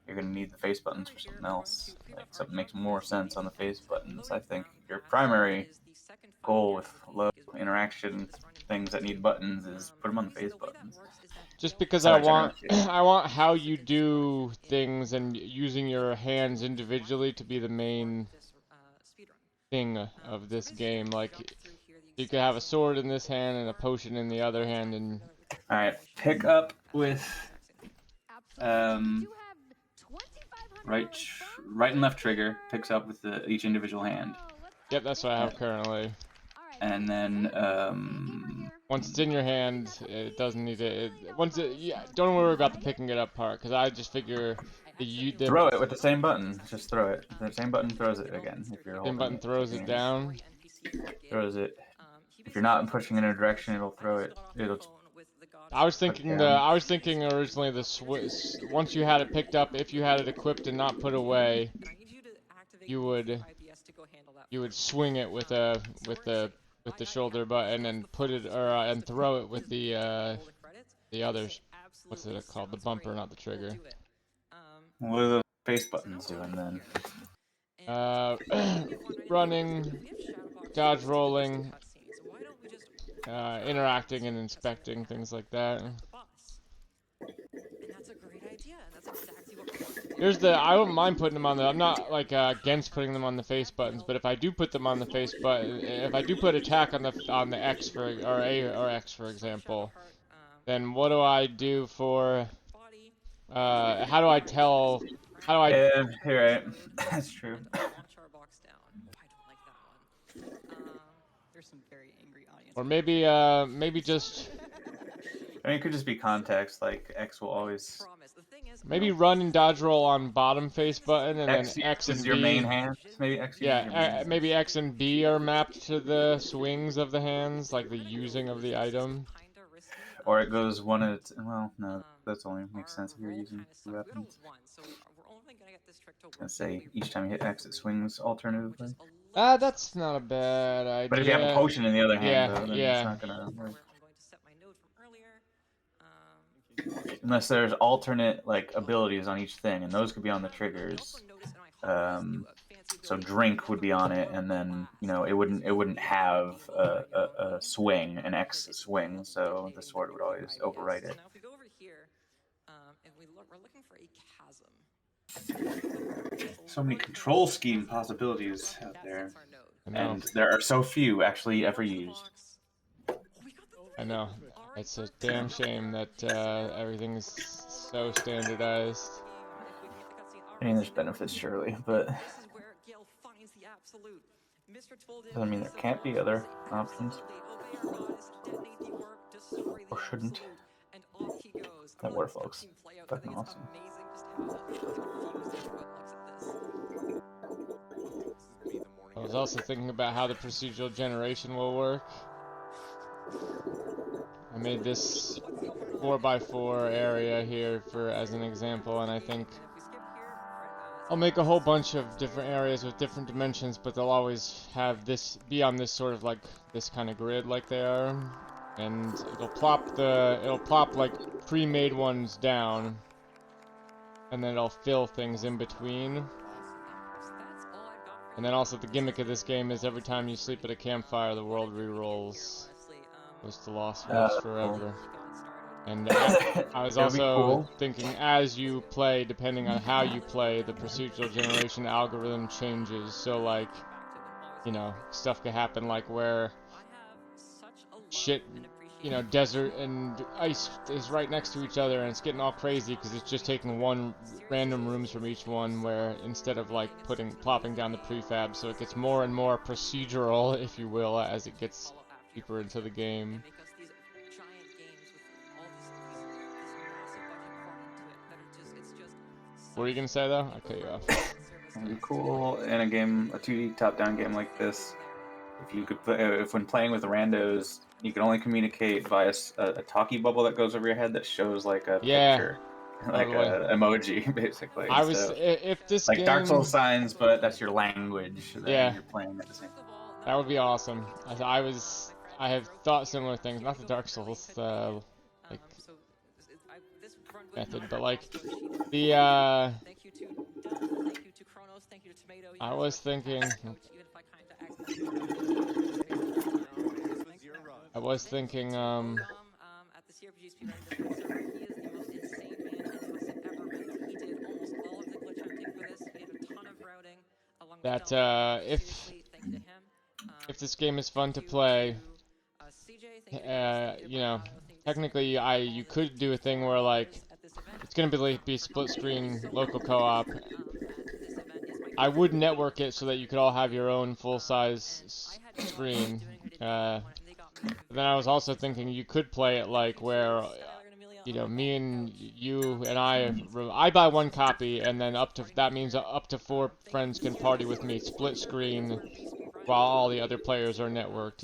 you're going to need the face buttons for something else. Like, something makes more sense on the face buttons. I think your primary goal with low interaction things that need buttons is put them on the face buttons. Just because I want how you do things and using your hands individually to be the main thing of this game. Like, you could have a sword in this hand and a potion in the other hand, and... Alright, pick up with right and left trigger, picks up with each individual hand. Yep, that's what I have currently. And then once it's in your hand, it doesn't need it. Yeah, don't worry about the picking it up part, because I just figure throw it with the same button. Just throw it. The same button throws it again. If you're holding same button throws it down. Throws it. If you're not pushing in a direction, it'll throw it. I was thinking originally once you had it picked up, if you had it equipped and not put away, you would swing it with the shoulder button and put it and throw it with the others. What's it called? The bumper, not the trigger. What are the face buttons doing then? Running, dodge rolling, interacting and inspecting, things like that. I don't mind putting them on the. I'm not like against putting them on the face buttons, but if I do put them on the face button, if I do put attack on the X or A or X for example, then what do I do for? How do I tell? How do I? Yeah, you're right. That's true. Or maybe just. I mean, it could just be context. Like X will always. Maybe run and dodge roll on bottom face button, and then X and B. Your main hand. Maybe X. Maybe X and B are mapped to the swings of the hands, like the using of the item. Or it goes one at. Well, no, that's only makes sense if you're using two weapons. Let's say each time you hit X, it swings alternatively. That's not a bad idea. But if you have a potion in the other hand, though, then yeah. it's not gonna work. unless there's alternate like abilities on each thing, and those could be on the triggers. So drink would be on it, and then it wouldn't have a swing, an X swing. So the sword would always overwrite it. Now if we go over here, and we're looking for a chasm. So many control scheme possibilities out there, and there are so few actually ever used. I know. It's a damn shame that everything is so standardized. I mean, there's benefits surely, but doesn't mean there can't be other options. Or shouldn't. That Warfolk's fucking awesome. I was also thinking about how the procedural generation will work. I made this 4x4 area here as an example, and I think I'll make a whole bunch of different areas with different dimensions, but they'll always have be on this sort of like this kind of grid like they are, and it'll plop like pre-made ones down, and then it'll fill things in between. And then also the gimmick of this game is every time you sleep at a campfire, the world re-rolls. Goes to Lost Worlds forever. And I was also thinking, as you play, depending on how you play, the procedural generation algorithm changes. So like, stuff could happen like where shit, desert and ice is right next to each other, and it's getting all crazy because it's just taking one random rooms from each one, where instead of like plopping down the prefab, so it gets more and more procedural, if you will, as it gets deeper into the game. What are you gonna say though? I cut you off. It'd be cool in a game, a 2D top-down game like this, if you could if when playing with randos, you can only communicate via a talkie bubble that goes over your head that shows like a picture, like an emoji, basically. If this like game... Dark Souls signs, but that's your language that you're playing at the same time. That would be awesome. I have thought similar things, not the Dark Souls method, but like the I was thinking that if this game is fun to play, technically you could do a thing where like it's gonna be split screen local co-op. I would network it so that you could all have your own full-size screen. Then I was also thinking you could play it like where, me and you and I buy one copy, and then that means up to 4 friends can party with me, split screen, while all the other players are networked.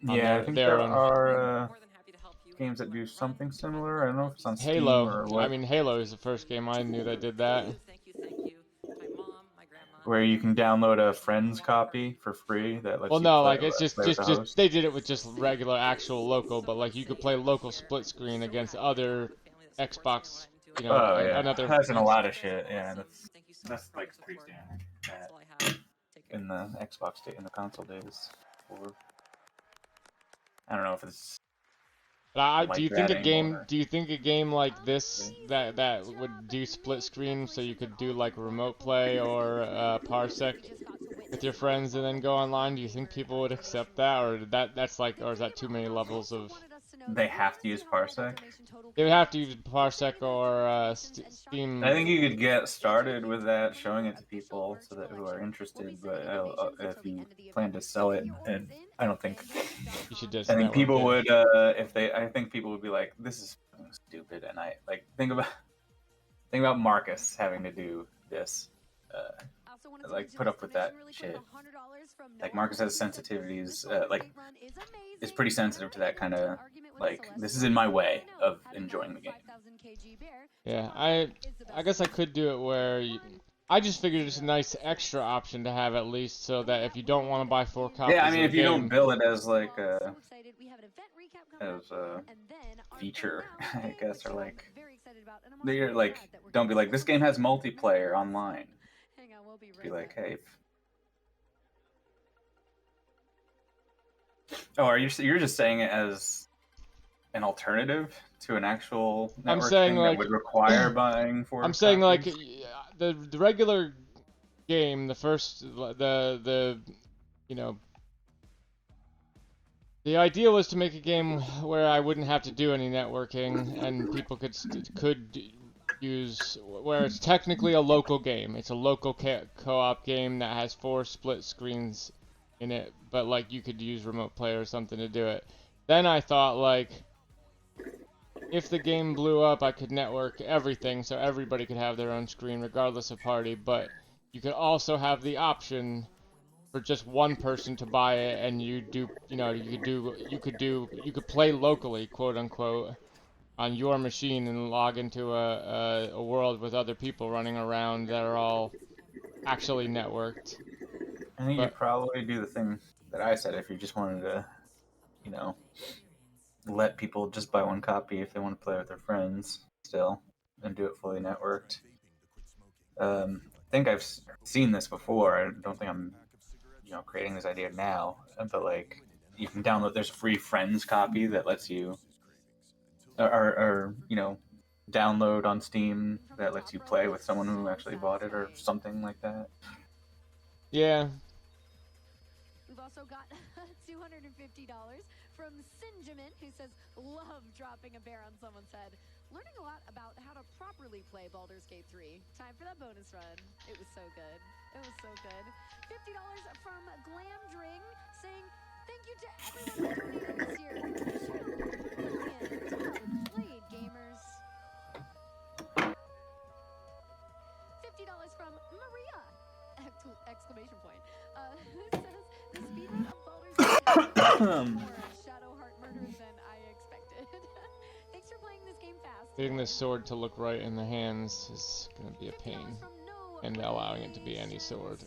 Yeah, I think there are games that do something similar. I don't know if it's on Steam or what. I mean, Halo is the first game I knew that did that. Where you can download a friend's copy for free that lets well, you no, play like it's just they did it with just regular actual local, but like you could play local split screen against other Xbox, another. That's in a lot of shit. Yeah, that's like pretty standard in the Xbox in the console days. I don't know if it's. Do you think a game like this that would do split screen, so you could do like remote play or Parsec with your friends and then go online? Do you think people would accept that, or is that too many levels of? They have to use Parsec. They would have to use Parsec or Steam. I think you could get started with that, showing it to people so that who are interested. But if you plan to sell it, and I don't think you should just. I think people would, I think people would be like, "This is stupid," and I like think about Marcus having to do this, like put up with that shit. Like Marcus has sensitivities, is pretty sensitive to that kind of. Like, this is in my way of enjoying the game. Yeah, I guess I could do it where I just figured it's a nice extra option to have at least, so that if you don't want to buy 4 copies Yeah, I of mean, the if you don't game, bill it as like a feature, I guess, or like you're like, don't be like, this game has multiplayer online. Be like, hey. Oh, you're just saying it as an alternative to an actual I'm network saying thing like that would require buying 4 I'm saying like copies? the regular game, the first the you know, the idea was to make a game where I wouldn't have to do any networking and people could use, where it's technically a local game. It's a local co-op game that has 4 split screens in it, but like you could use remote play or something to do it. Then I thought like, if the game blew up, I could network everything so everybody could have their own screen regardless of party, but you could also have the option for just one person to buy it, and you could play locally, quote unquote, on your machine and log into a world with other people running around that are all actually networked. I think you'd probably do the thing that I said if you just wanted to, you know, let people just buy 1 copy if they want to play with their friends still, and do it fully networked. I think I've seen this before. I don't think I'm, creating this idea now, but like, you can download. There's a free Friends copy that lets you, or download on Steam that lets you play with someone who actually bought it or something like that. Yeah. We've also got $250 from Sinjamin, who says, love dropping a bear on someone's head. Learning a lot about how to properly play Baldur's Gate 3. Time for that bonus run. It was so good. It was so good. $50 from Glamdring, saying, thank you to everyone who donated this year. Brilliant. Played, gamers. $50 from Maria! Exclamation point. Who says, the speedrun of Baldur's Gate is more Shadowheart murders than I expected. Thanks for playing this game fast. Getting this sword to look right in the hands is going to be a pain, and allowing it to be any sword. To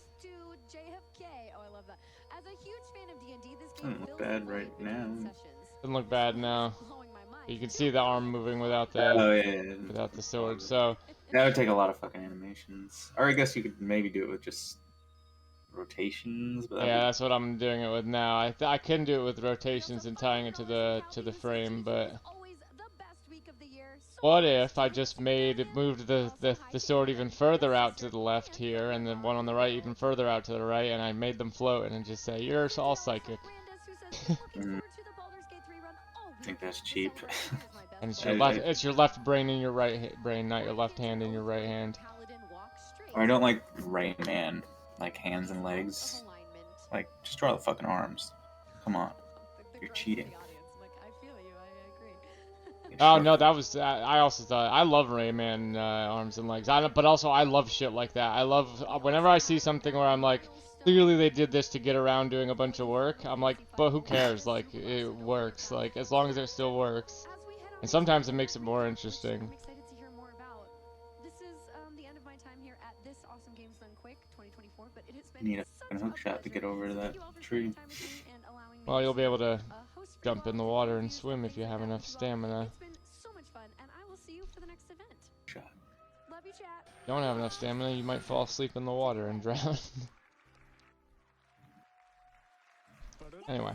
JFK. Oh, I love that. As a huge fan of D&D, this game doesn't look bad right now. Doesn't look bad now. You can see the arm moving without the without the sword. So that would take a lot of fucking animations. Or I guess you could maybe do it with just rotations. But yeah, that's what I'm doing it with now. I can do it with rotations and tying it to the frame, but what if I just moved the sword even further out to the left here, and the one on the right even further out to the right, and I made them float and just say, you're all psychic. I think that's cheap. And it's your left brain in your right brain, not your left hand in your right hand. Or I don't like Rain Man, like hands and legs. Like, just draw the fucking arms. Come on, you're cheating. Oh no, that was I also thought I love Rayman arms and legs. But also I love shit like that. I love whenever I see something where I'm like, clearly they did this to get around doing a bunch of work. I'm like, but who cares? Like, it works. Like, as long as it still works. And sometimes it makes it more interesting. I'm excited to hear more about. This is the end of my time here at this Awesome Games Done Quick 2024, but it has been Need a fucking hook shot to get over to that tree. Well, you'll be able to jump in the water and swim if you have enough stamina. It's been so much fun, and I will see you for the next event. Shot. Love you, chat. Don't have enough stamina, you might fall asleep in the water and drown. Anyway.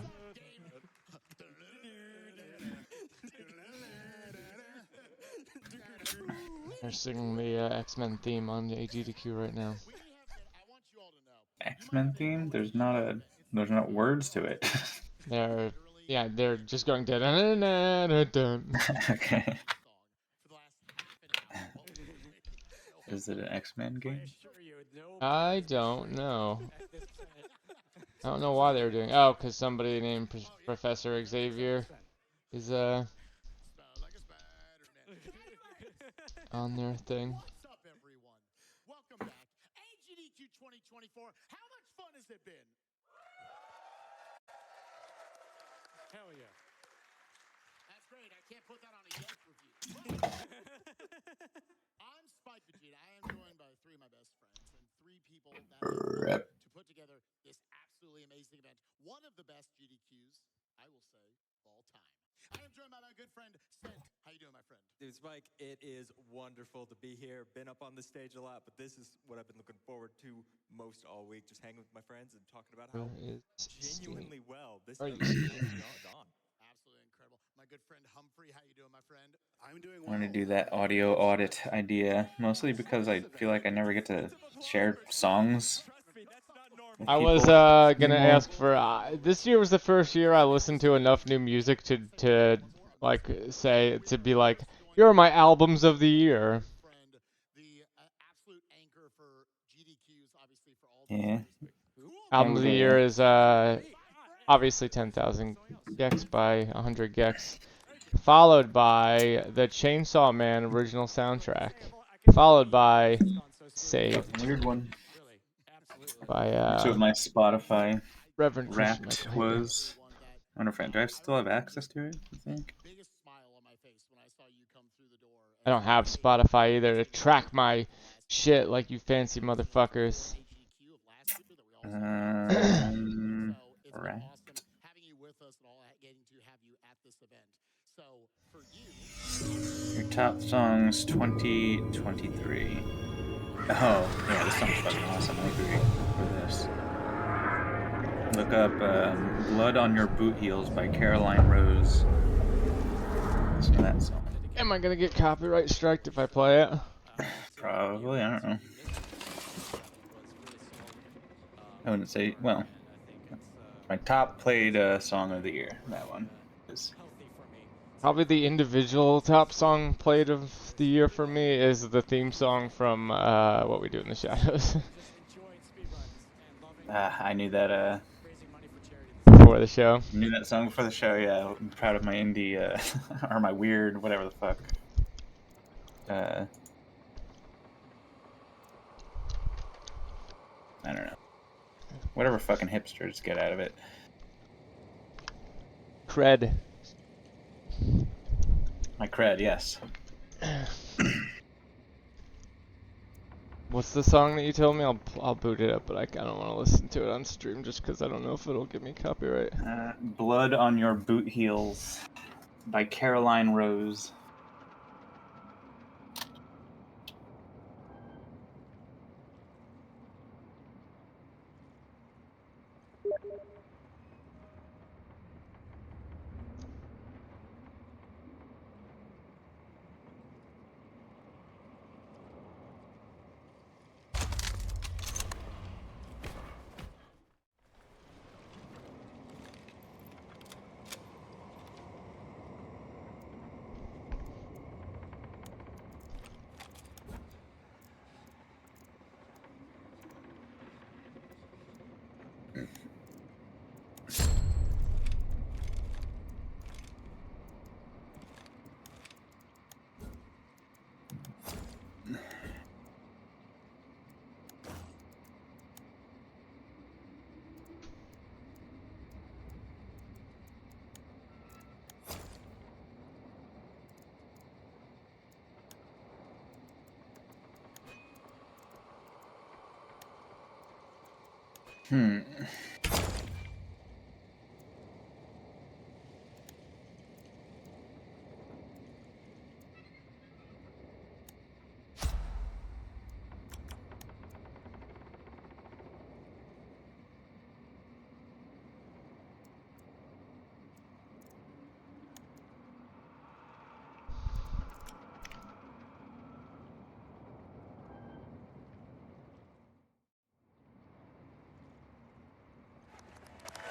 They're singing the X-Men theme on the AGDQ right now. X-Men theme? There's not words to it. They're just going dun dun dun dun dun. Okay. Is it an X-Men game? I don't know. I don't know why they were doing. Oh, because somebody named Professor Xavier is on their thing. What's up, everyone? Welcome back. AGDQ 2024. How much fun has it been? Hell yeah. That's great. I can't put that on a Yelp review. I'm Spike Vegeta. I am joined by 3 of my best friends. event. One of the best GDQs, I will say, of all time. I am joined by my good friend, Sent. How you doing, my friend? Dude, Spike, it is wonderful to be here. Been up on the stage a lot, but this is what I've been looking forward to most all week. Just hanging with my friends and talking about how genuinely well this is done. Absolutely incredible. My good friend Humphrey, how you doing, my friend? I'm doing I want to do that audio audit idea, mostly because I feel like I never get to share songs. I was gonna ask for this year was the first year I listened to enough new music to like say to be like, here are my albums of the year. Yeah. Album of the year is obviously 10,000 gex by 100 gex, followed by the Chainsaw Man original soundtrack, followed by Saved. Weird one. By That's what my Spotify Reverend Wrapped was. I wonder if do I still have access to it, I think? I don't have Spotify either to track my shit like you fancy motherfuckers. Wrapped. Your top songs 2023. Oh, yeah, this song's fucking awesome. I agree with this. Look up Blood on Your Boot Heels by Caroline Rose. Listen to that song. Am I gonna get copyright striked if I play it? Probably, I don't know. I wouldn't say, well, my top played song of the year, that one is. Probably the individual top song played of the year for me is the theme song from What We Do in the Shadows. I knew that before the show. I knew that song before the show, yeah. I'm proud of my indie, or my weird, whatever the fuck. I don't know. Whatever fucking hipsters get out of it. Cred. My cred, yes. What's the song that you told me? I'll boot it up, but I don't want to listen to it on stream just because I don't know if it'll give me copyright. Blood on Your Boot Heels by Caroline Rose.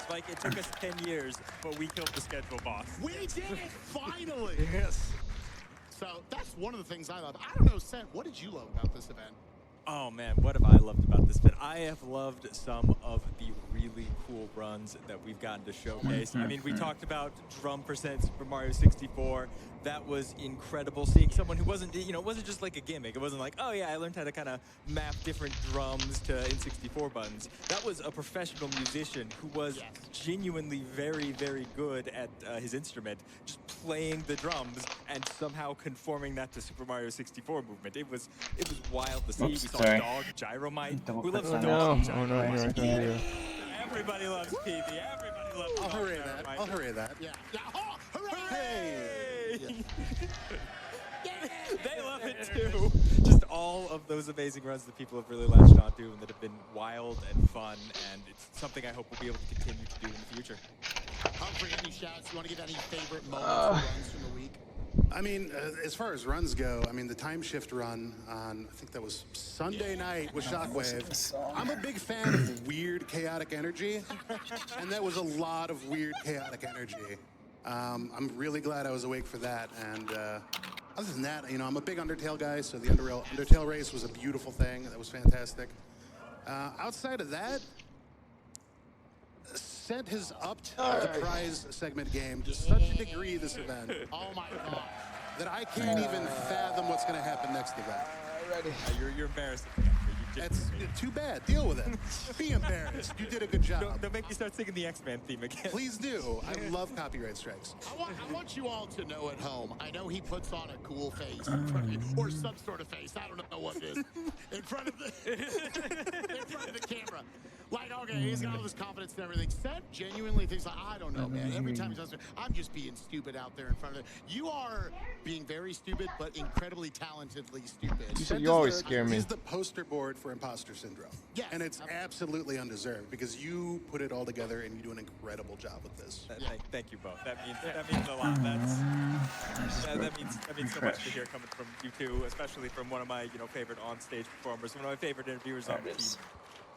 Like, it took us 10 years, but we killed the schedule boss. We did it, finally! Yes. So that's one of the things I love. I don't know, Sent, what did you love about this event? Oh man, what have I loved about this event? I have loved some of the really cool runs that we've gotten to showcase. I mean, we talked about drum percent Super Mario 64. That was incredible. Seeing someone who wasn't, you know, it wasn't just like a gimmick. It wasn't like, oh yeah, I learned how to kind of map different drums to N64 buttons. That was a professional musician who was genuinely very, very good at his instrument, just playing the drums and somehow conforming that to Super Mario 64 movement. It was wild to see. Oops, We saw sorry. Dog Gyromite. Double Who click loves on Dog that. Gyromite? Everybody loves PB. Everybody loves I'll hooray Mongo, that. right? I'll hooray that. Yeah. Oh, hooray! They love it too. Just all of those amazing runs that people have really latched onto and that have been wild and fun, and it's something I hope we'll be able to continue to do in the future. Humphrey, any shouts? You want to give any favorite moments or runs from the week? I mean, as far as runs go, I mean, the time shift run on, I think that was Sunday night with Shockwave. I'm a big fan of weird, chaotic energy, and that was a lot of weird, chaotic energy. I'm really glad I was awake for that, and other than that, you know, I'm a big Undertale guy, so the Undertale race was a beautiful thing. That was fantastic. Outside of that, Sent has upped the prize segment game to such a degree this event. Oh my God. That I can't even fathom what's going to happen next event. Ready. You're embarrassed. That's too bad. Deal with it. Be embarrassed. You did a good job. Don't make me start singing the X-Men theme again. Please do. I love copyright strikes. I want you all to know at home, I know he puts on a cool face in front of you, or some sort of face. I don't know what it is. In front of the camera. Like, okay, he's got all this confidence and everything. Seth genuinely thinks, like, I don't know, man. Every time he does it, I'm just being stupid out there in front of it. You are being very stupid, but incredibly talentedly stupid. You always scare me. He's the poster board for imposter syndrome. Yeah. And it's absolutely undeserved because you put it all together and you do an incredible job with this. Thank you both. That means a lot. That means so much to hear coming from you two, especially from one of my favorite on-stage performers, one of my favorite interviewers on the team.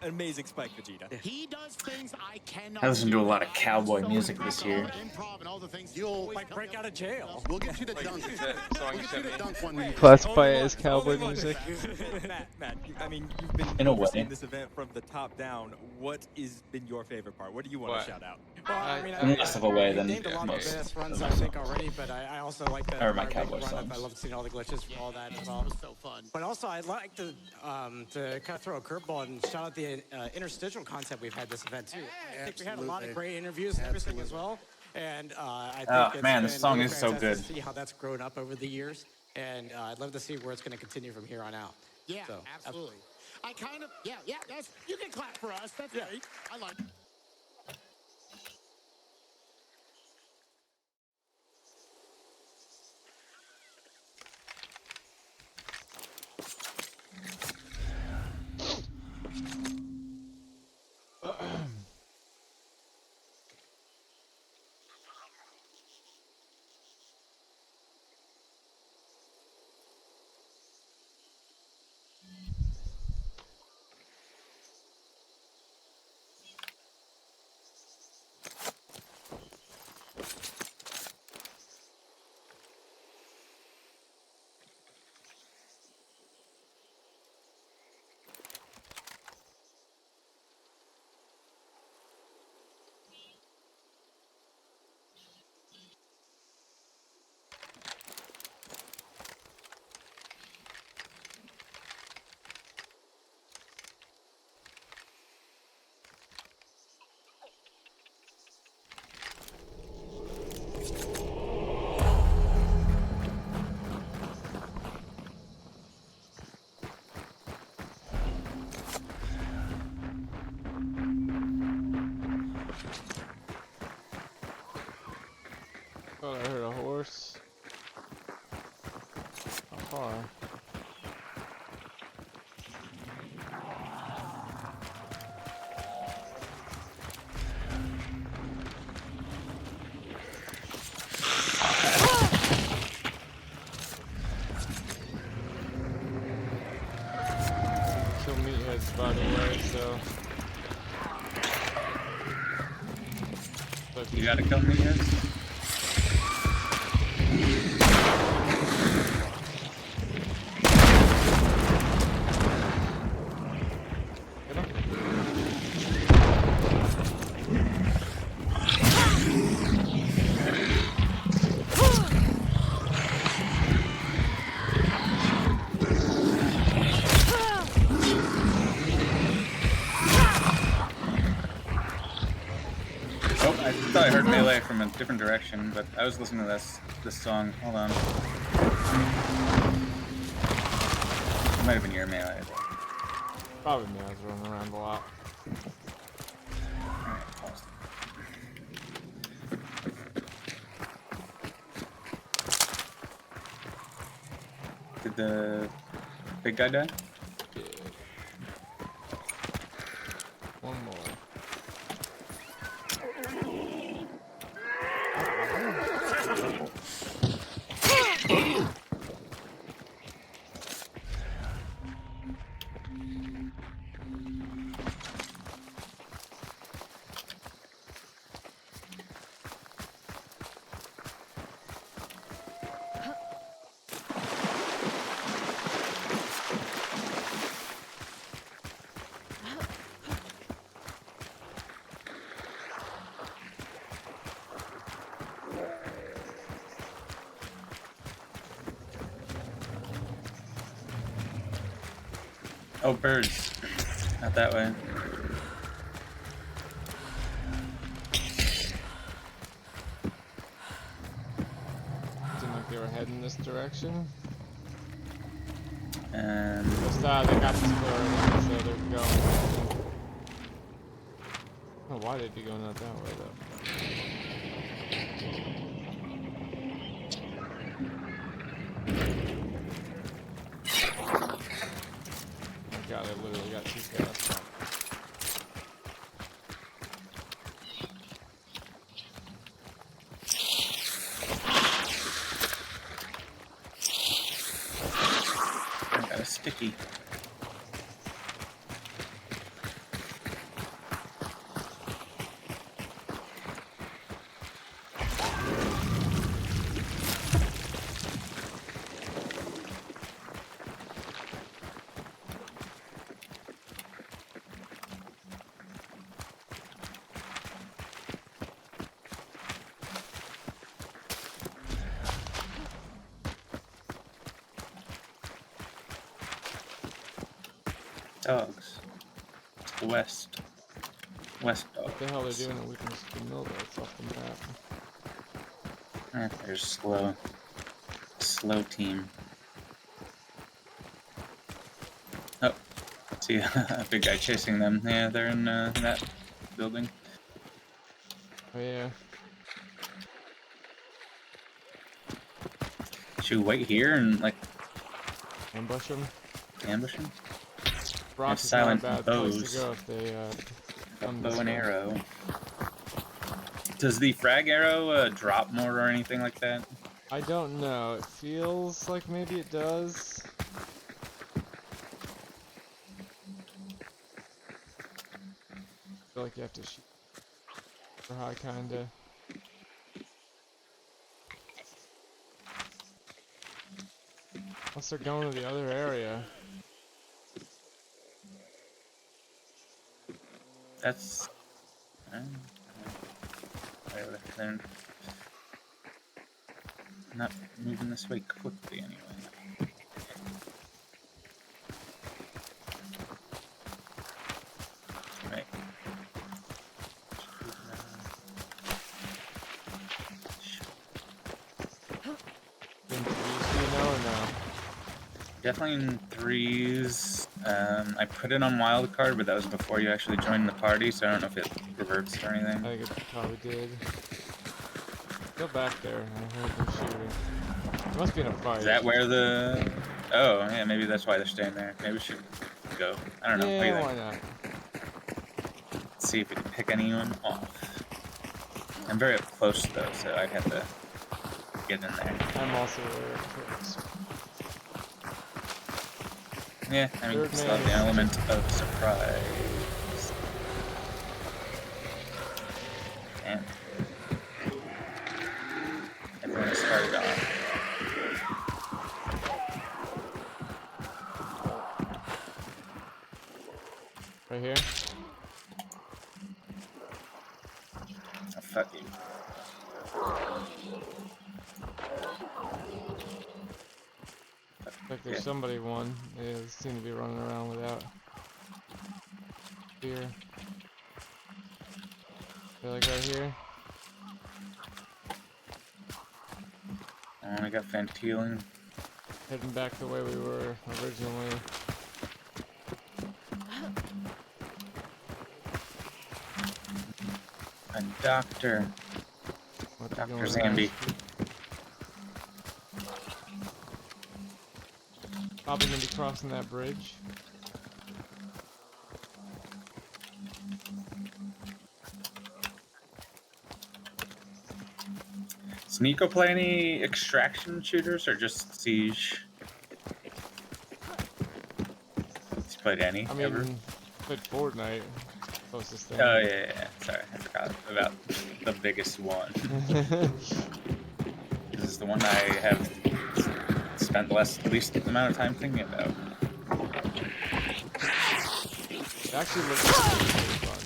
An amazing Spike Vegeta. He does things I cannot. I listened to a lot of cowboy music this year. Improv and all the things. You'll break out of jail. We'll get you to dunk. We'll get you to dunk one day. Classify it as cowboy music. Matt, I mean, you've been in a way overseeing this event from the top down. What has been your favorite part? What do you want to shout out? Well, I mean, in less of a way than named a lot of most. the best runs I think already, but I also like the Or my cowboy run. songs. I love seeing all the glitches from all that as well. It was so fun. But also, I'd like to kind of throw a curveball and shout out the interstitial content we've had this event too. I think we had a lot of great interviews and everything as well. And I think man, it's this song been is so fantastic good. to see how that's grown up over the years, and I'd love to see where it's going to continue from here on out. Yeah, So, absolutely. I kind of, yeah, that's, you can clap for us. That's great. I like it. Oh, I heard a horse. How far? Kill meatheads, by the way, so. You gotta kill meatheads? Oh, I thought I heard melee from a different direction, but I was listening to this song. Hold on. It might have been your melee. Probably me, I was running around a lot. Did the big guy die? One more. Oh, birds. Not that way. Seemed like they were heading this direction. And they got this bird, so they're going. I don't know why they'd be going out that way though. God, I literally got 2 scouts. I got a sticky. Dogs. It's the west. West dogs. What the hell they're doing that we can just mill that's off the map? They're slow. Slow team. Oh. See a big guy chasing them. Yeah, they're in that building. Oh yeah. Should we wait here and like ambush them? Ambush them? Rock is not a bad place to go if they come bow this and way. arrow. Does the frag arrow drop more or anything like that? I don't know. It feels like maybe it does. I feel like you have to shoot for high, kinda. Unless they're going to the other area. That's they're not moving this way quickly anyway. Right. Definitely in 3s. I put it on wildcard, but that was before you actually joined the party, so I don't know if it reverts or anything. I think it probably did. Go back there. I heard them shooting. There must be in a fight. Is that where the... Oh, yeah, maybe that's why they're staying there. Maybe we should go. I don't know. Yeah, what do you why think? not? Let's see if we can pick anyone off. I'm very up close, though, so I'd have to get in there. I'm also very close. Yeah, I mean, still have the element of surprise. Damn. Everyone started off. Right here? Oh, fuck you. Like there's somebody won. They seem to be running around without fear. They're like right here. Oh, I got Fanteeling. Heading back the way we were originally. A doctor. Dr. Zambi. Probably gonna be crossing that bridge. Does Nico play any extraction shooters or just Siege? He's played any? I mean, ever? played Fortnite. Closest thing. Oh yeah. Sorry, I forgot about the biggest one. This is the one I have spent least amount of time thinking about. It actually looks really fun.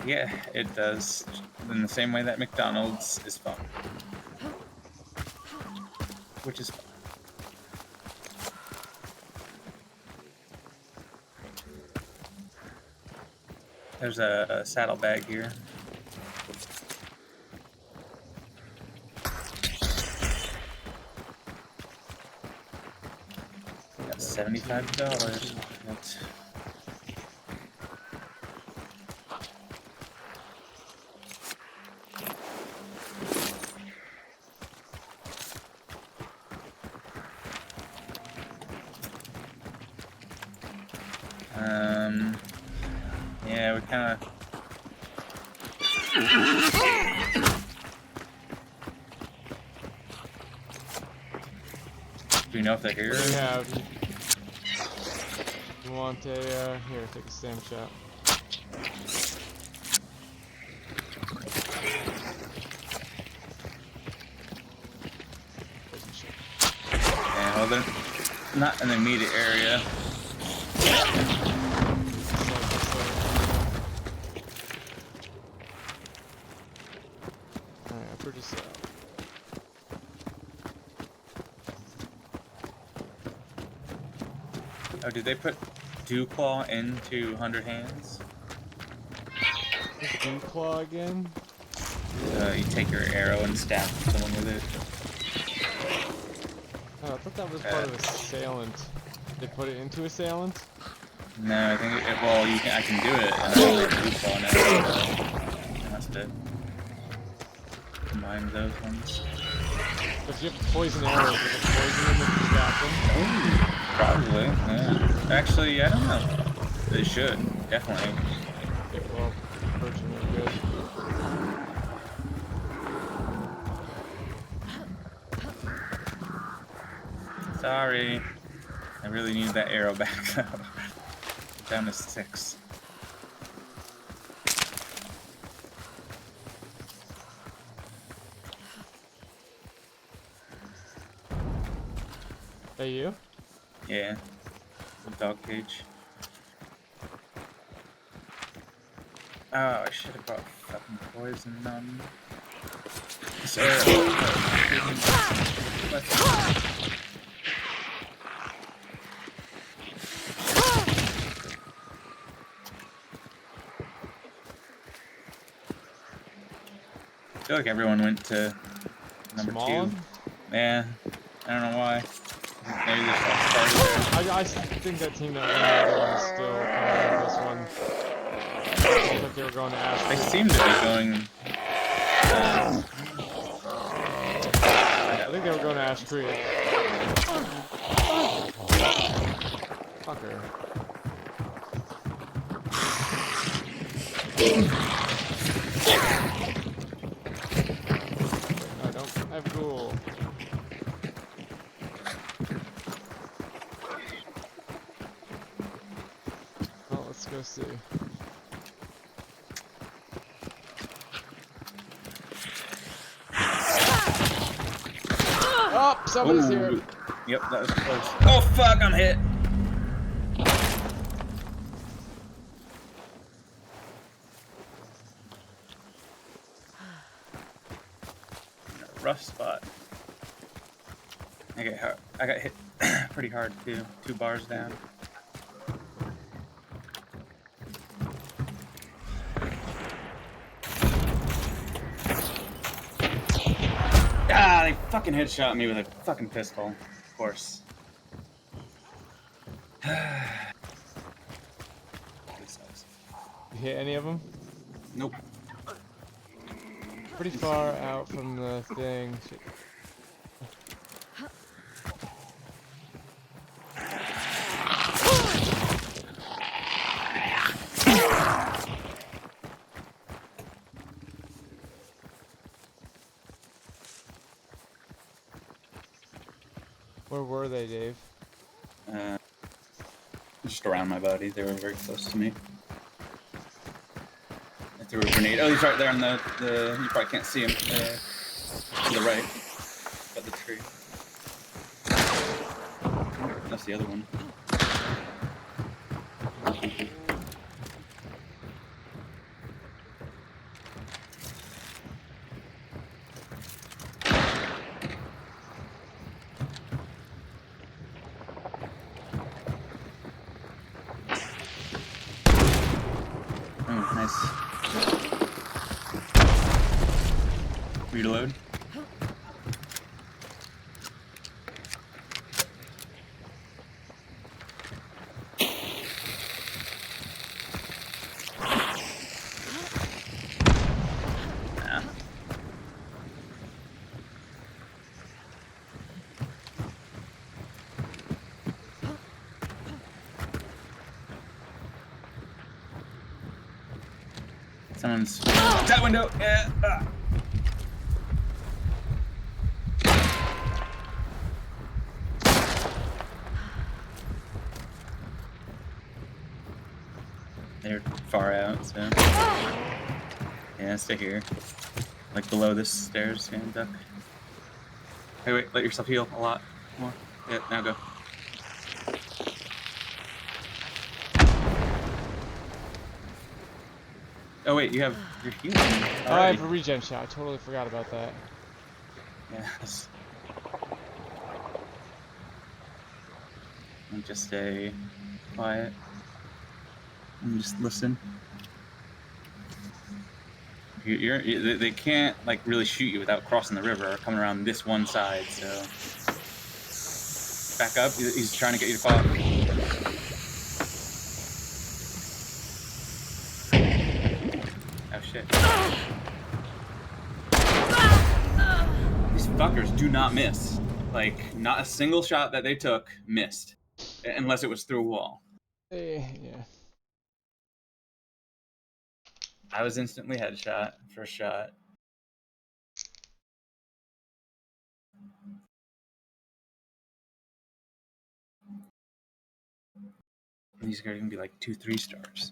Yeah, it does. In the same way that McDonald's is fun. Which is fun. There's a saddlebag here. Got $75. That's... yeah, we kind of. Do you know if they're here? We have. You want a here? Take a stamp shot. Yeah, well, they're not in the immediate area. Oh, did they put Dewclaw into 100 Hands? Dewclaw again? You take your arrow and stab someone with it. Oh, I thought that was part of Assailant. They put it into Assailant? No, I think well, I can do it, and then with Dewclaw now. I must have combined those ones. But if you have poison arrows, with the poison in them, you got them. Ooh, probably, yeah. Actually, I don't know. They should, definitely. Well, fortunately good. Sorry. I really need that arrow back though. Down to 6. Hey, you? Yeah. The dog cage. Oh, I should have brought fucking poison on. This arrow. I feel like everyone went to number Small? 2. Yeah, I don't know why. Maybe they just all started there. I think that team that won the other one is still coming in this one. I thought they were going to Ash. They seem to be going. I think they were going to Ash Creek. Fucker. No, don't have ghoul. Well, let's go see. Oh, somebody's here. Yep, that was close. Oh fuck, I'm hit. Rough spot. I got hit pretty hard too. 2 bars down. Ah, they fucking headshot me with a fucking pistol. Of course. You hit any of them? Nope. Pretty far out from the thing. Shit. were they, Dave? Just around my body. They were very close to me. I threw a grenade. Oh, he's right there on the you probably can't see him. To the right. By the tree. That's the other one. Oh, nice. Reload. Someone's that window. Yeah. They're far out, so yeah, stay here, like below this stairs. Yeah, duck. Hey, wait, let yourself heal a lot more. Yeah, now go. Oh wait, you have your healing. Oh, I have a regen shot. I totally forgot about that. Yes. And just stay quiet and just listen. They can't like really shoot you without crossing the river or coming around this one side. So back up. He's trying to get you to fall. Oh shit. These fuckers do not miss. Like, not a single shot that they took missed. Unless it was through a wall. Yeah. I was instantly headshot. First shot. These guys are gonna be like 2-3 stars.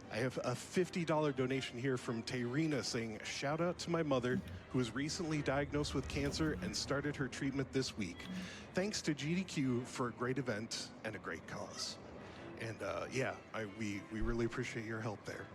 I have a $50 donation here from Tayrina saying, shout out to my mother who was recently diagnosed with cancer and started her treatment this week. Thanks to GDQ for a great event and a great cause. And yeah, we really appreciate your help there.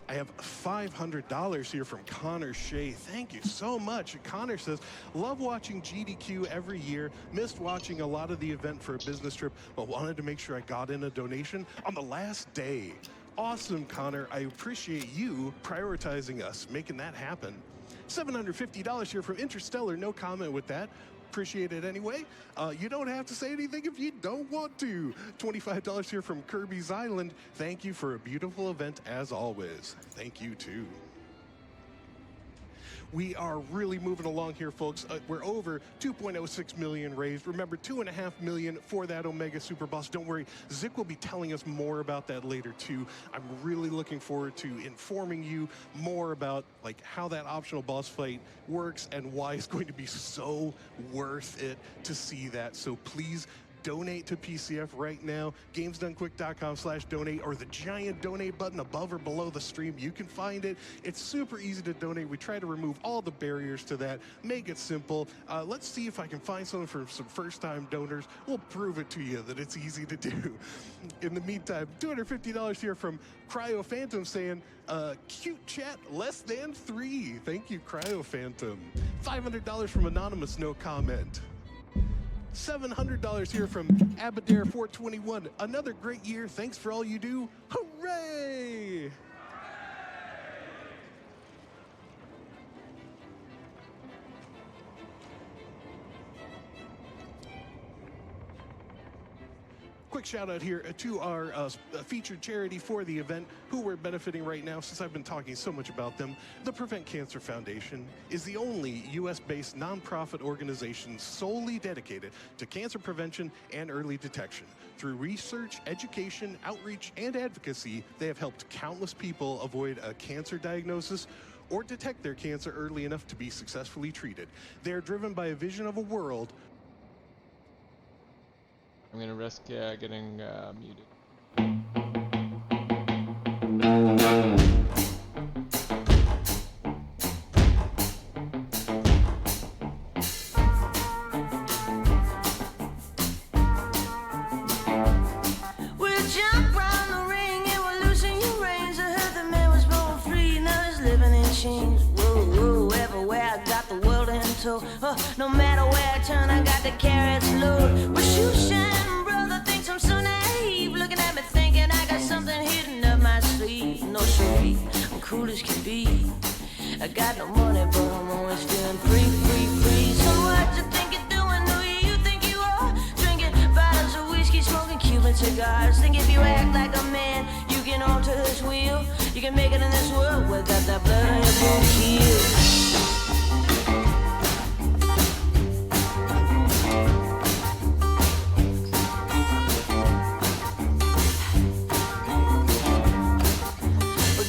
I have $500 here from Connor Shea. Thank you so much. Connor says, love watching GDQ every year. Missed watching a lot of the event for a business trip, but wanted to make sure I got in a donation on the last day. Awesome, Connor. I appreciate you prioritizing us, making that happen. $750 here from Interstellar. No comment with that. Appreciate it anyway. You don't have to say anything if you don't want to. $25 here from Kirby's Island. Thank you for a beautiful event as always. Thank you too. We are really moving along here, folks. We're over 2.06 million raised. Remember, 2.5 million for that Omega Super Boss. Don't worry, Zik will be telling us more about that later too. I'm really looking forward to informing you more about like how that optional boss fight works and why it's going to be so worth it to see that. So please donate to PCF right now. GamesDoneQuick.com/donate or the giant donate button above or below the stream. You can find it. It's super easy to donate. We try to remove all the barriers to that, make it simple. Let's see if I can find something for some first-time donors. We'll prove it to you that it's easy to do. In the meantime, $250 here from Cryo Phantom saying, cute chat, less than 3. Thank you, Cryo Phantom. $500 from Anonymous, no comment. $700 here from Abadair421. Another great year. Thanks for all you do. Hooray! Quick shout out here to our featured charity for the event, who we're benefiting right now since I've been talking so much about them. The Prevent Cancer Foundation is the only US-based nonprofit organization solely dedicated to cancer prevention and early detection. Through research, education, outreach, and advocacy, they have helped countless people avoid a cancer diagnosis or detect their cancer early enough to be successfully treated. They are driven by a vision of a world. I'm gonna risk getting muted. We'll jump round the ring and we'll loosen your reins. I heard the man was born free, now he's living in chains. Whoa, whoa, everywhere I got the world in tow. No matter where I turn, I got the carrots load. But you shine, brother, thinks I'm so naive. Looking at me thinking I got something hidden up my sleeve. No siree, I'm cool as can be. I got no money, but I'm always feeling free, free, free. So what you think you're doing? Who you think you are? Drinking bottles of whiskey, smoking Cuban cigars. Think if you act like a man, you can alter his wheel. You can make it in this world without that blood on your boot heel.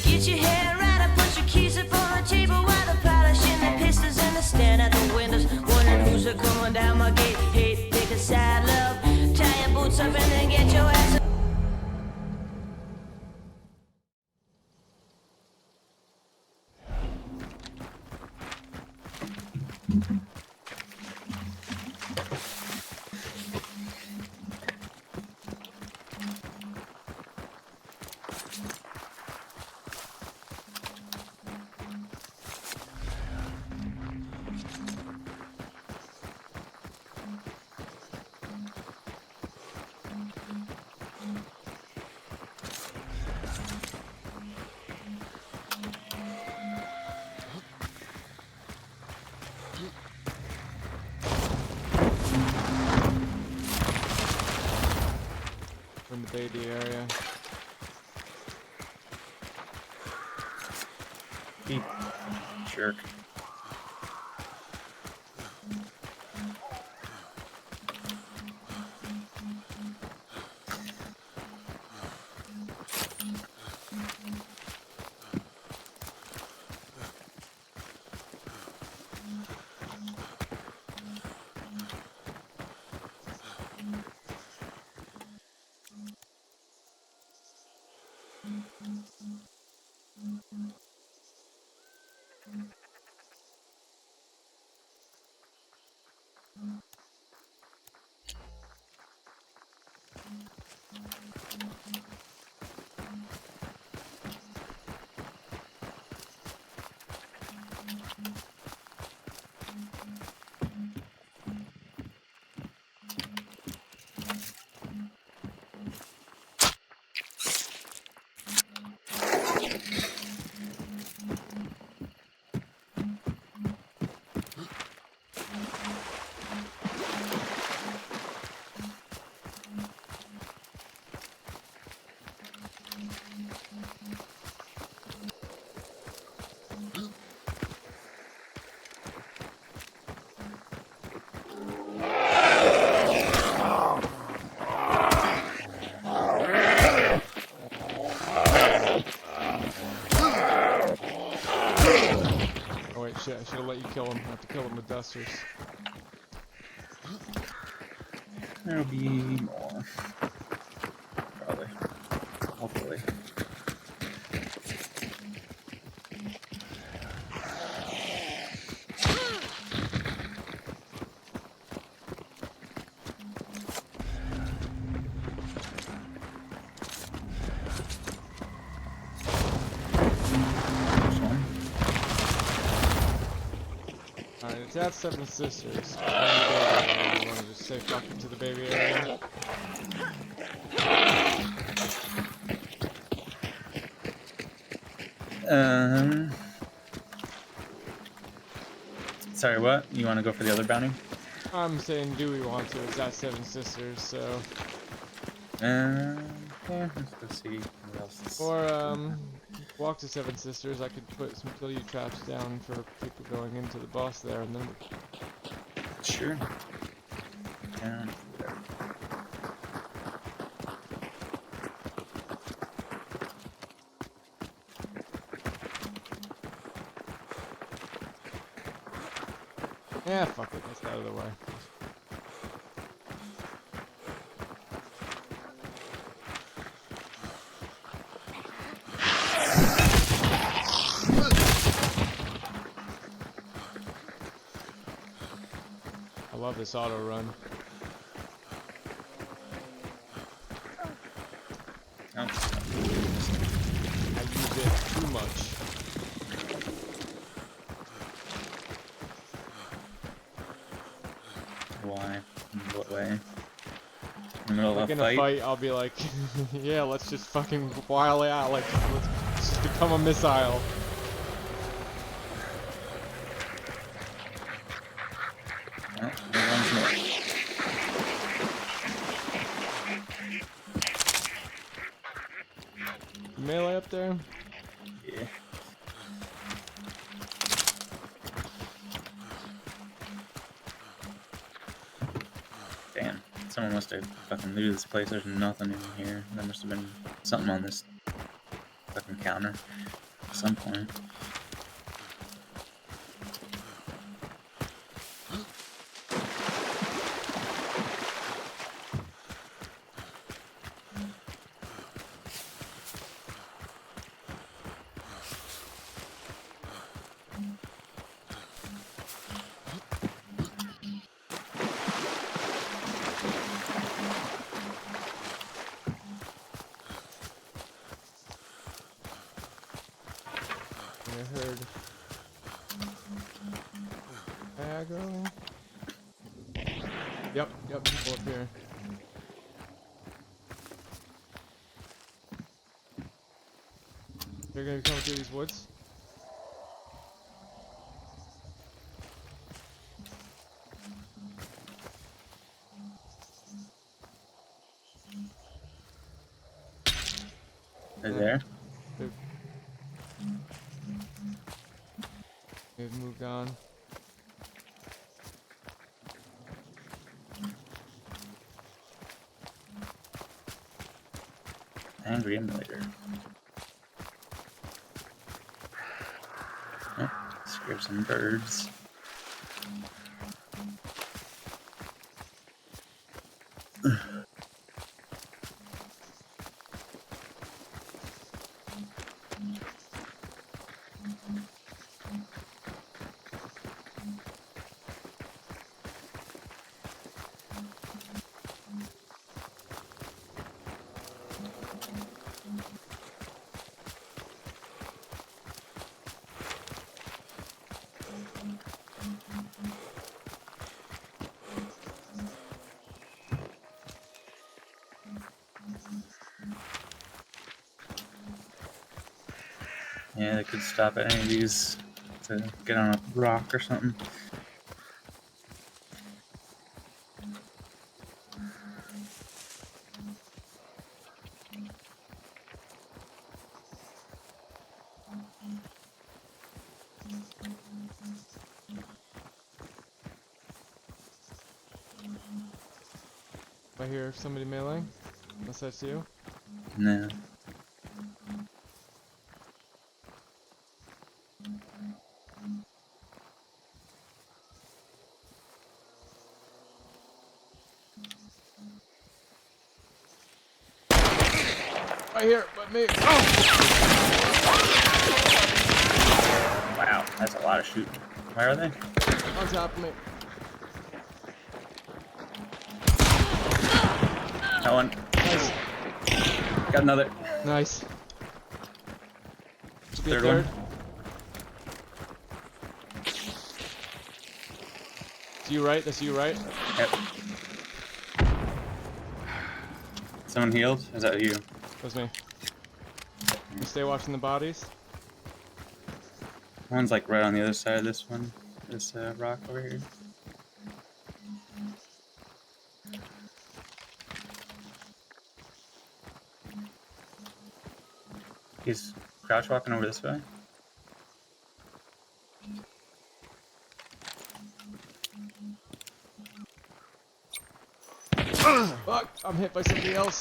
Get your head right and put your keys up on the table while they're polishing the pistols and they stand at the windows, wondering who's coming down my gate. Hey, take a side, love. Tie your boots up and then get your ass up. From the Beatty area. Beep. Jerk. Shit, I should have let you kill him. I have to kill him with dusters. There'll be more. Probably. Hopefully. Alright, it's at Seven Sisters. You want to just say fuck it to the baby area? Sorry, what? You want to go for the other bounty? I'm saying, do we want to? It's at Seven Sisters, so. Yeah, let's go see what else is. Or, walk to Seven Sisters. I could put some kill you traps down for people going into the boss there, and then. Sure. Yeah, whatever. Yeah, fuck it. Let's get out of the way. I love this auto run. Oh. I use it too much. Why? In what way? In the middle of Like a in fight? a fight, I'll be like, yeah, let's just fucking while it out. Like, let's just become a missile. Oh, there one's more. Melee up there? Yeah. Damn. Someone must have fucking looted this place. There's nothing in here. There must have been something on this fucking counter at some point. I heard aggro. Yep, people up here. They're gonna be coming through these woods. They're there? They've moved on. Angry emulator. Oh, scared some birds. Yeah, they could stop at any of these to get on a rock or something. I hear somebody meleeing. Unless that's you. No. Right here, let me. Oh! Wow, that's a lot of shooting. Where are they? On top of me. That one. Nice. Got another. Nice. Third one. It's you right? That's you right? Yep. Someone healed? Is that you? That's me. You stay watching the bodies. One's like right on the other side of this one. This rock over here. He's crouch walking over this way. Fuck! I'm hit by somebody else.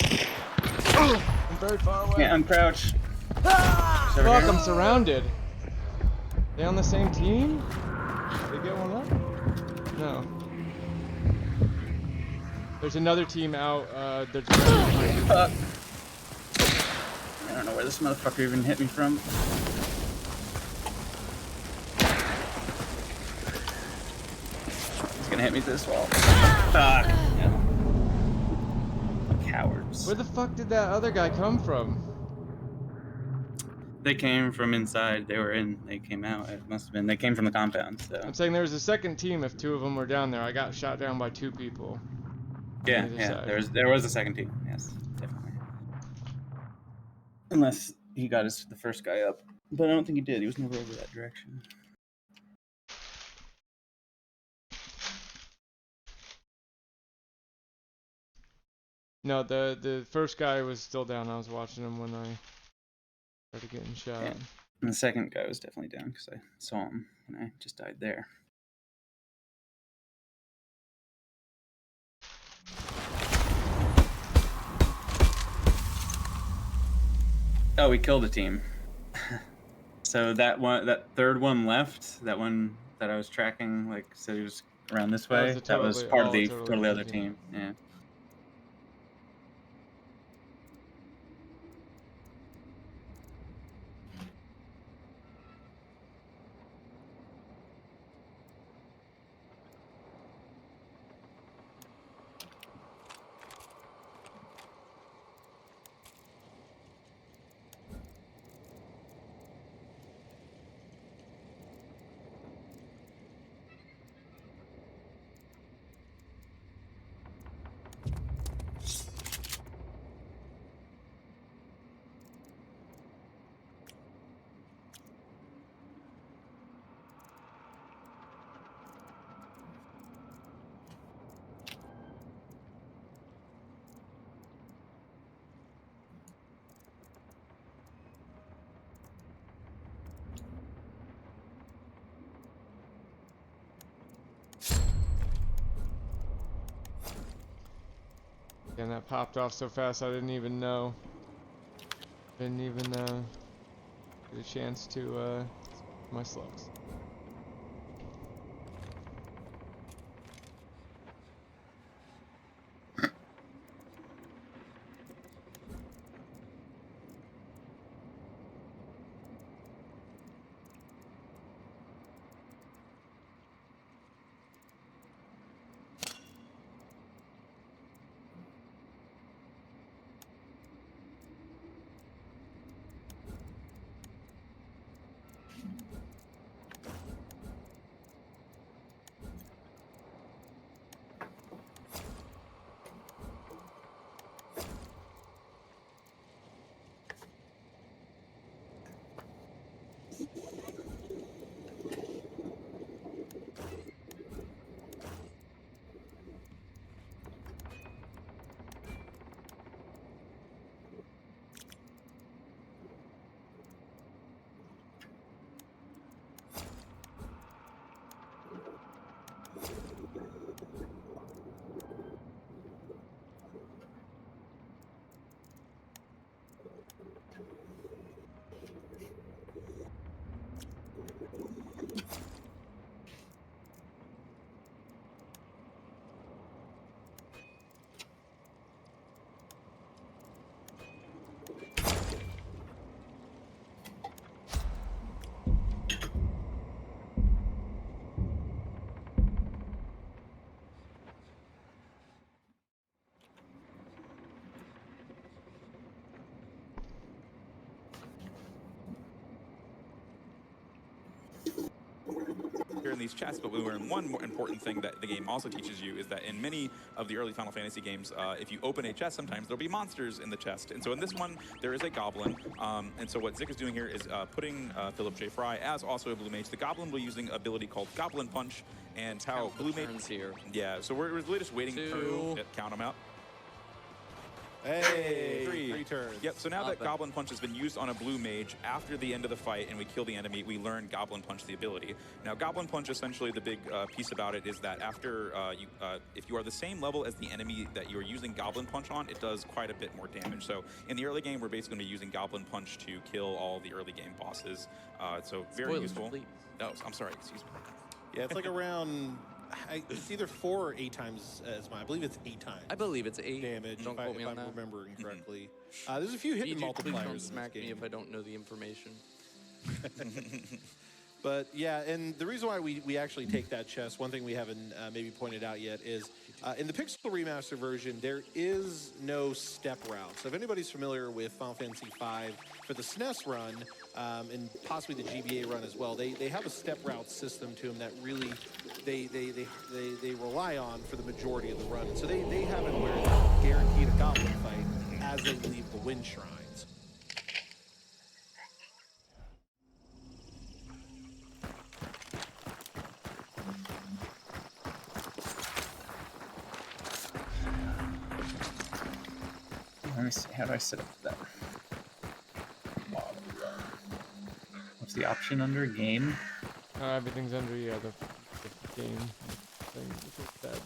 I'm very far away. Can't uncrouch. Fuck! I'm surrounded. They on the same team? They get one up? No. There's another team out. There's. I don't know where this motherfucker even hit me from. He's gonna hit me through this wall. Fuck. Yeah. Cowards. Where the fuck did that other guy come from? They came from inside. They were in. They came out. It must have been. They came from the compound. So. I'm saying there was a second team. If two of them were down there, I got shot down by two people. Yeah, yeah. There was a second team. Yes, definitely. Unless he got the first guy up, but I don't think he did. He was never over that direction. No, the first guy was still down. I was watching him when I started getting shot. Yeah. And the second guy was definitely down because I saw him when I just died there. Oh, we killed a team. So that third one left. That one that I was tracking, like, said he was around this way. That was part of the totally other team. Yeah. And that popped off so fast I didn't even know. Didn't even get a chance to my slugs. in these chests, but we learn one more important thing that the game also teaches you is that in many of the early Final Fantasy games, if you open a chest, sometimes there'll be monsters in the chest. And so in this one, there is a goblin. And so what Zik is doing here is putting Philip J. Fry as also a blue mage. The goblin will be using an ability called Goblin Punch, and how blue mage here. Yeah, so we're really just waiting for count them out. Hey, three turns. Yep, so now that Goblin Punch has been used on a blue mage, after the end of the fight and we kill the enemy, we learn Goblin Punch, the ability. Now, Goblin Punch, essentially the big piece about it is that after, if you are the same level as the enemy that you're using Goblin Punch on, it does quite a bit more damage. So in the early game, we're basically going to be using Goblin Punch to kill all the early game bosses. So very useful. No, I'm sorry, excuse me. Yeah, it's like around... it's either 4 or 8 times as mine. I believe it's 8 times. I believe it's 8 damage. Don't quote me on that. If I'm remembering correctly. There's a few hidden multipliers. Please don't in smack this me game. if I don't know the information. But yeah, and the reason why we actually take that chest, one thing we haven't maybe pointed out yet is in the Pixel Remaster version, there is no step route. So if anybody's familiar with Final Fantasy V for the SNES run, and possibly the GBA run as well, they have a step route system to them that really they rely on for the majority of the run. So they have it where they're guaranteed a goblin fight as they leave the Wind Shrines. Let me see, how do I set up that? What's the option under game? Everything's under, the game thing. That,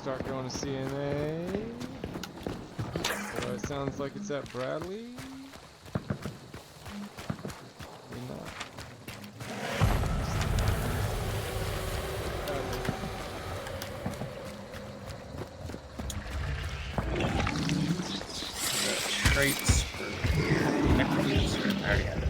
start going to CNA. It sounds like it's at Bradley. Maybe not. Traits for Necromancer. I already have it.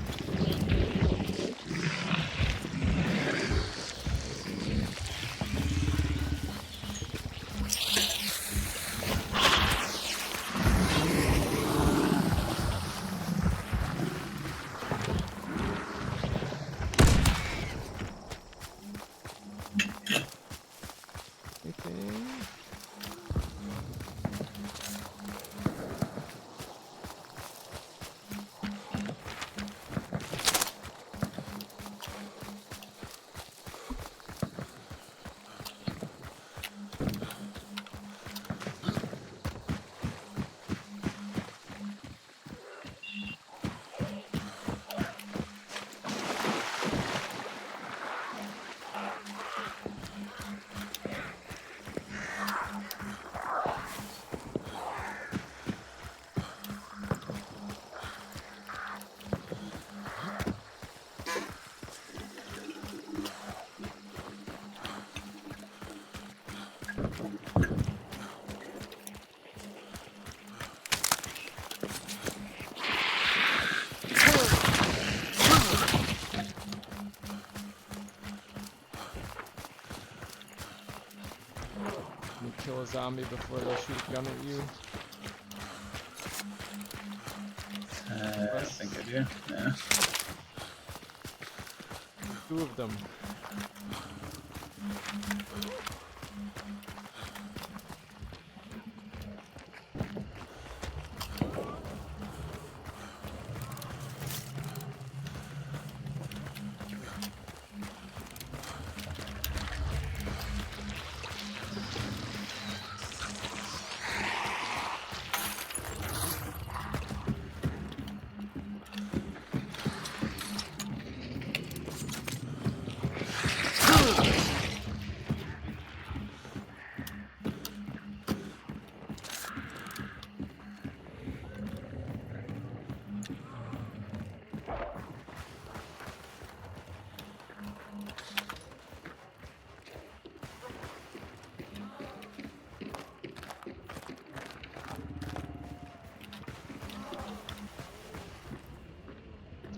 You kill a zombie before they shoot a gun at you. I think I do. Yeah. 2 of them.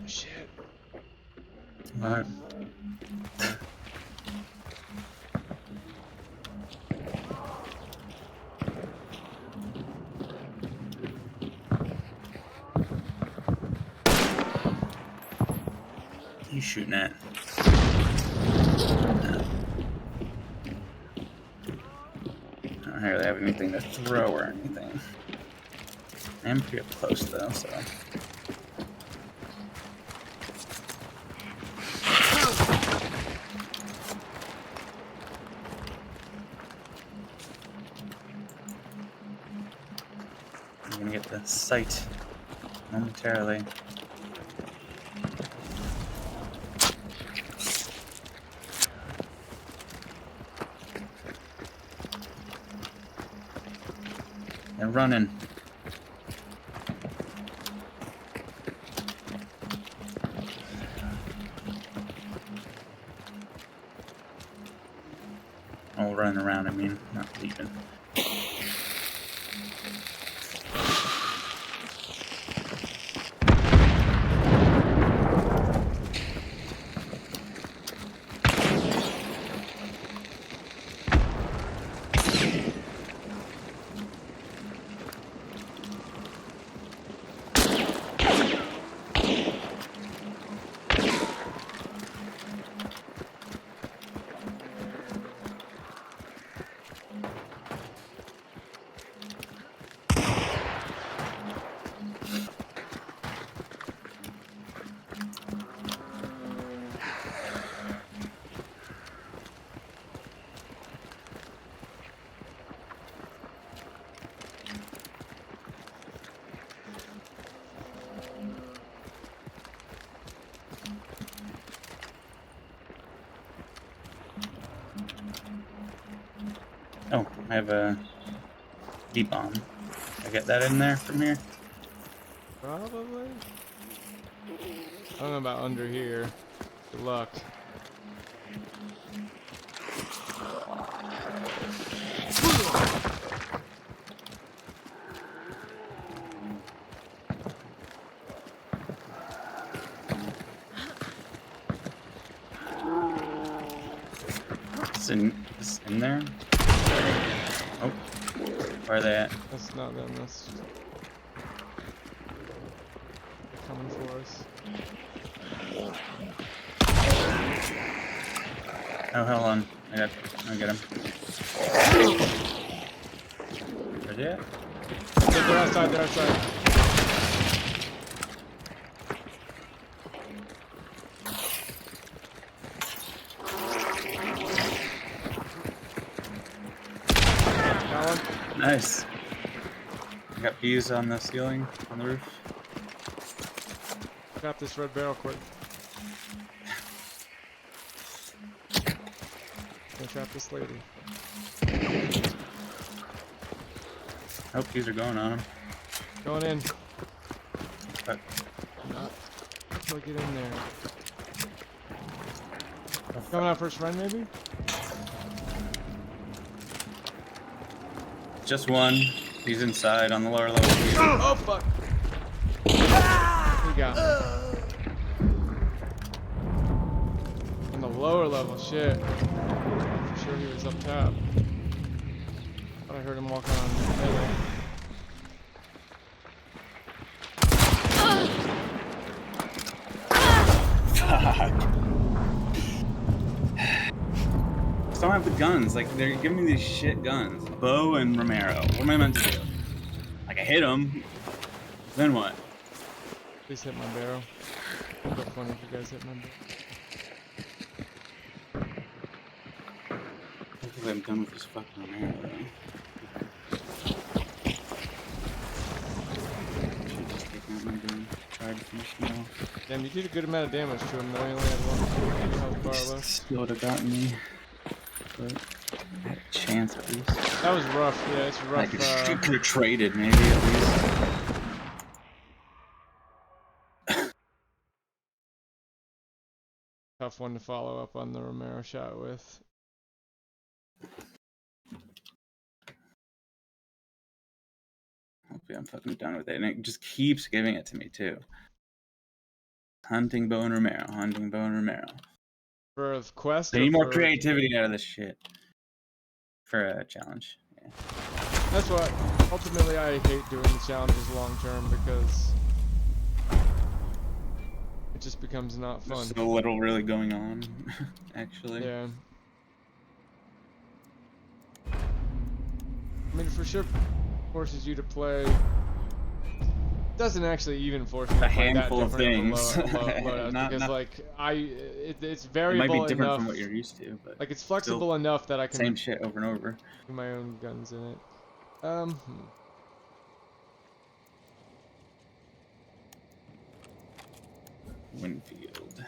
Shit. Alright. What are you shooting at? No. I don't really have anything to throw or anything. I am pretty up close though, so. I'm gonna get the sight momentarily. They're running. Oh, running around, I mean, not leaving. Oh, I have a D-bomb. Can I get that in there from here? Probably. I don't know about under here. Good luck. It's in there? Oh, where are they at? That's not them, that's coming for us. Oh, hold on. I get him. Where's he at? They're outside, they're outside. Nice. I got bees on the ceiling, on the roof. Grab this red barrel quick. Gonna trap this lady. I hope bees are going on him. Going in. Okay. Not. Let's get in there. Coming out first run, maybe? Just one. He's inside on the lower level. Oh fuck! He got me. On the lower level, shit. For sure he was up top. Thought I heard him walking on melee. Fuck. I don't have the guns. Like, they're giving me these shit guns. Bo and Romero. What am I meant to do? Like, I hit him. Then what? Please hit my barrel. It'd be funny if you guys hit my barrel. Hopefully I'm done with this fucking Romero, though. Should've just taken out my gun. Tried to finish him off. Damn, you did a good amount of damage to him, though. He only had one health bar left. Still would have gotten me. But I had a chance at least. That was rough, yeah, it's rough. I could have traded maybe at least. Tough one to follow up on the Romero shot with. Hopefully I'm fucking done with it. And it just keeps giving it to me too. Hunting Bo and Romero, hunting Bo and Romero. For a quest? I need more creativity out of this shit. For a challenge. Yeah. That's what ultimately I hate doing the challenges long term because it just becomes not fun. There's so little really going on, actually. Yeah. I mean, for sure forces you to play. Doesn't actually even force me to a play handful that of different things. of a loadout because like it's variable it might be different enough. from what you're used to, but like it's flexible enough that I can same shit over and over. Do my own guns in it. Winfield.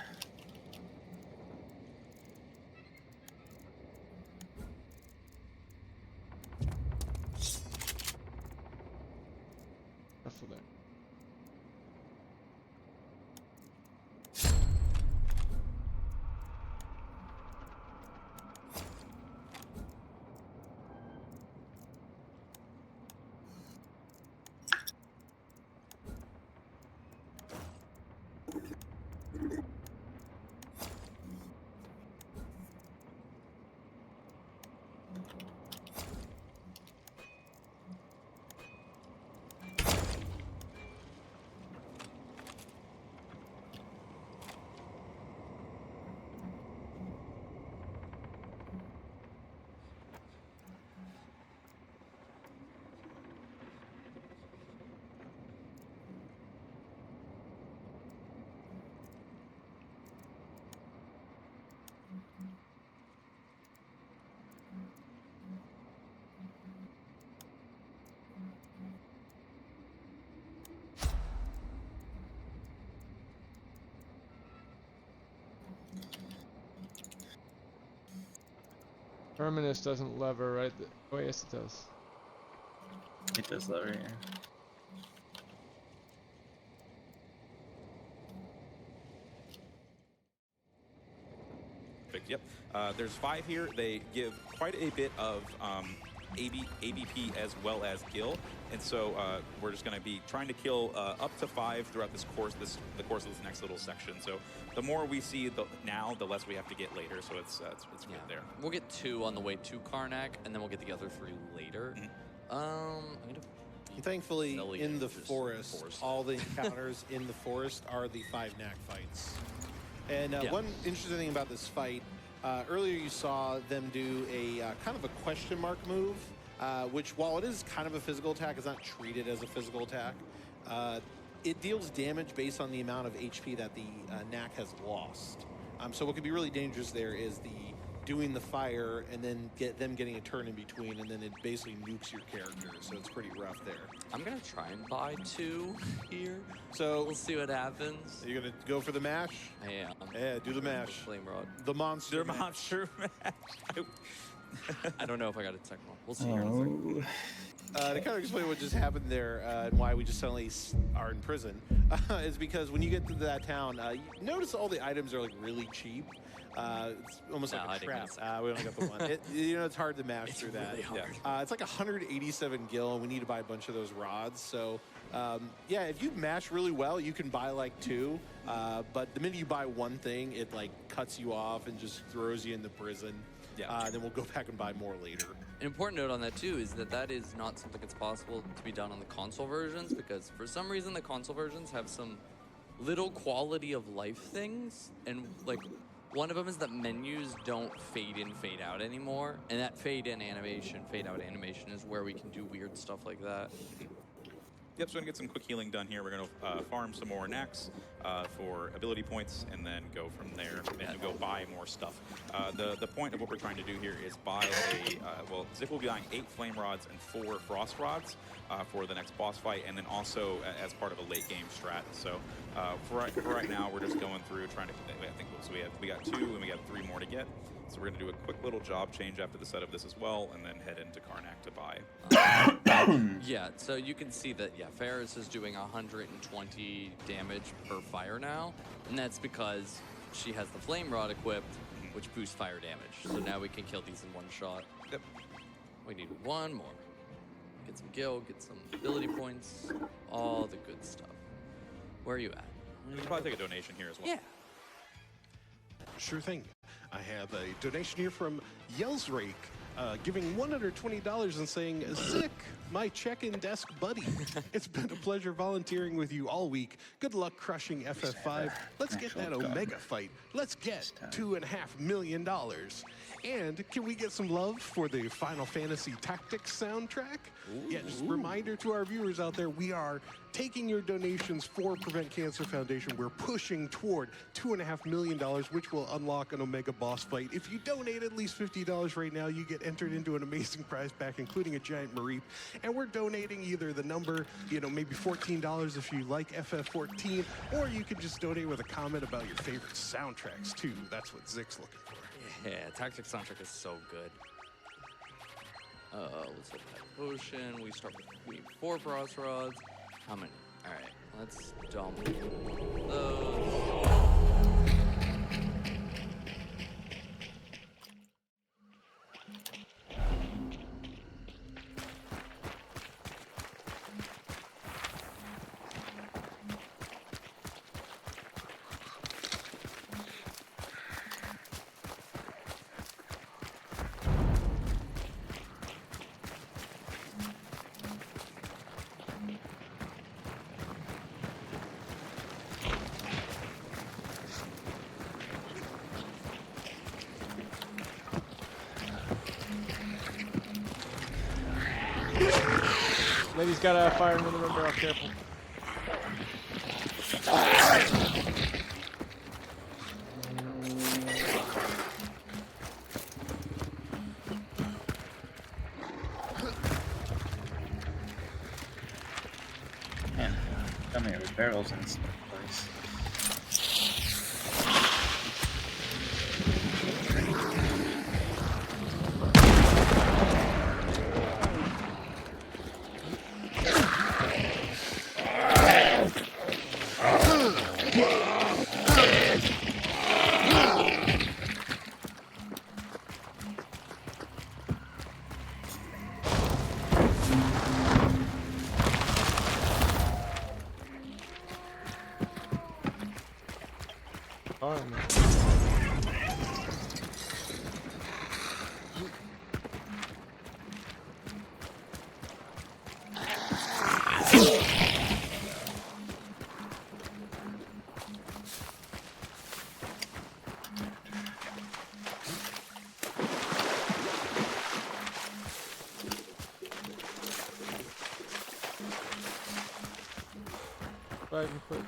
Careful there. Terminus doesn't lever, right? Oh, yes, it does. It does lever, yeah. Yep. There's 5 here. They give quite a bit of ABP as well as Gil, and so we're just going to be trying to kill up to 5 throughout this course, the course of this next little section. So the more we see now, the less we have to get later. So it's good there. We'll get 2 on the way to Karnak, and then we'll get the other 3 later. I'm gonna Thankfully, in the forest, all the encounters in the forest are the 5 knack fights. And one interesting thing about this fight Earlier you saw them do a kind of a question mark move, which while it is kind of a physical attack, is not treated as a physical attack. It deals damage based on the amount of HP that the Knack has lost. So what could be really dangerous there is doing the fire and then them getting a turn in between, and then it basically nukes your character. So it's pretty rough there. I'm gonna try and buy 2 here. So we'll see what happens. Are you gonna go for the mash? I am. Yeah, do the mash. Flame rod. The monster. Monster mash. I don't know if I got a tech one. We'll see here in a second. To kind of explain what just happened there and why we just suddenly are in prison is because when you get to that town, you notice all the items are like really cheap. It's almost like a trap. We only got the one. It's hard to mash through that. Really hard. It's like 187 gil, and we need to buy a bunch of those rods. So, yeah, if you mash really well, you can buy like 2. But the minute you buy one thing, it like cuts you off and just throws you into prison. Yeah. Then we'll go back and buy more later. An important note on that too is that is not something that's possible to be done on the console versions, because for some reason the console versions have some little quality of life things, and like one of them is that menus don't fade in, fade out anymore, and that fade in animation, fade out animation is where we can do weird stuff like that. Yep, so we're gonna get some quick healing done here. We're gonna farm some more Knacks for ability points, and then go from there and go buy more stuff. The point of what we're trying to do here is buy well, Zik will be buying 8 flame rods and 4 frost rods for the next boss fight, and then also as part of a late game strat. So for right now, we're just going through trying to. I think so. We got 2 and we got 3 more to get. So we're going to do a quick little job change after the set of this as well, and then head into Karnak to buy. Yeah, so you can see that, yeah, Ferris is doing 120 damage per fire now, and that's because she has the Flame Rod equipped, which boosts fire damage. So now we can kill these in one shot. Yep. We need 1 more. Get some gil, get some ability points, all the good stuff. Where are you at? We can probably take a donation here as well. Yeah. Sure thing. I have a donation here from Yellsrake, giving $120 and saying, Zik, my check-in desk buddy. It's been a pleasure volunteering with you all week. Good luck crushing FF5. Let's get that Omega fight. Let's get $2.5 million. And can we get some love for the Final Fantasy Tactics soundtrack? Yeah, just a reminder to our viewers out there, we are taking your donations for Prevent Cancer Foundation. We're pushing toward $2.5 million, which will unlock an Omega boss fight. If you donate at least $50 right now, you get entered into an amazing prize pack, including a giant Mareep. And we're donating either the number, maybe $14 if you like FF14, or you can just donate with a comment about your favorite soundtracks too. That's what Zik's looking for. Yeah, Tactics soundtrack is so good. Let's look at that potion. We start with 4 frost rods. How many? All right, let's dump those. Lady's got a fire in the room barrel, careful. Man, come here with barrels in this place. Fighting quick.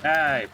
Hi.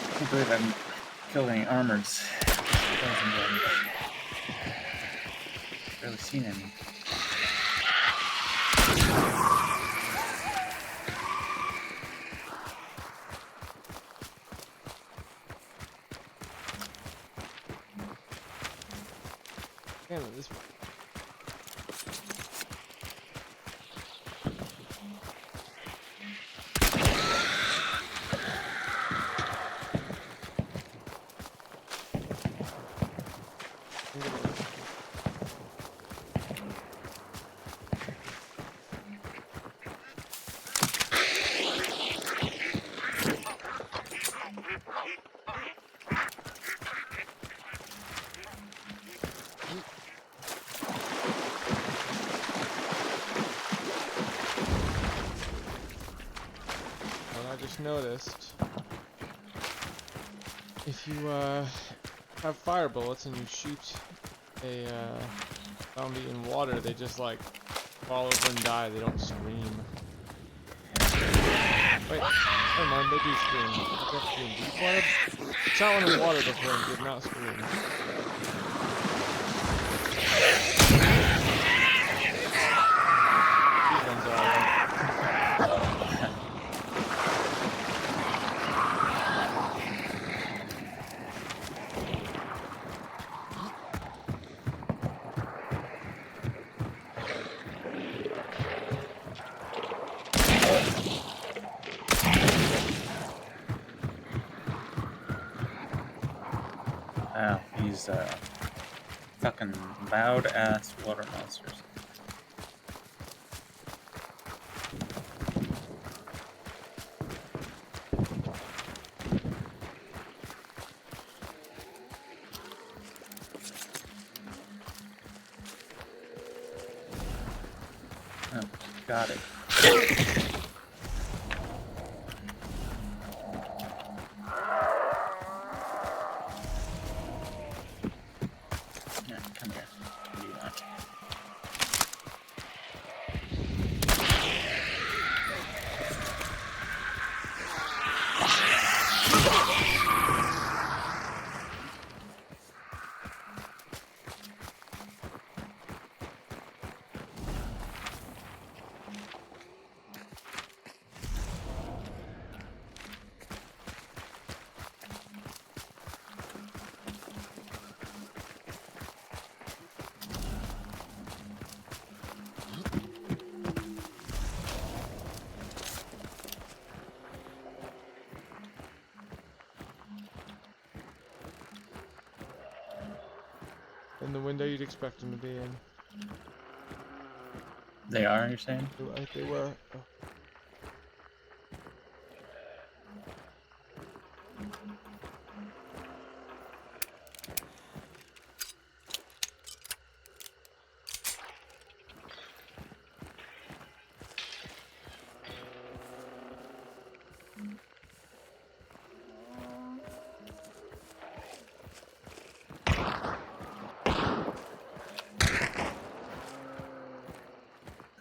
I can't believe I haven't killed any armors. Barely seen any. Damn it, this. I just noticed if you have fire bullets and you shoot a zombie in water, they just like fall over and die. They don't scream. Wait, never mind. They do scream. They don't scream. Do you want to shot one in water before and did not scream? These ones are alright. Wow, these fucking loud ass water monsters. Oh, got it. Yeah, come here. What do you want? In the window you'd expect them to be in. They are, you're saying? Like they were. Oh.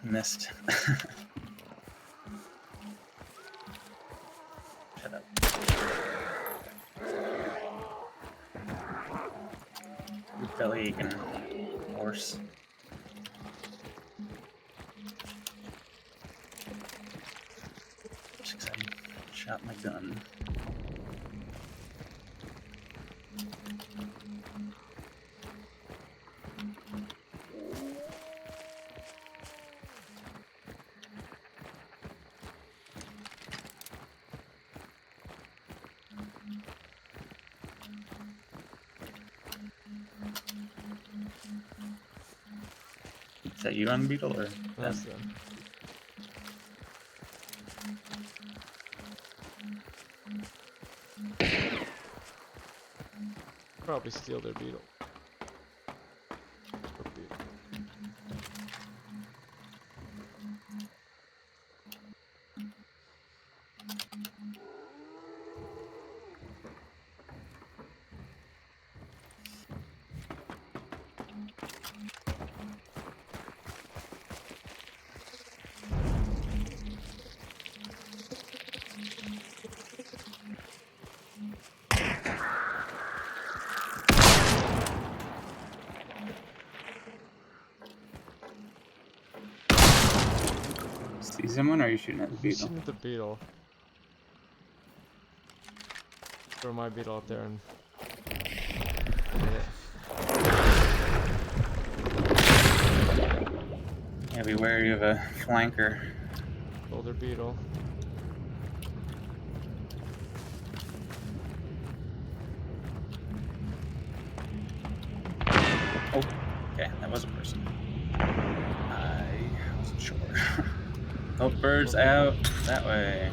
Missed. Shut up. Your belly aching, horse. Just 'cause I shot my gun. Is that you on Beetle or? That's them. Probably steal their beetle. Or beetle. See someone, or are you shooting at the beetle? Shooting at the beetle. Throw my beetle up there and. Yeah, be wary of a flanker. Kill their beetle. Oh, okay, that was a person. I wasn't sure. Oh, birds out that way.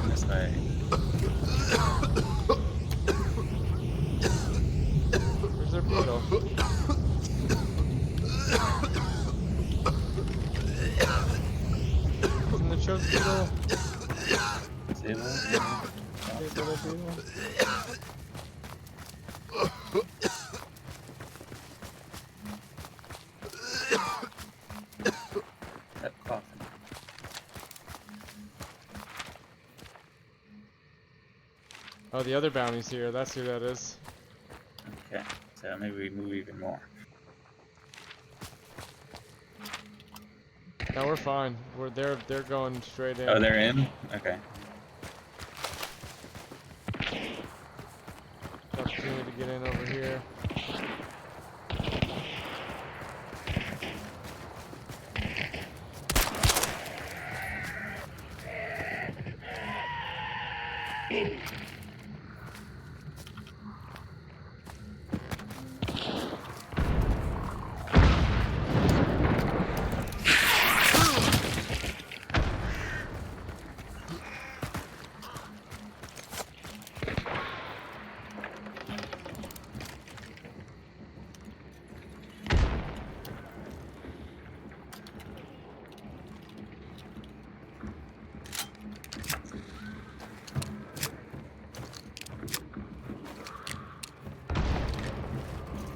This way. Where's their beetle? Isn't the choke beetle? Disable beetle. That coffin. Oh, the other bounty's here. That's who that is. Okay, so maybe we move even more. No, we're fine. They're going straight in. Oh, they're in? Okay. Opportunity to get in over here.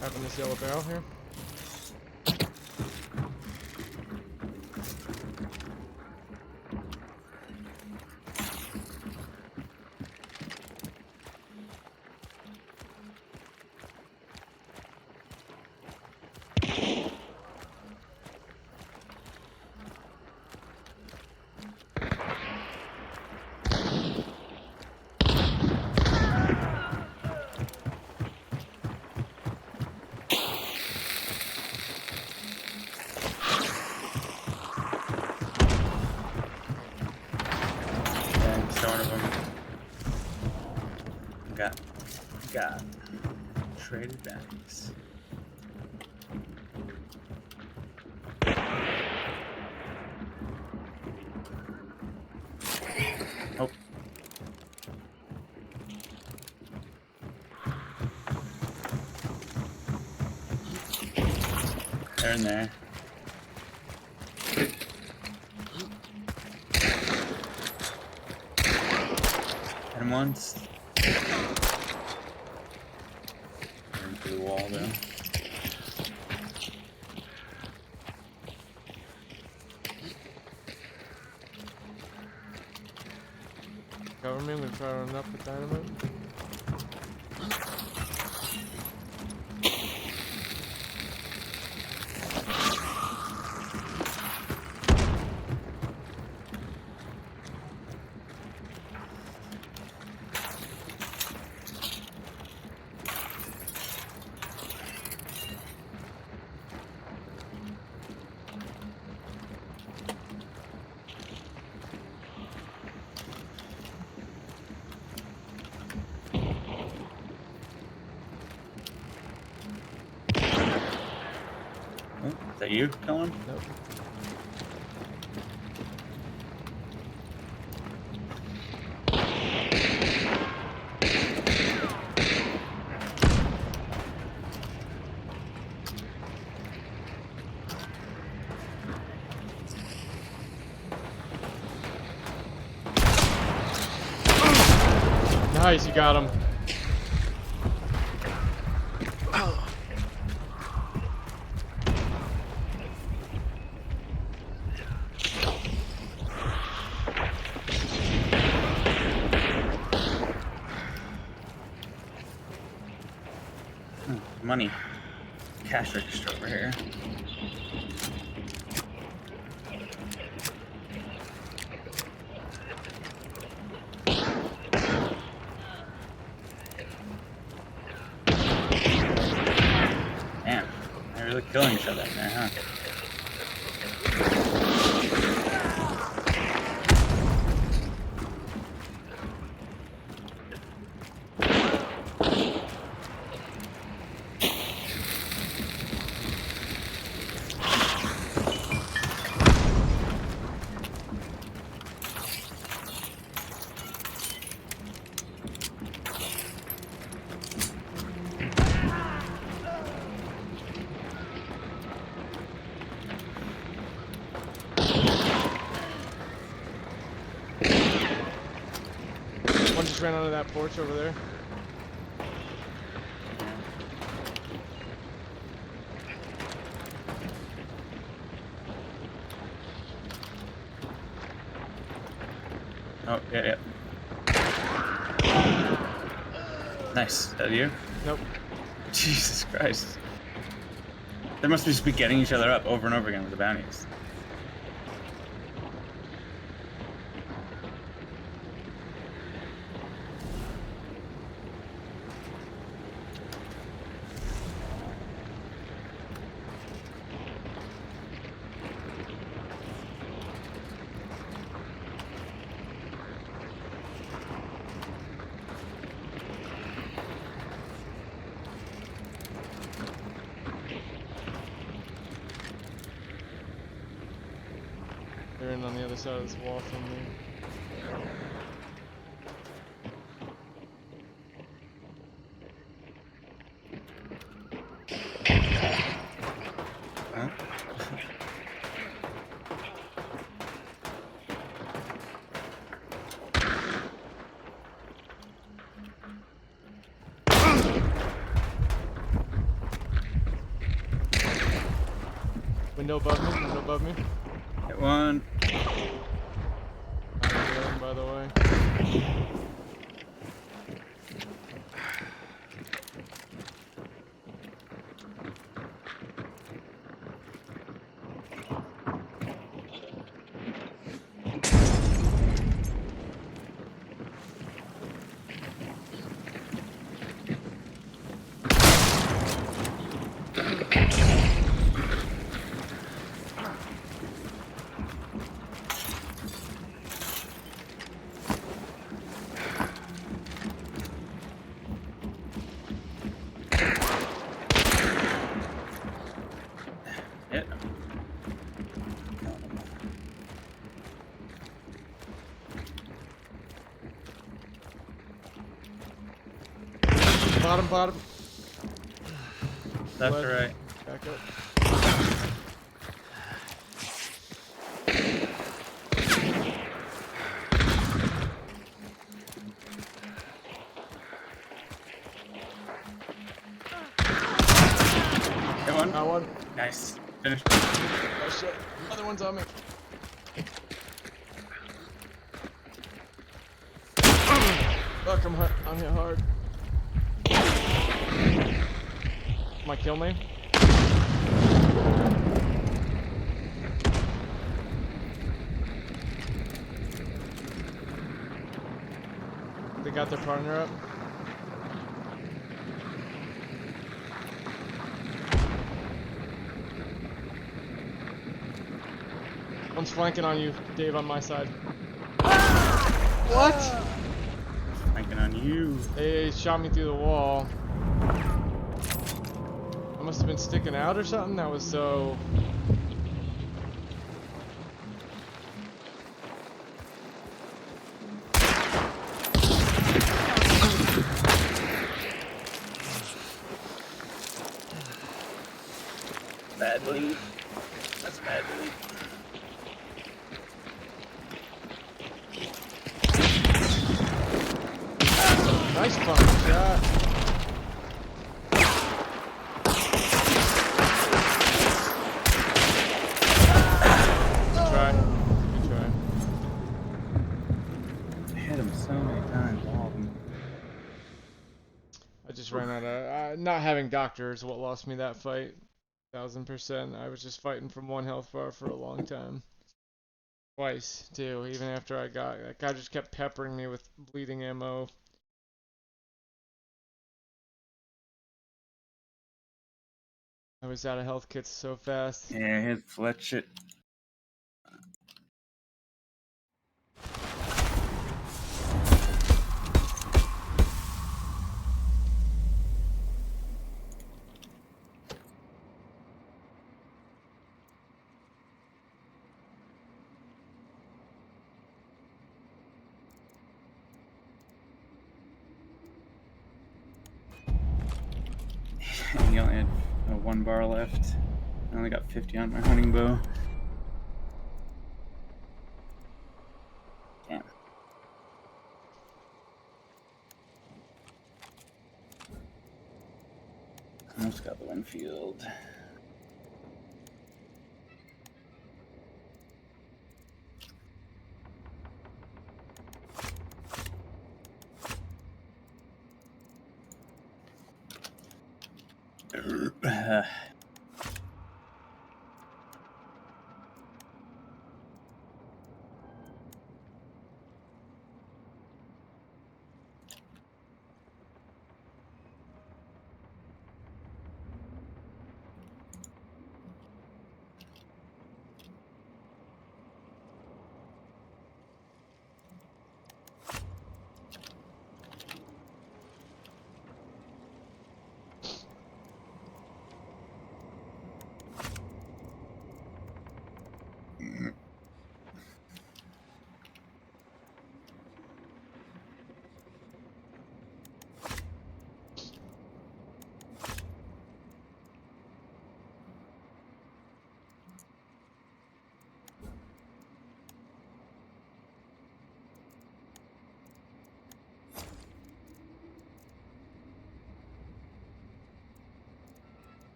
Having this yellow barrel here. Got traded bags. Oh. They're in there. Hit him once. The wall though. Cover me, I'm gonna try to run up with dynamite. Is that you, Dylan? Nope. Nice, you got him. Money. Cash register over here. Damn, they're really killing each other in there, huh? One just ran out of that porch over there. Oh, yeah. Nice. Is that you? Nope. Jesus Christ. They must just be getting each other up over and over again with the bounties. They're in on the other side of this wall from me. Huh? Window above me, window above me. Hit one. I'm by the way. Hit. Bottom. Left or right? Back up. Hit one. Got one. Nice. Finished. Oh shit. Other one's on me. Fuck, I'm hit hard. Might kill me. They got their partner up. One's flanking on you, Dave, on my side. What? Flanking on you. They shot me through the wall. I must have been sticking out or something. That was so... Bad bleed. That's bad bleed. Nice fucking shot. Good try. Good try. I hit him so many times, all of them. I just ran out of... not having doctor is what lost me that fight. 1000%. I was just fighting from one health bar for a long time. Twice, too. Even after I got... That guy just kept peppering me with bleeding ammo. I was out of health kits so fast. Yeah, hit Fletch it. He only had 1 bar left. I only got 50 on my hunting bow. Damn. Almost got the Winfield.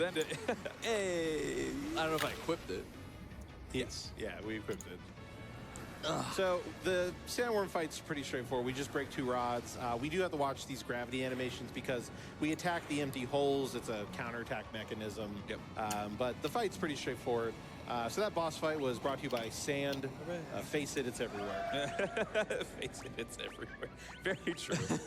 Send it. Hey. I don't know if I equipped it. Yes. Yeah, we equipped it. So the sandworm fight's pretty straightforward. We just break 2 rods. We do have to watch these gravity animations because we attack the empty holes. It's a counterattack mechanism. Yep. But the fight's pretty straightforward. So that boss fight was brought to you by Sand. Face it, it's everywhere. Face it, it's everywhere. Very true.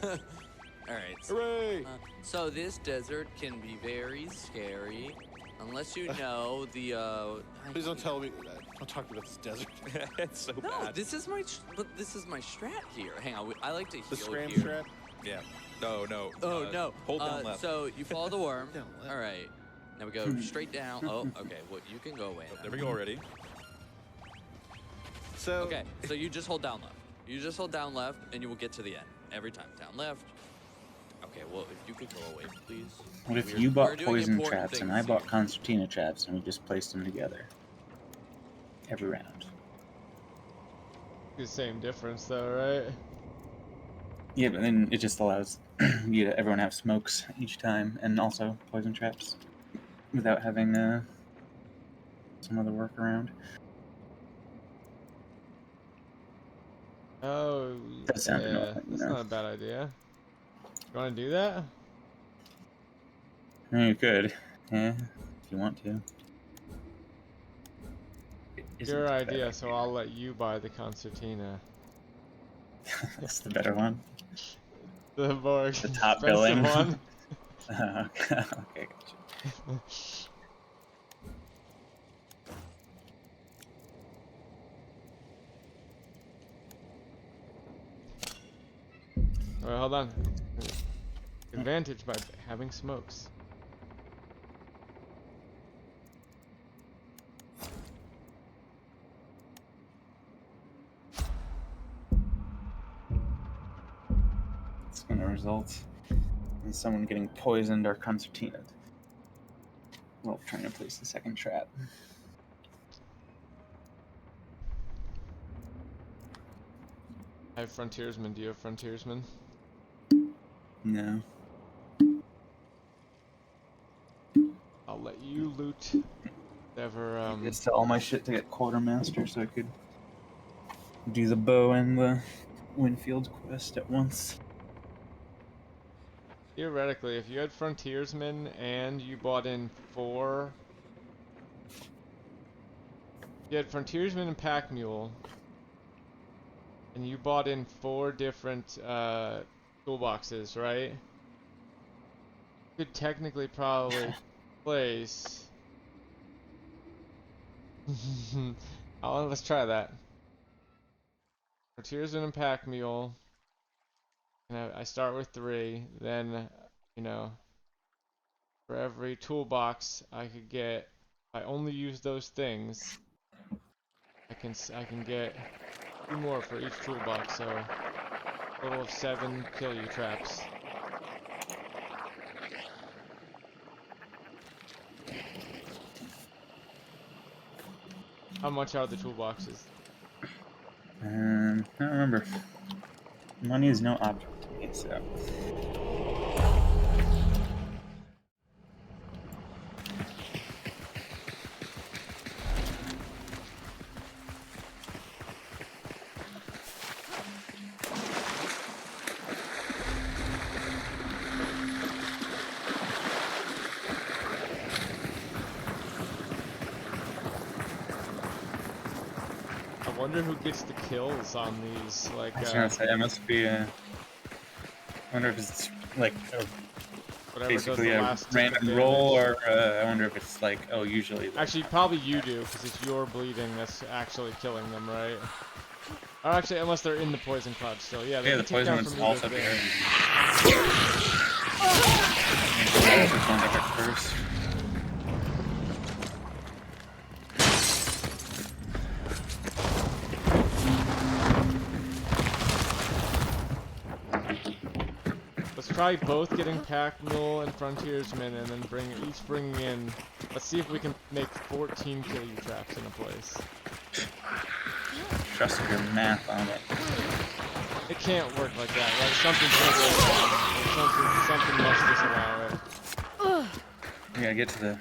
All right. Hooray! So this desert can be very scary unless you know the. Please don't tell me that. Don't talk about this desert. It's so No, bad. this is my strat here. Hang on, I like to heal The scram here. strat? Yeah. No. Oh no. Hold down left. So you follow the worm. Down left. All right. Now we go straight down. Oh, okay. Well, you can go away. Oh, there we go already. So Okay. So you just hold down left. You just hold down left, and you will get to the end every time. Down left. Okay. Well, if you could go away, please. What if We're- you we're bought doing poison important traps and things I bought here. concertina traps and we just placed them together every round? The same difference though, right? Yeah, but then it just allows you to everyone have smokes each time and also poison traps without having some other workaround. Oh, That sounded yeah, annoying, that's you know. not a bad idea. You want to do that? I mean, you could, yeah, if you want to. Isn't Your it a bad idea, so I'll let you buy the concertina. That's the better one. The more The top expensive billing one. Okay, gotcha. Alright, hold on. Advantage by having smokes. It's going to result in someone getting poisoned or concertinaed while trying to place the second trap. I have frontiersman. Do you have frontiersman? No. I'll let you loot whatever. I could sell all my shit to get quartermaster so I could do the bow and the Winfield quest at once. Theoretically, if you had frontiersman and you bought in 4, you had frontiersman and pack mule, and you bought in 4 different toolboxes, right? You could technically probably place. Oh, let's try that. Frontiersman and pack mule. And I start with 3, then, you know, for every toolbox I could get, if I only use those things, I can get 2 more for each toolbox, so a total of 7 kill you traps. How much are the toolboxes? I don't remember. Money is no object to me, so. I wonder who gets the kills on these, like, I was gonna say, it must be I wonder if it's like whatever does basically the a last tick of random roll, damage. or I wonder if it's like, oh, usually. Actually, probably you do, because it's your bleeding that's actually killing them, right? Or actually, unless they're in the poison cloud still. Yeah, they Yeah, can the take poison down one's from also either there. thing. Which one to hit first? Let's try both getting pack mule and frontiersman, and then each bringing in. Let's see if we can make 14 kill you traps in a place. Trust your math on it. It can't work like that, right? Something can't go wrong. Something must disallow it. We gotta get to the.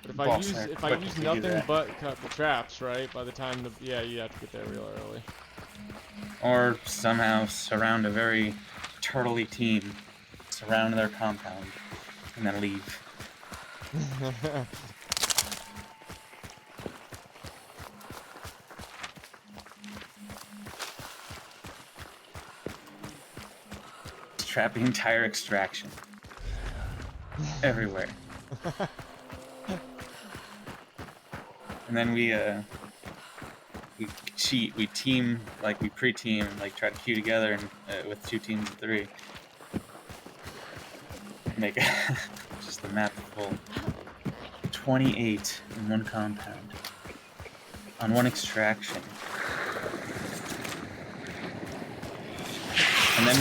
But if boss I there use quick if we do nothing that. but cut the traps, right? By the time yeah, you have to get there real early. Or somehow surround a very turtley team, surround their compound, and then leave. Trap the entire extraction. Everywhere. And then we cheat, we team, like we pre-team, like try to queue together and with 2 teams of 3. Make just the map full. 28 in one compound. On one extraction. And then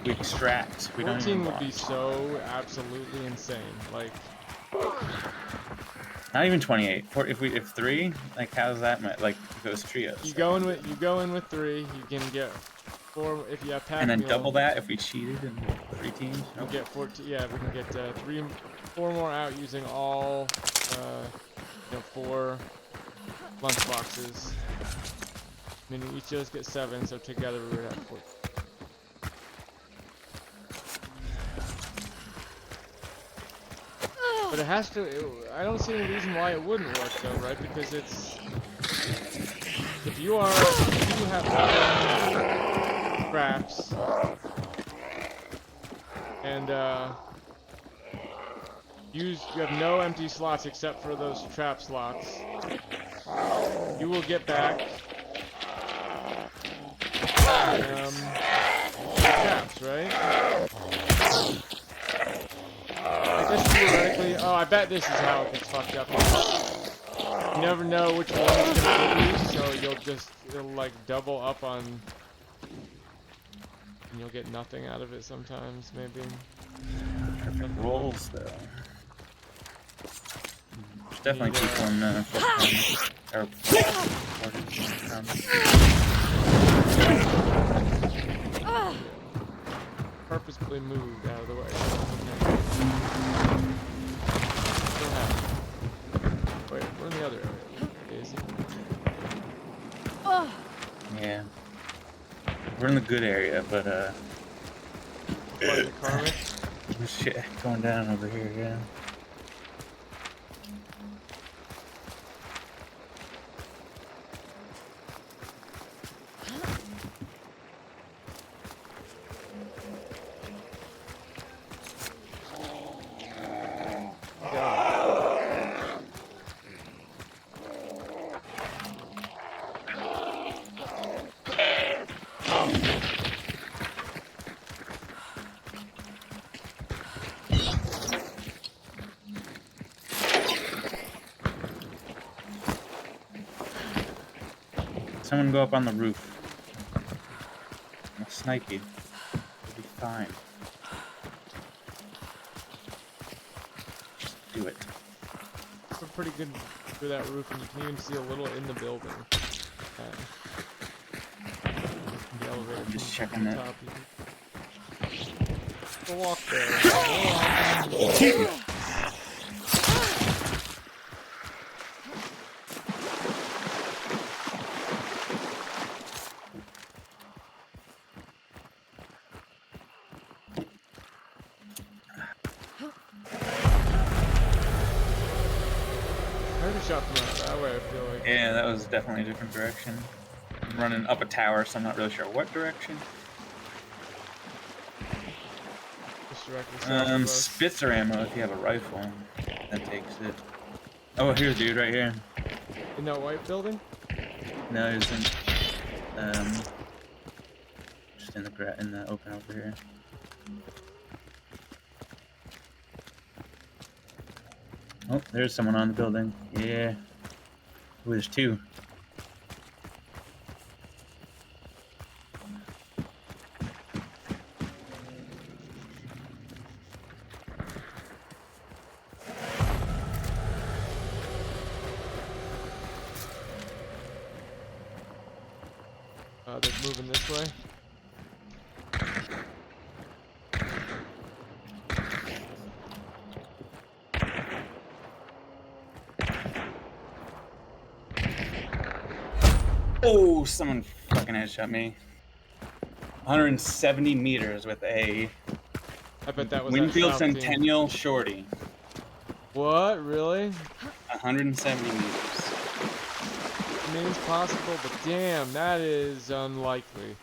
we extract. We don't 14 even would block. be so absolutely insane. Like, not even 28. If 3, like how's that like if it was trios? you go in with 3. You can get 4 if you have pack And then mule, double that if we cheated in 3 teams. You Nope. get 14. Yeah, we can get 4 more out using all 4 lunch boxes. Meaning each of us get 7, so together we would have 14. But it has to. I don't see any reason why it wouldn't work though, right? Because it's if you have traps and you have no empty slots except for those trap slots, you will get back traps, right? I guess theoretically, I bet this is how it gets fucked up. You never know which one is gonna be used, so it'll like double up on, and you'll get nothing out of it sometimes, maybe. Perfect rolls though. There's definitely people in Purposefully moved out of the way. Wait, we're in the other area. Daisy. Yeah. We're in the good area, but shit going down over here, yeah. Someone go up on the roof. I'll snipe you. You'll be fine. Just do it. We're pretty good for that roof, and you can even see a little in the building. The elevator. I'm just checking it. Go walk there. Yeah, that was definitely a different direction. I'm running up a tower, so I'm not really sure what direction. Spitzer ammo if you have a rifle. That takes it. Oh, here's a dude right here. In that white building? No, he's in just in the open over here. Oh, there's someone on the building. Yeah. Ooh, there's 2. They're moving this way. Oh, someone fucking headshot me. 170 meters with a I bet that was Winfield that South team. Centennial Shorty. What? Really? 170 meters. I mean, it's possible, but damn, that is unlikely.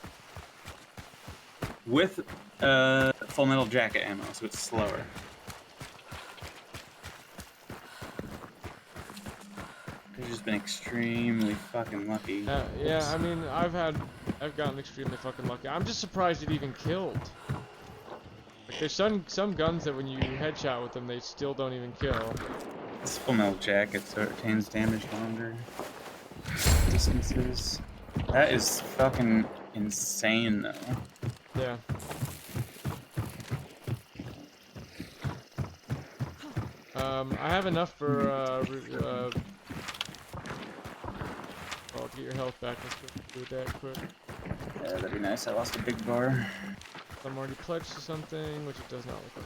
With Full Metal Jacket ammo, so it's slower. They've just been extremely fucking lucky. Yeah, I mean, I've gotten extremely fucking lucky. I'm just surprised it even killed. Like, there's some guns that when you headshot with them, they still don't even kill. It's Full Metal Jacket, so it retains damage longer distances. That is fucking insane, though. Yeah. I have enough for oh, get your health back. Let's go do that quick. Yeah, that'd be nice. I lost a big bar. I'm already pledged to something, which it does not look like.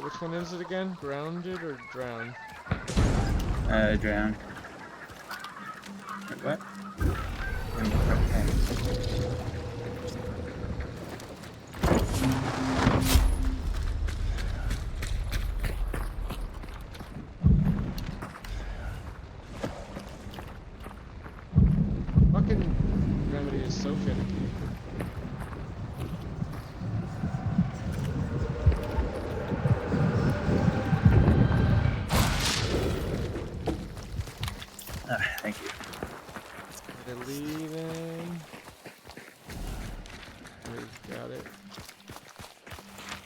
Which one is it again? Grounded or drown? Drown. Wait, what? Fucking Remedy is so finicky. Thank you. They're leaving. We've got it.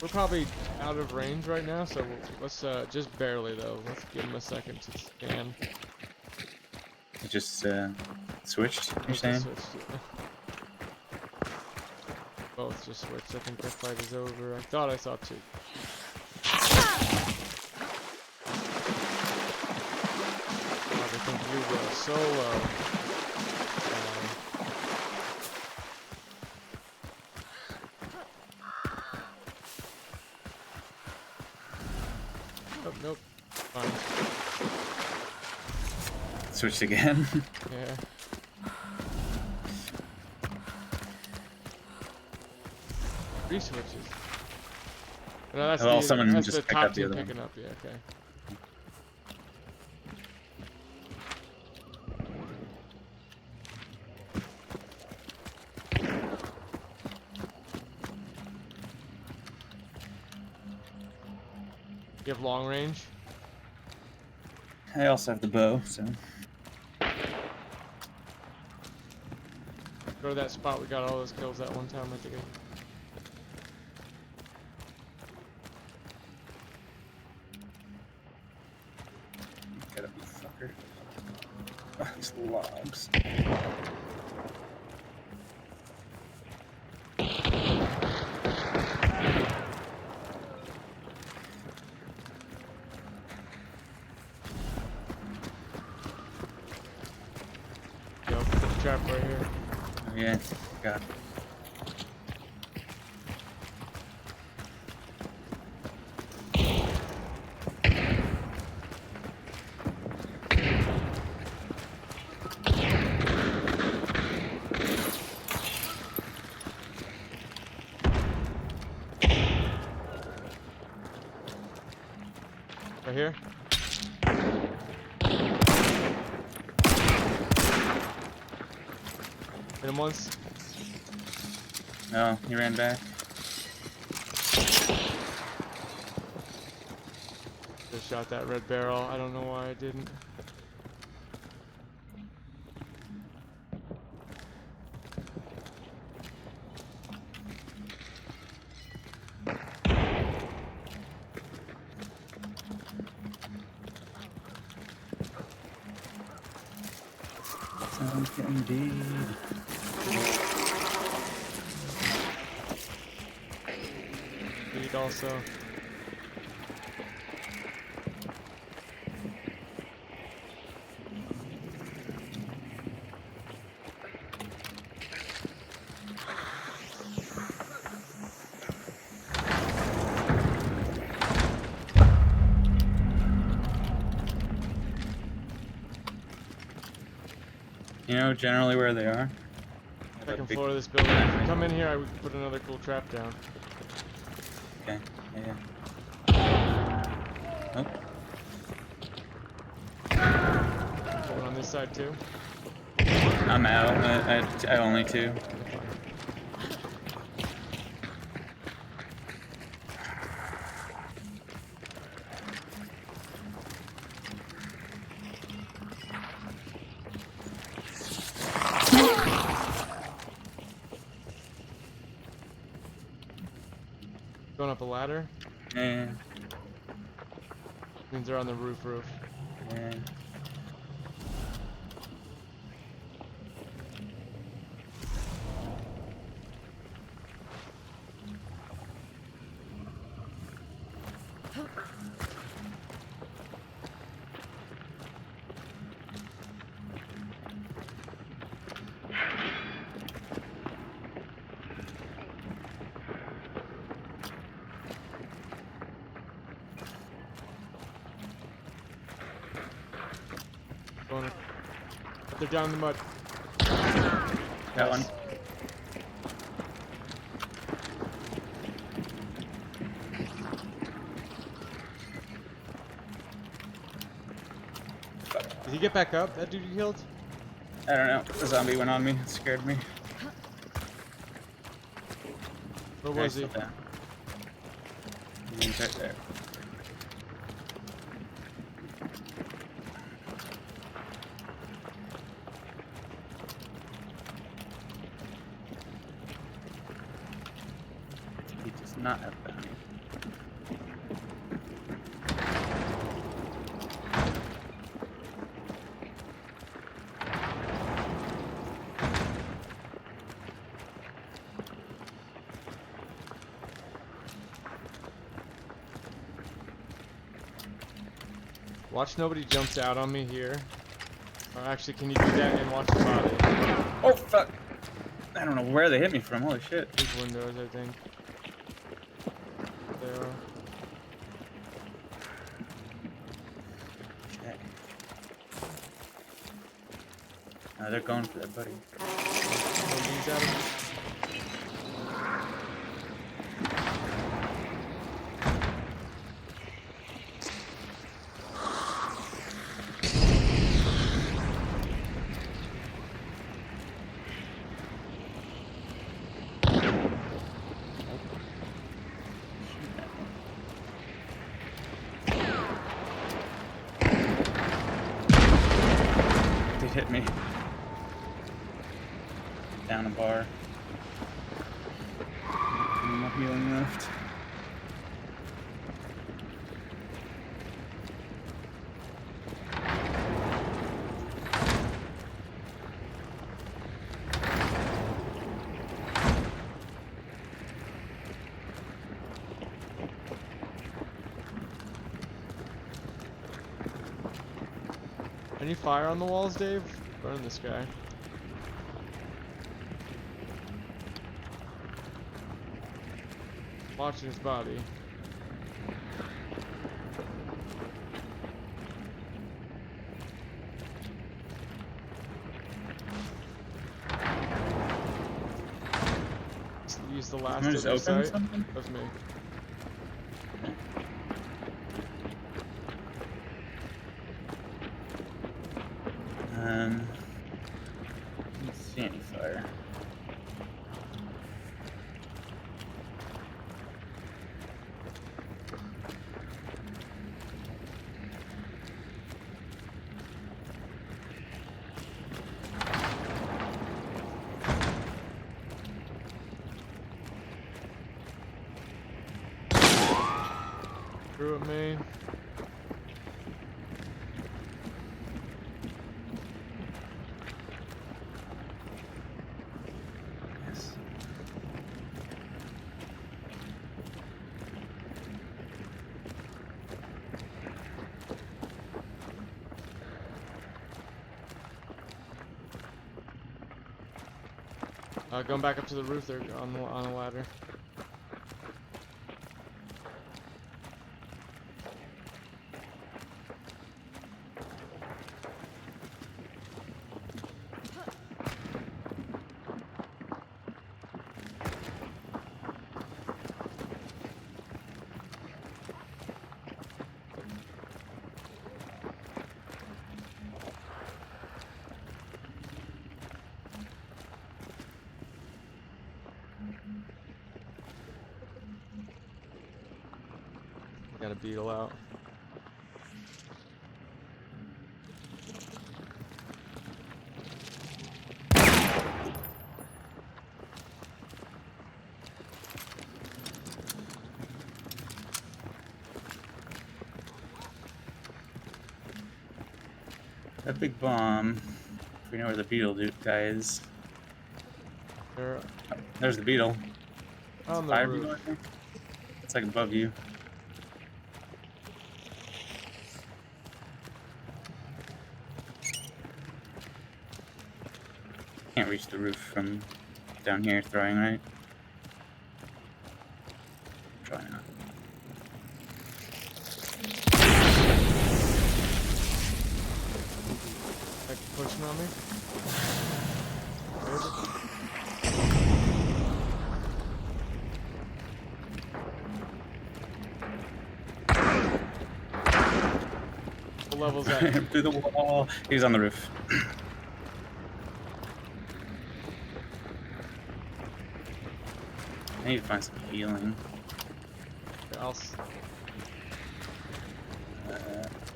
We're probably out of range right now, so let's just barely though. Let's give them a second to scan. It just switched, you're saying? Switched, yeah. Both just switched. I think their fight is over. I thought I saw two. So low. Oh, nope. Fine. Switched again. Yeah. Three switches. No, that's well, the, someone that's just the picked top up the team other picking one. up. Yeah, okay. You have long range? I also have the bow, so. Go to that spot we got all those kills that one time, I think. Get up, you fucker. Oh, these logs. Trap right here. Oh, yeah, got it. Right here. Hit him once. No, he ran back. Just shot that red barrel. I don't know why I didn't. Indeed. Need also. You know generally where they are? Second floor of this building. If you come in here, I would put another cool trap down. Okay, yeah. Oh. One on this side too. I'm out. I only 2. Going up a ladder. Yeah. Means they're on the roof. Yeah. They're down in the mud. That one. Did he get back up? That dude you killed? I don't know. The zombie went on me. It scared me. Where was he? He's right there. He does not have bounty. Watch nobody jumps out on me here. Actually, can you do that and watch the body? Oh fuck! I don't know where they hit me from. Holy shit! These windows, I think. There. Okay. They're going for that buddy. Hit me. Down a bar. No healing left. Any fire on the walls, Dave? Burn this guy. Watching his body. Use the last Someone just of the opened site. something? That was me. Don't see any fire. Threw at me. Going back up to the roof there on the ladder. Got a beetle out. That big bomb. If we know where the beetle guy is. There's the beetle. On the Fire roof. beetle, I think. It's like above you. Can't reach the roof from down here throwing, right? Try not. Like pushing on me. What level's that? Through the wall. He's on the roof. I need to find some healing.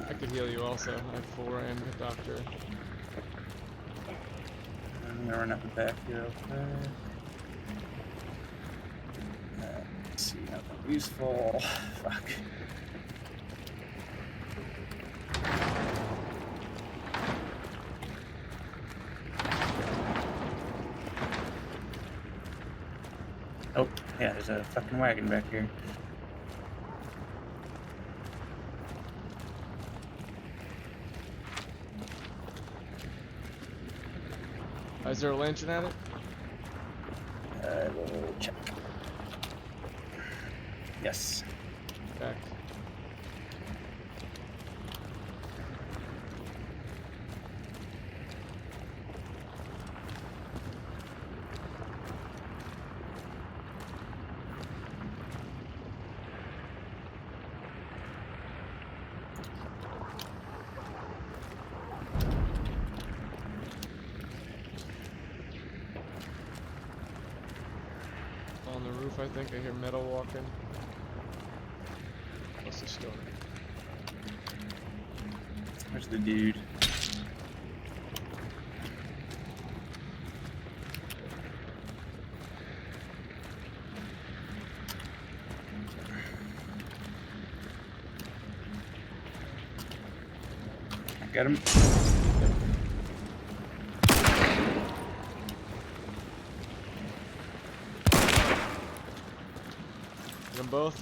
I could heal you also. I have 4 and a doctor. I'm gonna run up the back here real quick. Let's see, nothing useful. Fuck. Oh, yeah, there's a fucking wagon back here. Is there a lantern at it? We'll check. Yes. Back. On the roof, I think I hear metal walking. What's the story? Where's the dude? I got him. Get them both.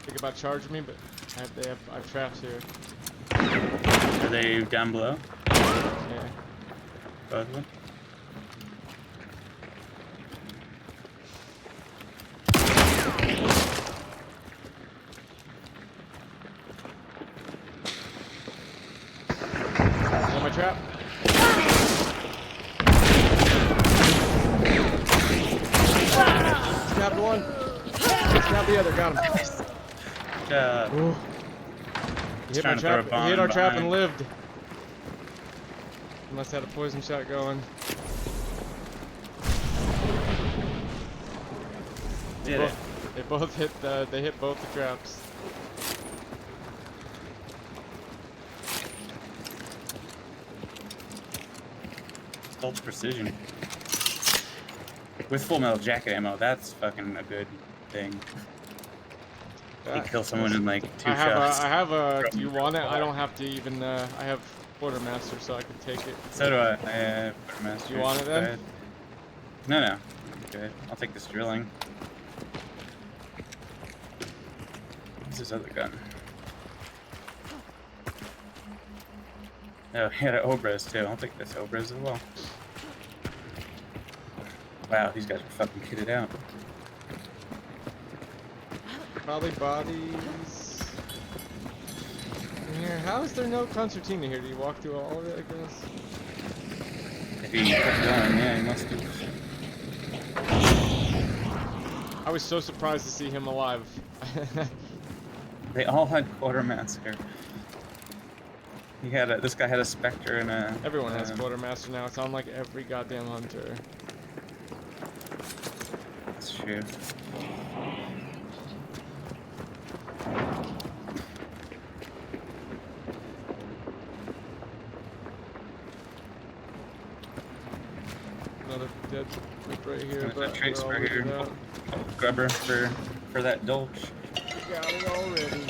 Think about charging me, but I have traps here. Are they down below? Yeah. Both of them? Got my trap. Snapped one. Snap the other. Got him. Ooh. He hit my trap. He hit our trap and lived. He must have had a poison shot going. They both hit they hit both the traps. Bolt's precision. With full metal jacket ammo, that's fucking a good thing. You kill someone in like 2 shots. I have a. Do you want it? I don't have to even. I have Quartermaster, so I can take it. So do I. Quartermaster. Do you want it then? Good. No. Good. I'll take this drilling. What's this other gun? Oh, he had an Obras too. I'll take this Obras as well. Wow, these guys are fucking kitted out. Probably bodies. Here, how is there no concertina here? Do you walk through all of it, I guess? If he kept going, yeah, he must have. I was so surprised to see him alive. They all had Quartermaster. He had a, this guy had a Spectre and a... Everyone has Quartermaster now. It's on like every goddamn hunter. That's true. Another dead trip right here. There's a But trace we're all right here. looking out. Grubber for that Dolch. Got it already.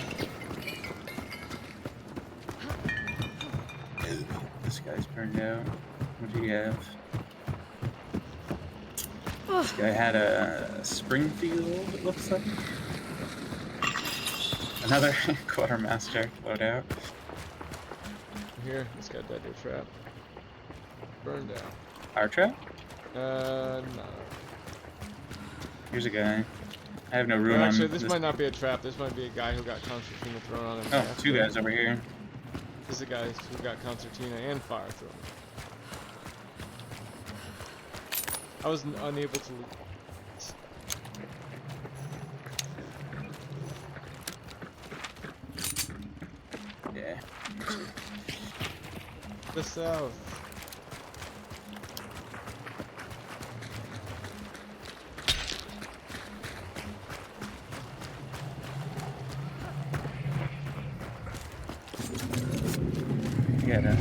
This guy's burned out. What do you have? This guy had a Springfield, it looks like. Another Quartermaster loadout. Here, this guy died to a trap. Burned out. Our trap? No. Here's a guy. I have no room Well, actually, on this might not be a trap. This might be a guy who got concertina thrown on him. Oh, two guys over here. This is a guy who got concertina and fire thrown. I was unable to. Yeah. The south. Get it.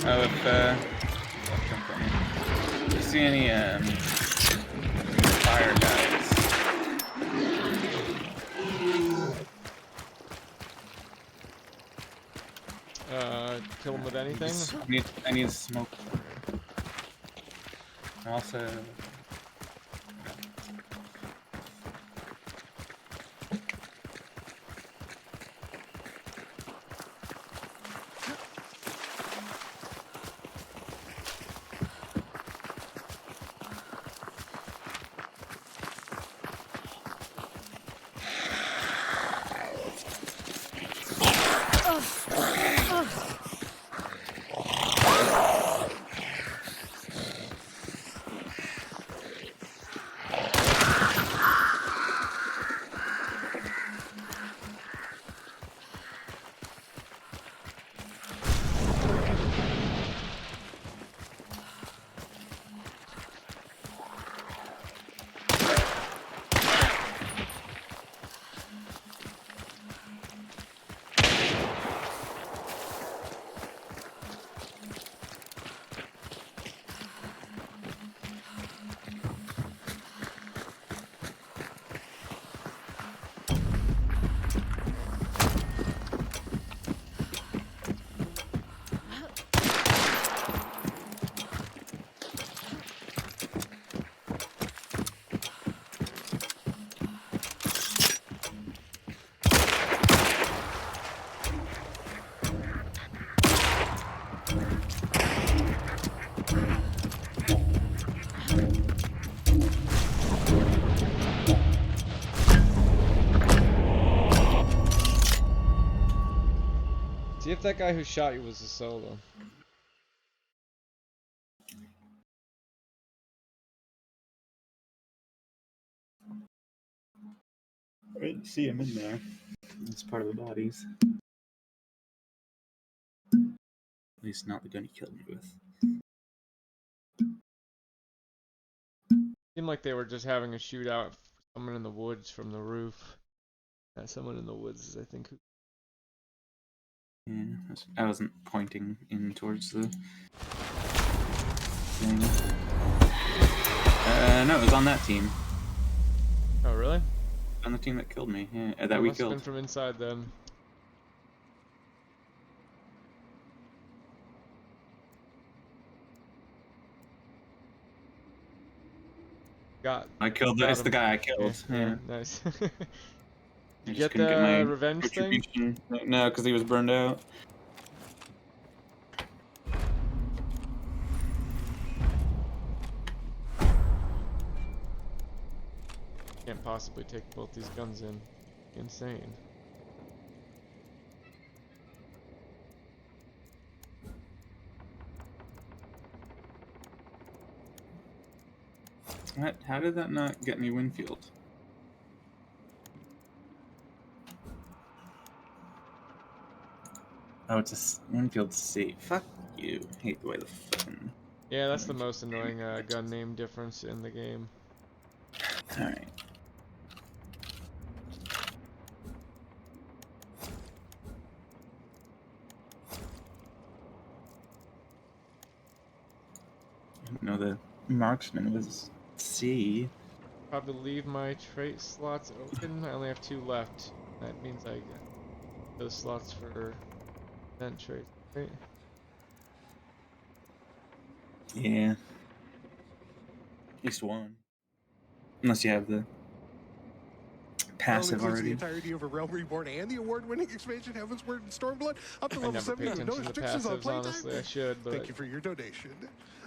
Oh, if you see any fire guys, Kill him with anything? I need smoke. Also. See if that guy who shot you was a solo. I didn't see him in there. It's part of the bodies. At least not the gun he killed me with. Seemed like they were just having a shootout. Someone in the woods from the roof. Yeah, someone in the woods is, I think, who. Yeah, I wasn't pointing in towards the thing. No, it was on that team. Oh, really? On the team that killed me. Yeah, that It we must have killed. been from inside then. I killed. It's the guy I killed. Yeah. Nice. I You just get couldn't the my revenge thing? contribution. No, because he was burned out. Can't possibly take both these guns in. Insane. What? How did that not get me Winfield? Oh, it's a Winfield C. Fuck you. Hate the way the fucking. Yeah, that's the most annoying gun name difference in the game. Alright. I didn't know the marksman was C. Probably leave my trait slots open. I only have 2 left. That means I get those slots for event traits, right? Yeah. At least one. Unless you have the passive includes already. the entirety of A Realm Reborn and the award-winning expansion Heavensward and Stormblood up to I level never 70 pay with attention no to the restrictions on passives, playtime. honestly. I should, but... Thank you for your donation.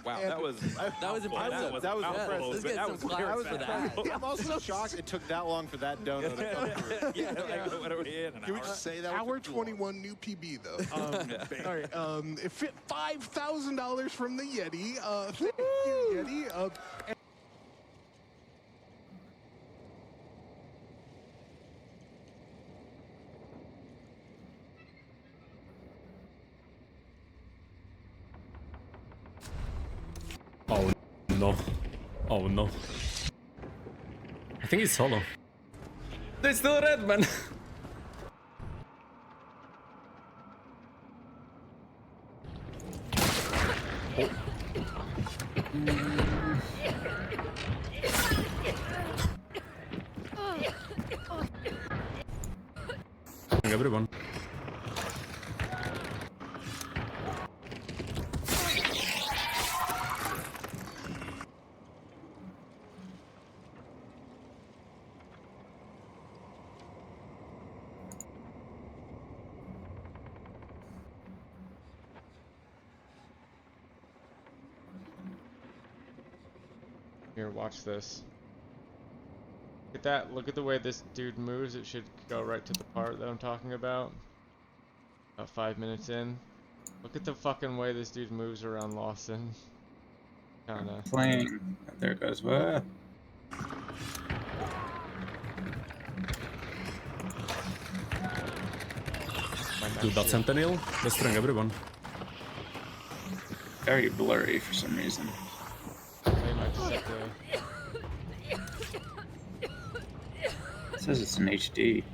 Wow, And- that was impressive. That was Yeah, impressive. let's get That some was claps very for fast. that. I'm also shocked it took that long for that donut to come through. Yeah, like, what are we in? An Can we hour? just say that? Hour 21 new PB though. All right, it fit $5,000 from the Yeti. Thank you, Yeti. Oh no. Oh no. I think it's solo. They're still red, man. Everyone. Here, watch this. Look at that. Look at the way this dude moves. It should go right to the part that I'm talking about. About 5 minutes in. Look at the fucking way this dude moves around Lawson. Kinda. Playing. There it goes. What? Do that Sentinel, destroying everyone. Very blurry for some reason. They might just have to... It says it's in HD.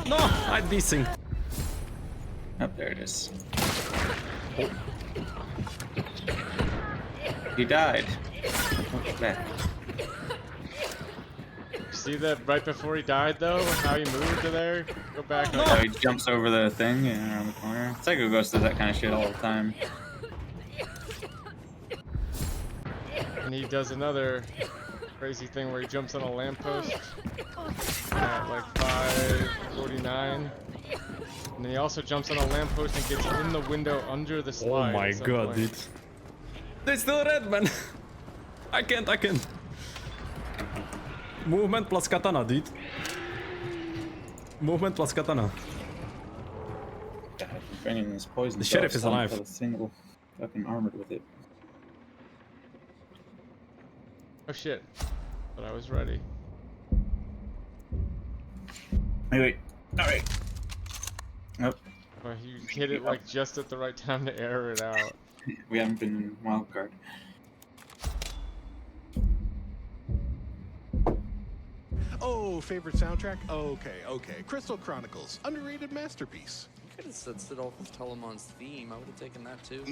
No, I'm dissing. Oh, there it is. Oh. He died. What's that? See that right before he died though? How he moved to there? Go back. Oh, he jumps over the thing and around the corner. Psycho Ghost does that kind of shit all the time. And he does another crazy thing where he jumps on a lamppost at like 5:49. And then he also jumps on a lamppost and gets in the window under the Oh slide. my at some god, point. dude. They're still red, man. I can't. Movement plus katana, dude. Movement plus katana. God, bringing this poison. The sheriff is alive. A single fucking armored with it. Oh shit. But I was ready. Wait. Alright. Nope. Well, you hit it like just at the right time to air it out. We haven't been in wildcard. Oh, favorite soundtrack? Okay. Crystal Chronicles, underrated masterpiece. You could have said Sidolf with Telemon's theme. I would have taken that too.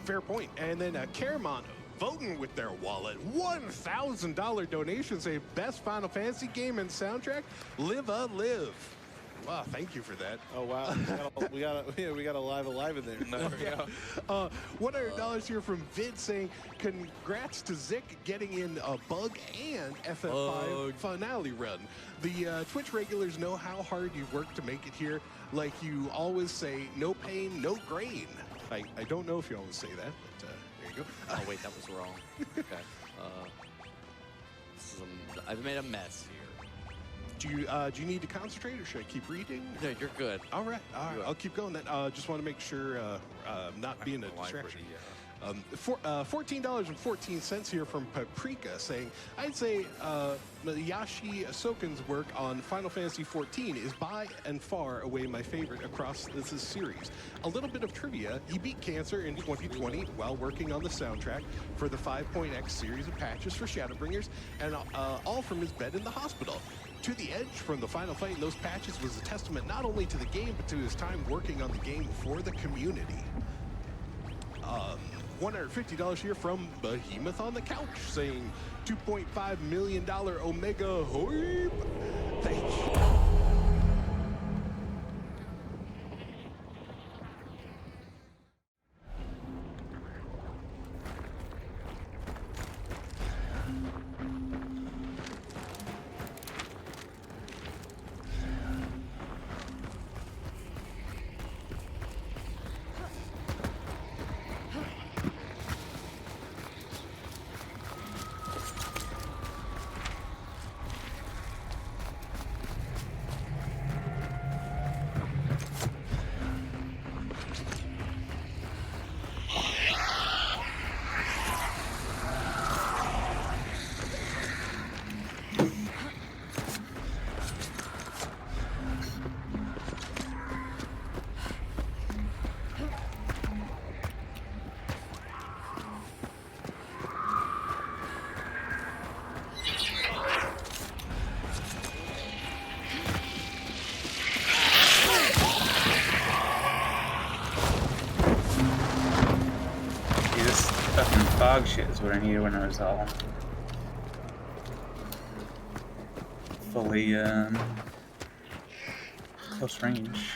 Fair point. And then Caramon voting with their wallet. $1,000 donation say best Final Fantasy game and soundtrack. Live a Live. Wow, thank you for that. Oh wow, we got a live alive in there. $100 here from Vid saying, congrats to Zik getting in a bug and FF5 finale run. The Twitch regulars know how hard you've worked to make it here. Like you always say, no pain, no gain. I don't know if you always say that, but there you go. Oh wait, that was wrong. Okay. I've made a mess here. Do you need to concentrate, or should I keep reading? No, you're good. All right. I'll keep going then. Just want to make sure not being a distraction. $14.14 here from Paprika saying, I'd say Masashi Ahsoka's work on Final Fantasy XIV is by and far away my favorite across this series. A little bit of trivia, he beat Cancer in 2020 while working on the soundtrack for the 5.x series of patches for Shadowbringers, and all from his bed in the hospital. To the Edge from the final fight in those patches was a testament not only to the game, but to his time working on the game for the community. $150 here from Behemoth on the Couch saying $2.5 million Omega Hoip. Thank you. Fog shit is what I needed when I was all fully close range.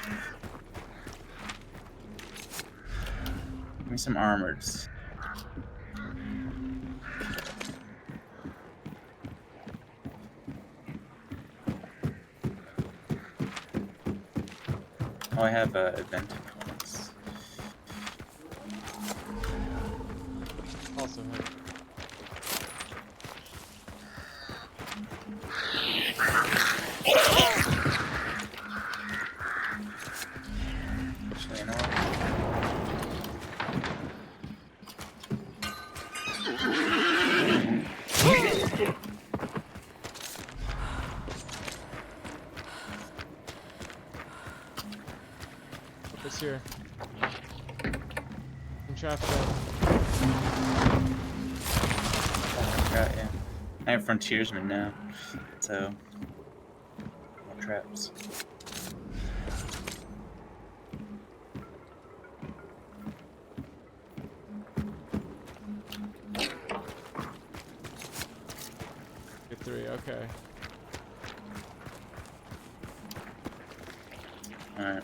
Give me some armoreds. Oh, I have advantage points. Also hit. Actually, you know what? It's here. I'm trapped there. Yeah. I have frontiersmen now, so more traps. Get 3, okay. Alright.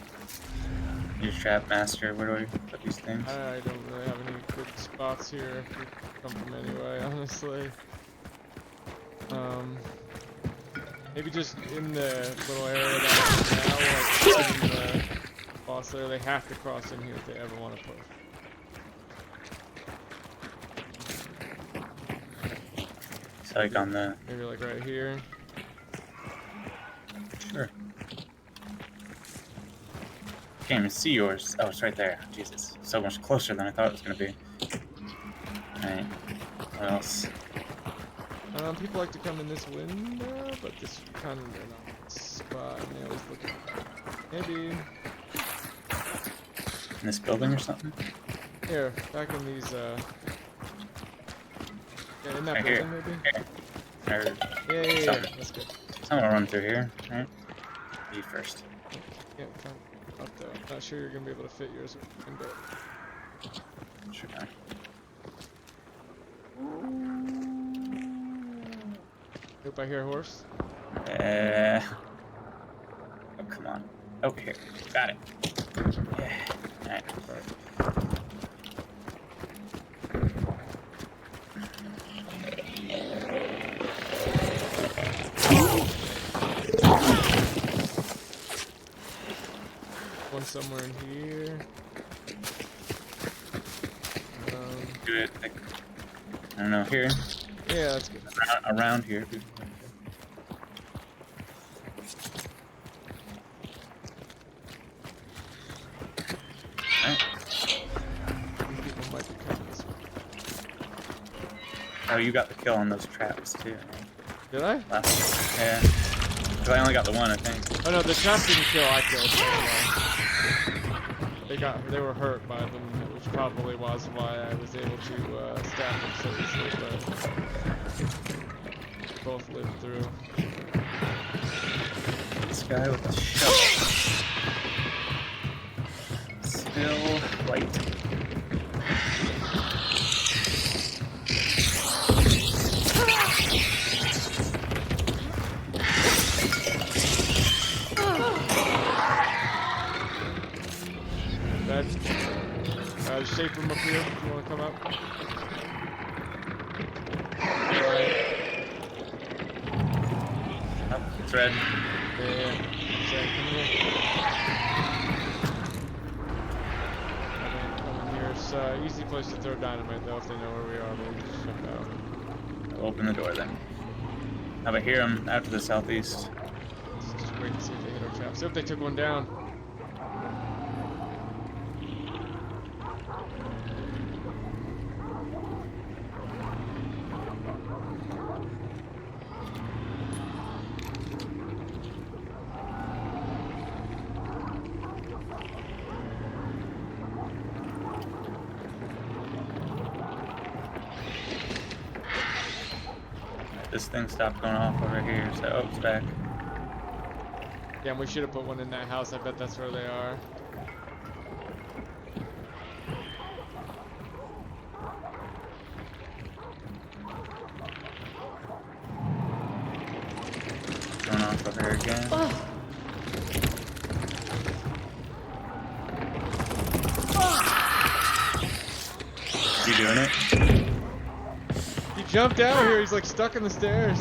Use trap master, where do I put these things? I don't really have any good spots here to come from anyway, honestly. Maybe just in the little area that I'm now, like in the boss there, they have to cross in here if they ever want to push. So like on the... Maybe like right here. Sure. Can't even see yours. Oh, it's right there. Jesus. So much closer than I thought it was going to be. Alright. What else? People like to come in this window, but this kind of spot. And they always look. Maybe. In this building or something? Here, back in these, yeah, in that right building, here. maybe? Here. Yeah, that's good. Someone will run through here, right? You first. Can't find up though. Not sure you're gonna be able to fit yours window. Sure can. Hope I hear a horse. Oh, come on. Okay, got it. Yeah. Alright. One somewhere in here. Do it. I don't know. Here. Yeah, that's good. Around here. Oh, you got the kill on those traps too. Did I? Yeah. Because I only got the one, I think. Oh no, the traps didn't kill. I killed. They were hurt by them, which probably was why I was able to staff them so easily. But both lived through. This guy with the shovel. Still white. Shape from up here if you want to come up. Oh, it's red. Yeah. Come here. Come in here. It's an easy place to throw dynamite though if they know where we are, but we can just jump out. I'll open the door then. How about hear them out to the southeast? Let's just wait and see if they hit our trap. See if they took one down. This thing stopped going off over here, so oh, it's back. Yeah, and we should have put one in that house. I bet that's where they are. Going off over here again. Oh. Is he doing it? He jumped out here. He's like stuck in the stairs.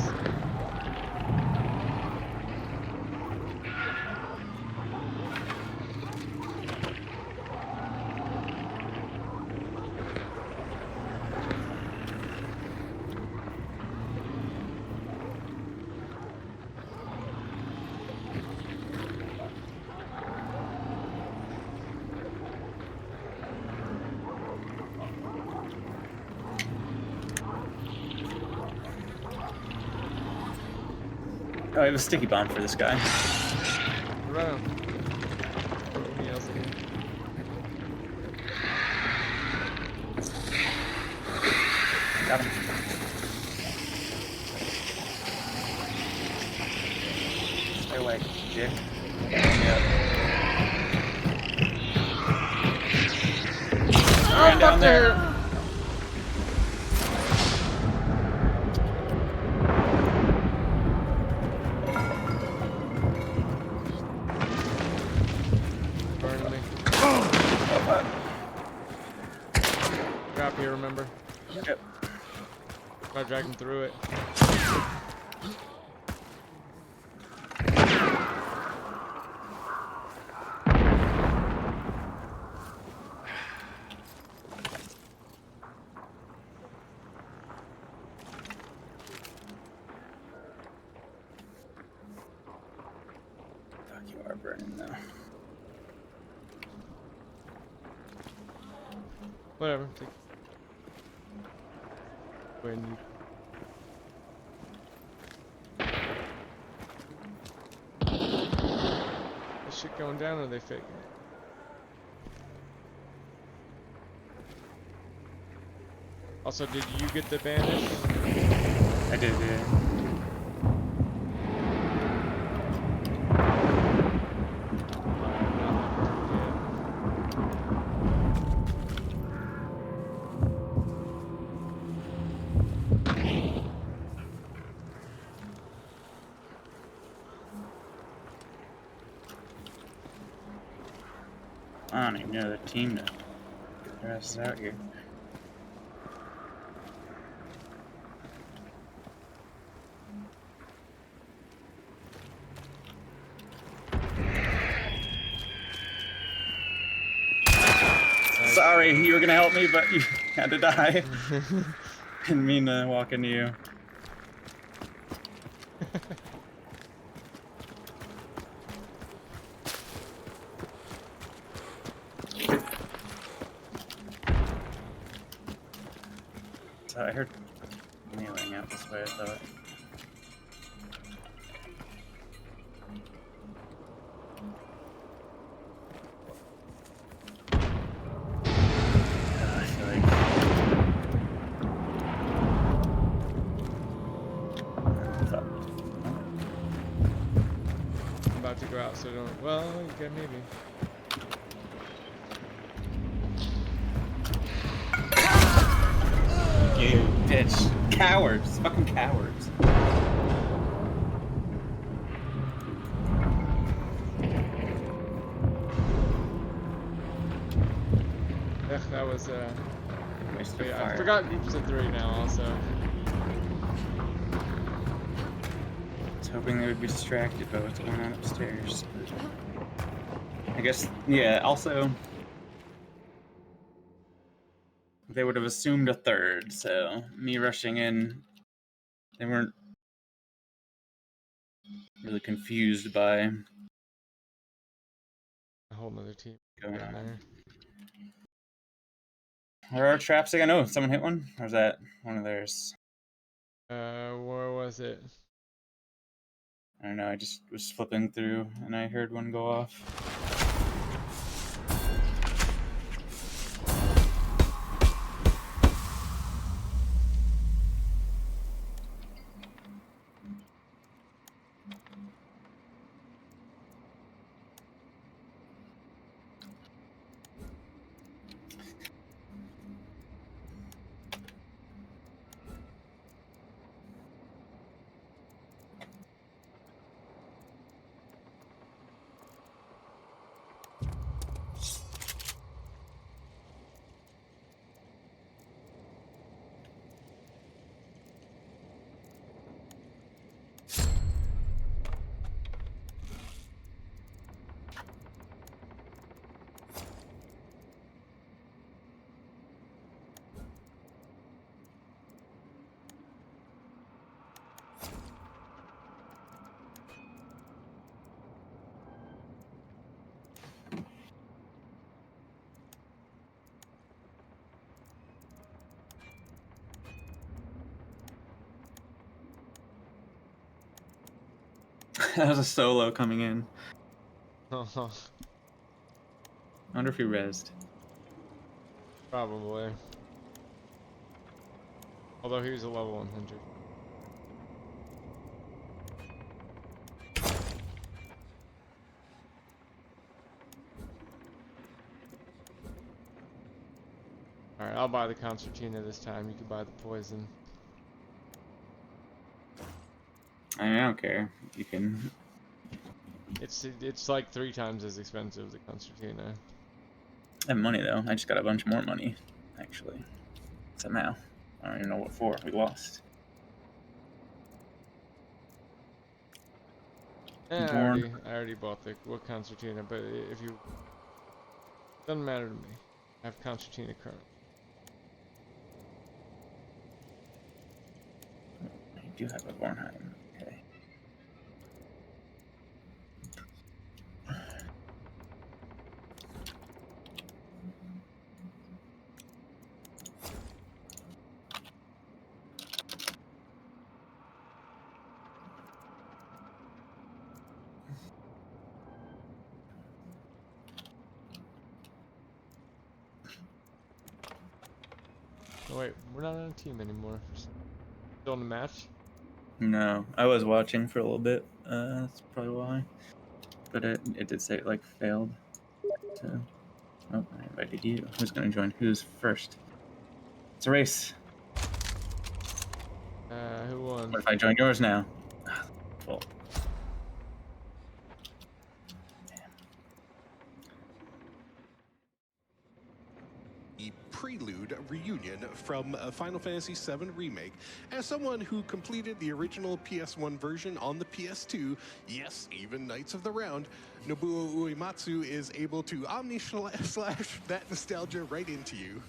Oh, I have a sticky bomb for this guy. Around. Got him. Stay away, dick. Oh, down there. Here, remember? Yep. Gotta drag him through it. Fuck, you are burning though. Whatever. Take. When is shit going down or are they faking it? Also, did you get the bandage? I did, yeah. Another team to get their asses out here. Sorry, you were gonna help me, but you had to die. Didn't mean to walk into you. So I heard mailing out this way, I thought. I feel like I'm about to go out, so don't. Well, you can maybe. You bitch. Cowards. Fucking cowards. Yeah, that was Waste of yeah, I fire. forgot groups of 3 now also. I was hoping they would be distracted by what's going on upstairs. I guess, yeah, also, they would have assumed a third, so me rushing in, they weren't really confused by A whole nother team going down on. there. Where are traps again? Oh, someone hit one? Or was that one of theirs? Where was it? I don't know, I just was flipping through and I heard one go off. That was a solo coming in. I wonder if he rezzed. Probably. Although he was a level 100. Alright, I'll buy the concertina this time. You can buy the poison. I mean, I don't care. You can. It's like 3 times as expensive, the concertina. I have money though. I just got a bunch more money, actually. Somehow. I don't even know what for. We lost. Yeah, I already bought the concertina, but if you doesn't matter to me. I have concertina currently. I do have a Bornheim. Okay. Oh wait, we're not on a team anymore. Still in the match? No, I was watching for a little bit. That's probably why. But it did say it like failed. So, oh, I invited you. Who's gonna join? Who's first? It's a race. Who won? What if I join yours now? Well, Prelude Reunion from Final Fantasy VII Remake. As someone who completed the original PS1 version on the PS2, yes, even Knights of the Round, Nobuo Uematsu is able to omni-slash that nostalgia right into you.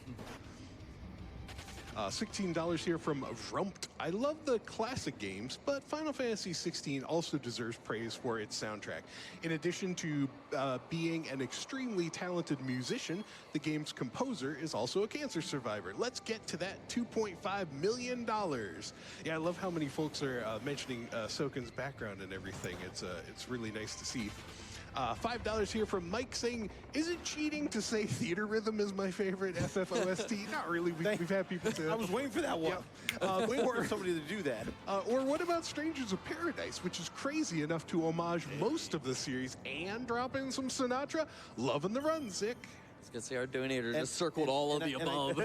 $16 here from Vrumpt. I love the classic games, but Final Fantasy XVI also deserves praise for its soundtrack. In addition to being an extremely talented musician, the game's composer is also a cancer survivor. Let's get to that $2.5 million. Yeah, I love how many folks are mentioning Soken's background and everything. It's really nice to see. $5 here from Mike saying, is it cheating to say Theater Rhythm is my favorite FFOST? Not really. We've had people say that. I was waiting for that one. Yeah. Waiting for somebody to do that. Or what about Strangers of Paradise, which is crazy enough to homage most of the series and drop in some Sinatra? Loving the run, Zick. I was gonna say our donator just circled all of the above.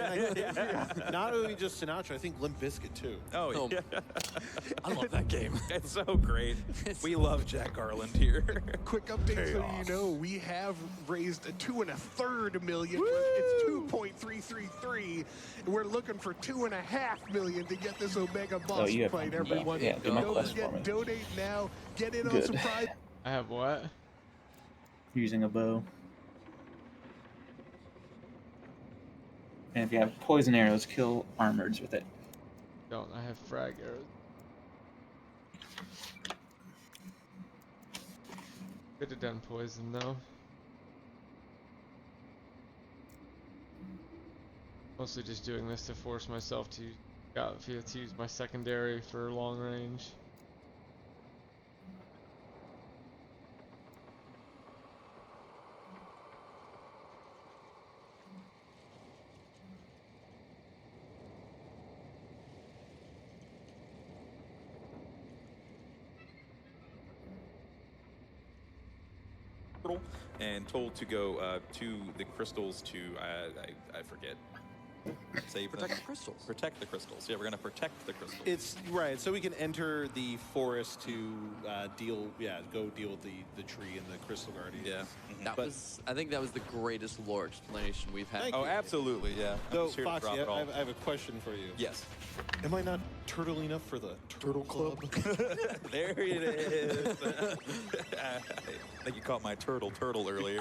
Not only just Sinatra, I think Limp Bizkit too. Oh, yeah. I love that game. It's so great. We love Jack Garland here. Quick update so you know, we have raised $2.33 million. It's 2.333. We're looking for $2.5 million to get this Omega boss fight, everyone. Yeah, do my quest for me. Don't forget, donate now. Get in on Good. some prize. I have what? Using a bow. And if you have poison arrows, kill armoreds with it. Don't. I have frag arrows. Could have done poison though. Mostly just doing this to force myself to use my secondary for long range. And told to go to the crystals to I forget. Save Protect them. the crystals. Protect the crystals. Yeah, we're gonna protect the crystals. It's right, so we can enter the forest to go deal with the tree and the crystal guardians. Yeah. I think that was the greatest lore explanation we've had. Oh, absolutely, yeah. So, I'm just here to Foxy, drop it all. I have a question for you. Yes. Am I not turtle enough for the Turtle Club? There it is. I think you caught my turtle earlier.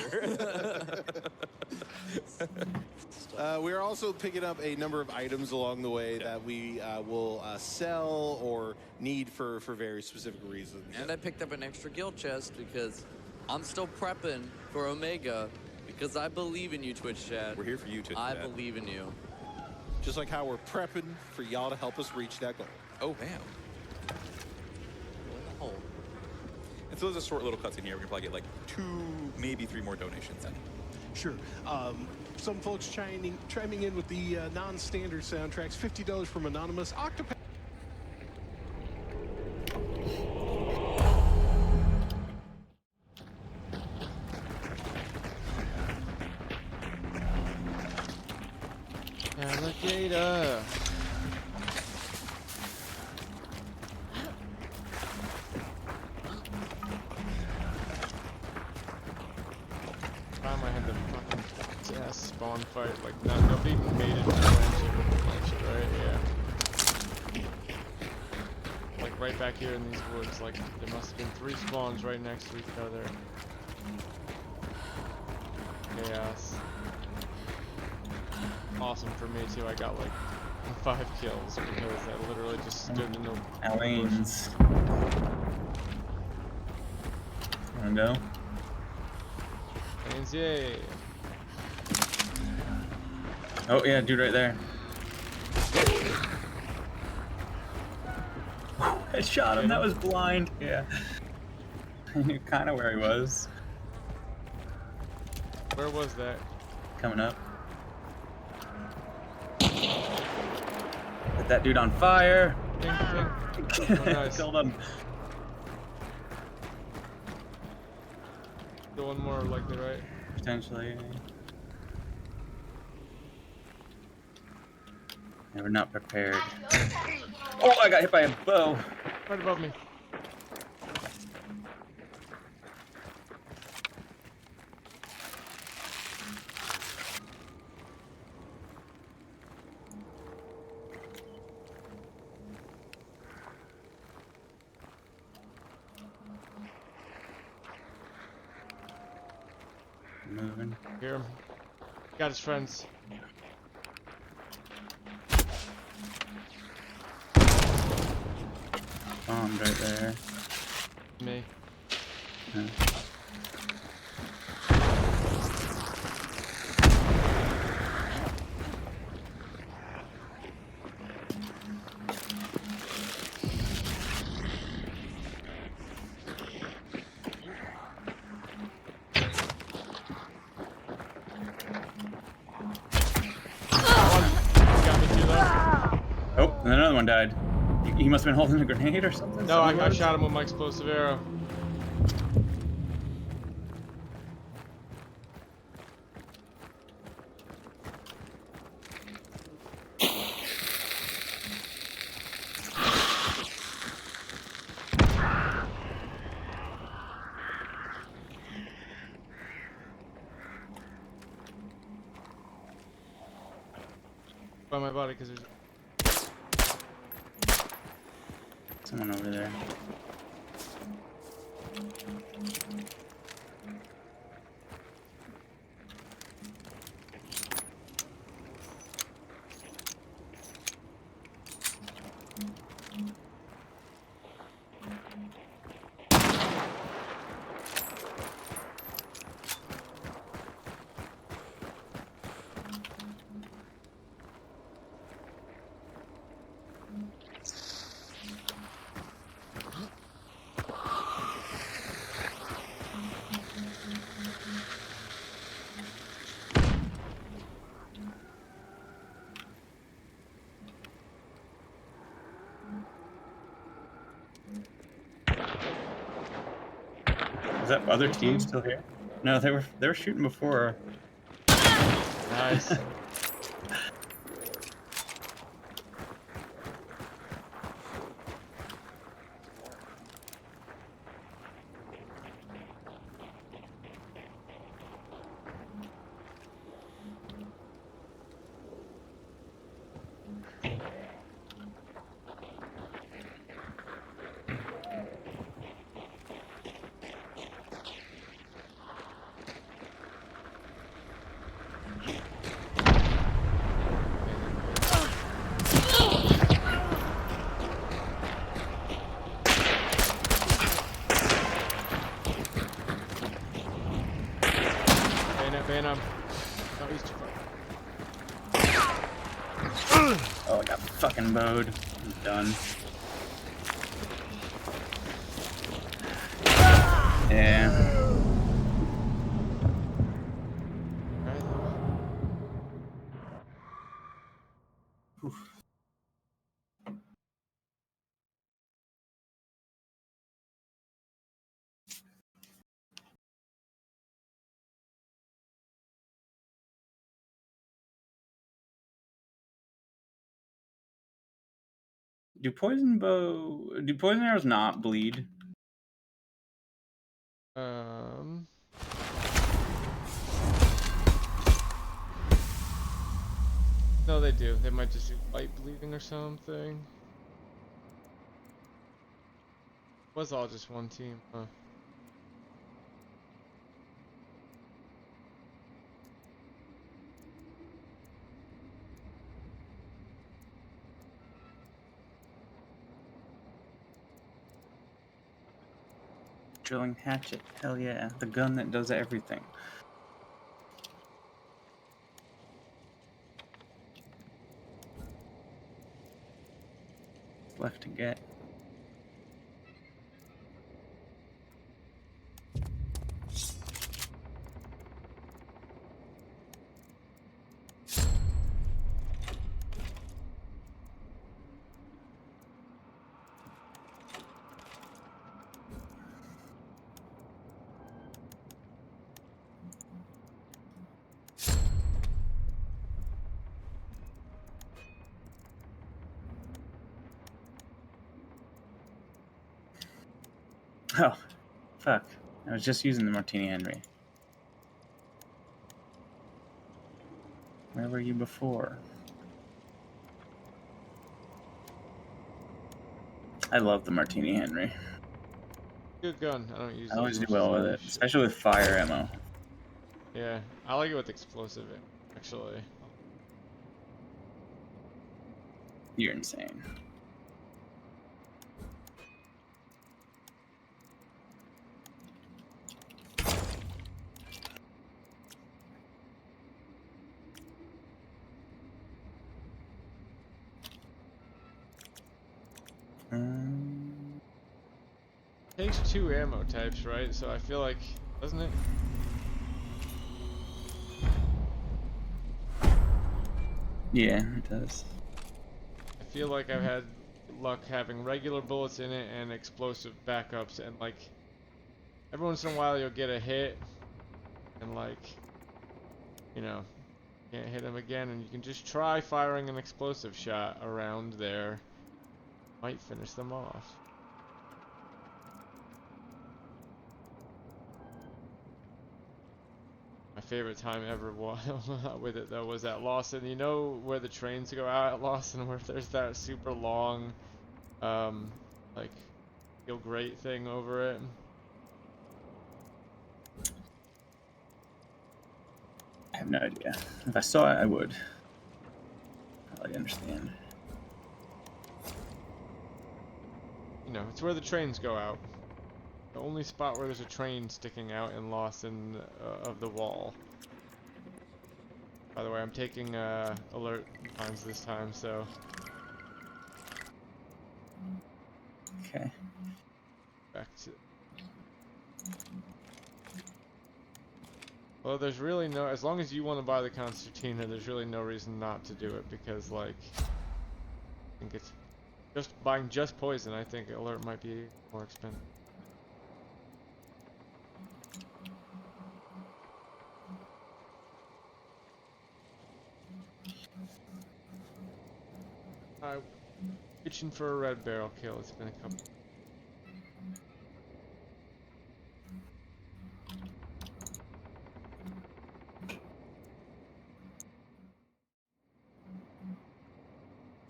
We are also picking up a number of items along the way that we will sell or need for very specific reasons. And I picked up an extra guild chest because I'm still prepping for Omega because I believe in you, Twitch chat. We're here for you, Twitch I chat. believe in you. Just like how we're prepping for y'all to help us reach that goal. Oh, man. Oh. And so there's a short little cutscene here. We can probably get like 2, maybe 3 more donations in. Sure. Some folks chiming in with the non-standard soundtracks. $50 from Anonymous. Octopath. Alligator. Time I had the fucking ass spawn fight, like nobody even made it to Blanchard, right? Yeah. Like right back here in these woods, like there must have been 3 spawns right next to each other. Chaos. Awesome for me too. I got like 5 kills because I literally just stood in the Alains. Wanna go? Alains, yay! Oh yeah, dude right there. I shot him, that was blind. Yeah. I knew kind of where he was. Where was that? Coming up. Set that dude on fire. Ping, ping. Oh, nice. Killed him. The one more likely, right? Potentially. Yeah, we're not prepared. Oh, I got hit by a bow. Right above me. moving. Hear him. Got his friends. Bombed right there. Me. Yeah. Oh, and another one died. He must have been holding a grenade or something. No, I shot him with my explosive arrow. By my body, because there's someone over there. Is that other team still here? No, they were shooting before. Nice. Ban him. No, he's too far. Oh, I got fucking bowed. I'm done. Yeah. Oof. Do poison arrows not bleed? No, they do. They might just do light bleeding or something. Was all just one team, huh? Drilling hatchet. Hell yeah. The gun that does everything. Left to get. Oh, fuck. I was just using the Martini Henry. Where were you before? I love the Martini Henry. Good gun. I don't use it. I always do well with it, especially with fire ammo. Yeah, I like it with explosive, actually. You're insane. Takes 2 ammo types, right? So I feel like, doesn't it? Yeah, it does. I feel like I've had luck having regular bullets in it and explosive backups, and like every once in a while you'll get a hit and like, you know, can't hit him again, and you can just try firing an explosive shot around there. Might finish them off. My favorite time ever with it though was at Lawson. You know where the trains go out at Lawson, where there's that super long, like, feel great thing over it. I have no idea. If I saw it, I would. Probably understand. You know, it's where the trains go out. The only spot where there's a train sticking out in Lawson of the wall. By the way, I'm taking alert times this time, so. Okay. Back to. Well, there's really no. As long as you want to buy the concertina, there's really no reason not to do it because, like, I think it's just buying just poison. I think alert might be more expensive. Itching for a red barrel kill. It's been a couple.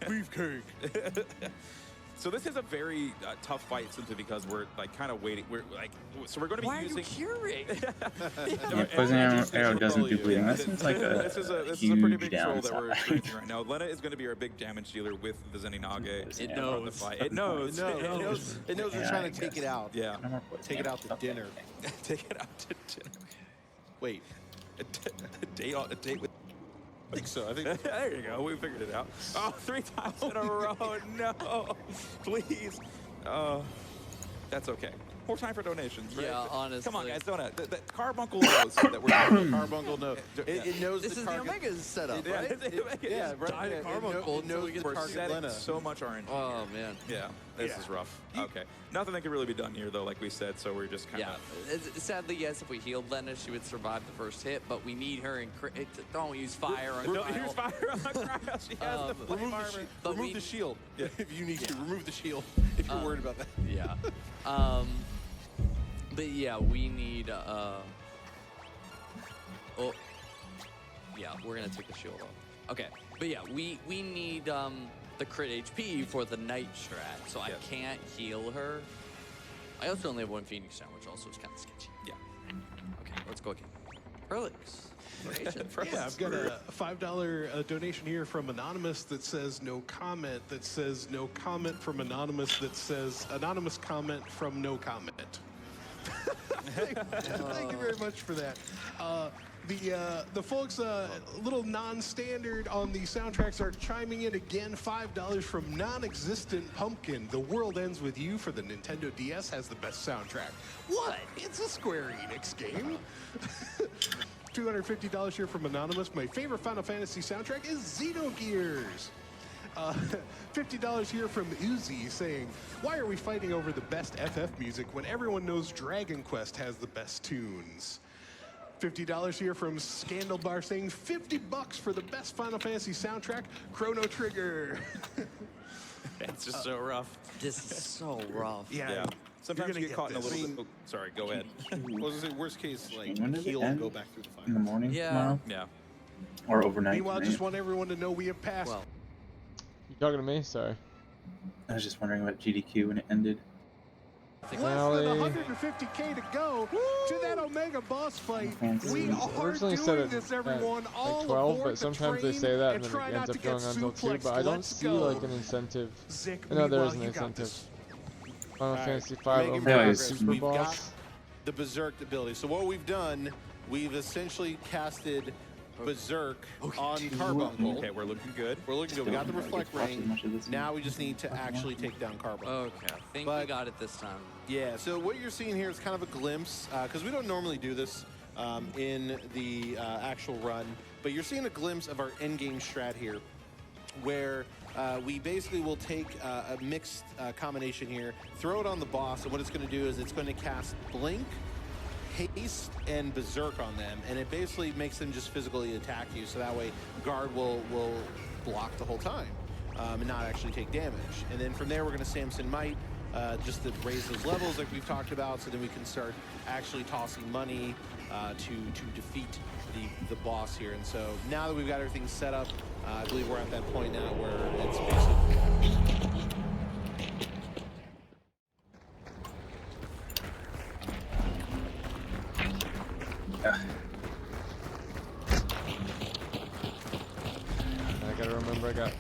Beefcake. So this is a very tough fight simply because we're like kind of waiting. We're like, so we're going to be using. Curing? Yeah, poison arrow doesn't do bleeding. This is like a this is a huge pretty big troll that we're downside. experiencing right now. Lena is going to be our big damage dealer with the Zenninage. It knows. The fight. It knows. It knows we're Yeah, trying I to take guess. it out. Yeah. No more poison Take it arrow. out to dinner. Take it out to dinner. Wait. A date with. I think so. I think. There you go. We figured it out. Oh, 3 times in a row. No, please. That's okay. More time for donations, right? Yeah, honestly. Come on, guys, donate. The Carbuncle knows that we're. Carbuncle knows. It knows This the is the target. Omega's setup, Yeah, right? Yeah, right. Died Yeah, of Carbuncle it knows the We're target setting Lena. so much RNG. Oh man. Yeah, this is rough. Okay, nothing that can really be done here, though, like we said. So we're just kind Yeah. of. Sadly, yes. If we healed Lena, she would survive the first hit, but we need her in. Don't use fire on Don't Cryo. use fire on Cryo. She has the flame armor. Remove the shield if you need to. Remove the shield if you're worried about that. Yeah. But yeah, we need. Oh. Yeah, we're gonna take the shield off. Okay. But yeah, we need the crit HP for the night strat, so I can't heal her. I also only have 1 Phoenix down, which also is kind of sketchy. Yeah. Okay, let's go again. Perlix. Yeah, I've got a $5 donation here from Anonymous that says no comment, that says no comment from Anonymous, that says anonymous comment from no comment. Thank you very much for that. The folks, little non-standard on the soundtracks are chiming in again. $5 from Non-Existent Pumpkin. The World Ends With You for the Nintendo DS has the best soundtrack. What? It's a Square Enix game. $250 here from Anonymous. My favorite Final Fantasy soundtrack is Xenogears. $50 here from Uzi saying, why are we fighting over the best FF music when everyone knows Dragon Quest has the best tunes? $50 here from Scandal Bar saying, $50 for the best Final Fantasy soundtrack, Chrono Trigger. It's just so rough. This is so rough. Yeah. Sometimes you get caught in a little bit. Oh, sorry, go ahead. I was gonna say, worst case, like, When does it heal and end? go back through the fire. In the morning Yeah. tomorrow? Yeah. Or overnight Meanwhile, tonight? just want everyone to know we have passed. Well, You talking to me? Sorry. I was just wondering about GDQ when it ended. Less than 150K to go to that Omega boss fight. We are originally doing said it this, at everyone. All like 12, aboard but the sometimes they train say that and and then try it not ends up to get going until 2, suplexed. but I don't Let's see go. like an incentive. Zick, No, there is meanwhile, an you got incentive. this. Final All Fantasy right, V making Omega progress. Super We've Boss. got the Berserk ability. So what we've done, we've essentially casted Berserk on Carbuncle. Okay, we're looking good. We're looking good. We got the Reflect Ring. Now we just need to actually take down Carbuncle. Okay, I think we got it this time. Yeah, so what you're seeing here is kind of a glimpse, because we don't normally do this in the actual run, but you're seeing a glimpse of our endgame strat here, where we basically will take a mixed combination here, throw it on the boss, and what it's going to do is it's going to cast Blink, Haste, and Berserk on them, and it basically makes them just physically attack you, so that way Guard will block the whole time and not actually take damage. And then from there, we're going to Samson Might, just to raise those levels like we've talked about, so then we can start actually tossing money to defeat the boss here. And so now that we've got everything set up, I believe we're at that point now where it's basically... I gotta remember I got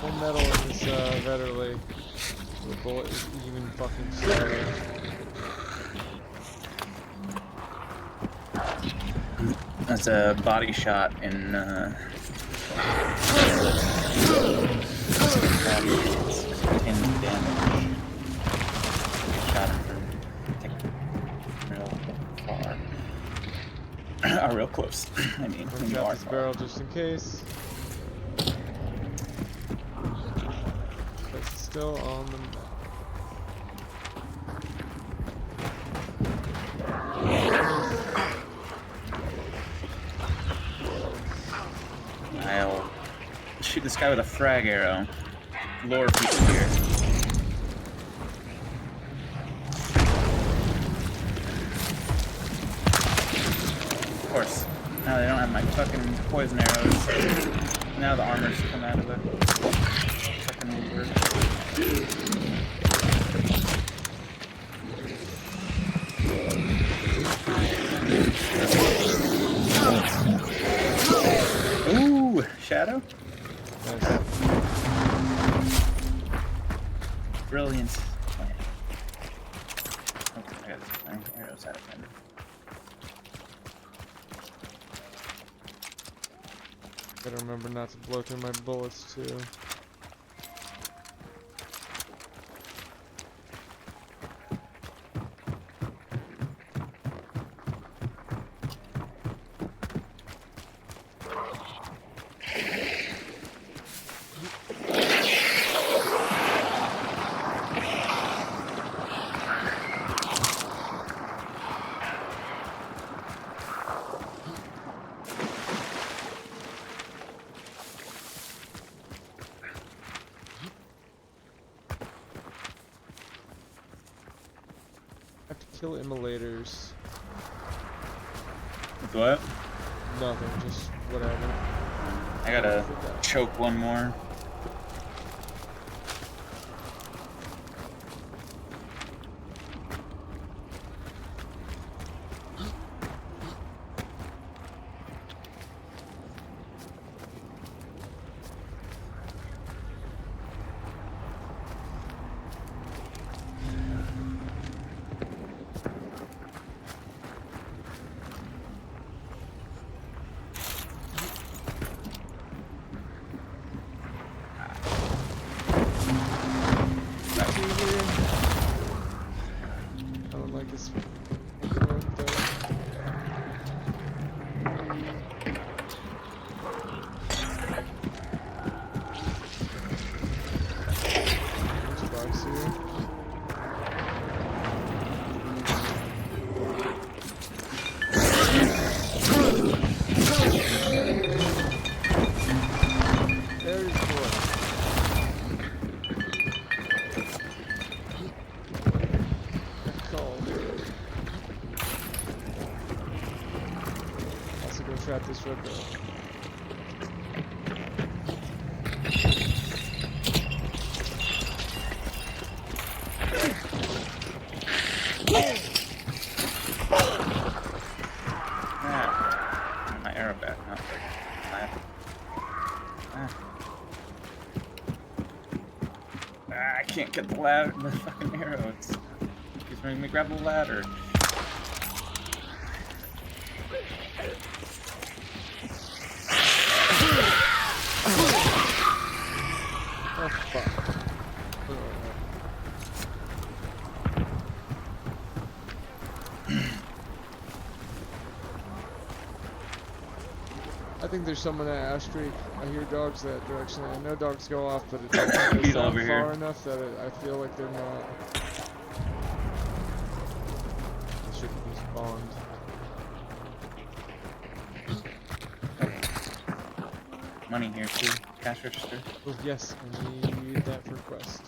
full metal in this Vetterly. The bullet is even fucking slower. That's a body shot in damage. Shot him from real far. Real close. I mean, I'm gonna drop this barrel just in case. It's still on the map. I'll shoot this guy with a frag arrow. Lure people here. Of course. Now they don't have my fucking poison arrows. Now the armor's come out of the fucking lure. Ooh, Shadow? Brilliant plan. Okay, I got my arrows out of him. Gotta remember not to blow through my bullets too. Kill immolators. With what? Nothing, just whatever. I gotta choke one more. I don't like this. Trap this red barrel. I can't get the ladder, the fucking arrow. It's making me grab the ladder. Oh fuck. I think there's someone at Ash Creek. I hear dogs that direction. I know dogs go off, but it doesn't He's sound over far here. enough that I feel like they're not. They shouldn't be spawned. Money here too. Cash register. Oh yes, I need that for quest.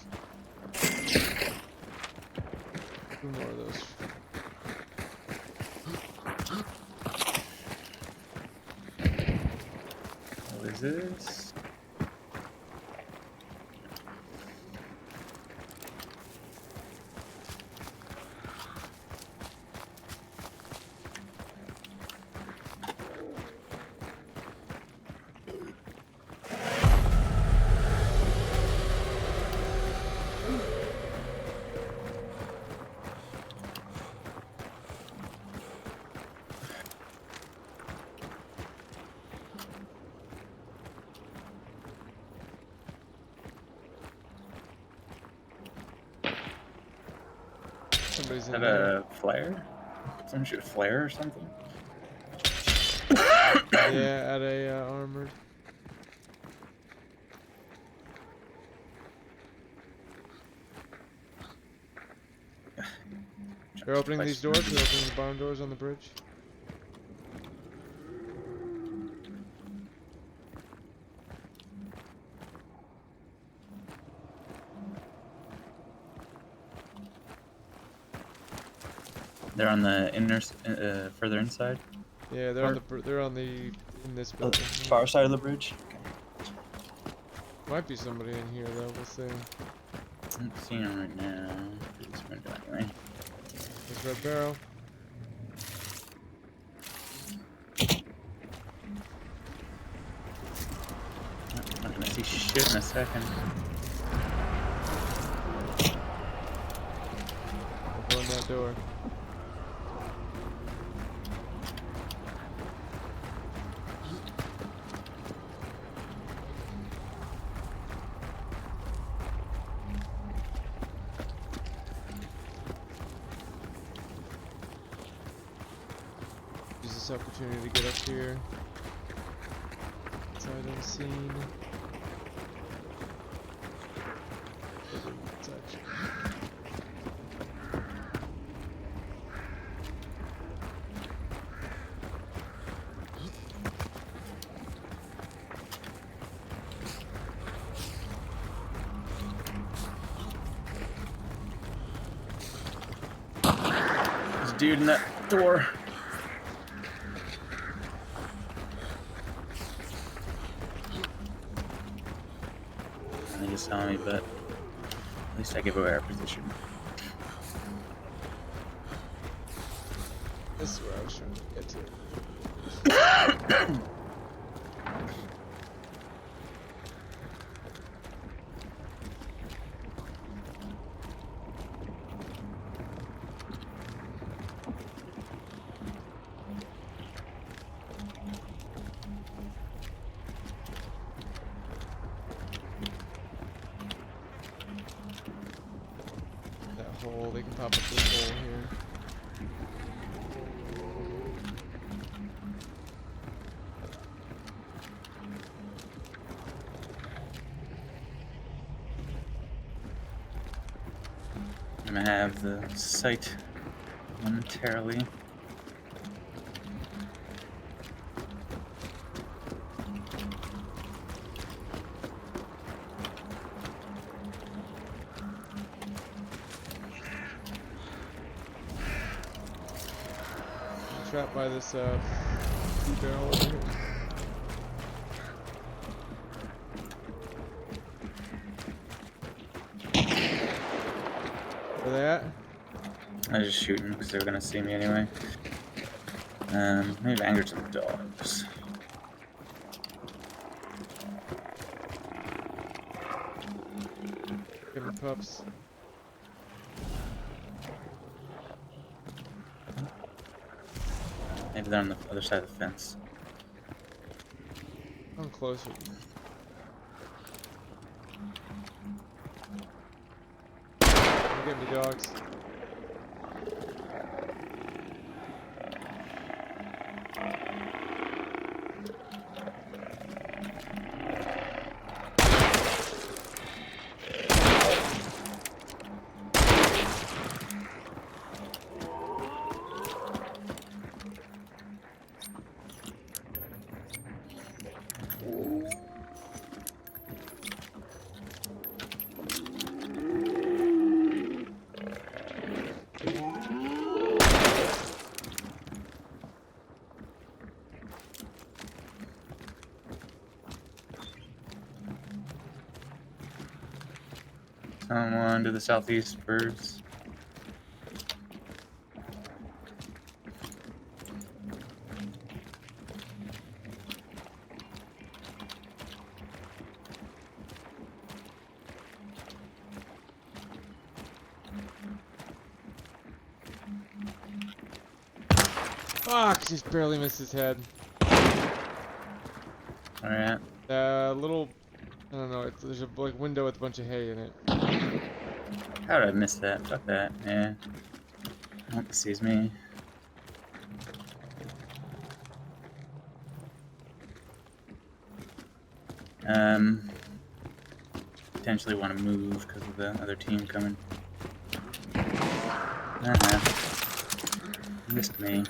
2 more of those. What is this? Somebody's in Have there. a flare? Someone shoot a flare or something? Yeah, at a armored. They're opening these doors. They're opening the barn doors on the bridge. They're on the inner, further inside. Yeah, they're on the in this building. Far side of the bridge. Might be somebody in here though. We'll see. I'm seeing him right now. This window anyway. There's Red Barrel. I'm not gonna see shit in a second. Open that door. Use this opportunity to get up here. Sight unseen. Touch. There's a dude in that door. They just saw me, but at least I gave away our position. This is where I was trying to get to. That hole, they can pop up this hole here. I'm gonna have the site momentarily. I'm trapped by this barrel over here. Where they at? I was just shooting because they were gonna see me anyway. Maybe anger to the dogs. pups. Maybe they're on the other side of the fence. I'm closer. Get me, dogs. Someone to the southeast, birds. Fuck, just barely missed his head. Alright. Little, I don't know, there's a like window with a bunch of hay in it. How did I miss that? Fuck that. Yeah. I hope he sees me. Potentially want to move because of the other team coming. Missed me.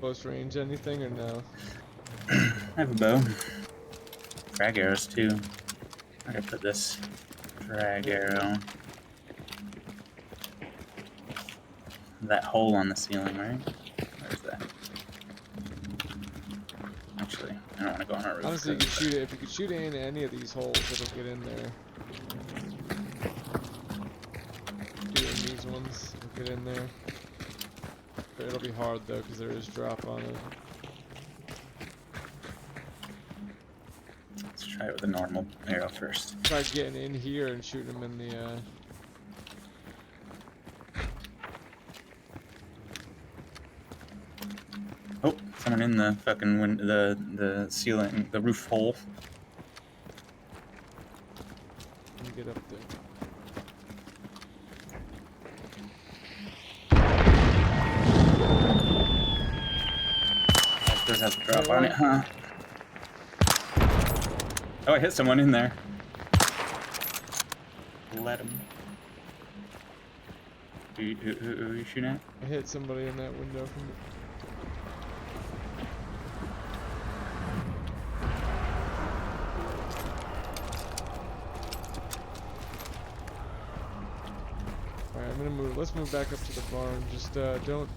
Close range anything or no? I have a bow. Frag arrows too. I gotta put this frag arrow. That hole on the ceiling, right? Where's that? Actually, I don't want to go on a roof. Honestly, you could shoot it. If you could shoot it into any of these holes, it'll get in there. Shoot it in these ones, it'll get in there. But it'll be hard though, because there is drop on it. Let's try it with a normal arrow first. Try getting in here and shooting them in the. Oh, someone in the fucking the ceiling, the roof hole. Let me get up there. That does have a drop on it, huh? Oh, I hit someone in there. Let him. Who are you shooting at? I hit somebody in that window from. Alright, I'm gonna move. Let's move back up to the barn. Just don't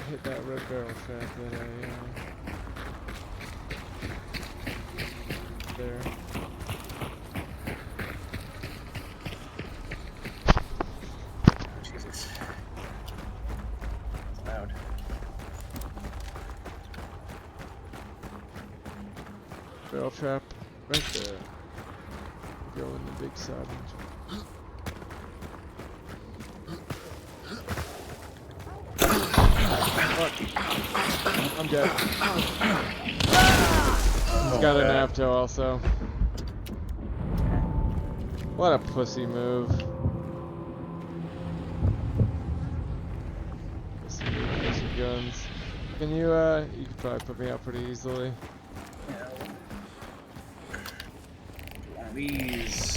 hit that red barrel trap that I there. Jesus. It's loud. Barrel trap right there. Go in the big side. I'm dead. He's got an Apto also. What a pussy move. Pussy move, pussy guns. Can you, you could probably put me out pretty easily. One of these.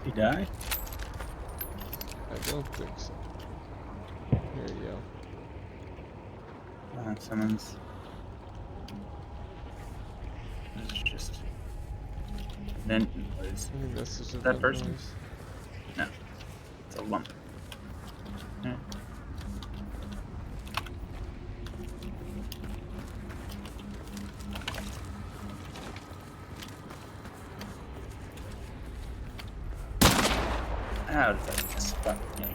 He die? I don't think so. Here you go. Someone's. This is just. Then I think that's just a that vent person? noise. No. It's a lump. Yeah. How did that miss? Fuck me.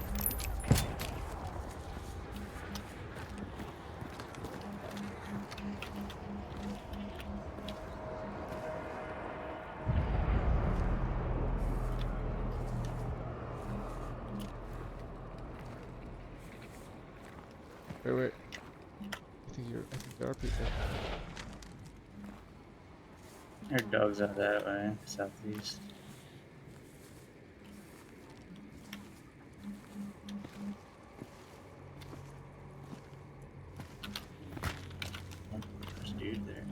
Wait. I think there are people. There are dogs out that way, southeast. There's a dude there.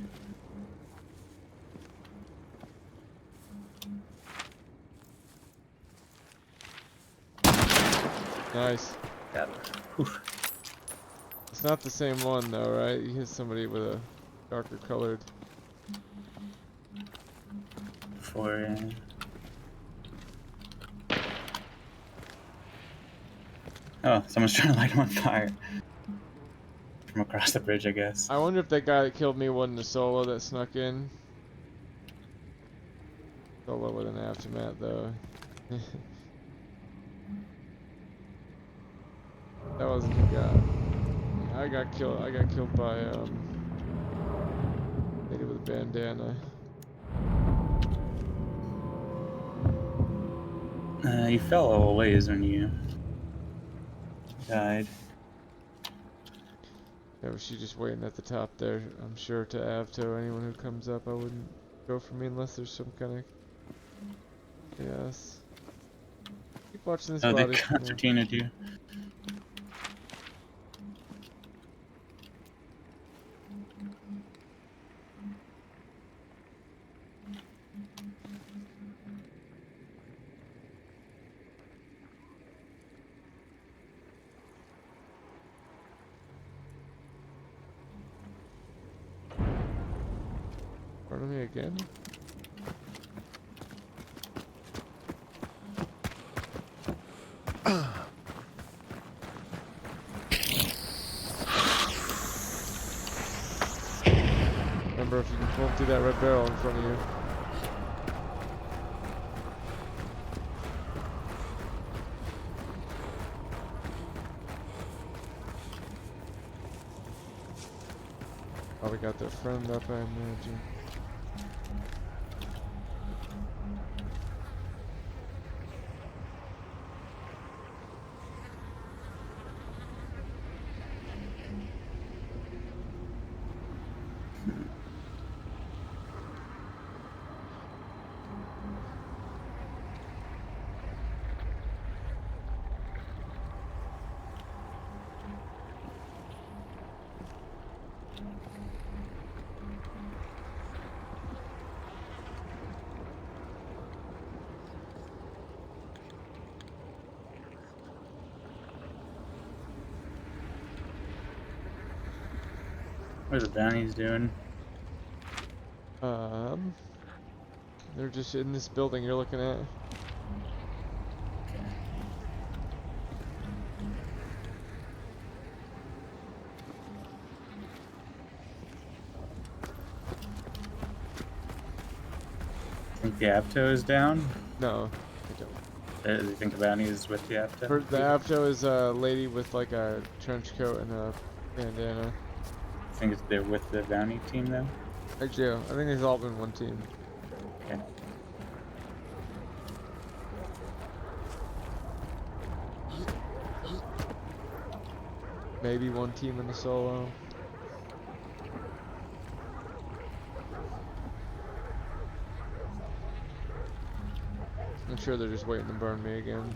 Nice. Got it. Oof. It's not the same one though, right? You hit somebody with a darker colored. Oh, someone's trying to light him on fire. From across the bridge, I guess. I wonder if that guy that killed me wasn't the solo that snuck in. Solo with an aftermath though. That wasn't the guy. I got killed by lady with a bandana. You fell a ways when you died. Yeah, was she just waiting at the top there? I'm sure to Avto, anyone who comes up, I wouldn't go for me unless there's some kind of yes. Keep watching this body. Oh, the concertina too. Front of me again? Remember, if you can pull through that red barrel in front of you. Probably got their friend up, I imagine. What are the bounties doing? They're just in this building you're looking at. Think the Avto is down? No, I don't. Do you think the bounty is with the Avto? The Avto is a lady with like a trench coat and a bandana. I think they're with the bounty team though? I do. I think they've all been one team. Okay. Maybe one team in the solo. I'm sure they're just waiting to burn me again.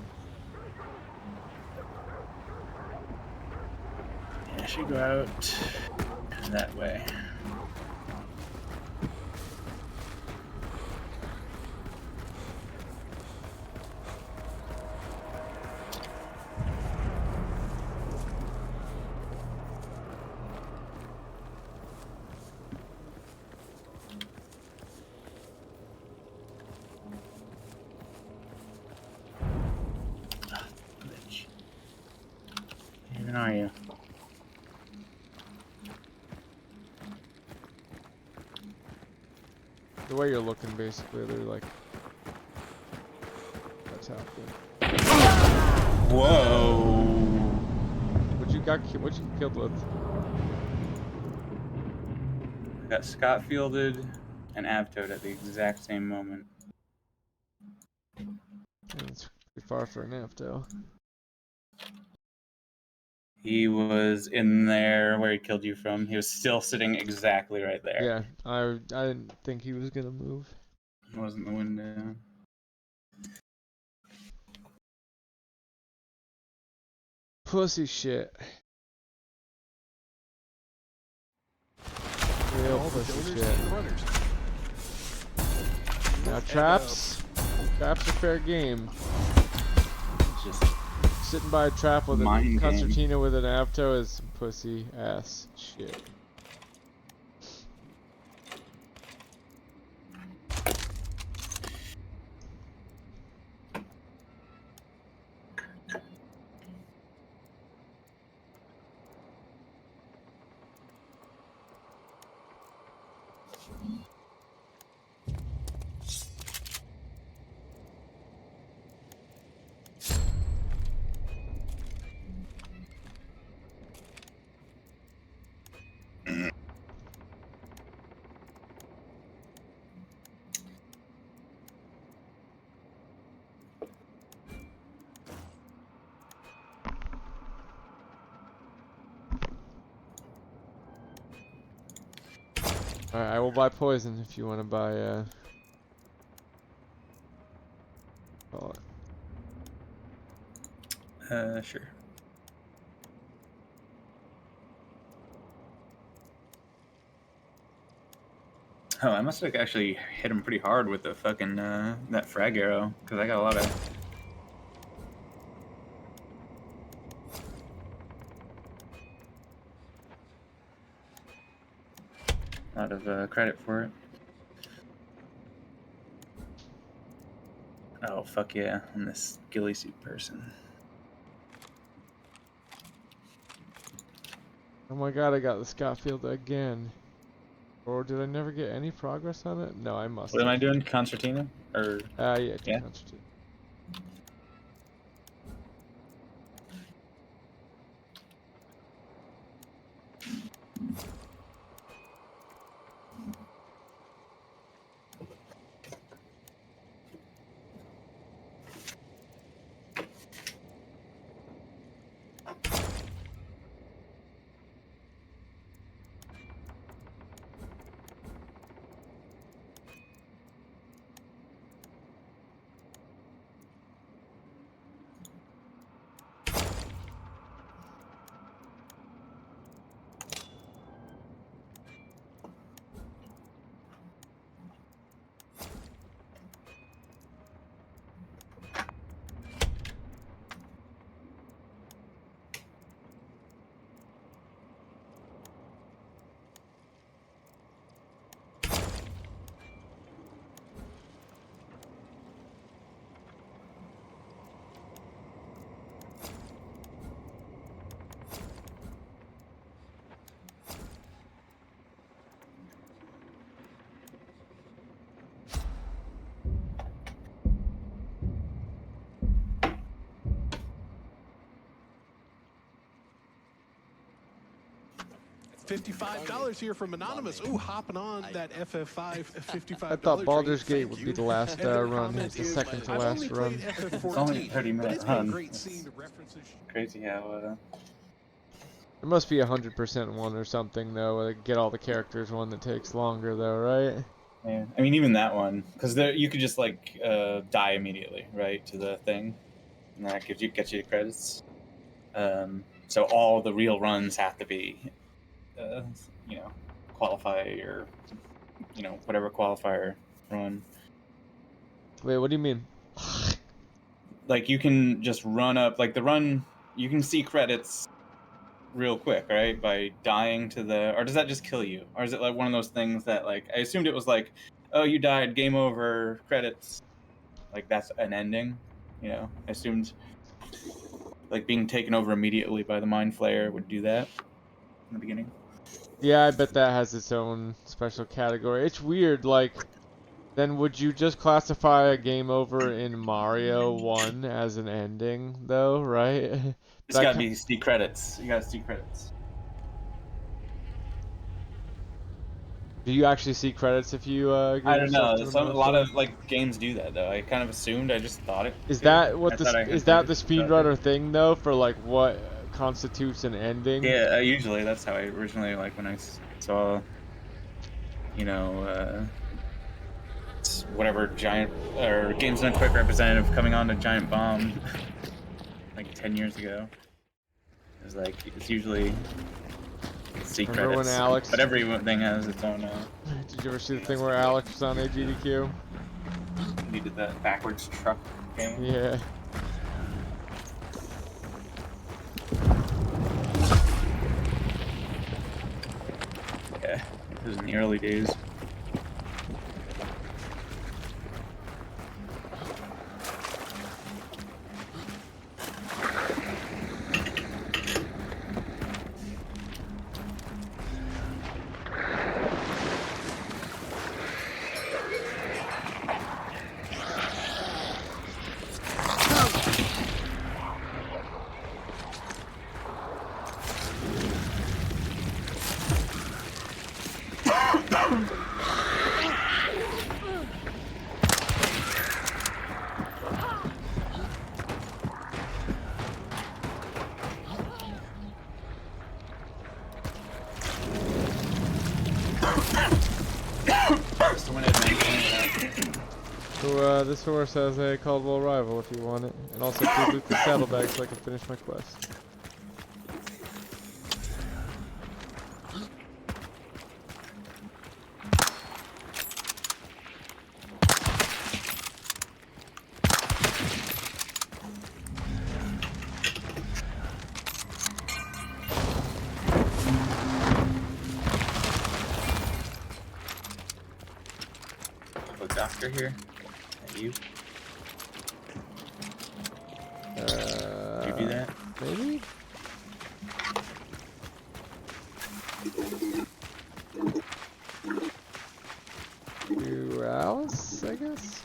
Yeah, I should go out that way. Where are you? The way you're looking, basically, they're like. That's happening. Whoa! What you killed with? I got Scott fielded and Avtoed at the exact same moment. It's pretty far for an Avto. He was in there where he killed you from. He was still sitting exactly right there. Yeah, I didn't think he was gonna move. It wasn't the window. Pussy shit. Real pussy shit. Now traps. Traps are fair game. Just sitting by a trap with a mind game. concertina with an Avto is some pussy ass shit. Alright, I will buy poison if you want to buy, call it. Sure. Oh, I must have actually hit him pretty hard with the fucking, that frag arrow, because I got a lot of credit for it. Oh, fuck yeah, I'm this ghillie suit person. Oh my god, I got the Scotfield again. Or did I never get any progress on it? No, I must. What am I doing? Concertina? Or yeah, yeah? Concertina. $55 here from Anonymous. Ooh, hopping on that FF5 $55. I thought Baldur's Gate would be the last run. It's the second to last run. It's only a 30-minute run. Crazy how, It must be 100% one or something, though. Like, get all the characters one that takes longer, though, right? Yeah, I mean, even that one, because you could just, like, die immediately, right, to the thing. And that gets you credits. So all the real runs have to be, you know, qualify or, you know, whatever qualifier run. Wait, what do you mean? Like, you can just run up, like, the run, you can see credits real quick, right? By dying to the, or does that just kill you? Or is it like one of those things that, like, I assumed it was like, oh, you died, game over, credits. Like, that's an ending, you know? I assumed like being taken over immediately by the Mind Flayer would do that in the beginning. Yeah, I bet that has its own special category. It's weird, like, then would you just classify a game over in Mario 1 as an ending, though, right? It's gotta be see credits. You gotta see credits. Do you actually see credits if you I don't know. A lot of like games do that though. I kind of assumed. I just thought it. Is that what the speedrunner thing though for like what constitutes an ending? Yeah, usually that's how I originally like when I saw, you know, whatever giant or Games Done Quick representative coming on to Giant Bomb like 10 years ago. It was like it's usually. See Remember credits, when Alex... but everything has its own. Did you ever see the thing where Alex was on AGDQ? He did that backwards truck game. Yeah. Yeah, it was in the early days. This horse has a Caldwell rival if you want it, and also please loot the saddlebag so I can finish my quest. Doctor here. You? Did you do that? Maybe? To Alice, I guess?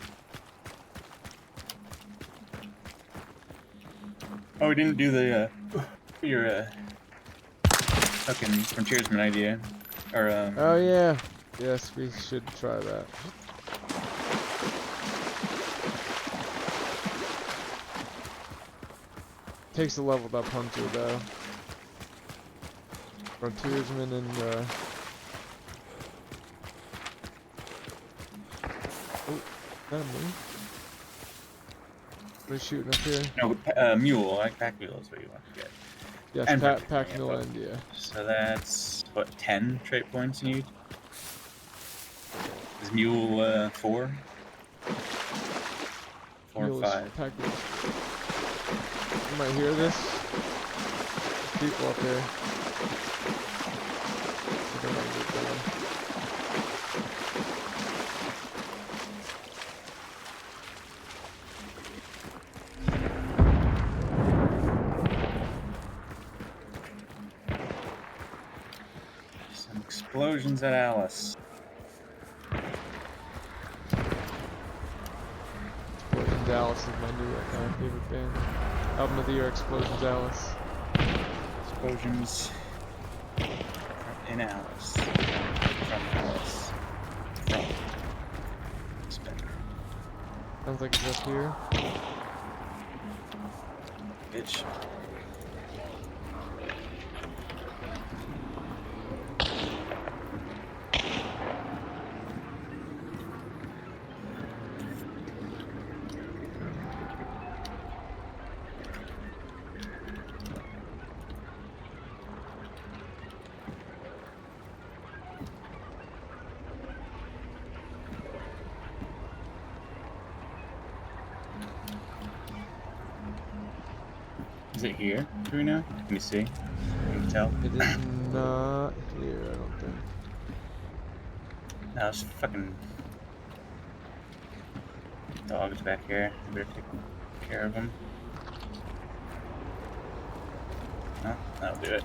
Oh, we didn't do the, your, fucking frontiersman idea. Or, Oh, yeah. Yes, we should try that. Takes a leveled up hunter though. Frontiersman and oh, that me? What are you shooting up here? No, mule, like pack mule is what you want to get. Yes, and pack mule end, yeah. So that's what 10 trait points you need. Is mule 4? 4 or 5? Pack mule. You might hear this. There's people up here. I don't know what's going on. Some explosions at Alice. Explosions Alice is my new favorite band. Album of the year, Explosions Alice. Explosions in Alice. From Alice. From Spender. Sounds like it's up here. Bitch. Is it here? Do we know? Can you see? Can you tell? It is not here, I don't think. No, it's fucking dogs back here. I better take care of them. No, that'll do it.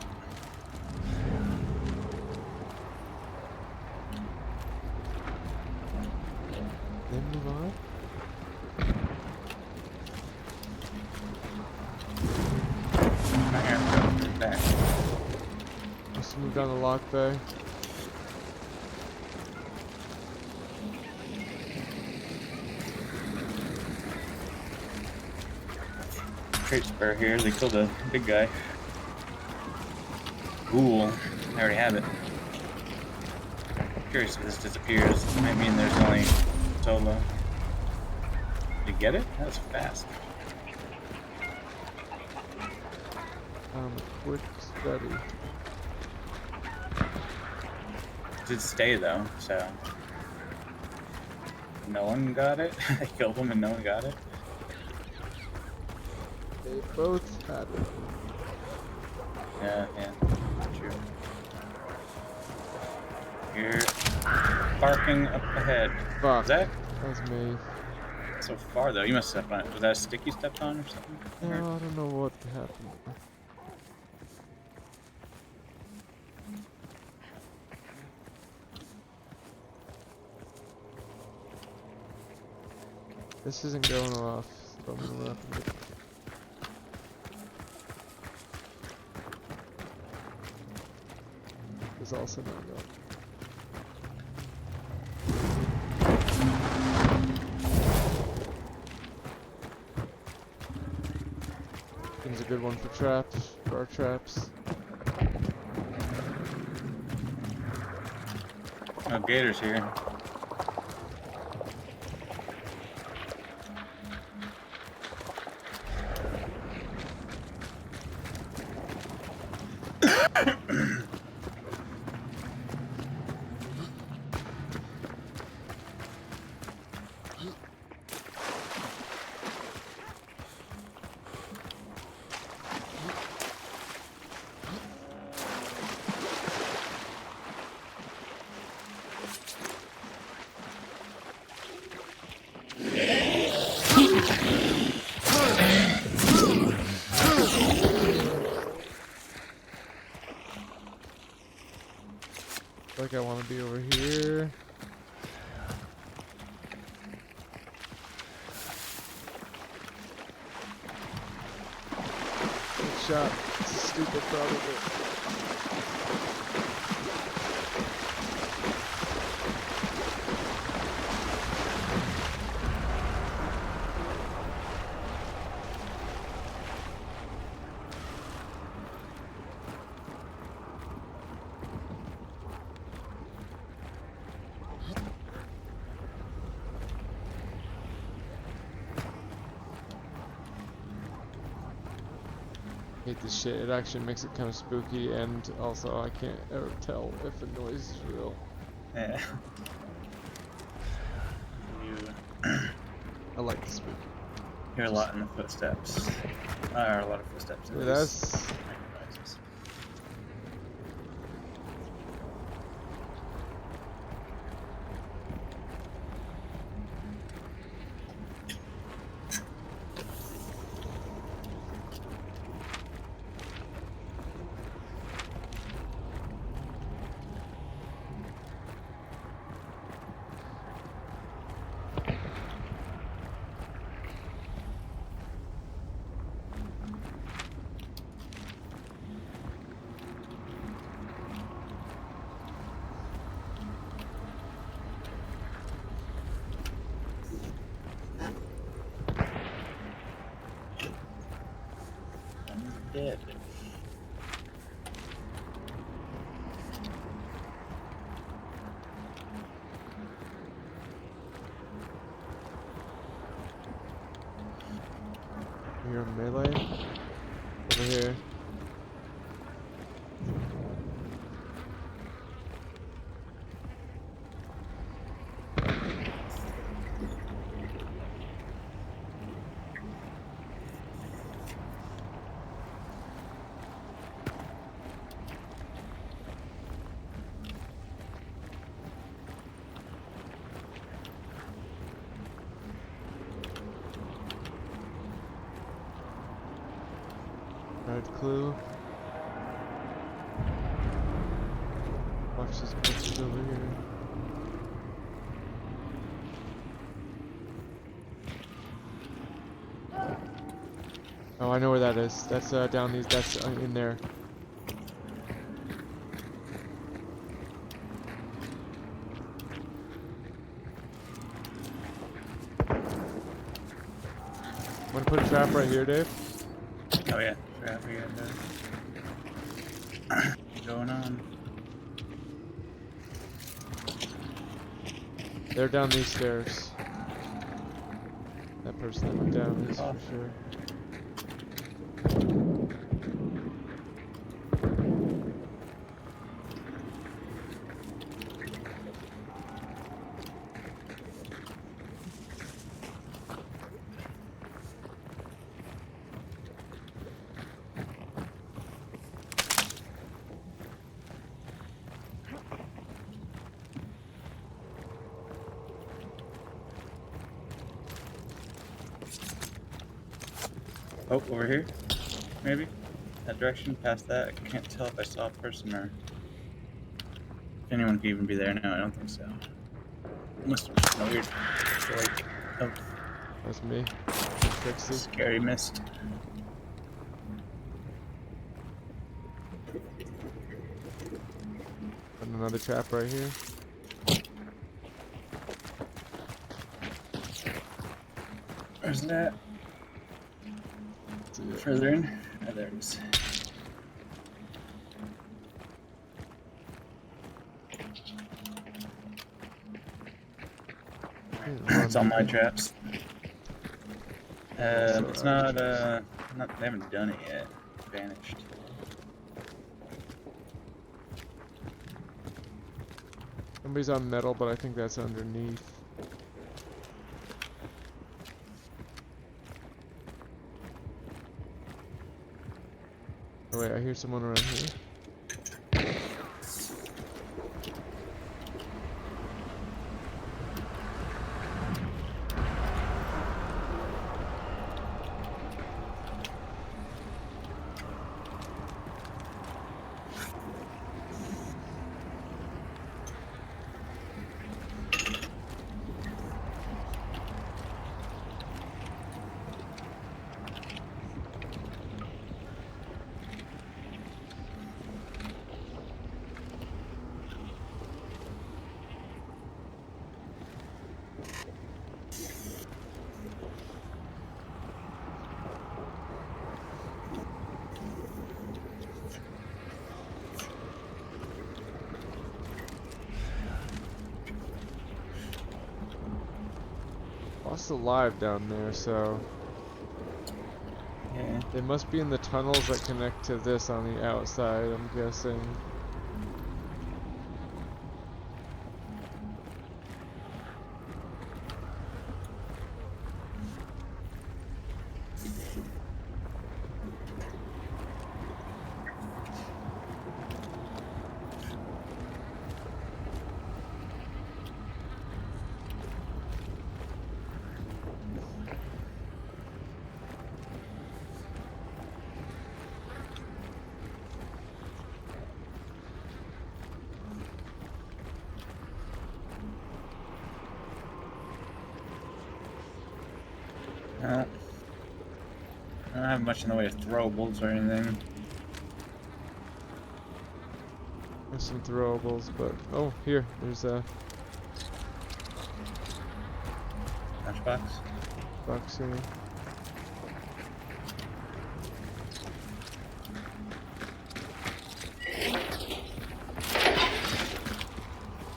Then move on. Back. Let's move down the lock bay. Crate spur here. They killed a big guy. Cool. I already have it. Curious if this disappears. Might mean there's only solo. Did you get it? That was fast. Quick study. It did stay though, so no one got it. They killed him and no one got it. They both had it. Yeah, true. You're barking up ahead. Fuck. Is that? That's me. So far though, you must have stepped on it. Was that a stick you stepped on or something? No, I don't know what happened. This isn't going off, so I'm gonna wrap it. It's also not going. It's a good one for traps, for our traps. Oh, Gator's here. Like I want to be over here. Good shot. Stupid probably. Hate this shit. It actually makes it kind of spooky, and also I can't ever tell if a noise is real. Yeah. I like the spooky. Hear a lot in the footsteps. There are a lot of footsteps. Yeah, that's. Dead. You're melee? Over here. Red clue. Watch this bushes over here. Oh, I know where that is. That's down these. That's in there. Want to put a trap right here, Dave? Oh yeah, trap here. What's going on? They're down these stairs. That person that went down is for sure. Oh, over here? Maybe? That direction, past that? I can't tell if I saw a person or if anyone could even be there. No, I don't think so. Must have been a weird like, oh. That's me. Trixie. Scary mist. And another trap right here. Where's that? Further in? Oh, there it is. It's on my traps. It's not, they haven't done it yet. Vanished. Somebody's on metal, but I think that's underneath. Oh wait, I hear someone around here. Lost alive down there, so yeah. They must be in the tunnels that connect to this on the outside, I'm guessing. I don't have much in the way of throwables or anything. There's some throwables, but oh, here, there's a matchbox. Box here.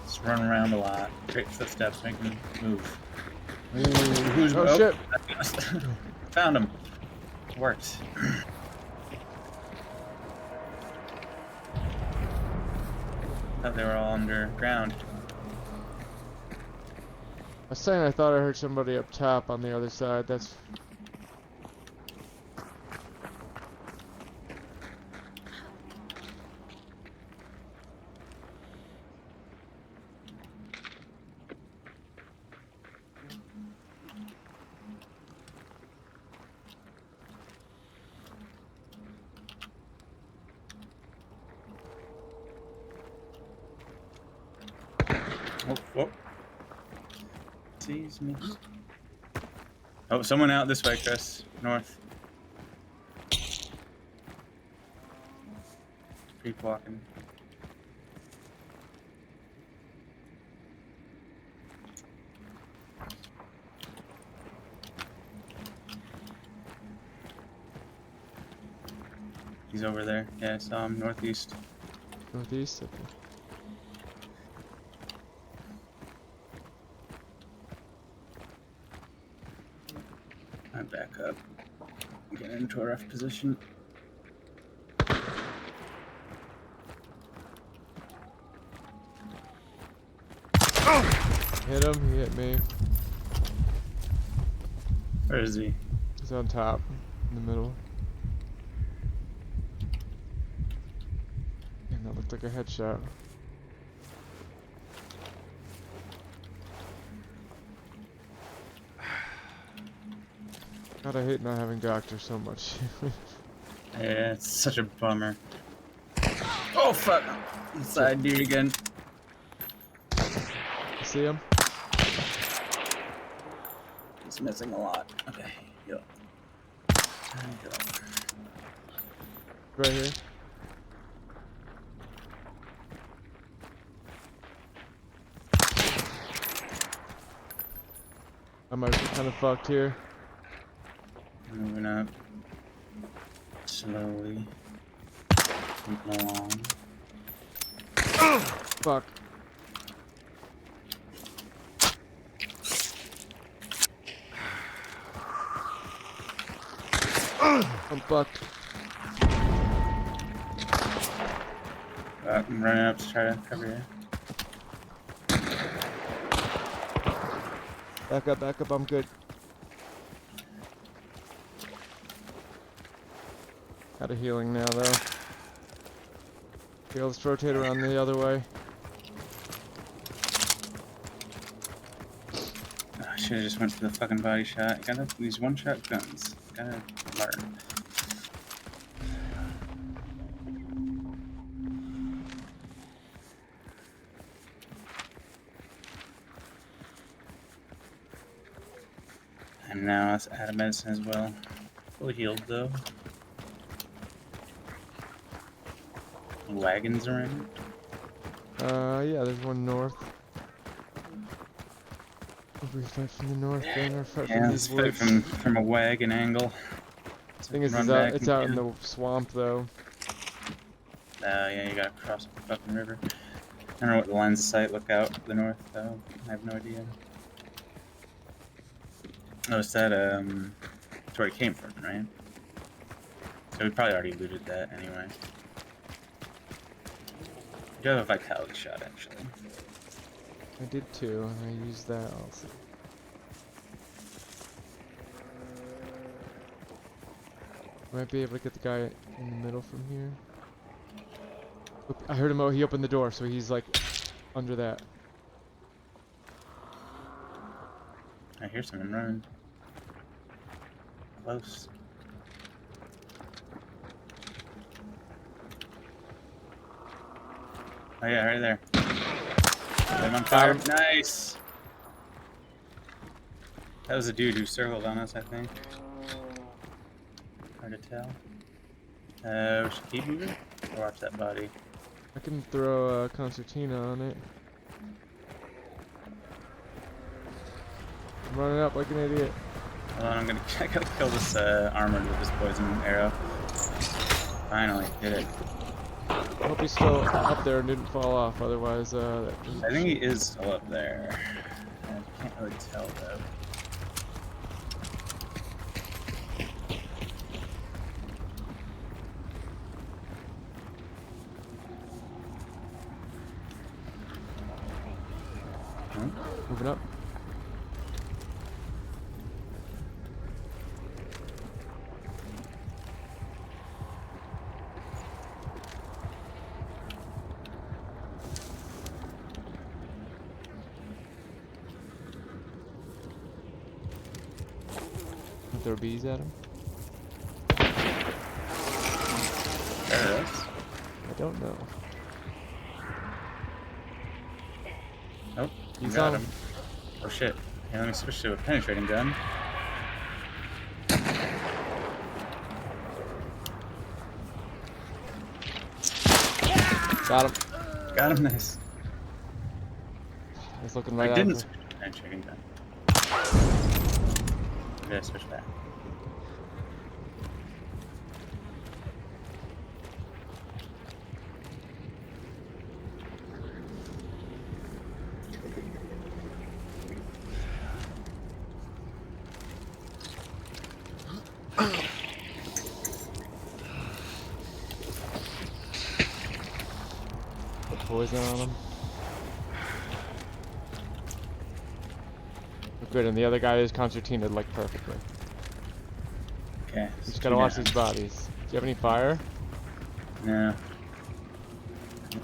Just run around a lot. Great footsteps, make him move. Ooh, oh shit! Found him. Worked. Thought they were all underground. I was saying I thought I heard somebody up top on the other side. That's Whoa. Sees me. Oh, someone out this way, Chris. North. Creep walking. He's over there. Yeah, I saw him northeast. Northeast? Okay. I'm back up. Get into a rough position. Hit him, he hit me. Where is he? He's on top, in the middle. And that looked like a headshot. God, I hate not having Doctor so much. Yeah, it's such a bummer. Oh fuck! Inside dude again. You see him? He's missing a lot. Okay, go. Right here. I might be kind of fucked here. Moving up. Slowly. Moving along. Fuck. I'm fucked. I'm running up to try to cover you. Back up, I'm good. Got a healing now, though. Okay, let's rotate around the other way. I should have just went for the fucking body shot. Gotta these one-shot guns. Gotta learn. And now let's add a medicine as well. Fully healed though. Wagons around? Yeah, there's one north. If we fight from the north, then or fight Yeah, from let's these fight woods. from a wagon angle. Thing is, Run it's back it's and out in kill. the swamp, though. Yeah, you gotta cross the fucking river. I don't know what the lines of sight look out to the north, though. I have no idea. Oh, is that, it's where it came from, right? So we probably already looted that anyway. You do have a vitality shot, actually. I did too, and I used that also. Might be able to get the guy in the middle from here. Oop, I heard him. Oh, he opened the door, so he's like under that. I hear someone running. Close. Oh yeah, right there. I'm on fire. Nice! That was a dude who circled on us, I think. Hard to tell. We should keep moving? Or watch that body. I can throw a concertina on it. I'm running up like an idiot. Hold on, I gotta kill this armored with this poison arrow. Finally, did it. I hope he's still up there and didn't fall off, otherwise that I think he is still up there. I can't really tell though. Moving up. Throw bees at him? Arrows? I don't know. Nope. He's Got on. him. Oh shit. Yeah, let me switch to a penetrating gun. Got him. Got him, nice. He's looking right I at didn't me. switch to a penetrating gun. Maybe I switch back. Put poison on him. Good, and the other guy is concertinaed like perfectly. Okay. You just gotta watch these bodies. Do you have any fire? No.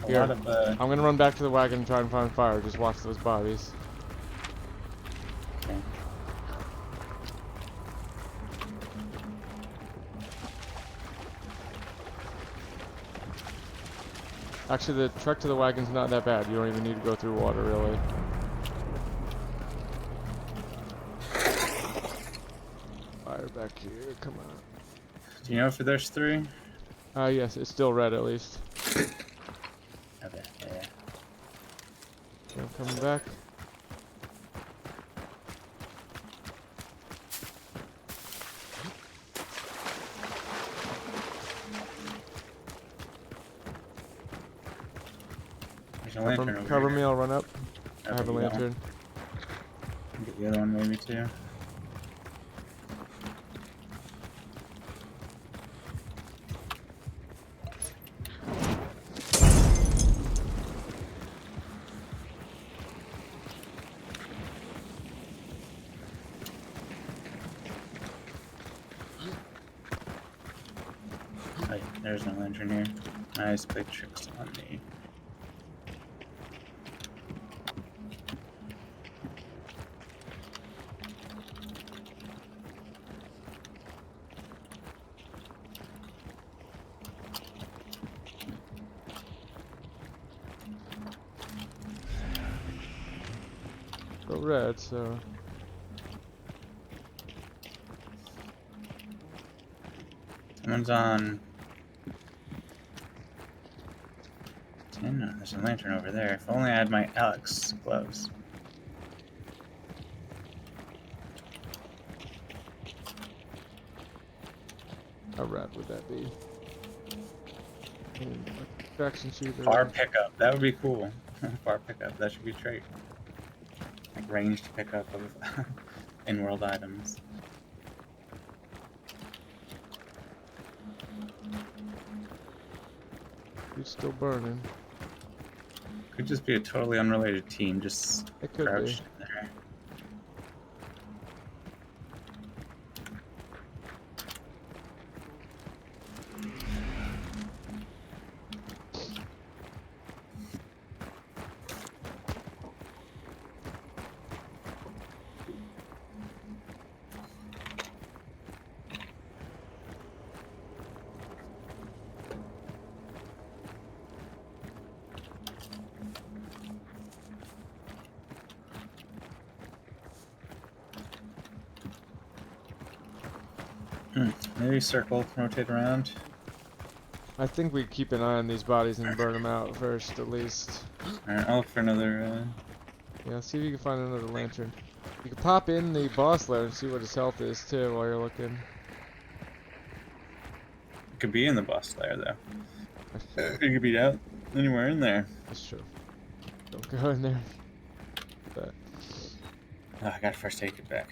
A Here, lot of, I'm gonna run back to the wagon and try and find fire. Just watch those bodies. Okay. Actually, the trek to the wagon's not that bad. You don't even need to go through water, really. Fire back here, come on. Do you know if there's 3? Yes, it's still red at least. Okay, yeah. Okay, I'm coming back. There's a lantern over Cover here. me, I'll run up. I have a you got lantern. one. Get the other one maybe too. Wait, there's no lantern here. Nice, big tricks on me. Still red, so. Someone's on 10. No, there's a lantern over there. If only I had my Alex gloves. How rad would that be? Traction shooter. Far pickup. That would be cool. Far pickup. That should be a trait. Like ranged pickup of in-world items. It's still burning. Could just be a totally unrelated team, just It could crouched be. in there. Maybe circle, rotate around. I think we keep an eye on these bodies and burn them out first, at least. Alright, I'll look for another. Yeah, see if you can find another lantern. You can pop in the boss lair and see what his health is too while you're looking. It could be in the boss lair though. It could be out anywhere in there. That's true. Don't go in there. But Oh, I got first aid kit back.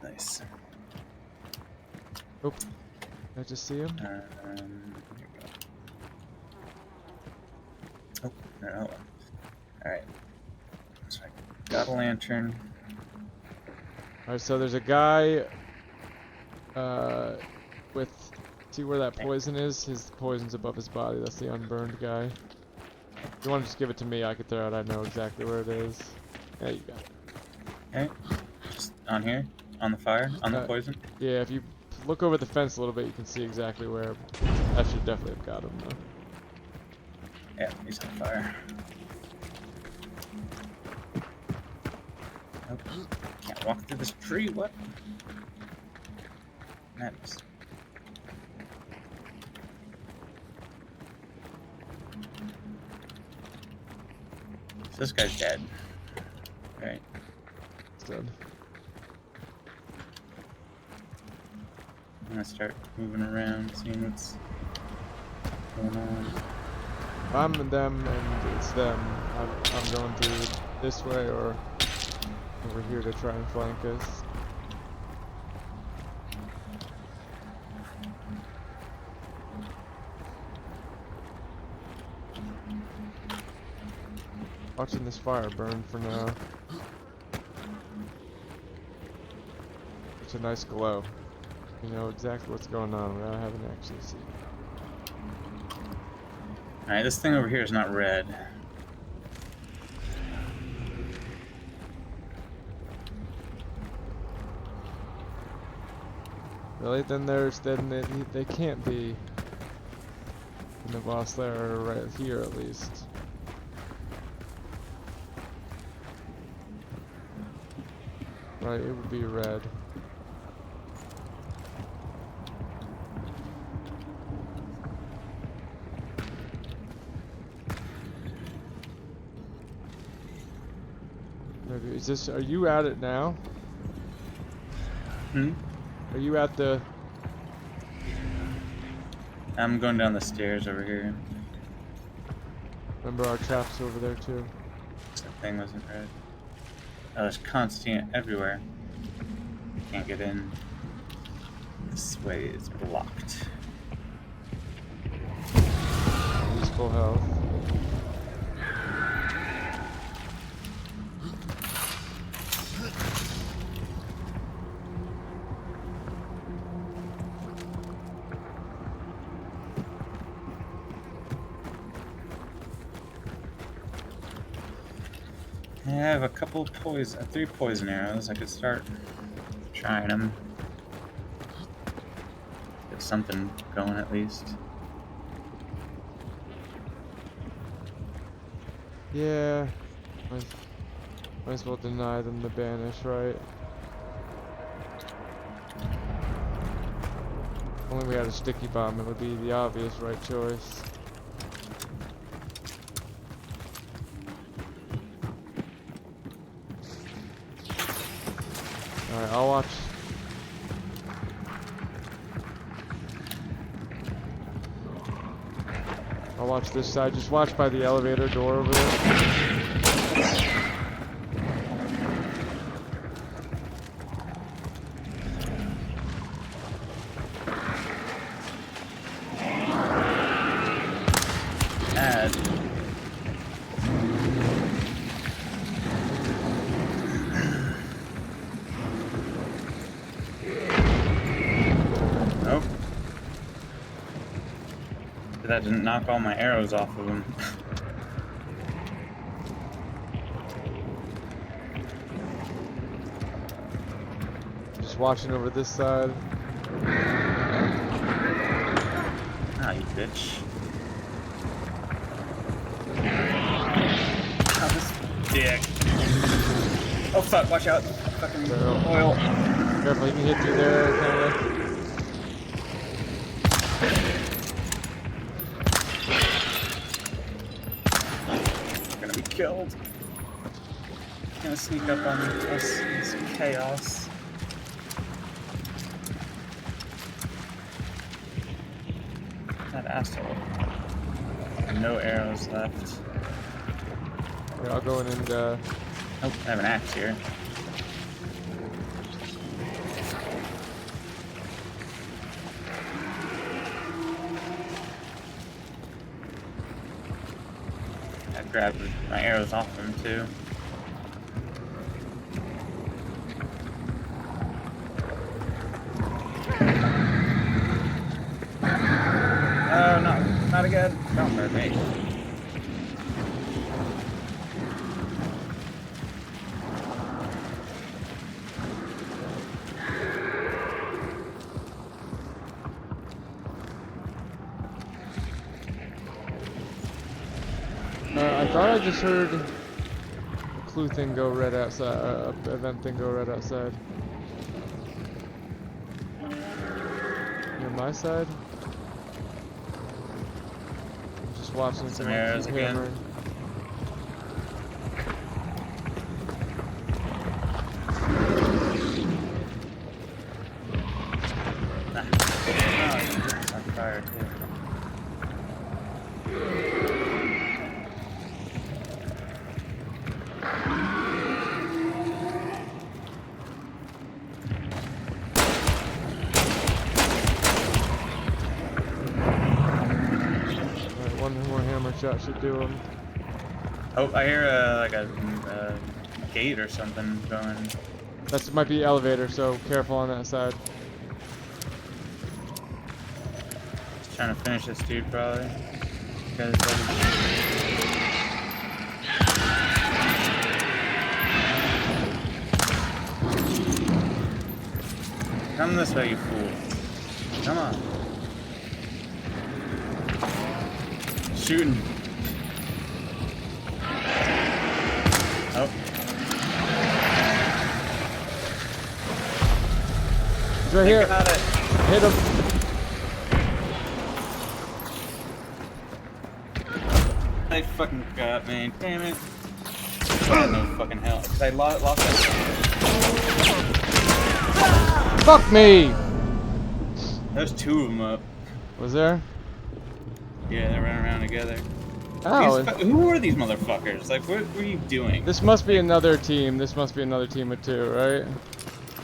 Nice. Oop. Did I just see him? Here we go. Oh, another one. Alright. So I got a lantern. Alright, so there's a guy with, see where that poison is? His poison's above his body. That's the unburned guy. If you want to just give it to me, I could throw it. I know exactly where it is. Yeah, you got it. Okay. Just on here? On the fire? On the poison? Yeah, if you look over the fence a little bit, you can see exactly where. That should definitely have got him though. Yeah, he's on fire. Can't walk through this tree, what? Madness. So this guy's dead. Right. It's dead. I'm gonna start moving around, seeing what's going on. I'm them and it's them. I'm going through this way or over here to try and flank us. Watching this fire burn for now. It's a nice glow. You know exactly what's going on without having to actually see. Alright, this thing over here is not red. Really? Then they can't be in the boss there right here at least. Right, it would be red. Maybe is this? Are you at it now? Hmm? Are you at the? I'm going down the stairs over here. Remember our traps over there too. That thing wasn't red. Oh, there's Constantine everywhere. Can't get in. This way is blocked. He's full health. I have a couple three poison arrows. I could start trying them. Get something going at least. Yeah. Might as well deny them the banish, right? Only we had a sticky bomb, it would be the obvious right choice. Alright, I'll watch. I'll watch this side. Just watch by the elevator door over there. Nope. That didn't knock all my arrows off of him. Just watching over this side. Ah, you bitch. Oh, this dick. Oh fuck, watch out. Fucking oil. Careful, he can hit you there, kinda. Gonna be killed. Gonna sneak up on us in some chaos. That asshole. No arrows left. Yeah, I'll go in and oh, I have an axe here. I grabbed my arrows off him too. Oh no, not again. Don't hurt me. I thought I just heard clue thing go right outside, event thing go right outside. Near my side. I'm just watching some arrows again. hammering. It's on fire too. Shot should do him. Oh, I hear like a gate or something going. That might be elevator, so careful on that side. Just trying to finish this dude probably. Come this way, you fool. Come on. Shooting. Oh. He's right here. Hit him. They fucking got me. Damn it. I had no fucking hell. Cause I lost that. Fuck me! There's two of them up. Was there? Yeah, they're running around together. Oh. Who are these motherfuckers? Like, what were you doing? This must be another team. This must be another team of two, right?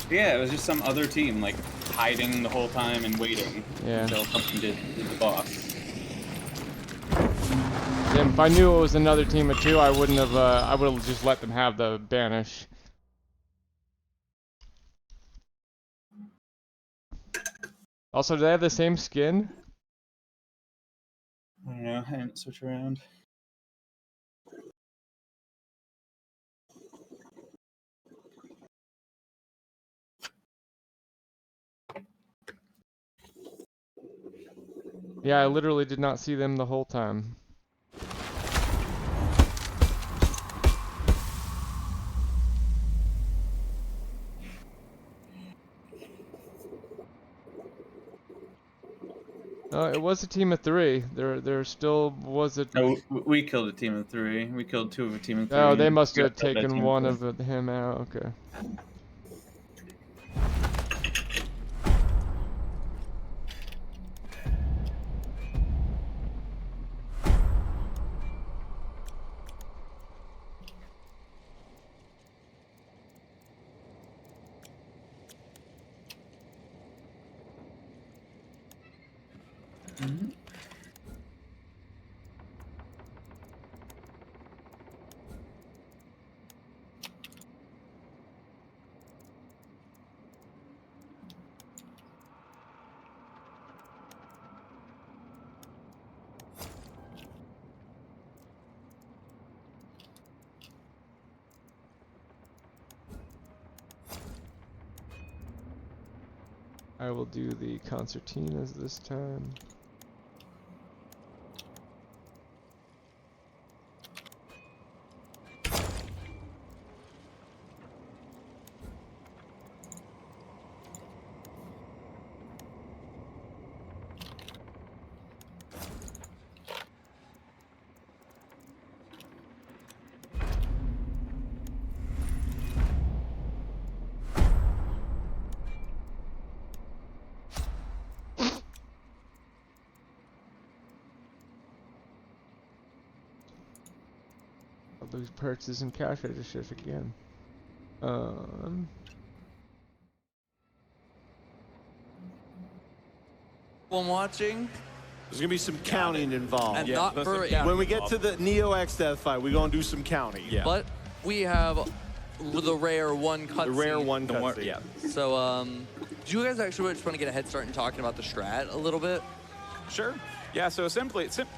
Yeah, it was just some other team, like, hiding the whole time and waiting until something did the boss. Damn, if I knew it was another team of two, I wouldn't have, I would have just let them have the banish. Also, do they have the same skin? I don't know, I didn't switch around. Yeah, I literally did not see them the whole time. It was a team of three. There still was a. No, we killed a team of three. We killed two of a team of three. Oh, they must have taken one of him out. Okay. Mm-hmm. I will do the concertinas this time. I'll lose purchases and cash registers again. One watching. There's gonna be some counting involved. And not for when we get to the Neo X death fight, we're gonna do some counting. Yeah. But we have the rare one cutscene. The rare one cutscene. Yeah. So, do you guys actually just want to get a head start in talking about the strat a little bit? Sure. Yeah, so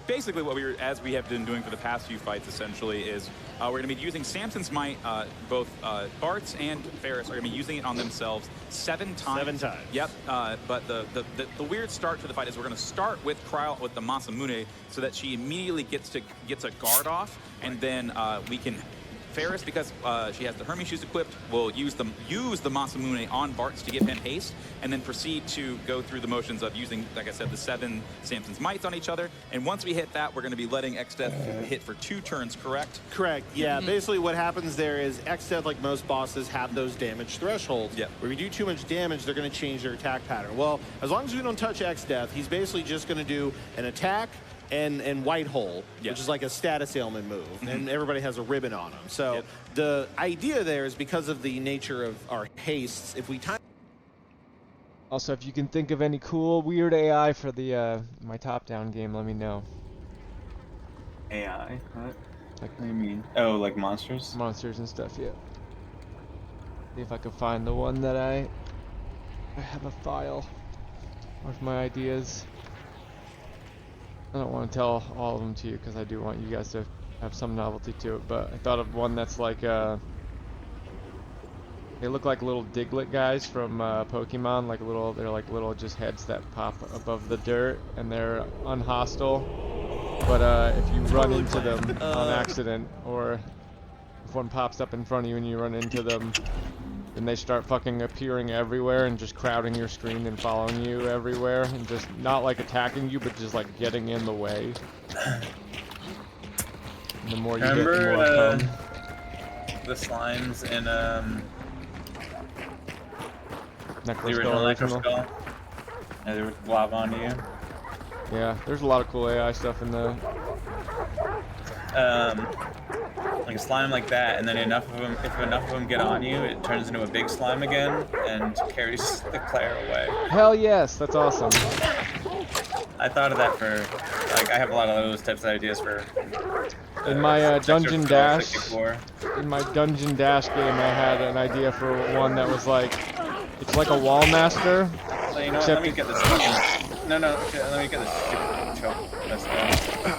basically what as we have been doing for the past few fights, essentially, is we're going to be using Samson's Might. Both Bartz and Ferris are going to be using it on themselves 7 times. 7 times. Yep. But the weird start to the fight is we're going to start with Cryle with the Masamune so that she immediately gets a guard off, and then we can Ferris, because she has the Hermes shoes equipped, will use the Masamune on Bartz to give him haste, and then proceed to go through the motions of using, like I said, the 7 Samson's Mites on each other. And once we hit that, we're going to be letting Xdeath hit for 2 turns, correct? Correct, yeah. Basically what happens there is Xdeath, like most bosses, have those damage thresholds. Yeah. Where we do too much damage, they're going to change their attack pattern. Well, as long as we don't touch Xdeath, he's basically just going to do an attack and white hole, which is like a status ailment move, and everybody has a ribbon on them. So the idea there is because of the nature of our hastes, if we time. Also, if you can think of any cool, weird AI for the my top-down game, let me know. AI? What do you mean? Oh, like monsters? Monsters and stuff, yeah. See if I can find the one that I have a file with my ideas. I don't want to tell all of them to you because I do want you guys to have some novelty to it, but I thought of one that's like they look like little Diglett guys from Pokemon, they're like little just heads that pop above the dirt, and they're unhostile, but if you run into them on accident, or if one pops up in front of you and you run into them, then they start fucking appearing everywhere and just crowding your screen and following you everywhere, and just not like attacking you, but just like getting in the way. And the more you Remember, get, the more come. The slimes in the Necroskull original Necroskull? Yeah, they would lob onto you. Yeah, there's a lot of cool AI stuff in the like a slime like that, and then if enough of them get on you, it turns into a big slime again and carries the player away. Hell yes, that's awesome. I thought of that for, like, I have a lot of those types of ideas for. In my Dungeon Dash, game, I had an idea for one that was like, it's like a wall master. So you know what, let me get this. No, let me get this stupid choke.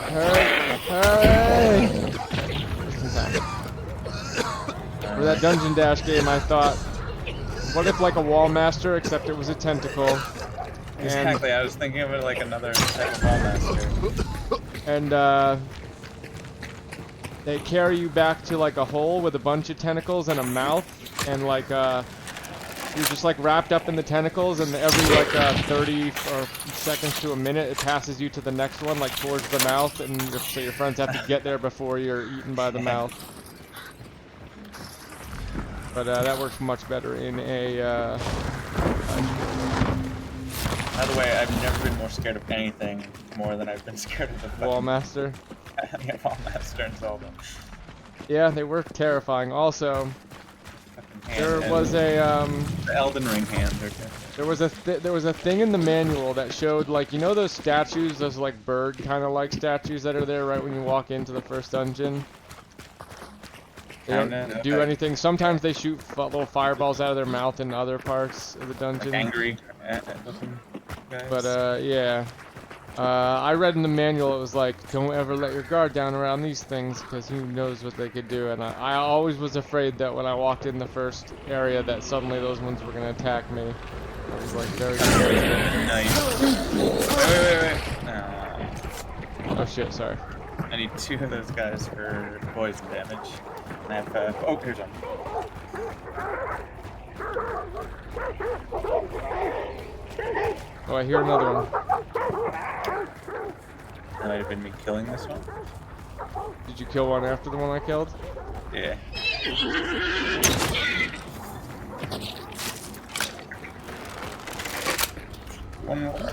Hurry! For that Dungeon Dash game, I thought, what if like a wall master, except it was a tentacle? Exactly, I was thinking of it like another type of wall master. And they carry you back to like a hole with a bunch of tentacles and a mouth, and like you're just like wrapped up in the tentacles, and every like 30 or seconds to a minute it passes you to the next one, like towards the mouth, and so your friends have to get there before you're eaten by the mouth. But that works much better in a By the way, I've never been more scared of anything more than I've been scared of the Wall Master. Yeah, Wall Master and Zelda. Yeah, they were terrifying. Also, there was a the Elden Ring hand. There was a thing in the manual that showed, like, you know those statues, those like bird kind of like statues that are there right when you walk into the first dungeon. They don't do anything. Sometimes they shoot little fireballs out of their mouth in other parts of the dungeon. Like angry looking guys. But yeah, I read in the manual it was like, don't ever let your guard down around these things because who knows what they could do. And I always was afraid that when I walked in the first area that suddenly those ones were gonna attack me. I was like very scared. Wait. Oh shit, sorry. I need 2 of those guys for poison damage. And I have, oh, here's one. Oh, I hear another one. That might have been me killing this one. Did you kill one after the one I killed? Yeah. One more.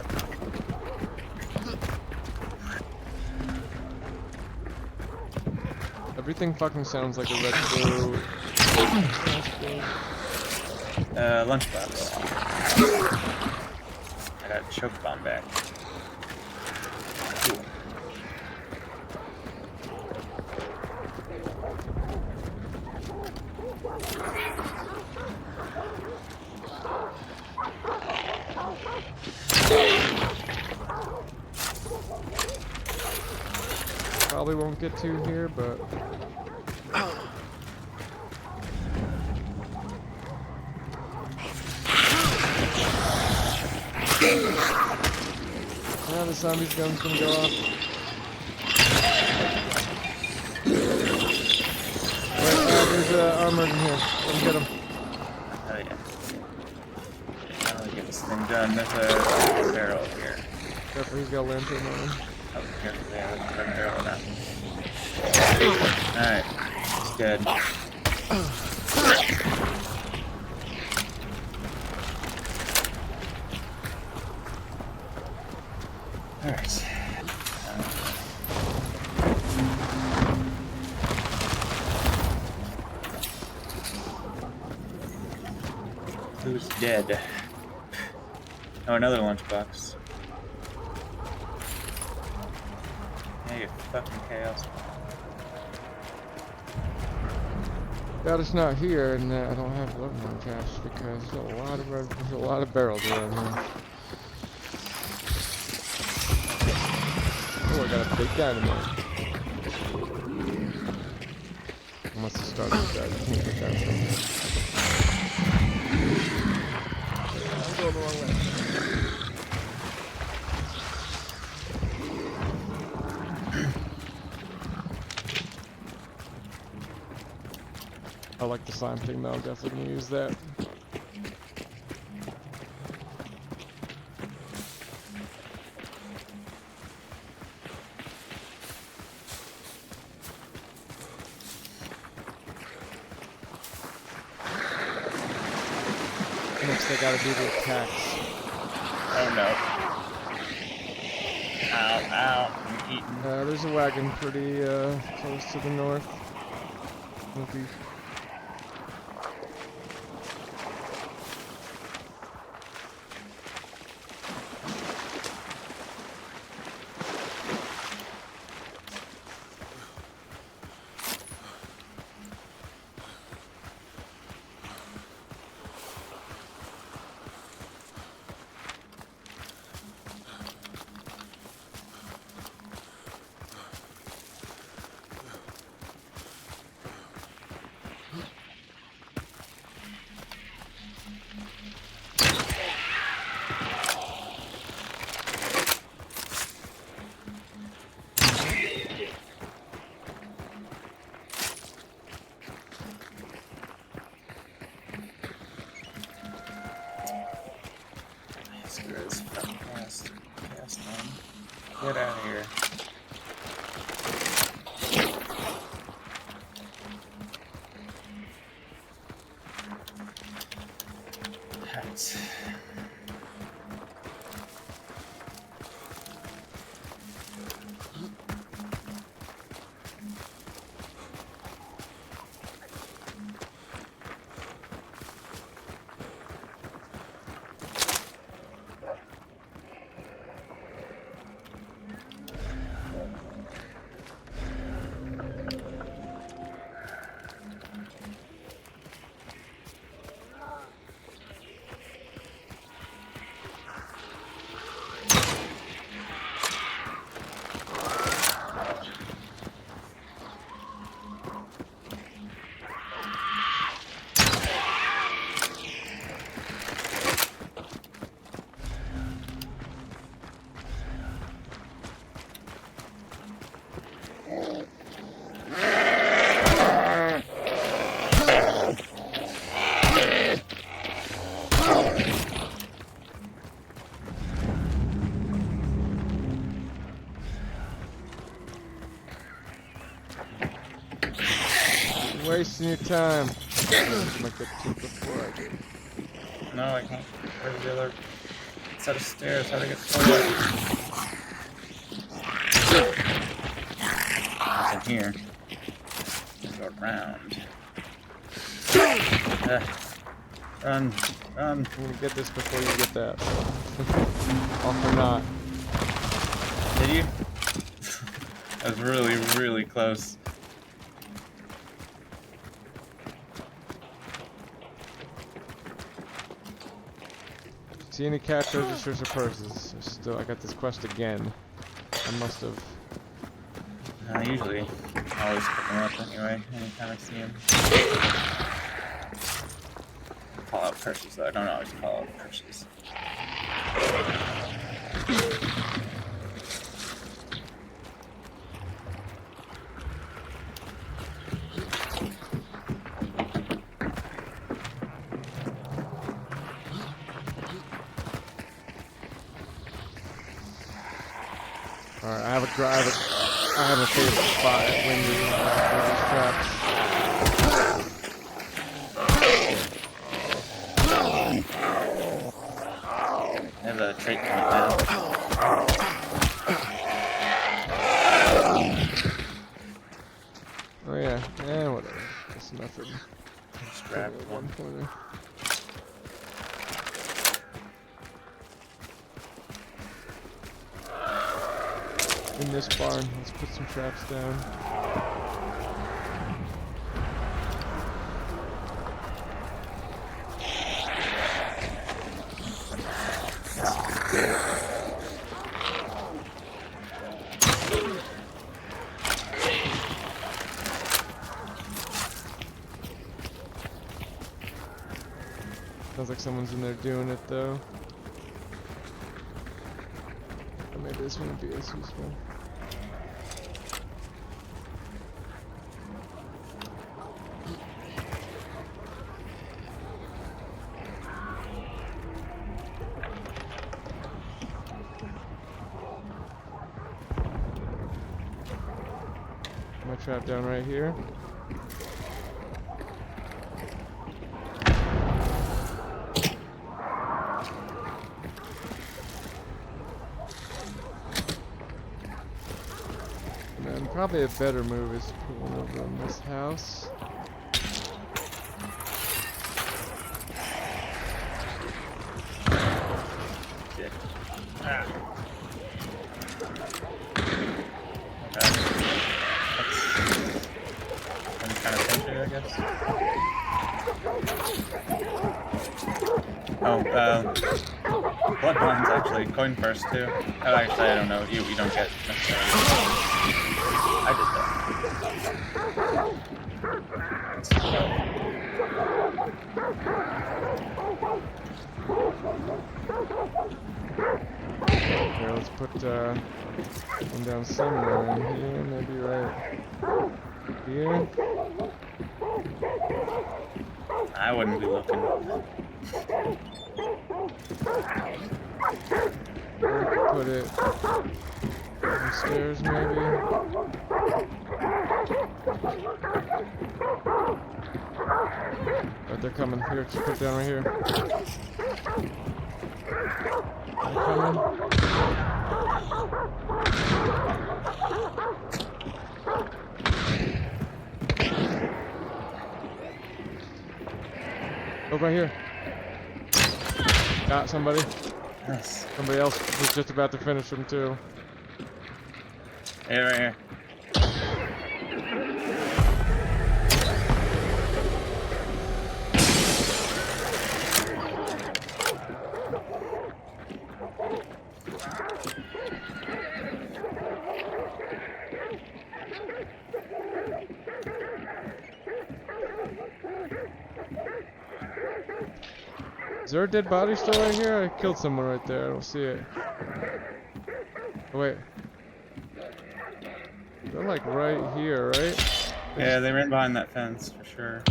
Everything fucking sounds like a red blue. Lunchbox. I got choke bomb back. Cool. Probably won't get to here, but now the zombie's gun's gonna go off. Wait, There's armored in here. Come get him. Oh yeah. Finally get this thing done. There's a barrel here. Careful, he's got a lantern on him. Oh, careful, yeah, there's a red barrel now. Alright, he's dead. Alright. Who's dead? Oh, another lunchbox. Hey, you fucking chaos. Glad it's not here, and I don't have weapon on cache because there's a lot of barrels around here. Oh, I got a big dynamite. I must have started with that. I can't get that from here. I'm going the wrong way. I like the slime thing though, definitely gonna use that. Next I gotta do the attacks. Oh no. Ow, ow, I'm eating. There's a wagon pretty close to the north. Northeast. Get out of here. Right. Wasting your time. Make that two before I do. No, I can't. Where's the other set of stairs? How do I get to the in here. Go around. Run, run. I'm gonna get this before you get that. Off or not. Did you? That was really, really close. See any cash registers or purses? Still, I got this quest again. I must have. Usually, I always pick them up anyway, anytime I see them. Call out purses though, I don't always call out purses. Alright, I have a favorite spot at Windy for these traps. I have a trait coming down. Oh yeah, whatever. Just nothing. Just grab one. Pointer. In this barn, let's put some traps down. Sounds like someone's in there doing it though. Or maybe this wouldn't be as useful. My trap down right here. And probably a better move is to put one over on this house. Shit. That's kind of pincher, I guess. Oh, blood bonds actually. Coin first too. Oh, actually, I don't know. You don't get necessarily. I did that. Okay, let's put one down somewhere in here, maybe right here. I wouldn't be looking. Put it downstairs, maybe. Right, they're coming. Here, just put it down right here. They're coming. Oh, right here. Got somebody. Nice. Somebody else was just about to finish him too. Hey, right here. Is there a dead body still right here? I killed someone right there. I don't see it. Oh, wait. They're like right here, right? Yeah, they ran behind that fence for sure.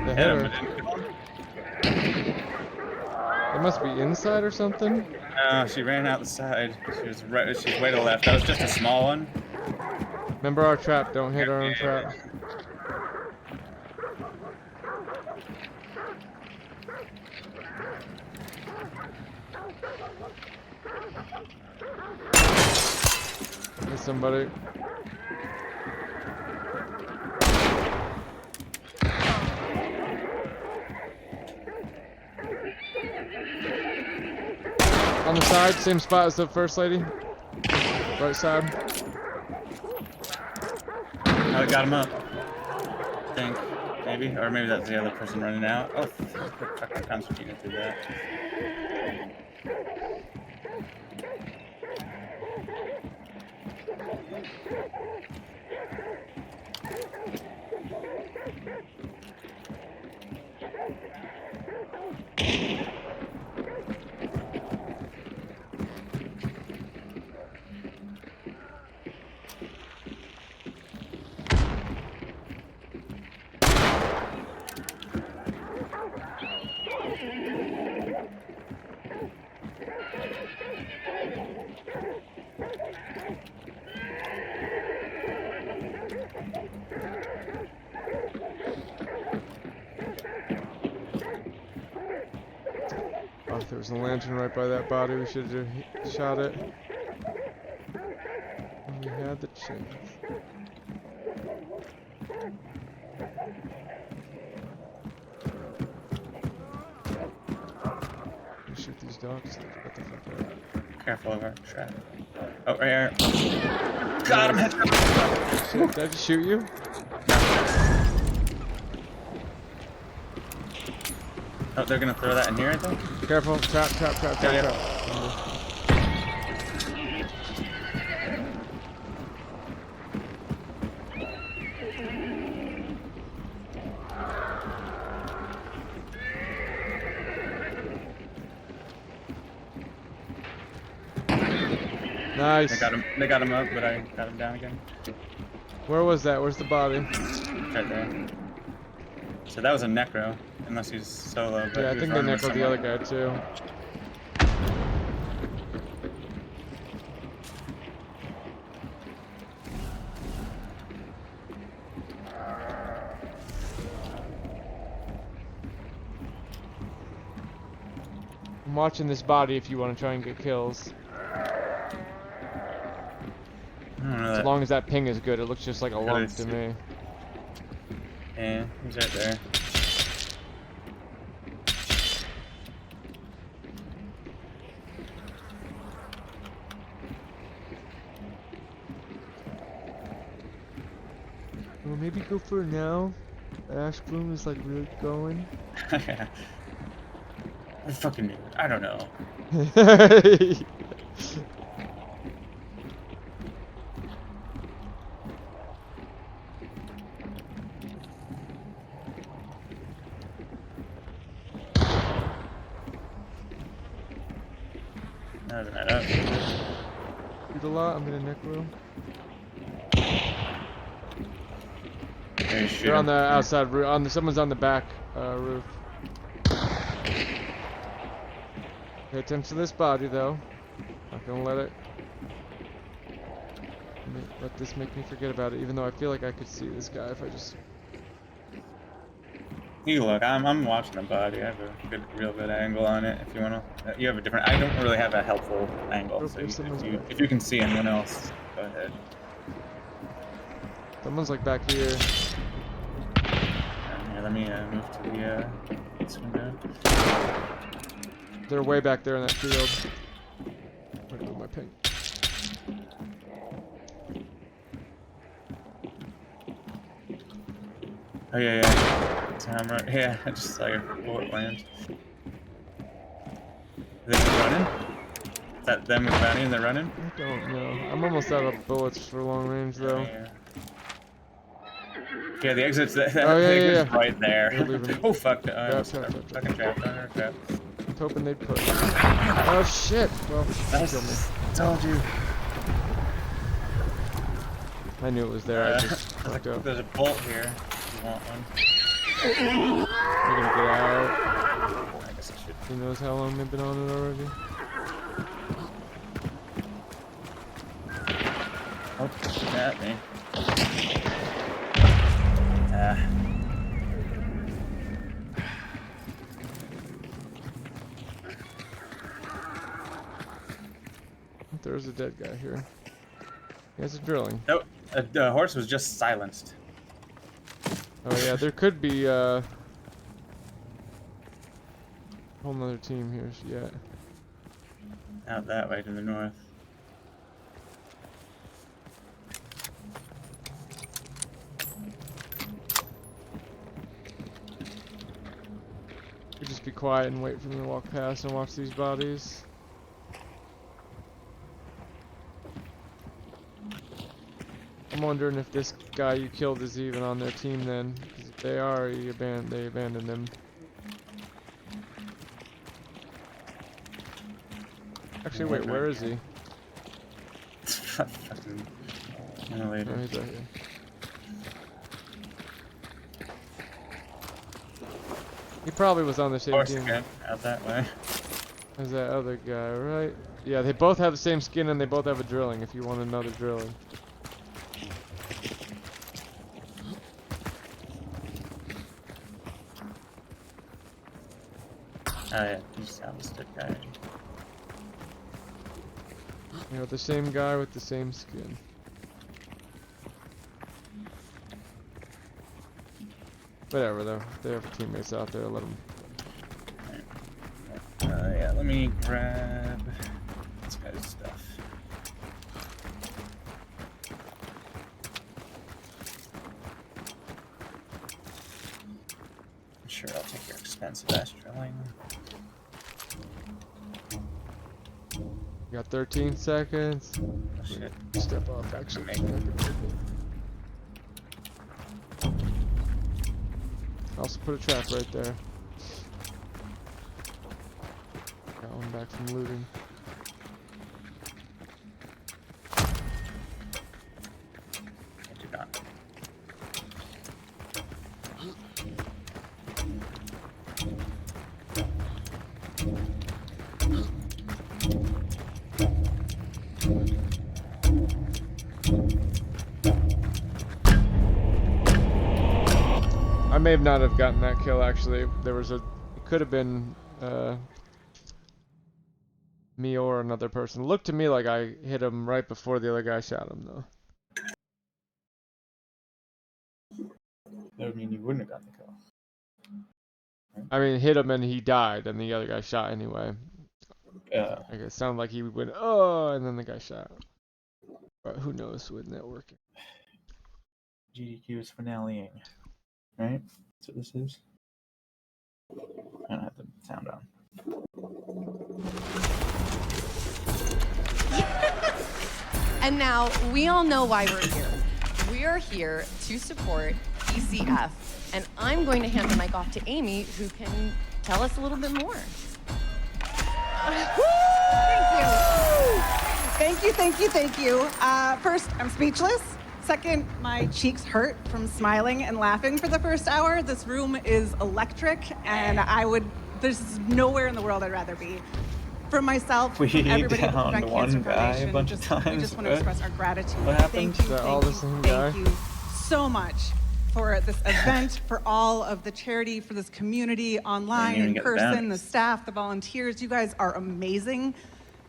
They hit her. They must be inside or something. No, she ran out the side. She's way to the left. That was just a small one. Remember our trap. Don't hit our own trap. There's somebody. On the side, same spot as the first lady. Right side. I got him up. I think. Maybe. Or maybe that's the other person running out. Oh, fuck, Constantine through that. There was a lantern right by that body. We should have shot it. And we had the chance. Shoot these dogs. What the fuck are they? Careful of our trap. Oh, right here. Got him! Shit, did I just shoot you? Oh, they're gonna throw that in here, I think? Careful. Trap. Nice. They got him up, but I got him down again. Where was that? Where's the body? Right there. So that was a necro, unless he's solo. But Yeah, I he was think they running with necroed the someone. other guy too. I'm watching this body if you want to try and get kills. I don't know As that. long as that ping is good, it looks just like a Yeah, lump it's- to me. Yeah, he's right there. Well, maybe go for it now. Ash Bloom is like really going. Yeah. I fucking, I don't know. That doesn't add up. Shoot a lot. I'm gonna necro. There you shoot They're on him. the outside roof. Someone's on the back roof. Pay attention to this body though. Not gonna let this make me forget about it. Even though I feel like I could see this guy if I just. You look, I'm watching the body. I have a real good angle on it. If you wanna, you have a different. I don't really have a helpful angle. So if you can see anyone else, go ahead. Someone's like back here. Yeah, let me move to the this window. They're way back there in that field. I'm gonna move my ping. Oh yeah. Time right. Yeah, I just saw your bullet land. Are they running? Is that them with Bounty and they're running? I don't know. I'm almost out of bullets for long range though. Yeah, the exit's Oh, yeah, the yeah, exit's yeah. right there. They're leaving. Oh fuck! Trap. Fucking trap. Trap. I was hoping they'd push. Oh shit! Well, kill me. Told you. I knew it was there. I just fucked up. There's a bolt here. If you want one. They're gonna get out. I guess I should. Who knows how long they've been on it already? Oh, shoot at me. There's a dead guy here. He has a drilling. Nope. The horse was just silenced. Oh yeah, there could be a whole nother team here yet. Out that way to the north. We just be quiet and wait for them to walk past and watch these bodies. I'm wondering if this guy you killed is even on their team then. 'Cause if they are, they abandoned him. Actually, wait, where is he? Fucking No, he's right here. He probably was on the same horse team again. Out that way. as that other guy, right? Yeah, they both have the same skin and they both have a drilling if you want another drilling. yeah, he's Alistair guy. You know, the same guy with the same skin. Whatever though, they have teammates out there, let them. Yeah, let me grab this guy's stuff. Sure, I'll take your expensive astraling. You got 13 seconds. Oh, shit. Step up, actually. Also put a trap right there. Got one back from looting. I do not. I may have not have gotten that kill actually. There was it could have been me or another person. It looked to me like I hit him right before the other guy shot him though. That would mean you wouldn't have gotten the kill. I mean, hit him and he died, and the other guy shot anyway. Yeah. Like it sounded like he went, oh, and then the guy shot. But who knows with networking. GDQ is finaleing. Right? That's what this is. I don't have the sound on. And now we all know why we're here. We are here to support ECF, and I'm going to hand the mic off to Amy, who can tell us a little bit more. Thank you. First, I'm speechless. Second, my cheeks hurt from smiling and laughing for the first hour. This room is electric, and there's nowhere in the world I'd rather be. For myself, We everybody at the downed Prevent one Cancer guy a Foundation, bunch of we times, just want to but express our gratitude. what happened? Thank you, Is that all the same guy? thank you so much for this event, for all of the charity, for this community, online, even in get the person, the banners. staff, the volunteers. You guys are amazing.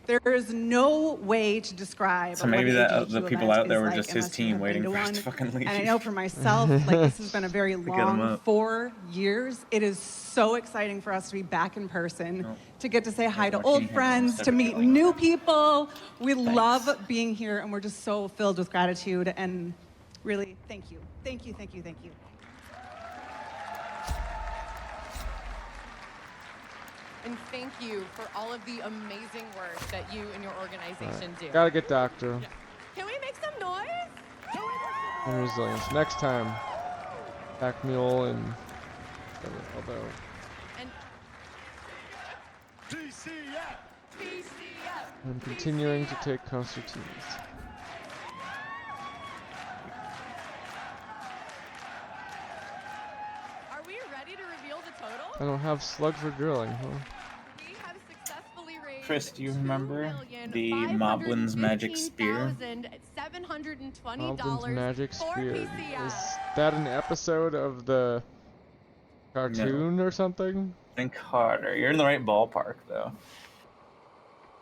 There is no way to describe. So maybe what that an the AGQ people event out there is were like just his unless you team have waiting been for to us to one. fucking leave. And I know for myself, like this has been a very get 'em long up. 4 years. It is so exciting for us to be back in person, to get to say hi to watching old him friends, to separate meet like new people. We love being here, and we're just so filled with gratitude. And really, thank you. Thank you. And thank you for all of the amazing work that you and your organization do. Gotta get Doctor. Can we make some noise? And resilience. Next time. Pack Mule and although And I'm continuing to take concertinas. are we ready to reveal the total? I don't have slug for drilling, huh? We have successfully raised Chris, do you remember the Moblin's Magic Spear? $720 Moblin's Magic for Spear. PCF. Is that an episode of the cartoon or something? Think harder. You're in the right ballpark, though.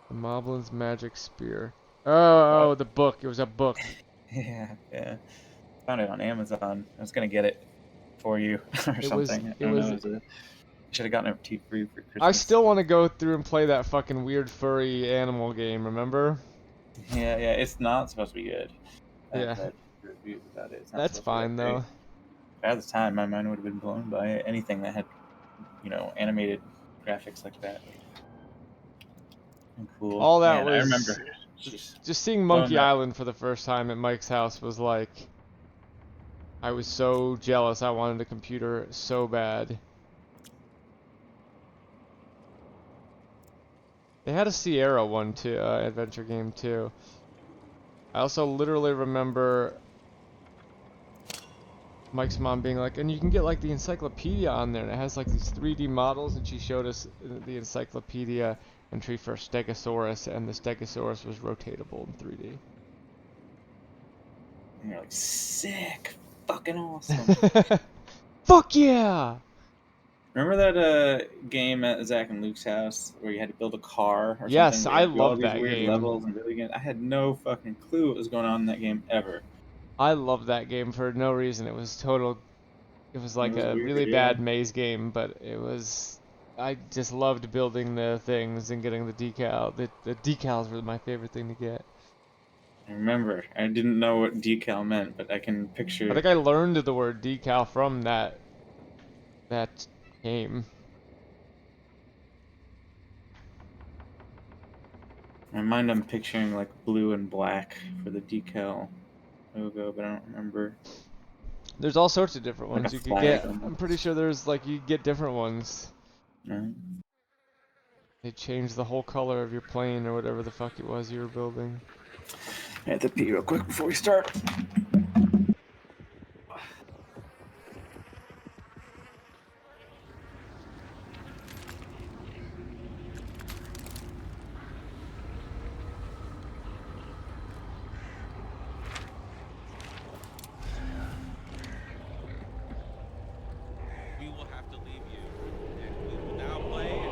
The Moblin's Magic Spear. Oh, the book. It was a book. Yeah. Found it on Amazon. I was gonna get it for you or It was- something. it was- Should have gotten it free for Christmas. I still want to go through and play that fucking weird furry animal game, remember? Yeah, it's not supposed to be good. Yeah. I've read reviews about it. It's not That's supposed to be fine, that great. though. At the time, my mind would have been blown by it. Anything that had, animated graphics like that. And cool. All that Man, I was remember. just seeing Blown Monkey up. Island for the first time at Mike's house was like, I was so jealous. I wanted a computer so bad. They had a Sierra one too, adventure game too. I also literally remember Mike's mom being like, and you can get like the encyclopedia on there, and it has like these 3D models, and she showed us the encyclopedia entry for Stegosaurus, and the Stegosaurus was rotatable in 3D. And you're like, sick, fucking awesome. Fuck yeah! Remember that game at Zach and Luke's house where you had to build a car or Yes, something? I You had to do all love these that weird game. levels and really good. I had no fucking clue what was going on in that game ever. I love that game for no reason. It was like was a weird, really yeah. bad maze game, but I just loved building the things and getting the decal. The decals were my favorite thing to get. I remember. I didn't know what decal meant, but I can picture. I think I learned the word decal from that game. In my mind, I'm picturing like blue and black for the decal logo, but I don't remember. There's all sorts of different Like ones a you could flag get. almost. I'm pretty sure there's like you get different ones. Right. They changed the whole color of your plane or whatever the fuck it was you were building. I have to pee real quick before we start. We will have to leave you, and we will now play.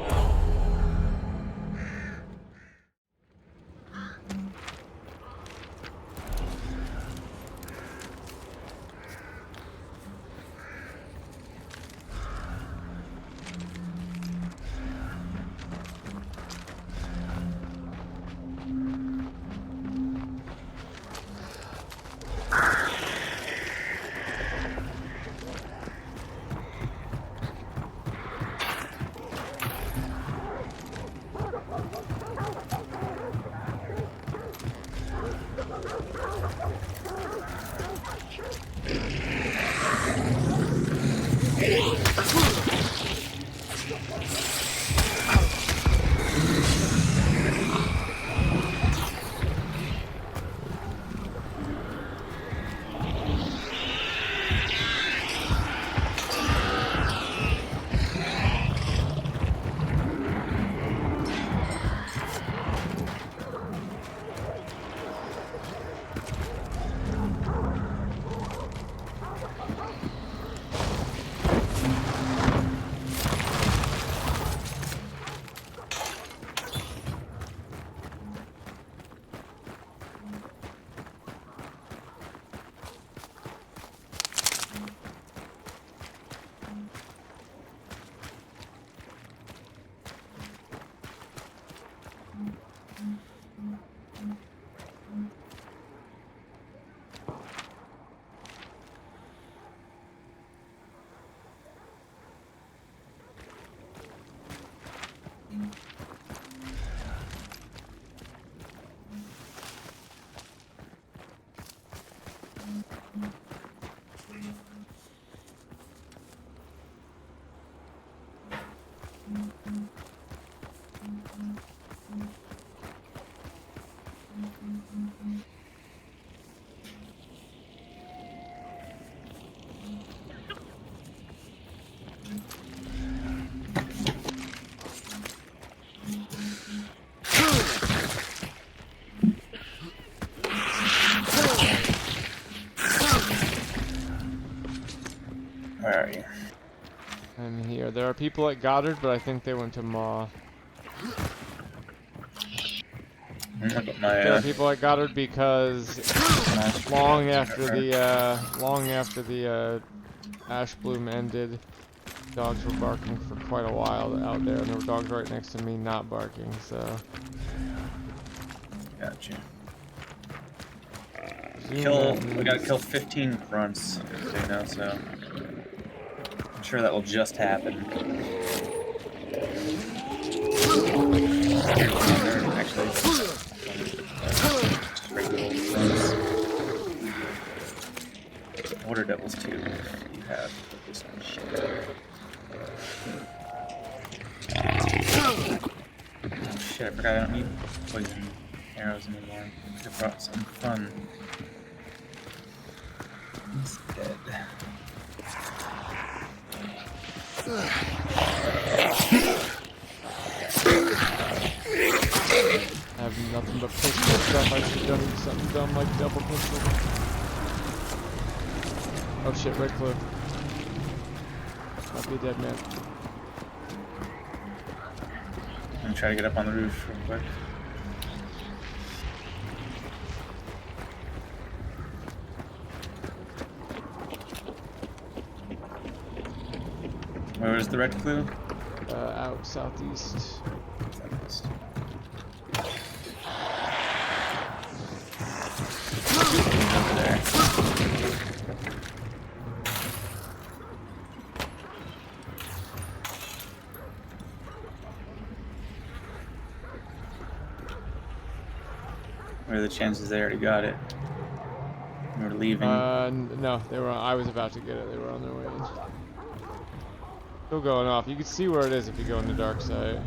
Where are you? I'm here. There are people at Goddard, but I think they went to Maw. There are people at Goddard because long after the Ash Bloom ended, dogs were barking for quite a while out there, and there were dogs right next to me not barking. So. Gotcha. We gotta kill 15 grunts, you know, so I'm sure that will just happen. Actually, just regular grunts. Water devils too. You have this one. Oh shit! I forgot I don't need poison arrows anymore. I could have brought some fun. He's dead. I have nothing but pistol stuff. I should have done something dumb like double pistol. Oh shit, Red Cliff. Might be a dead man. gonna try to get up on the roof real quick. Where's the red clue? Out southeast. Southeast. Over there. What are the chances they already got it? We're leaving. No, they were. I was about to get it. They were on their way in. Still going off. You can see where it is if you go in the dark side.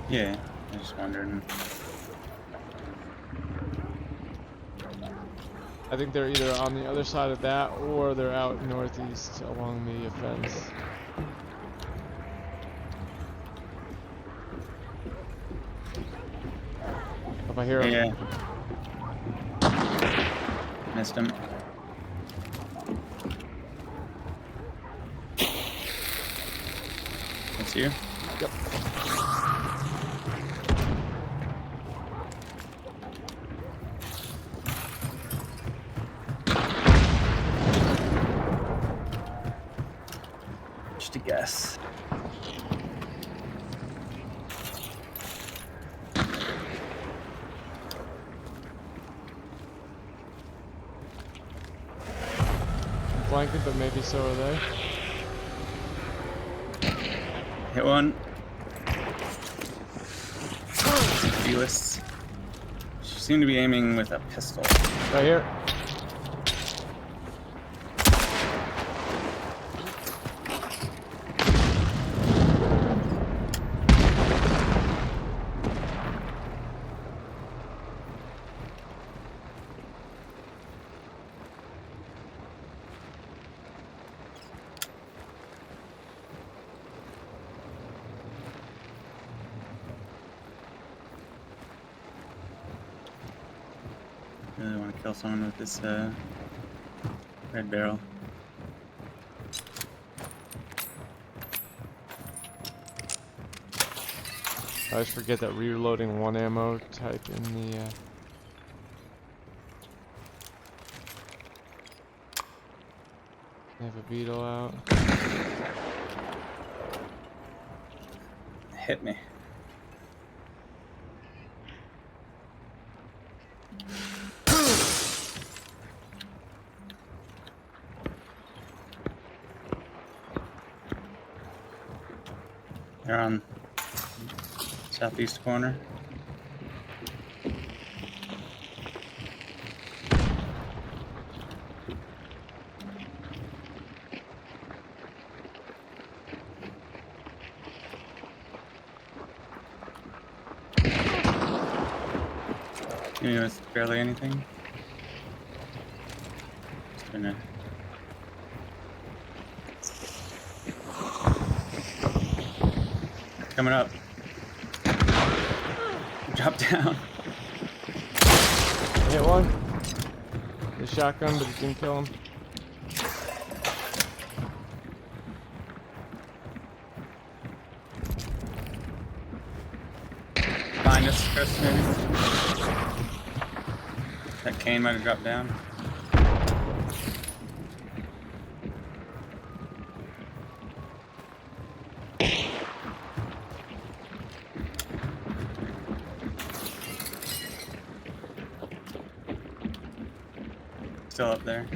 Yeah, I was just wondering. I think they're either on the other side of that or they're out northeast along the fence. If I hear him. Yeah. Missed him. That's you? Yep. Just a guess. I'm flanking, but maybe so are they. Hit one. Fearless. She seemed to be aiming with a pistol. Right here. Really want to kill someone with this red barrel. I always forget that reloading one ammo type in the they have a beetle out. Hit me. They're on southeast corner. You know, it's barely anything. Just gonna. Coming up. Drop down. Hit one. The shotgun, but it didn't kill him. Behind us, Chris, maybe. That cane might have dropped down. Still up there.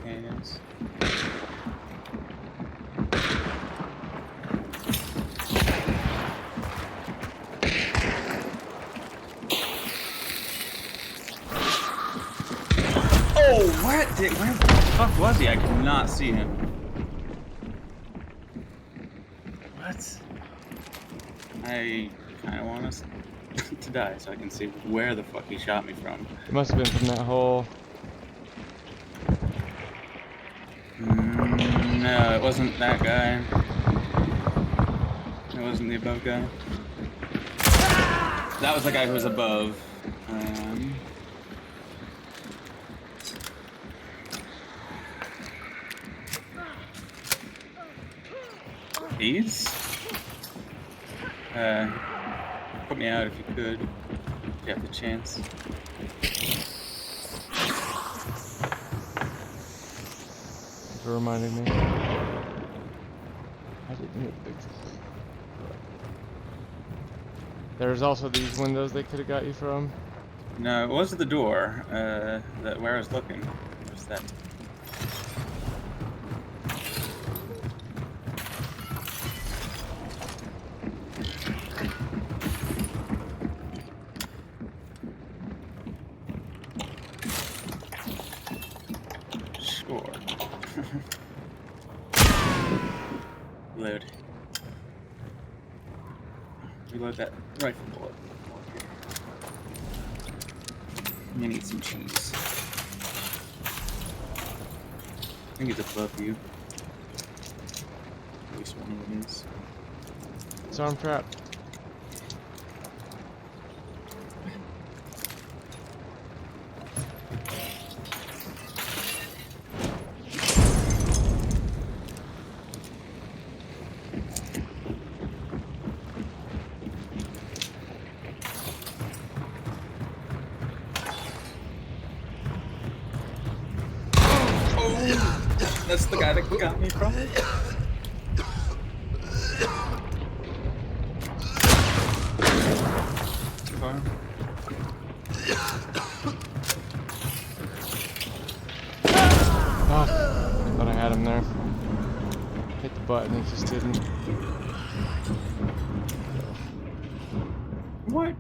Cane is. Oh, where the fuck was he? I could not see him. What? I kind of want us to die so I can see where the fuck he shot me from. It must have been from that hole. No, it wasn't that guy. It wasn't the above guy. That was the guy who was above. These? Put me out if you could. If you have the chance. It reminded me. I didn't hit big. There's also these windows they could have got you from. No, it wasn't the door. That where I was looking. It was that. Sure. Reload. Reload that rifle bullet. I'm gonna eat some cheese. I think it's above you. At least one of them is. It's arm trap. That's the guy that got me from it. Oh, thought I had him there. Hit the button, it just didn't. What?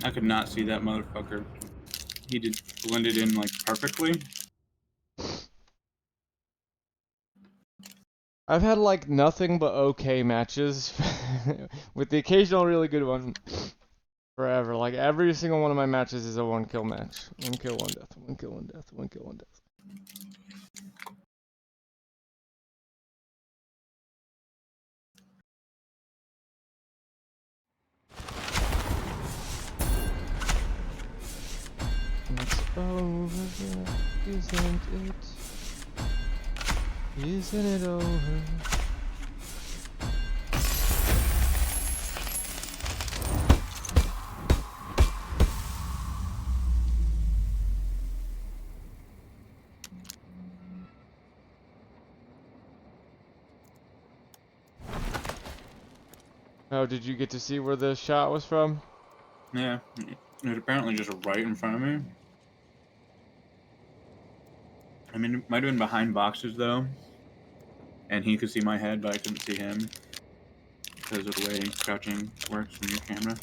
I could not see that motherfucker. He just blended in like perfectly. I've had like nothing but okay matches with the occasional really good one forever. Like every single one of my matches is a 1-kill match. 1 kill, 1 death, 1 kill, 1 death, 1 kill, 1 death. It's over, isn't it? Isn't it over? Oh, did you get to see where the shot was from? Yeah, it was apparently just right in front of me. I mean, it might have been behind boxes though, and he could see my head, but I couldn't see him because of the way crouching works from your camera.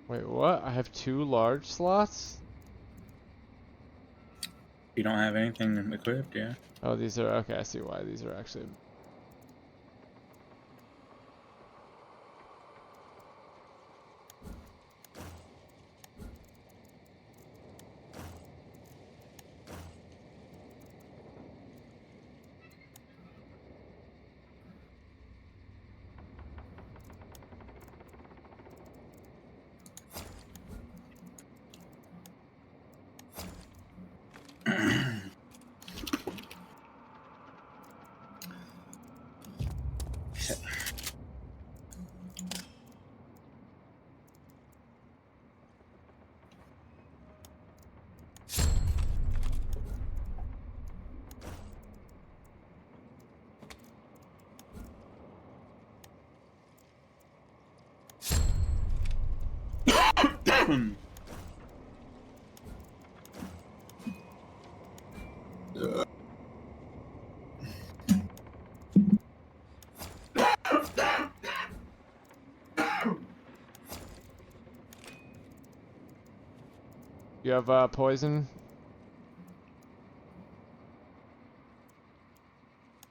Wait, what? I have 2 large slots? You don't have anything equipped, yeah? Oh, these are, okay, I see why these are actually... You have poison?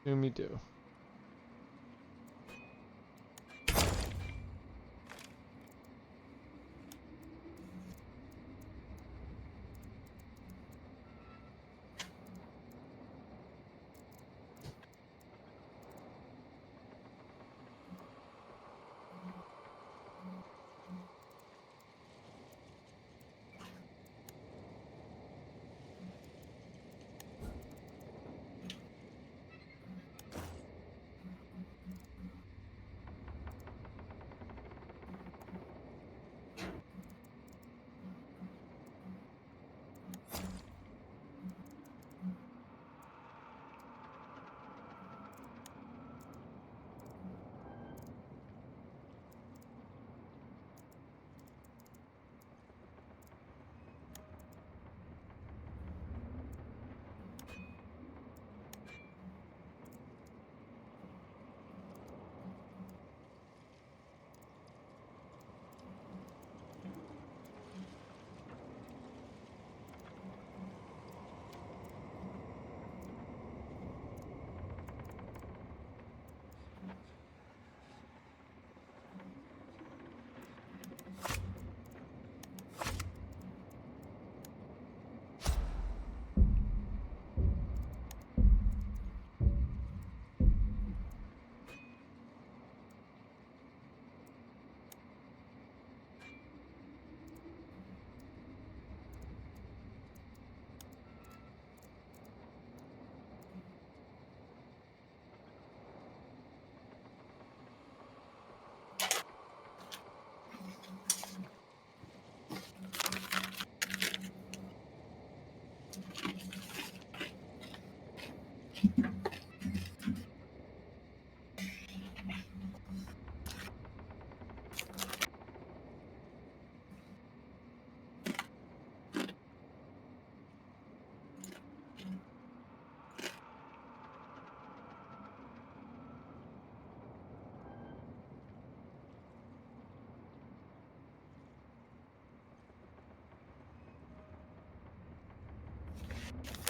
Assume you do.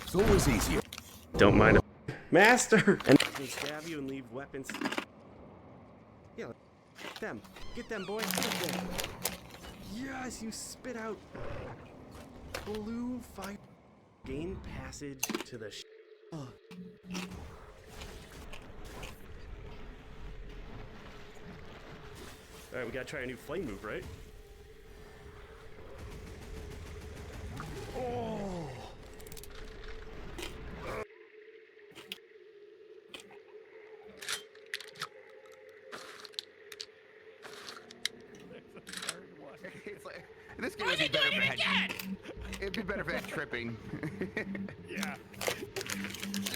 It's always easier. Don't mind it. Master! And stab you and leave weapons. Yeah, them. Get them, boys. Get them. Yes, you spit out blue fire. Gain passage to the Alright, we gotta try a new flame move, right? Oh! It's like, this game would be better if it had, it'd be better if it had tripping. Yeah.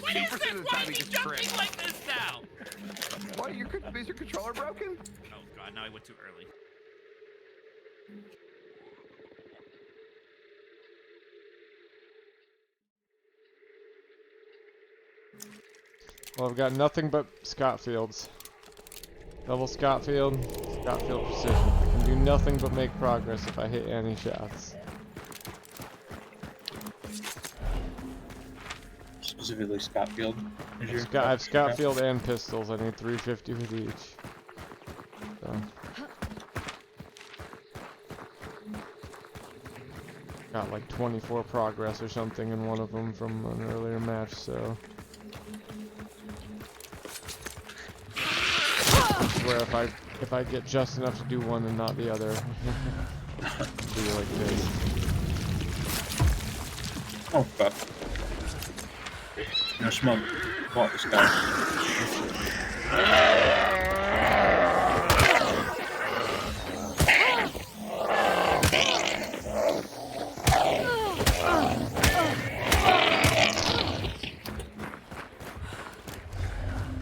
What is this? Why are you jumping like this now? What, is your controller broken? Oh god, now I went too early. Well, I've got nothing but Scotfields. Double Scotfield, Scotfield precision. I can do nothing but make progress if I hit any shots. Specifically Scotfield. I have Scotfield and pistols. I need 350 with each. So. Got like 24 progress or something in one of them from an earlier match, so. Where if I get just enough to do one and not the other, be like this. Oh fuck! No smoke. What this guy?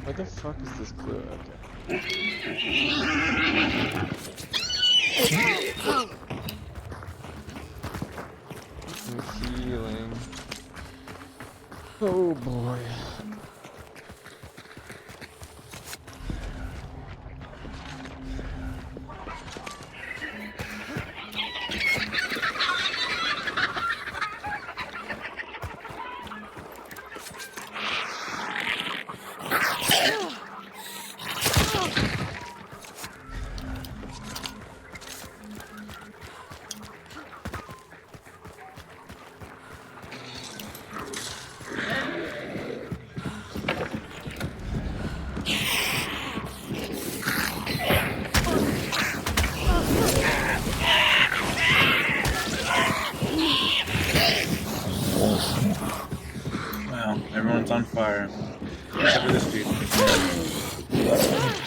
Where the fuck is this clue? Okay. some healing. Oh boy. Wow, everyone's on fire. Except for this dude.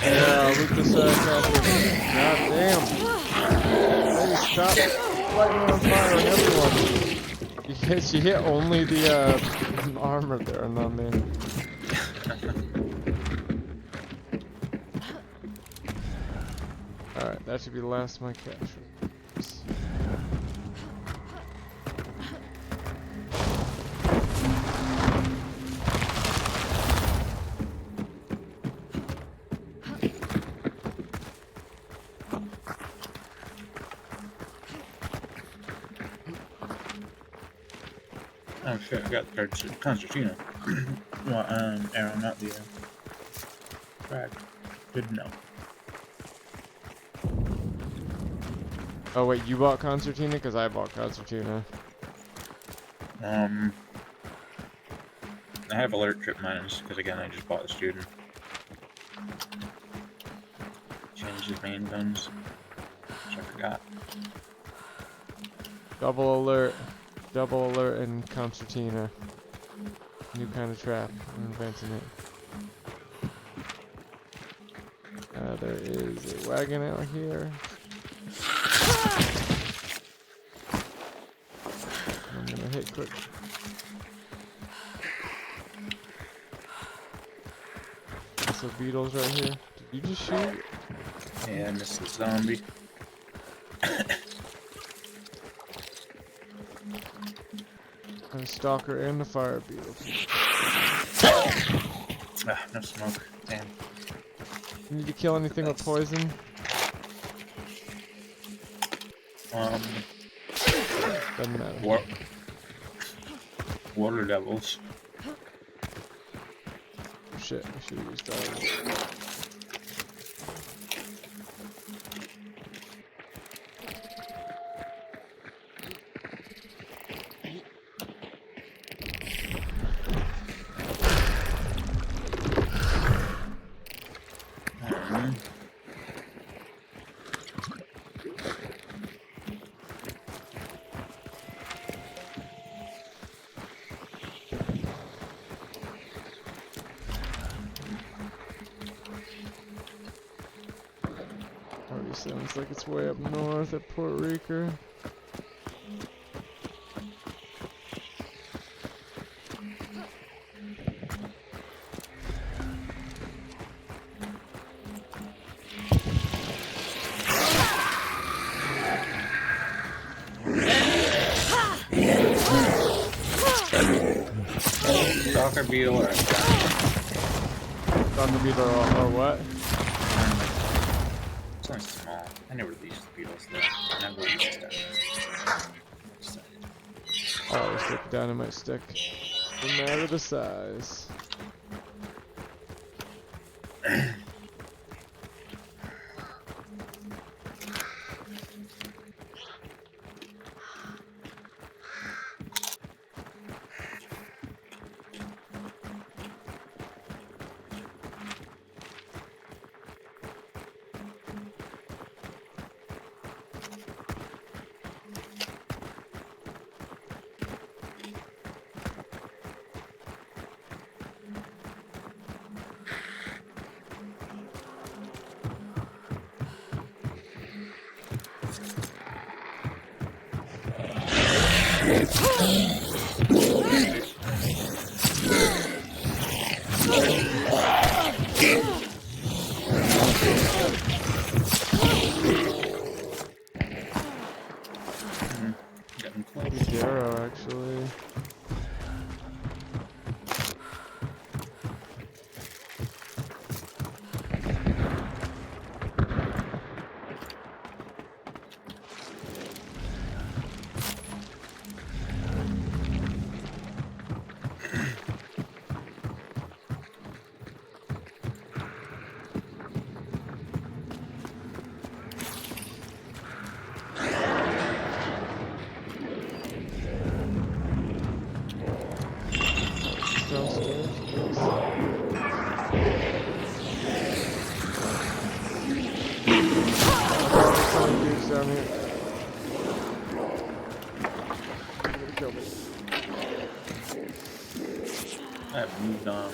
Yeah, look this God damn. Lady, stop lighting on fire on everyone. She hit only the armor there, not me. Alright, that should be the last of my cash. Oh shit, I got Concertina. Well, arrow, not the frag. Good to know. Oh wait, you bought Concertina? Because I bought Concertina. I have alert trip minus, because again, I just bought the student. Changed his main guns, which I forgot. Double alert and Concertina. New kind of trap. I'm inventing it. There is a wagon out here. I'm gonna hit quick. There's a beetles right here. Did you just shoot? Yeah, I missed the zombie. A stalker and the fire beetle. Ah, no smoke. Damn. You need to kill anything with poison? Doesn't matter. Water devils. Oh, shit, I should have used that. Sounds like it's way up north at Port Rica. Stalker beetle or Stalker beetle or what? It's only small. I never used the beetles though. I never used them. Oh, let's take dynamite stick. No matter the size. Getting close. Arrow, actually. actually. I've moved on.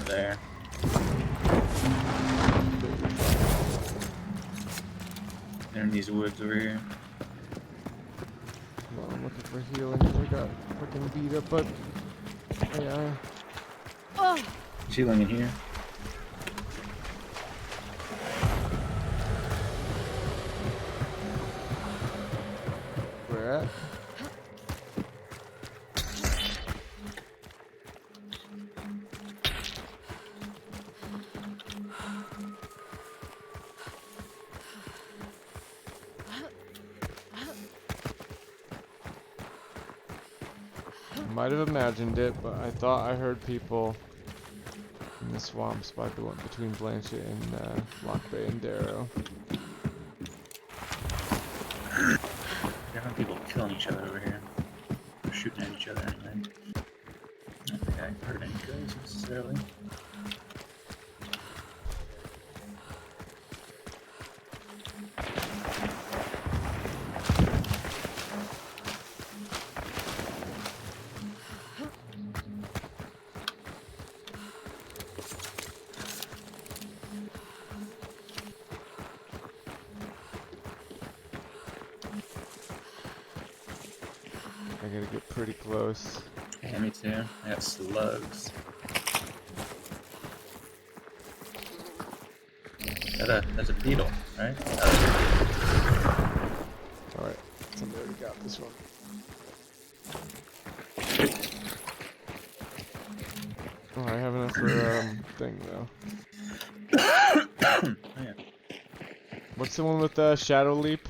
There. They're in these woods over here. Well, I'm looking for healing. They got fucking beat up, but yeah. Is healing in here? Where at? Might have imagined it, but I thought I heard people in the swamps by the one between Blanchett and Lock Bay and Darrow. There are people killing each other over here. They're shooting at each other anyway. I don't think I heard any guys necessarily. I gotta get pretty close. Yeah, me too. I got slugs. That's a beetle, right? Alright, somebody already got this one. Oh, I have enough for thing though. Oh, yeah. What's the one with the shadow leap?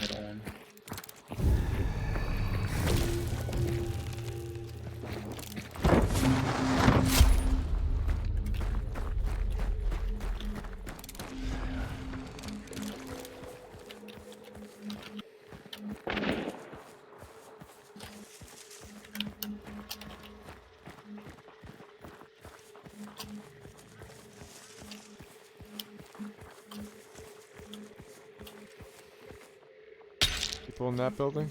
Middle one. People in that building?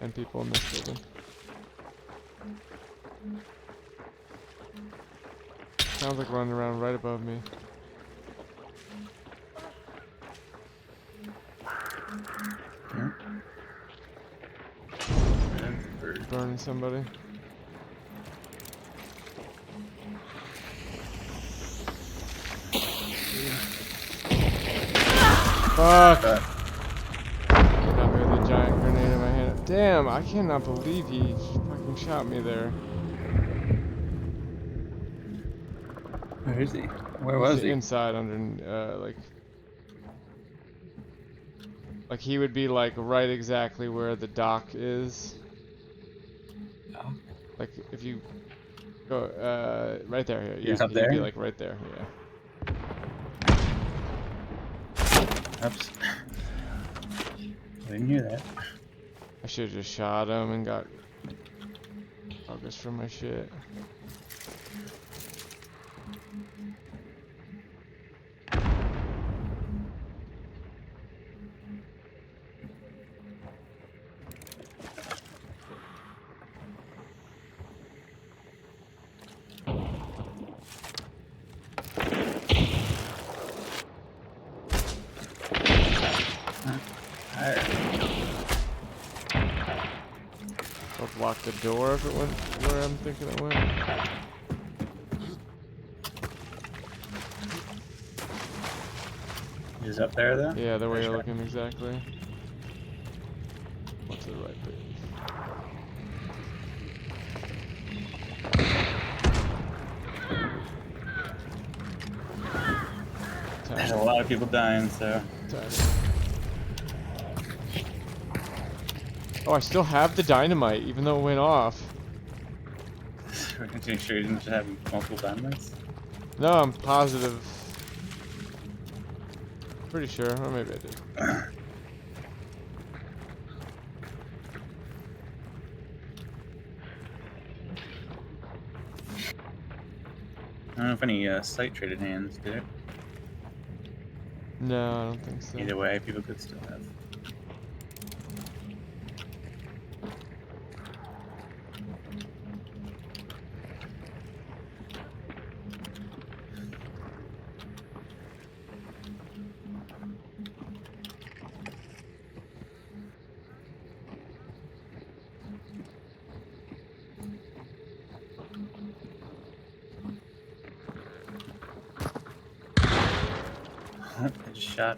And people in this building. Sounds like running around right above me. Burning somebody. Fuck! Not with a giant grenade in my hand. Damn, I cannot believe he fucking shot me there. Where is he? Where was he? Inside under, like he would be like right exactly where the dock is. Oh. Like if you go, right there, here. Yeah, He's up he'd there? be like right there, yeah. Oops. I didn't hear that. I should have just shot him and got... Oh markers for my shit. I'll block the door if it went where I'm thinking it went. He's up there though? Yeah, the way you're looking exactly. What's the right page? There's a lot of people dying, so. Oh, I still have the dynamite, even though it went off. Are you sure you didn't have multiple dynamites? No, I'm positive. Pretty sure, or maybe I did. I don't know if any sight traded hands did it. No, I don't think so. Either way, people could still have. I just shot.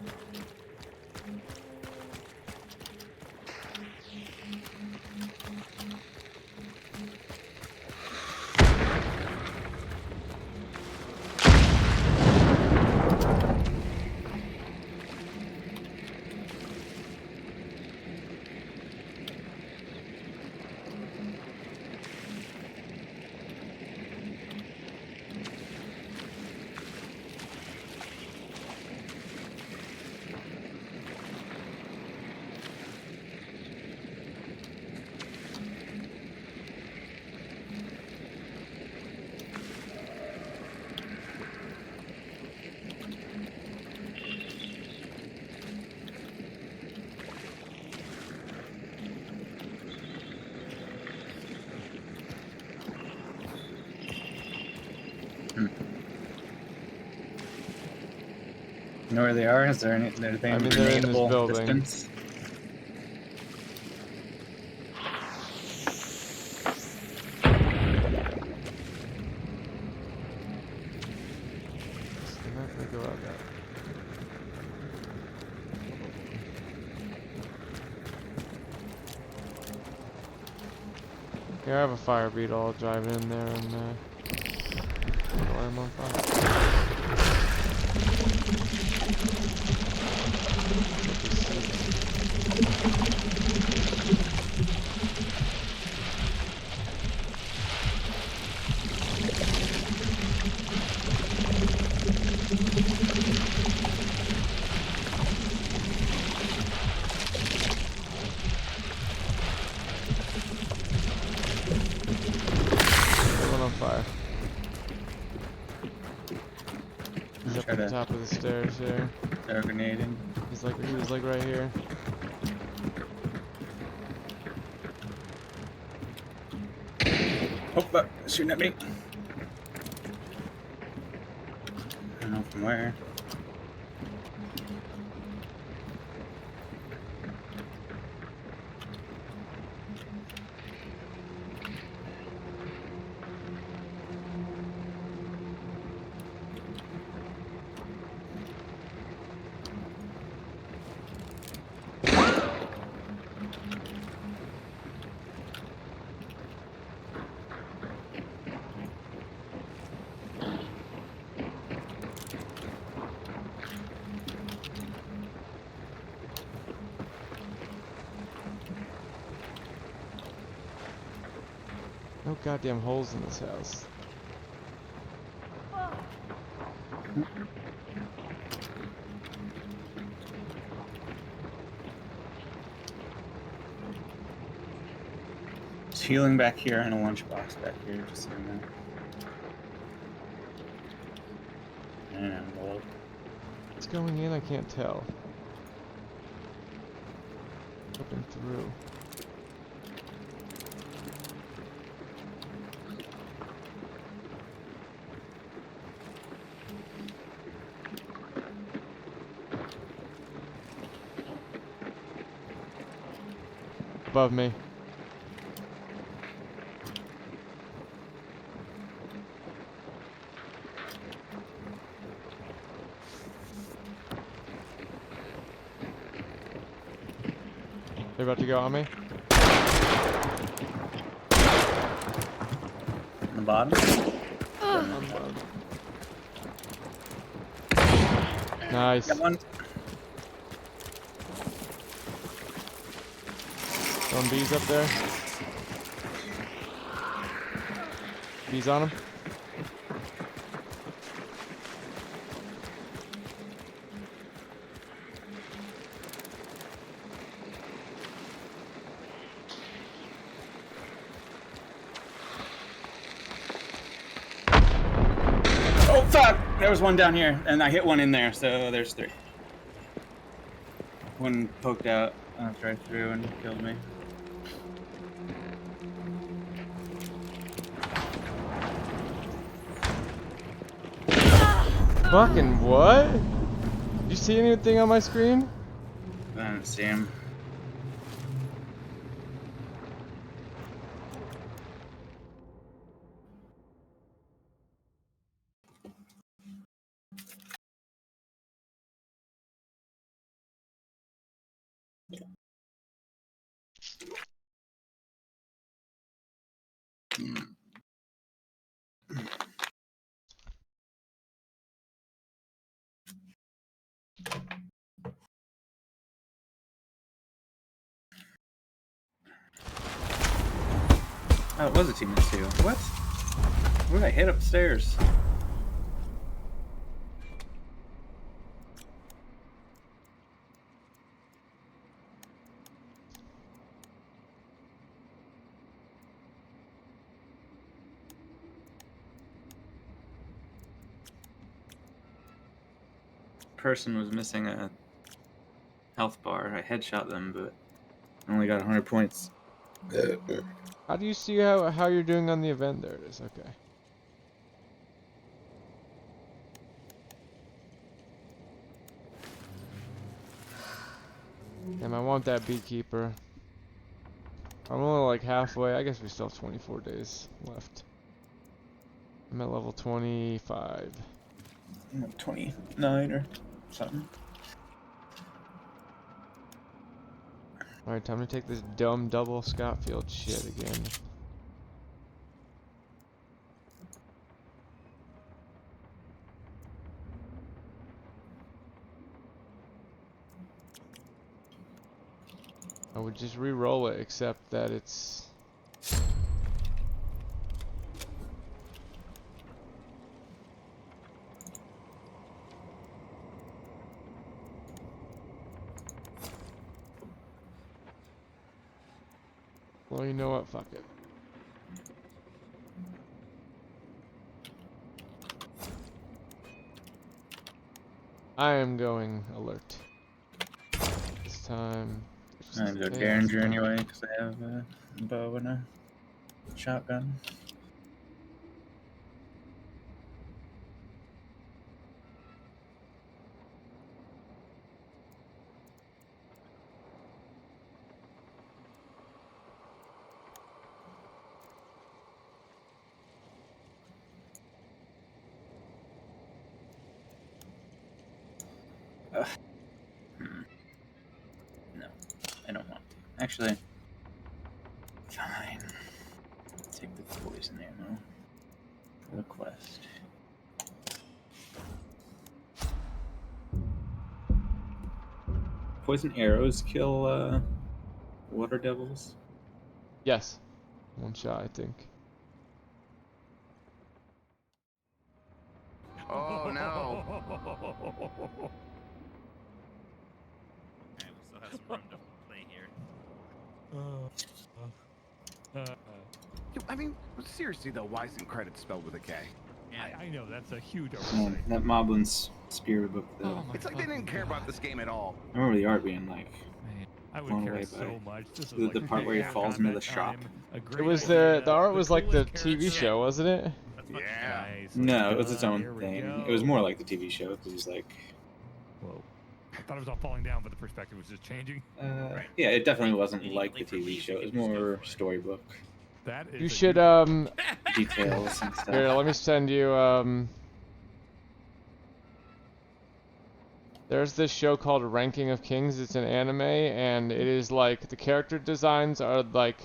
You know where they are? Is there anything I mean, they're in this building. Distance? Here, I have a fire beetle. I'll drive in there and light him on fire. He's up at the top of the stairs here. They're grenading. He was like right here. Oh, shooting at me. I don't know from where. No goddamn holes in this house. healing back here and a lunchbox back here, just so you know. And I'm old. What's going in? I can't tell. Up and through. Above me. They're about to go on me. On the bottom? Nice. Got one. Some bees up there. Bees on him. Oh fuck! There was one down here, and I hit one in there, so there's 3. One poked out right through and killed me. Fucking what? Did you see anything on my screen? I didn't see him. Oh, it was a team of 2. What? Where did I hit upstairs? Person was missing a health bar. I headshot them, but I only got 100 points. How do you see how you're doing on the event? There it is. Okay. Damn, I want that beekeeper. I'm only like halfway. I guess we still have 24 days left. I'm at level 25. I'm at 29 or something. Alright, time to take this dumb double Scotfield shit again. I would just re-roll it, except that it's... Well, you know what? Fuck it. I am going alert. This time... I'm gonna go Derringer anyway, because I have a bow and a shotgun. No, I don't want to. Actually, fine. Take the poison ammo for the quest. Poison arrows kill water devils? Yes. One shot, I think. Oh no. Okay, we still have some room to play here. I mean, seriously though, why isn't credit spelled with a K? I know, that's a huge Man, oversight. that Moblin's Spirit book though. It's like they didn't care about this game at all. I remember the art being like I would blown care away so by much. This is the, like the part where he yeah, falls into the combat shop. time, a It great was idea, the art was like the coolest TV character. show, wasn't it? Yeah. Nice. No, it was its Here own we thing. go. It was more like the TV show because he's like, Whoa. I thought it was all falling down, but the perspective was just changing. yeah, it definitely wasn't like the TV show. It was more storybook That is You a should details and stuff. Here, let me send you there's this show called Ranking of Kings. It's an anime, and it is like the character designs are like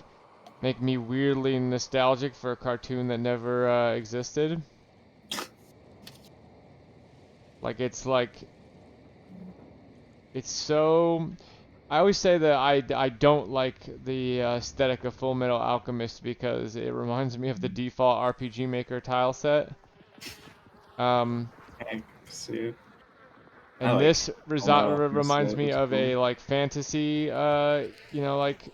make me weirdly nostalgic for a cartoon that never existed. Like it's so. I always say that I don't like the aesthetic of Full Metal Alchemist because it reminds me of the default RPG Maker tile set. See. And like this Full Metal Alchemist, reminds though. me It's of cool. a like fantasy, you know, like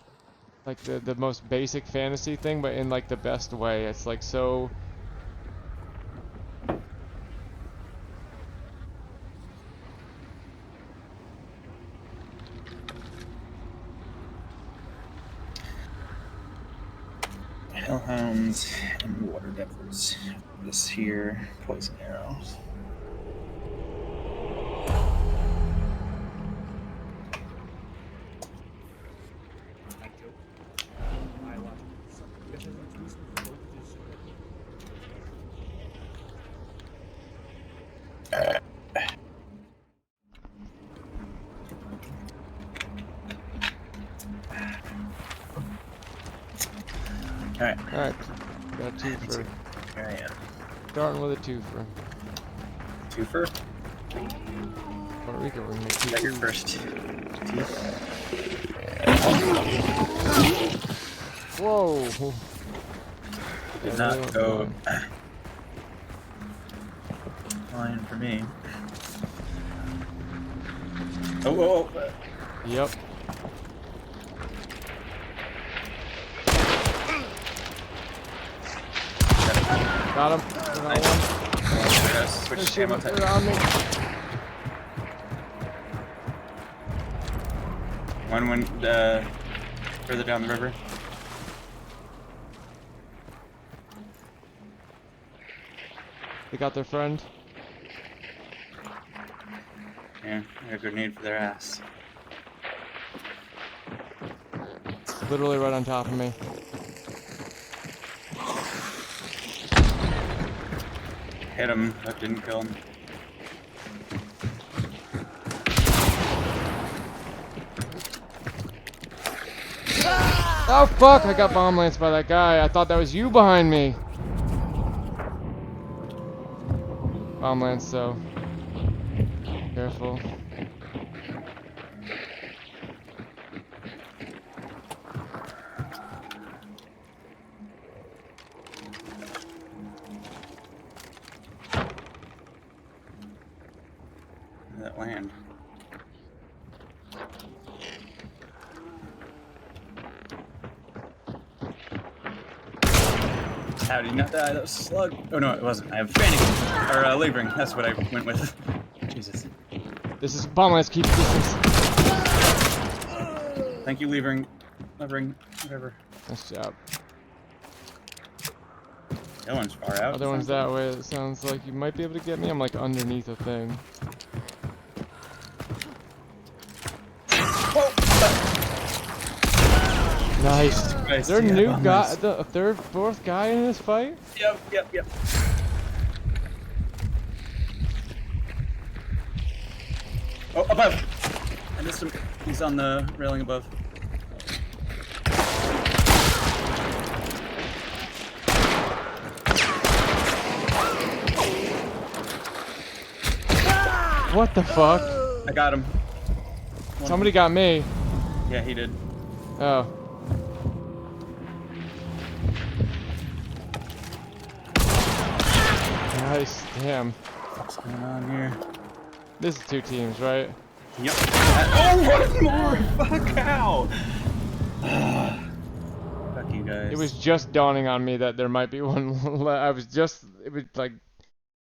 the most basic fantasy thing, but in like the best way. It's like so. Hellhounds and water devils. This here, poison arrows. Alright. Alright, got a twofer. Here I am. Starting with a twofer. Twofer? Puerto Rico, we're gonna make You got your two. first. Whoa! Did not go fine for me. Oh. Yep. Got him. Got one. Switch They're ammo shooting type. around me. One went further down the river. They got their friend. Yeah, I got a grenade for their ass. Literally right on top of me. Hit him, that didn't kill him. Oh fuck, I got bomb lanced by that guy. I thought that was you behind me. Bomb lance, so careful. That land. How did he not die? That was a slug. Oh no, it wasn't. I have Fanning. Or Levering. That's what I went with. Jesus. This is bomb lance, keep distance. Thank you, Levering. Levering, whatever. Nice job. That one's far out. Other one's that way. It sounds like you might be able to get me. I'm like underneath a thing. Nice. Christ, There yeah, new bomb guy, lance. the third, fourth guy in this fight? Yep. Oh, above! I missed him. He's on the railing above. What the fuck? I got him. Somebody got me. Yeah, he did. Oh. Nice. Damn. What's going on here? This is 2 teams, right? Yep. Oh, one more! Fuck, how? Fuck you. you guys. It was just dawning on me that there might be one. It was like,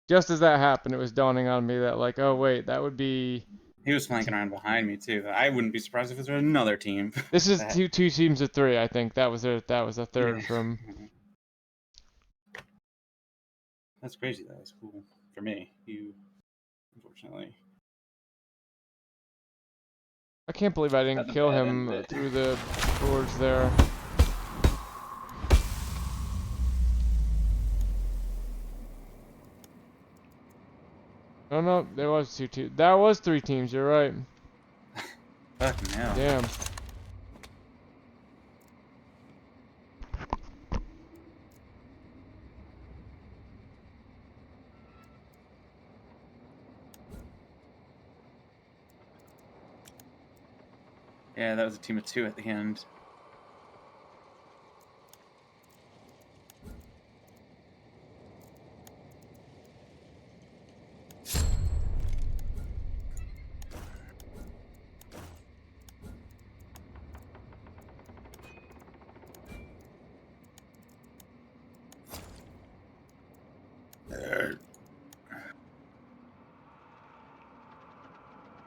just as that happened, it was dawning on me that like, oh wait, that would be. He was flanking around behind me too. I wouldn't be surprised if it was another team. This is two teams of three, I think. That was a third from. That's crazy. That was cool for me. You, unfortunately. I can't believe I didn't kill him through the gorge there. Oh no, there was two teams. That was three teams, you're right. Fucking hell. Damn. Yeah, that was a team of two at the end.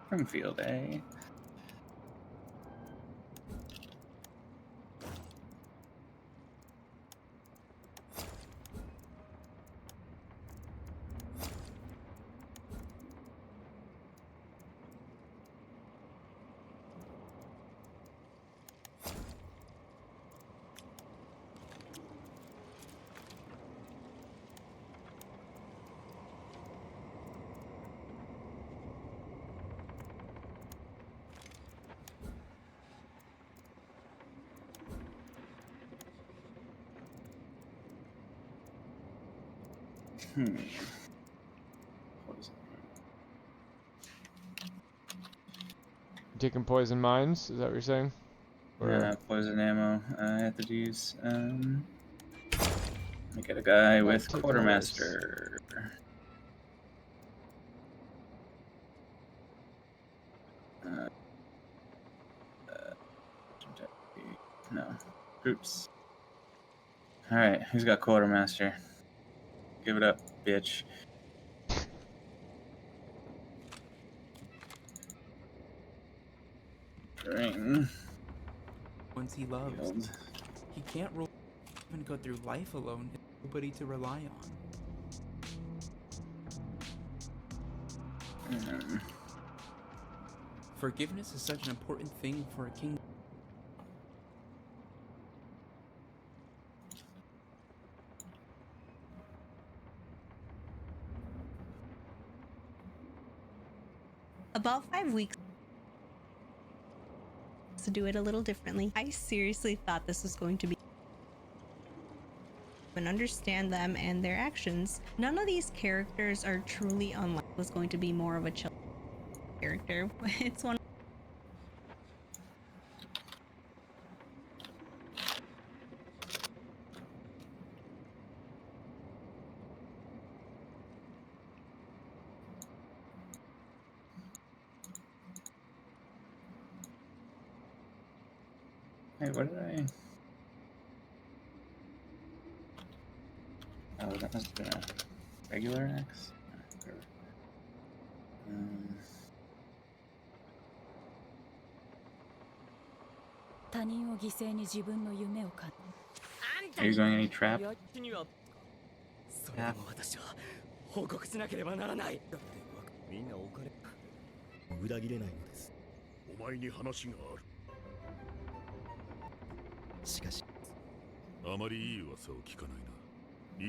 From field A. What is it? Taking poison mines? Is that what you're saying? Or... Yeah, poison ammo. I have to use. I get a guy with quartermaster. No groups. All right, who's got quartermaster? Give it up, bitch. Ring. Once he loves, he can't even go through life alone. Nobody to rely on. Forgiveness is such an important thing for a king. About 5 weeks to do it a little differently. I seriously thought this was going to be and understand them and their actions. None of these characters are truly unlike. It was going to be more of a chill character. It's one. Hey, what did I... Oh, that must have been a regular X? Are you going any trap? Yeah. それでも私は報告しなければならない。みんなお金裏切れないのです。お前に話がある。しかしあまりいい噂を聞かない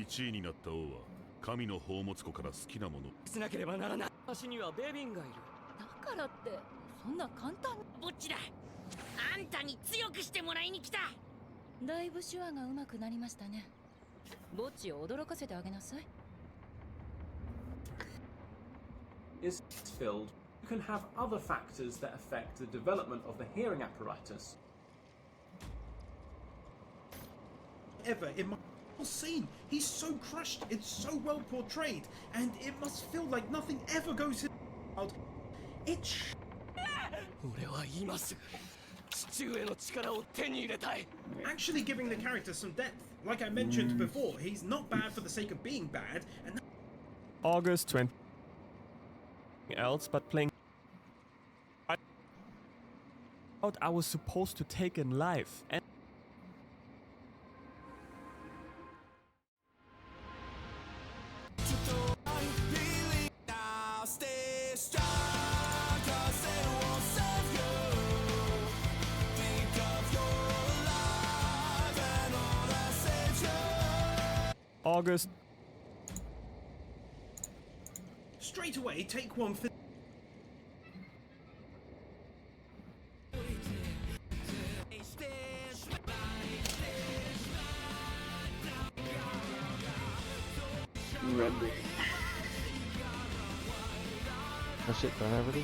な。1位になった王は神の宝物庫から好きなものしなければならない。私にはベビンがいる。だからってそんな簡単に。ぼっちだ。あんたに強くしてもらいに来た。だいぶ手話が上手くなりましたね。ぼっちを驚かせてあげなさい。Is filled, you can have other factors that affect the development of the hearing apparatus. Ever in my whole scene, he's so crushed, it's so well portrayed, and it must feel like nothing ever goes in. It's. 俺は言います。Actually giving the character some depth. Like I mentioned before, he's not bad for the sake of being bad, and August 20 else but playing out I was supposed to take in life and August. straight away take one for Oh shit, don't I have it?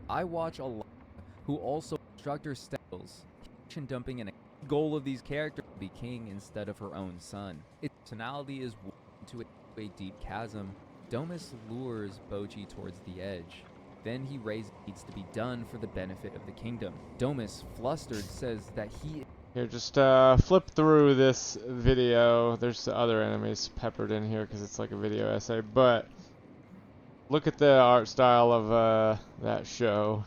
I watch a lot who also instructor styles, dumping and a goal of these characters to be king instead of her own son. Its personality is into a deep chasm. Domus lures Boji towards the edge. Then he raises what needs to be done for the benefit of the kingdom. Domus, flustered, says that he... Here, just flip through this video. There's other enemies peppered in here because it's like a video essay, but look at the art style of that show.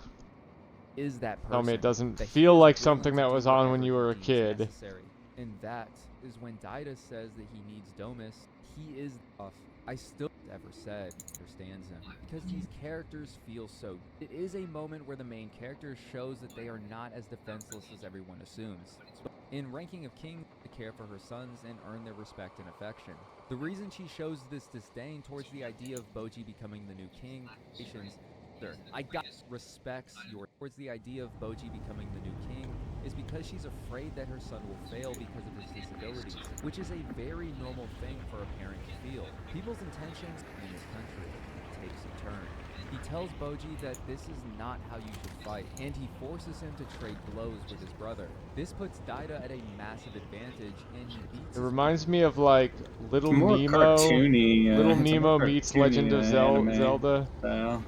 Is that person Tell me it doesn't that feel he like is something that willing to was do on when whatever you were a deems kid. necessary. And that is when Daida says that he needs Domus. He is off. I still ever said understands him because these characters feel so. It is a moment where the main character shows that they are not as defenseless as everyone assumes. In Ranking of Kings, to care for her sons and earn their respect and affection. The reason she shows this disdain towards the idea of Boji becoming the new king, I got respects your towards the idea of Boji becoming the new king is because she's afraid that her son will fail because of his disabilities, which is a very normal thing for a parent to feel. People's intentions in this country takes a turn. He tells Boji that this is not how you should fight, and he forces him to trade blows with his brother. This puts Daida at a massive advantage, and he beats It reminds me of like Little More Nemo. cartoony, Little it's a Nemo more meets cartoony, Legend of anime Zelda. style.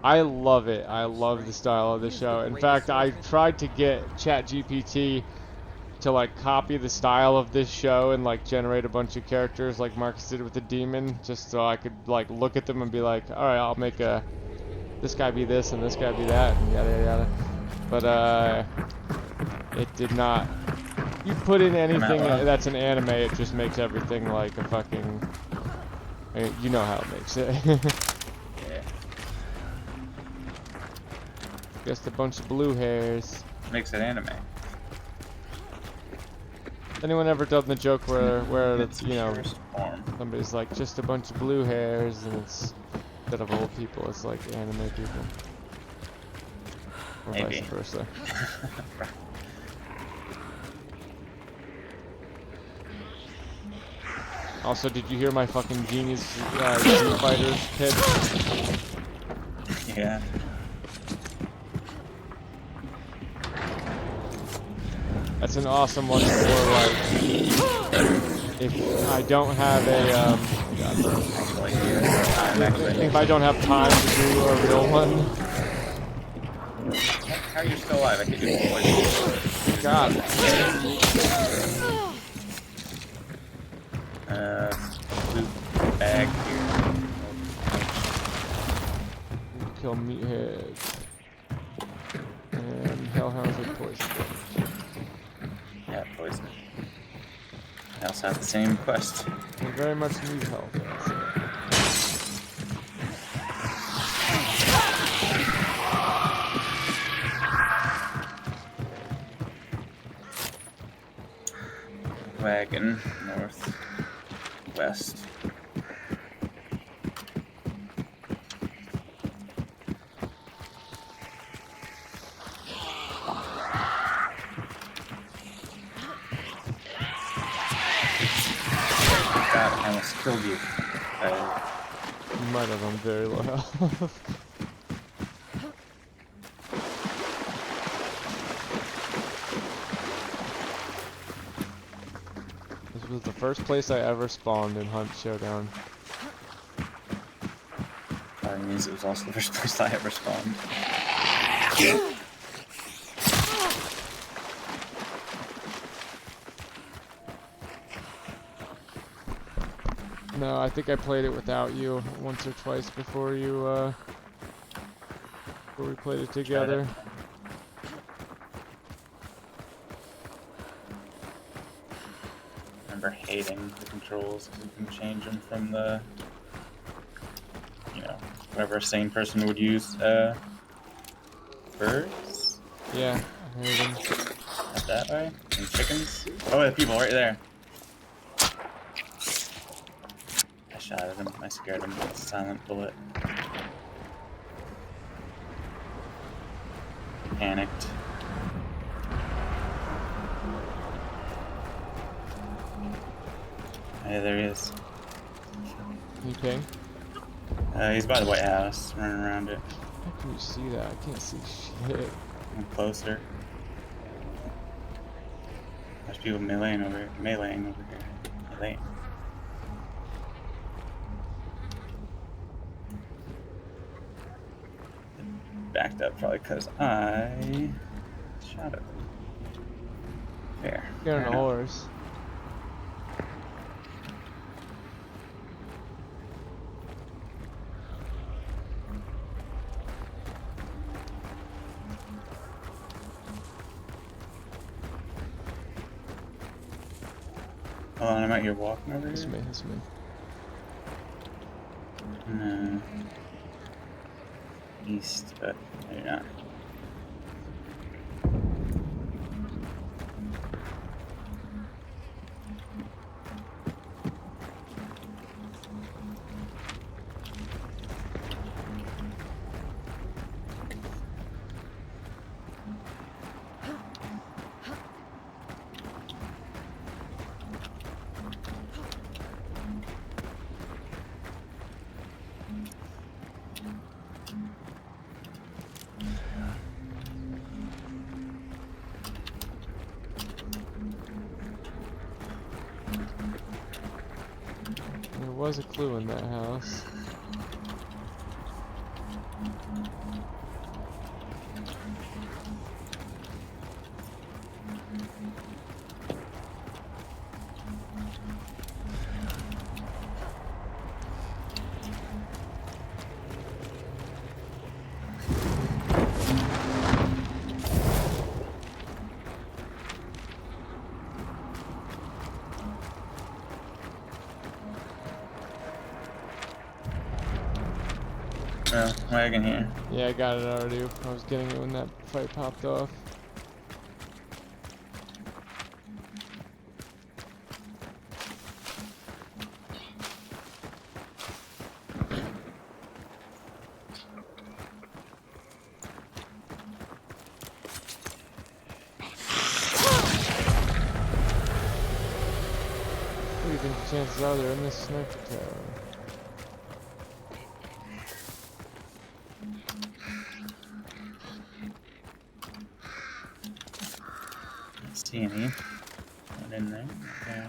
I love it. I love the style of the show. In fact, I tried to get ChatGPT to like copy the style of this show and like generate a bunch of characters like Marcus did with the demon, just so I could like look at them and be like, all right, I'll make this guy be this and this guy be that and yada yada. But it did not. You put in anything that's an anime, it just makes everything like a fucking. You know how it makes it. Just a bunch of blue hairs. Makes it anime. Anyone ever done the joke where It's you know purest form. somebody's like just a bunch of blue hairs and it's instead of old people it's like anime people, or Maybe. vice versa. Also, did you hear my fucking genius Fighters pitch? Yeah. That's an awesome one for like if I don't have a if I don't have time to do a real one. How are you still alive? I could do poison. God. Blue bag here. Kill meatheads. And hellhounds with poison. Yeah, poison. I also have the same quest. We very much need help. Wagon, north, west. God, I almost killed you. You might have on very low health. was the first place I ever spawned in Hunt Showdown. That means it was also the first place I ever spawned. No, I think I played it without you once or twice before you, before we played it together. I remember hating the controls because you can change them from the, you know, whatever a sane person would use. Birds? Yeah, I heard them. Not that way? And chickens? Oh, the people right there. I shot at him. I scared him with a silent bullet. Panicked. Hey, there he is. You ping? He's by the White House, running around it. How can you see that? I can't see shit. I'm closer. There's people meleeing over here. Meleeing. Backed up probably because I shot it. There. Get on a horse. Hold on, I'm out here walking over here. That's me, that's me. No. East, but no, you're not. There was a clue in that house. Oh, wagon here. Yeah, I got it already. I was getting it when that fight popped off. What do you think the chances are they're in this sniper tower? See any? Not in there. Okay.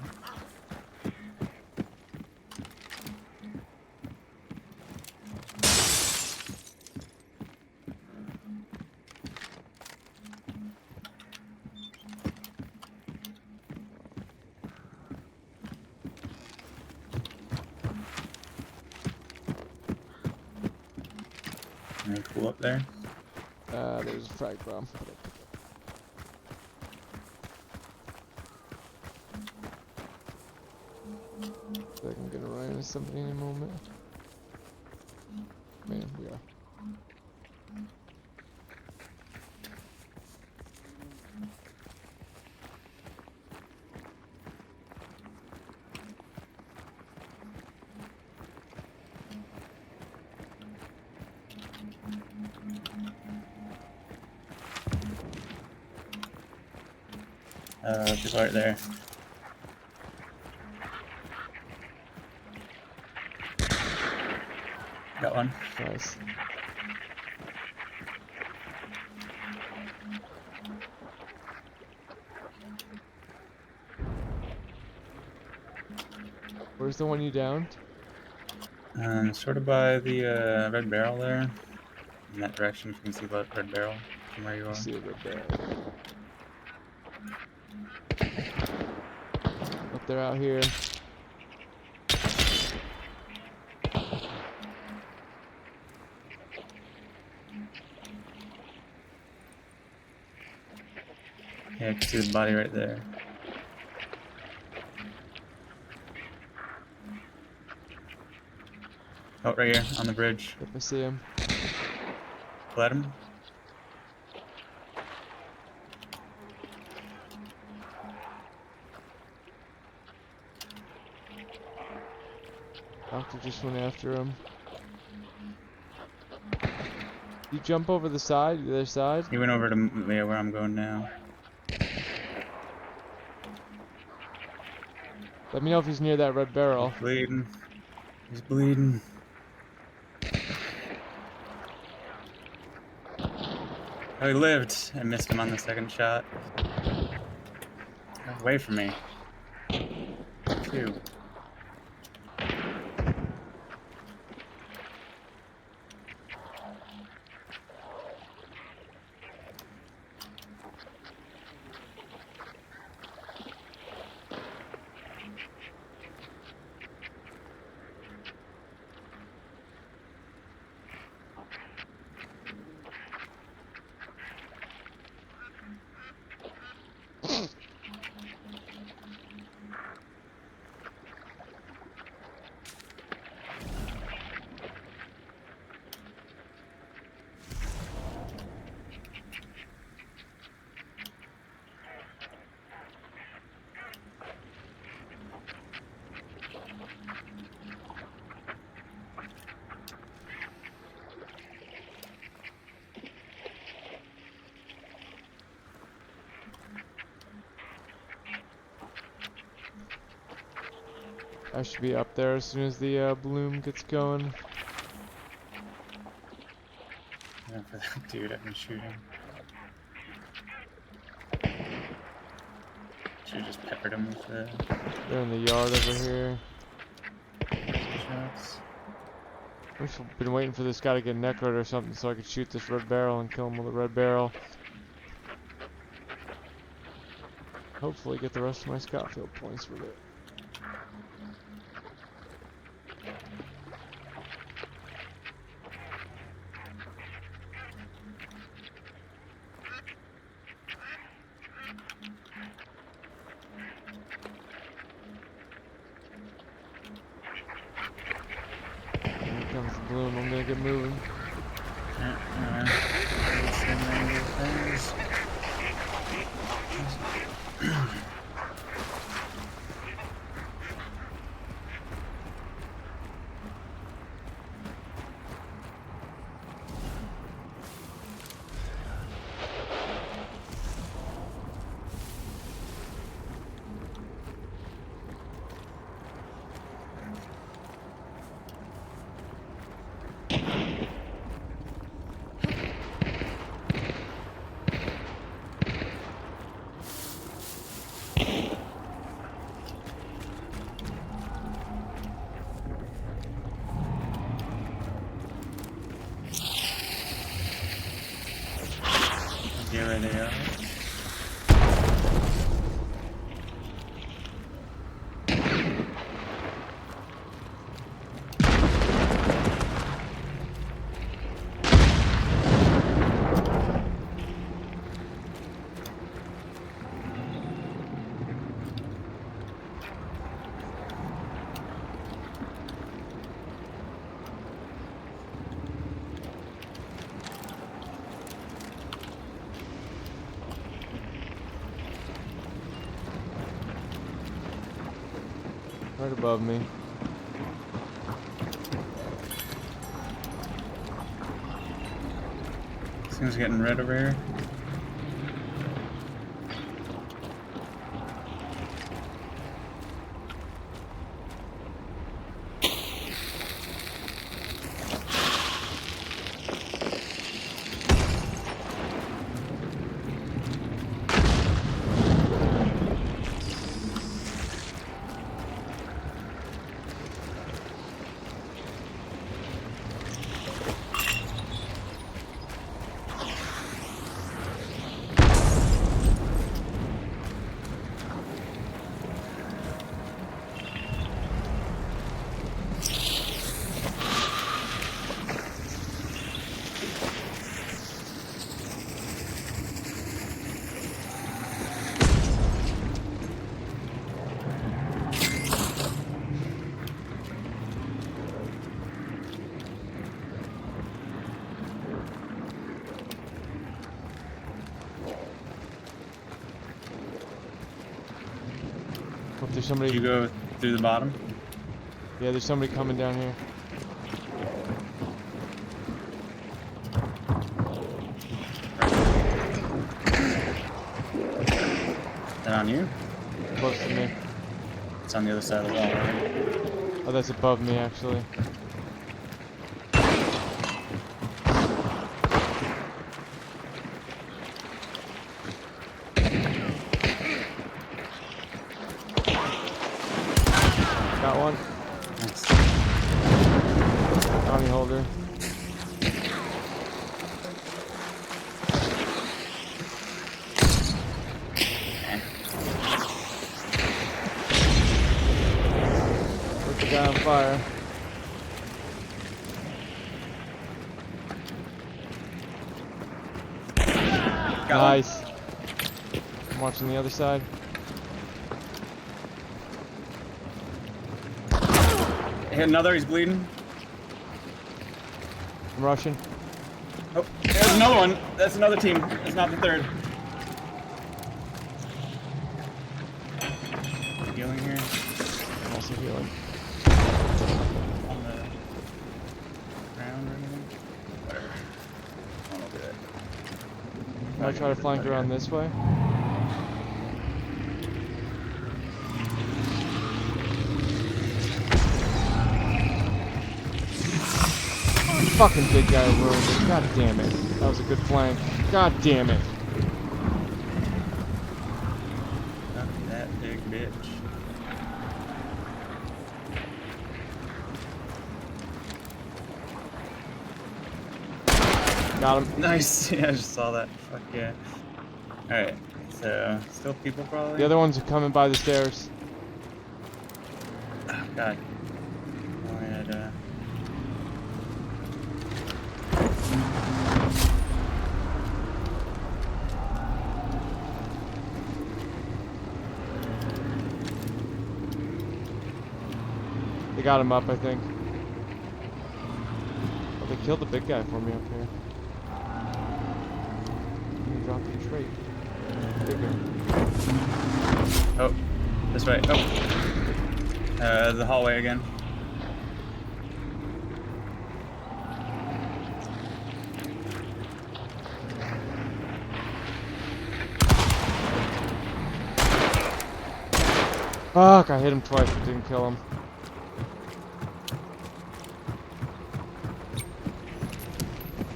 Any cool up there? There's a frag bomb. I think I'm gonna run into somebody in a moment. Man, we are. People right there. Got one. Nice. Where's the one you downed? Sort of by the red barrel there. In that direction, if you can see that red barrel from where you are. I see a red barrel. Up there, out here. Yeah, I can see the body right there. Oh, right here, on the bridge. Yep, I see him. Let him. Doctor just went after him. You jump over the side, the other side? He went over to where I'm going now. Let me know if he's near that red barrel. He's bleeding. He's bleeding. Oh, he lived. I missed him on the second shot. Away from me. Two. I should be up there as soon as the bloom gets going. Yeah, for that dude I've been shooting. Should've just peppered him with the... They're in the yard over here. shots. I've been waiting for this guy to get necroed or something so I could shoot this red barrel and kill him with a red barrel. Hopefully get the rest of my Scotfield points with it. Bloom, I'm gonna get moving. Get where they are. Right above me. This thing's getting red over here. Hope there's somebody. Did you go through the bottom? Yeah, there's somebody coming down here. Is that on you? Close to me. It's on the other side of the wall, right? Oh, that's above me, actually. Got one. Nice. Bounty holder. Put the guy on fire. Nice. I'm watching the other side. Hit another, he's bleeding. I'm rushing. Oh, there's another one. That's another team. It's not the third. Healing here. I'm also healing. On the ground or anything? Whatever. I'll do it. Can I try to flank around this way? Fucking big guy ruined it. God damn it. That was a good flank. God damn it. Not that big bitch. Got him. Nice. Yeah, I just saw that. Fuck yeah. Alright. So, still people probably? The other ones are coming by the stairs. Oh, God. Oh, I had, They got him up, I think. Oh, they killed the big guy for me up here. He dropped the trait. Bigger. Oh, this way. Oh. The hallway again. Fuck, I hit him twice but didn't kill him.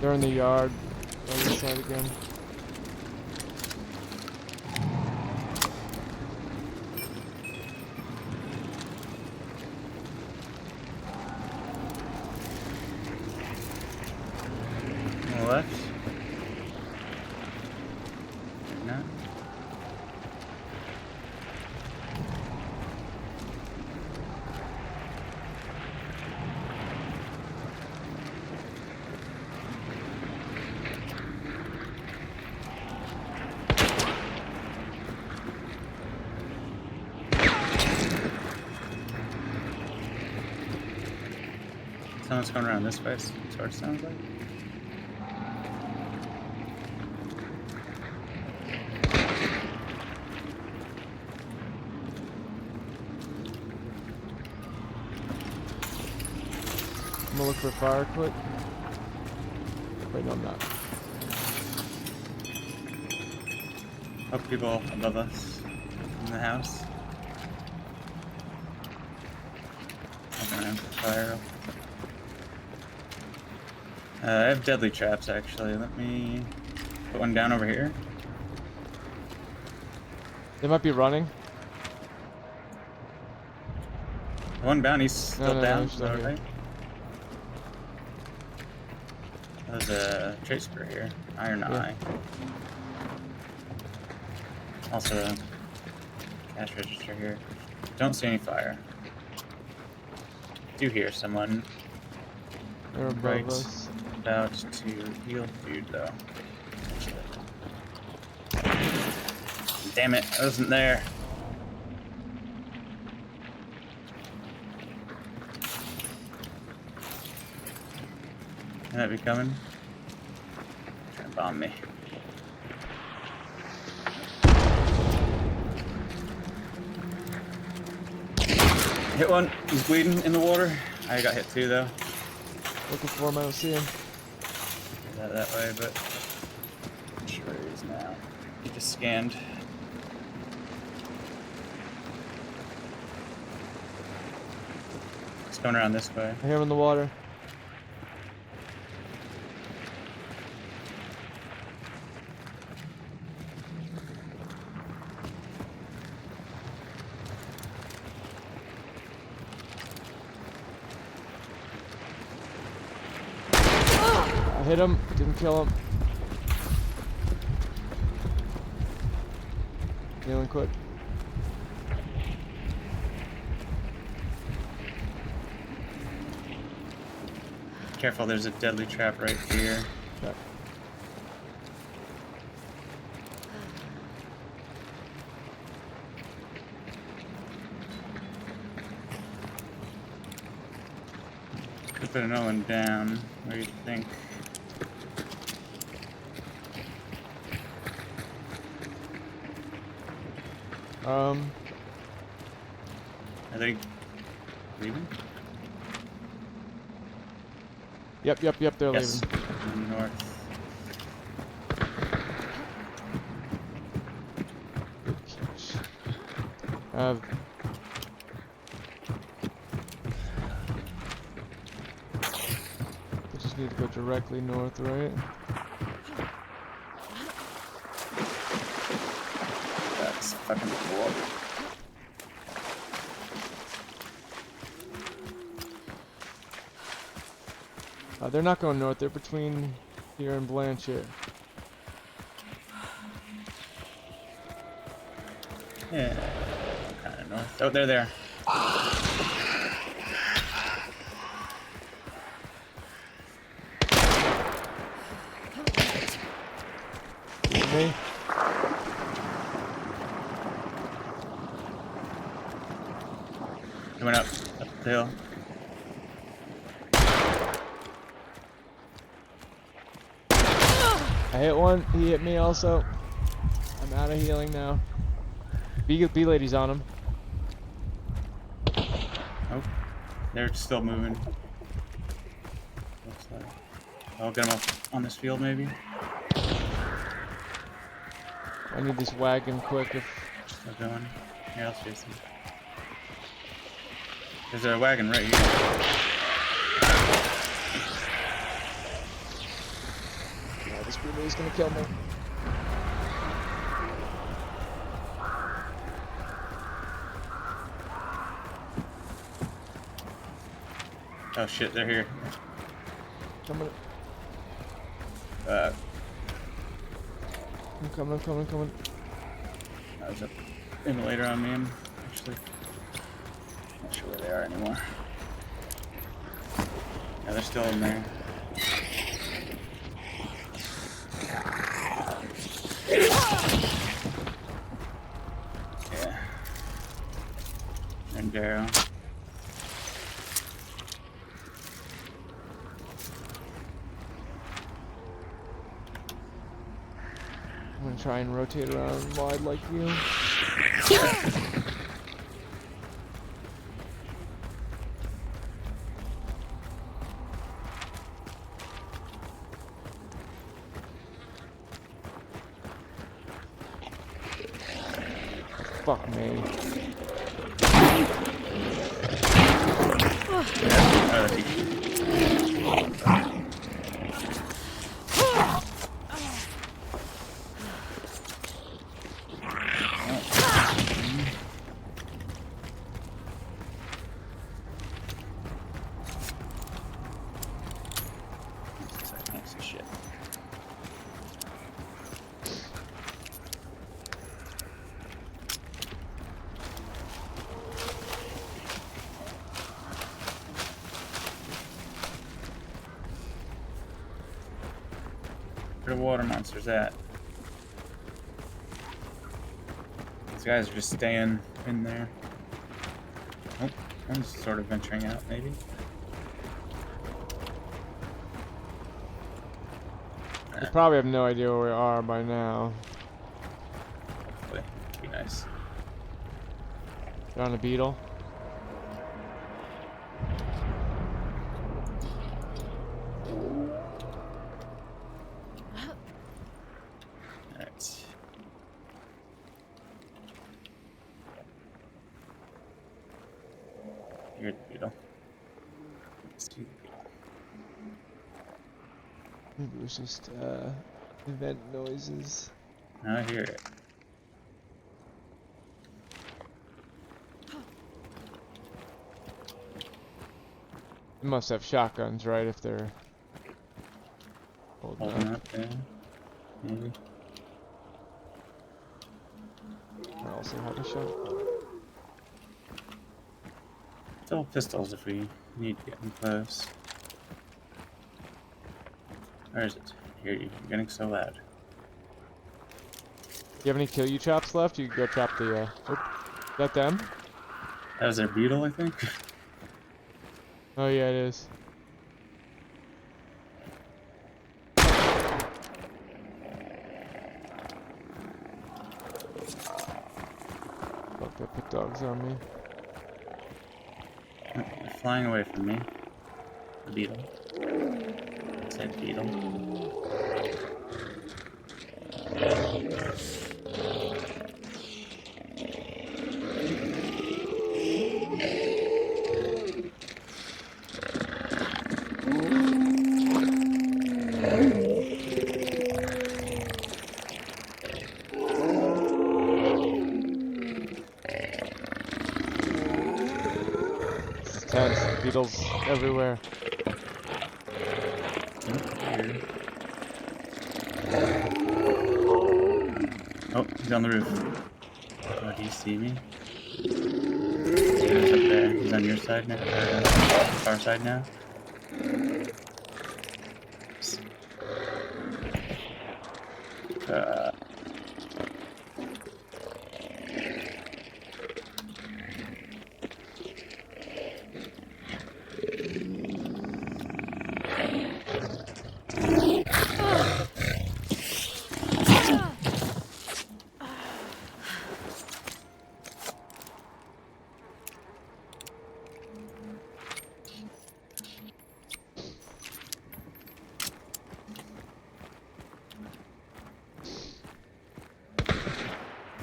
They're in the yard. Right inside again. On the left. No. Someone's going around this way, that's what it sounds like. I'm gonna look for fire quick. Wait, no, I'm not. Oh, people above us in the house. I'm around for fire. I have deadly traps actually. Let me put one down over here. They might be running. One bounty's still down. Still here. Right? There's a trace spur here. Iron Eye. Also a cash register here. Don't see any fire. Do hear someone. They're above Right. us. About to heal food though. Damn it, I wasn't there. Can that be coming? Trying to bomb me. Hit one. He's bleeding in the water. I got hit too, though. Looking for him. I don't see him. That way, but I'm sure he is now. He just scanned. He's coming around this way. I hear him in the water. I hit him, didn't kill him. Healing quick. Careful, there's a deadly trap right here. Okay. Could put another one down. What do you think? Are they leaving? Yep, they're yes. leaving. North. We just need to go directly north, right? That's fucking cool. They're not going north, they're between here and Blanchard. Yeah, kind of north. Oh, they're there. Me? Coming up the hill. I hit one, he hit me also. I'm out of healing now. B-Lady's on him. Oh, they're still moving. Looks like. I'll get them up on this field maybe. I need this wagon quick if... Still going. Here, I'll chase them. There's a wagon right here. This B-Lady's gonna kill me. Oh shit, they're here. Coming. I'm coming. I was up in the later on me, actually. Not sure where they are anymore. Yeah, they're still in there. Yeah. And Darrow. I'm gonna try and rotate around wide like you. Fuck me. Shit. Where the water monsters at? These guys are just staying in there. Oh, one's sort of venturing out, maybe. They probably have no idea where we are by now. Hopefully. Be nice. They're on a beetle. You're the beetle. Let's do the beetle. Maybe it was just event noises. I hear it. They must have shotguns, right? If they're holding up. Yeah. Maybe. I also have a shotgun. Still pistols if we need to get them close. Where is it? Here, you're getting so loud. You have any kill you chops left? You can go chop the. Is that them? That was their beetle, I think. Oh yeah, it is. Fuck, they put dogs on me. They're flying away from me. The beetle. Said beetle. It's tense. Beetles everywhere. Oh, he's on the roof. Oh, do you see me? He's up there. He's on your side now. Or our side now.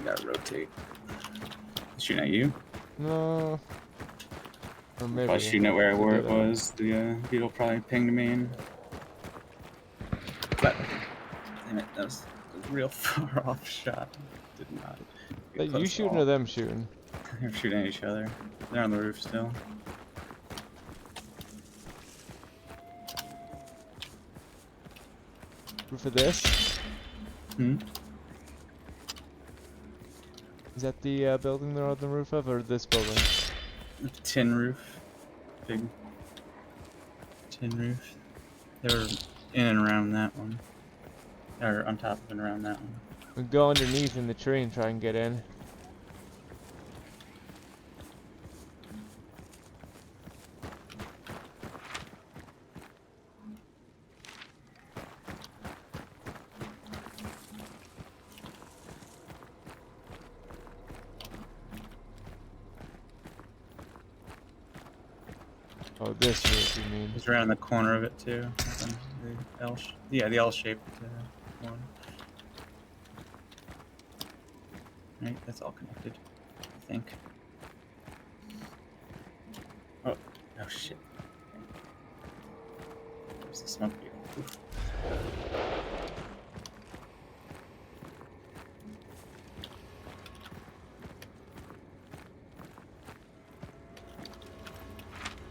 Gotta rotate. Shooting at you? No. Or maybe. If I was shooting at where it was, the beetle probably pinged me and. But. Damn it, that was a real far off shot. Did not. Are you shooting or them shooting? They're shooting at each other. They're on the roof still. Roof of this? Hmm? Is that the building they're on the roof of, or this building? Tin roof. Big tin roof. They were in and around that one. Or on top of and around that one. We go underneath in the tree and try and get in. Oh, this roof, you mean? It's around the corner of it too. The L the L-shaped one. Right, that's all connected, I think. Oh, oh shit. There's the smoke beetle. Oof.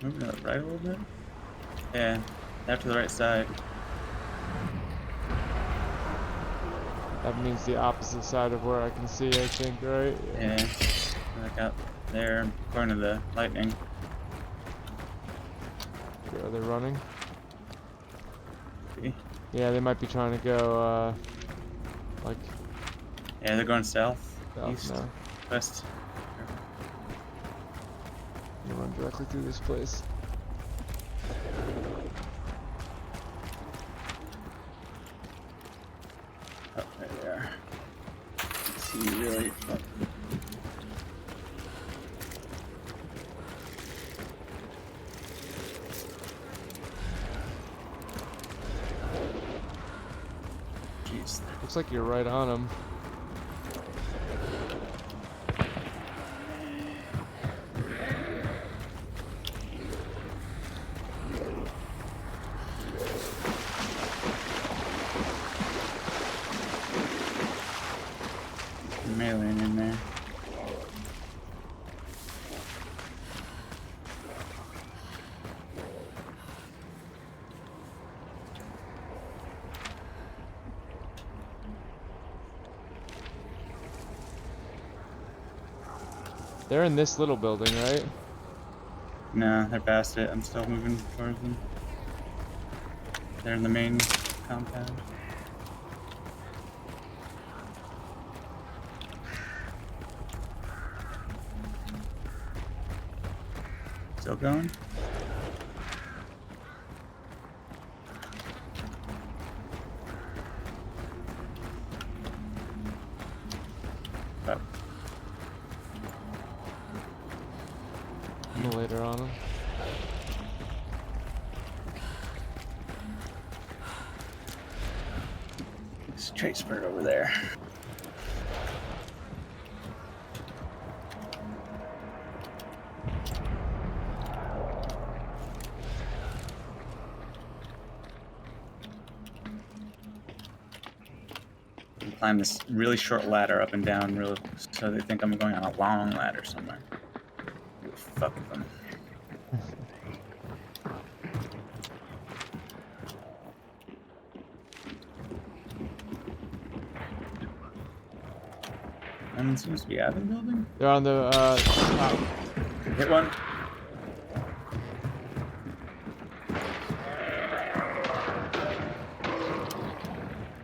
Moving to the right a little bit? Yeah, out to the right side. That means the opposite side of where I can see, I think, right? Yeah, like out there, according to the lightning. Are they running? See? Yeah, they might be trying to go, like... Yeah, they're going south, east, now. west. You run directly through this place. Oh, there they are. See really. Oh. Jeez. Looks like you're right on them. melee in there. They're in this little building, right? No, they're past it. I'm still moving towards them. They're in the main compound. Still going? Up. Later on them. There's a trace bird over there. Climb this really short ladder up and down, so they think I'm going on a long ladder somewhere. Fuck with them. And it seems to be out of the building. They're on the top. Hit one.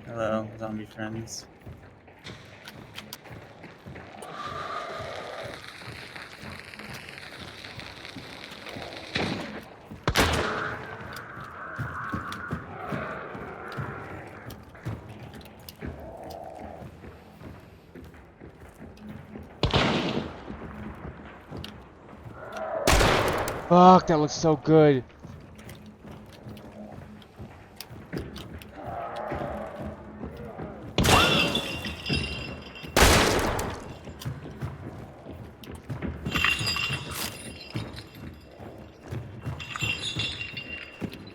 Hello, zombie friends. Fuck, that looks so good.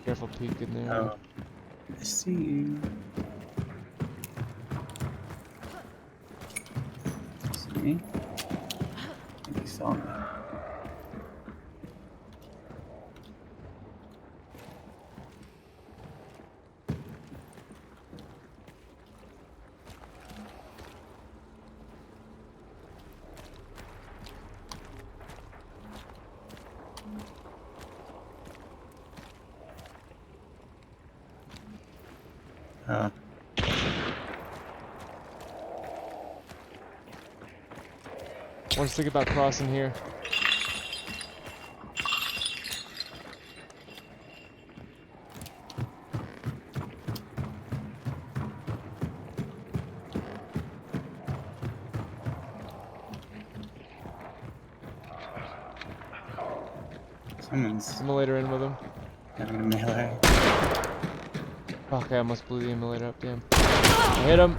Careful peek in there. Oh, I see you. See me? I think you saw me. What do you think about crossing here? Someone's Simulator in with him. having a melee. Fuck, I almost blew the emulator up, damn. I hit him.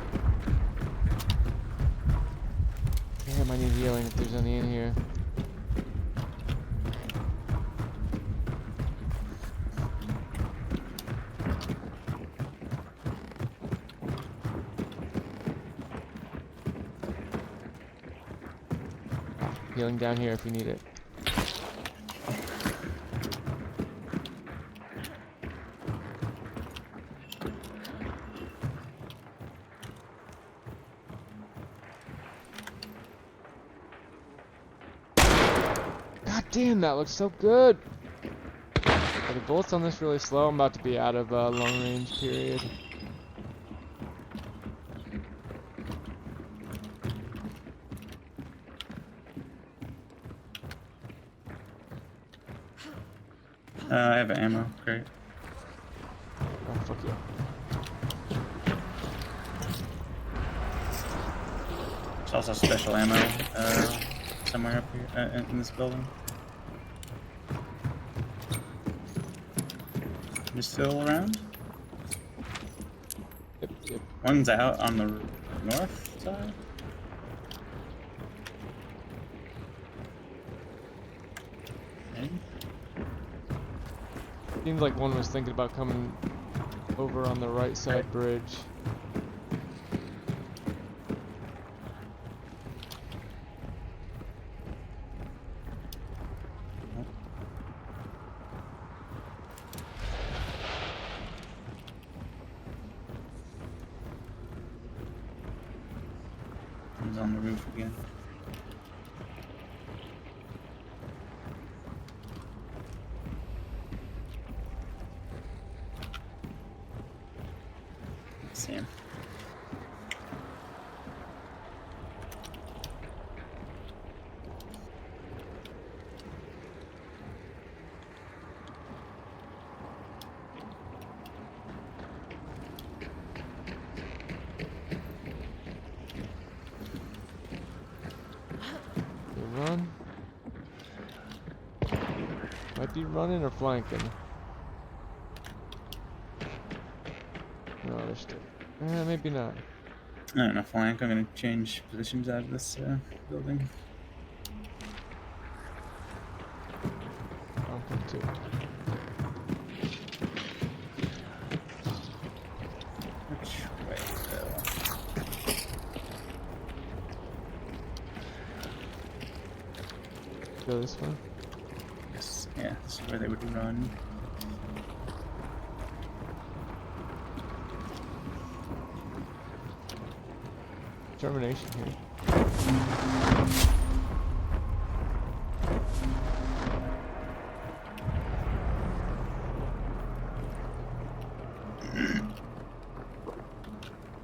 Damn, I need healing if there's any in here. Healing down here if you need it. Damn, that looks so good. Are the bullets on this really slow? I'm about to be out of long range period. I have ammo. Great. Oh, fuck yeah. There's also special ammo somewhere up here in this building. You're still around? Yep, yep. One's out on the north side. Maybe? Seemed like one was thinking about coming over on the right side bridge. One's on the roof again. See him. Run. Might be running or flanking. No, they're still. Maybe not. I don't know, flank. I'm gonna change positions out of this building. Flanking too. Which way though? Go this way? Yes, yeah, this is where they would run. Termination here.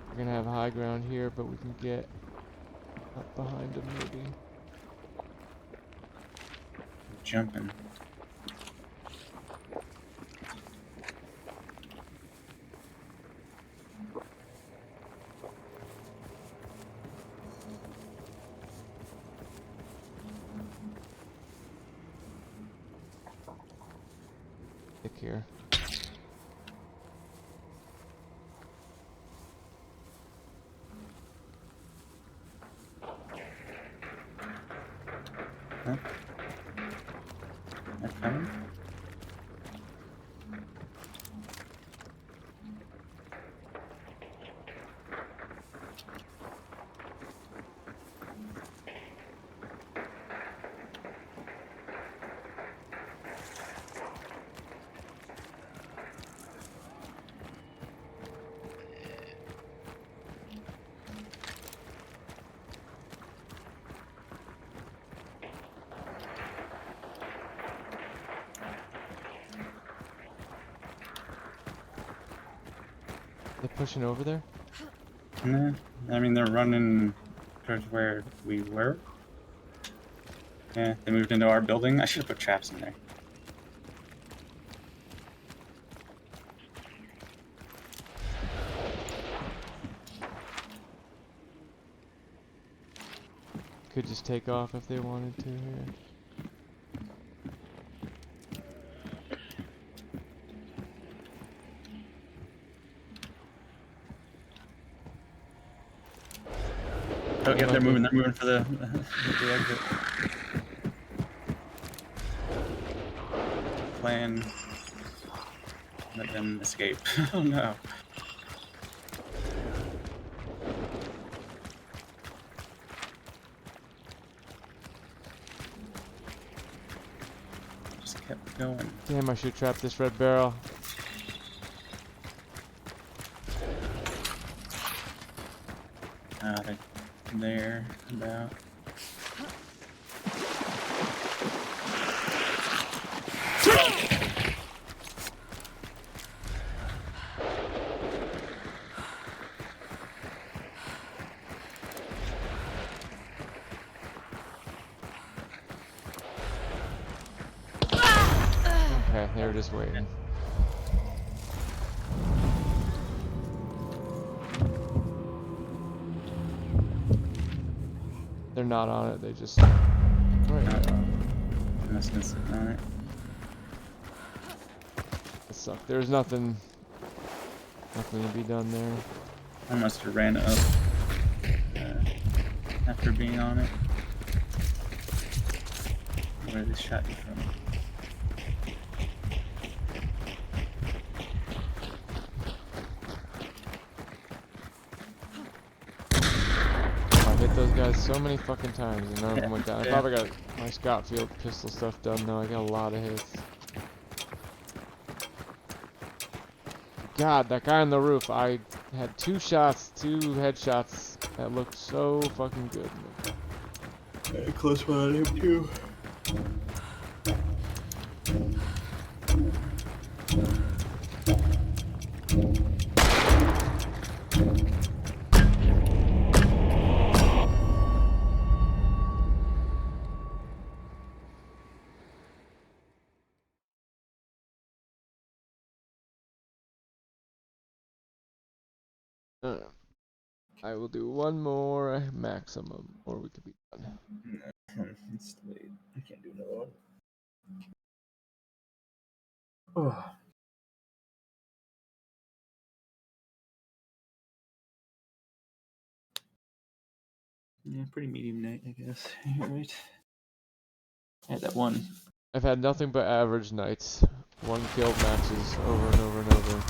We're gonna have high ground here, but we can get up behind them maybe. Jumping. Here. Huh? They're coming? They're pushing over there? Nah, I mean, they're running towards where we were. Yeah, they moved into our building. I should have put traps in there. Could just take off if they wanted to here. Oh, yeah, they're moving for the exit. Plan. Let them escape. Oh no. Just kept going. Damn, I should trap this red barrel. There, about. Okay, they were just waiting. They're not on it, they just... Right. They must have been sitting on it. It sucked. There's nothing to be done there. I must have ran up after being on it. Where they shot you from? Hit those guys so many fucking times and none of them went down. I probably got my Scottfield pistol stuff done though. I got a lot of hits. God, that guy on the roof. I had 2 shots, 2 headshots That looked so fucking good. Very close one on him too. I will do one more maximum, or we could be done. It's late. I can't do another one. Oh. Yeah, pretty medium night, I guess. Right. I had that one. I've had nothing but average nights. One kill matches over and over and over.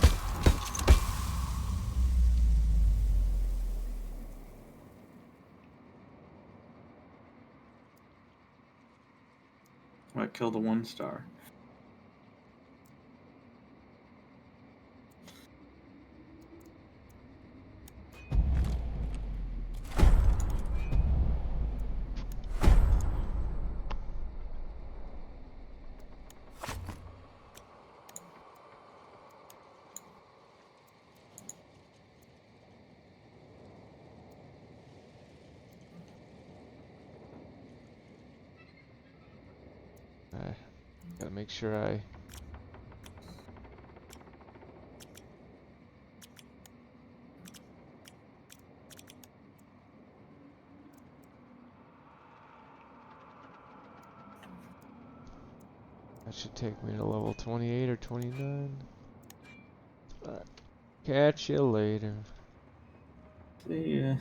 I killed a 1-star. Gotta make sure I... That should take me to level 28 or 29. Alright. Catch you later. See ya.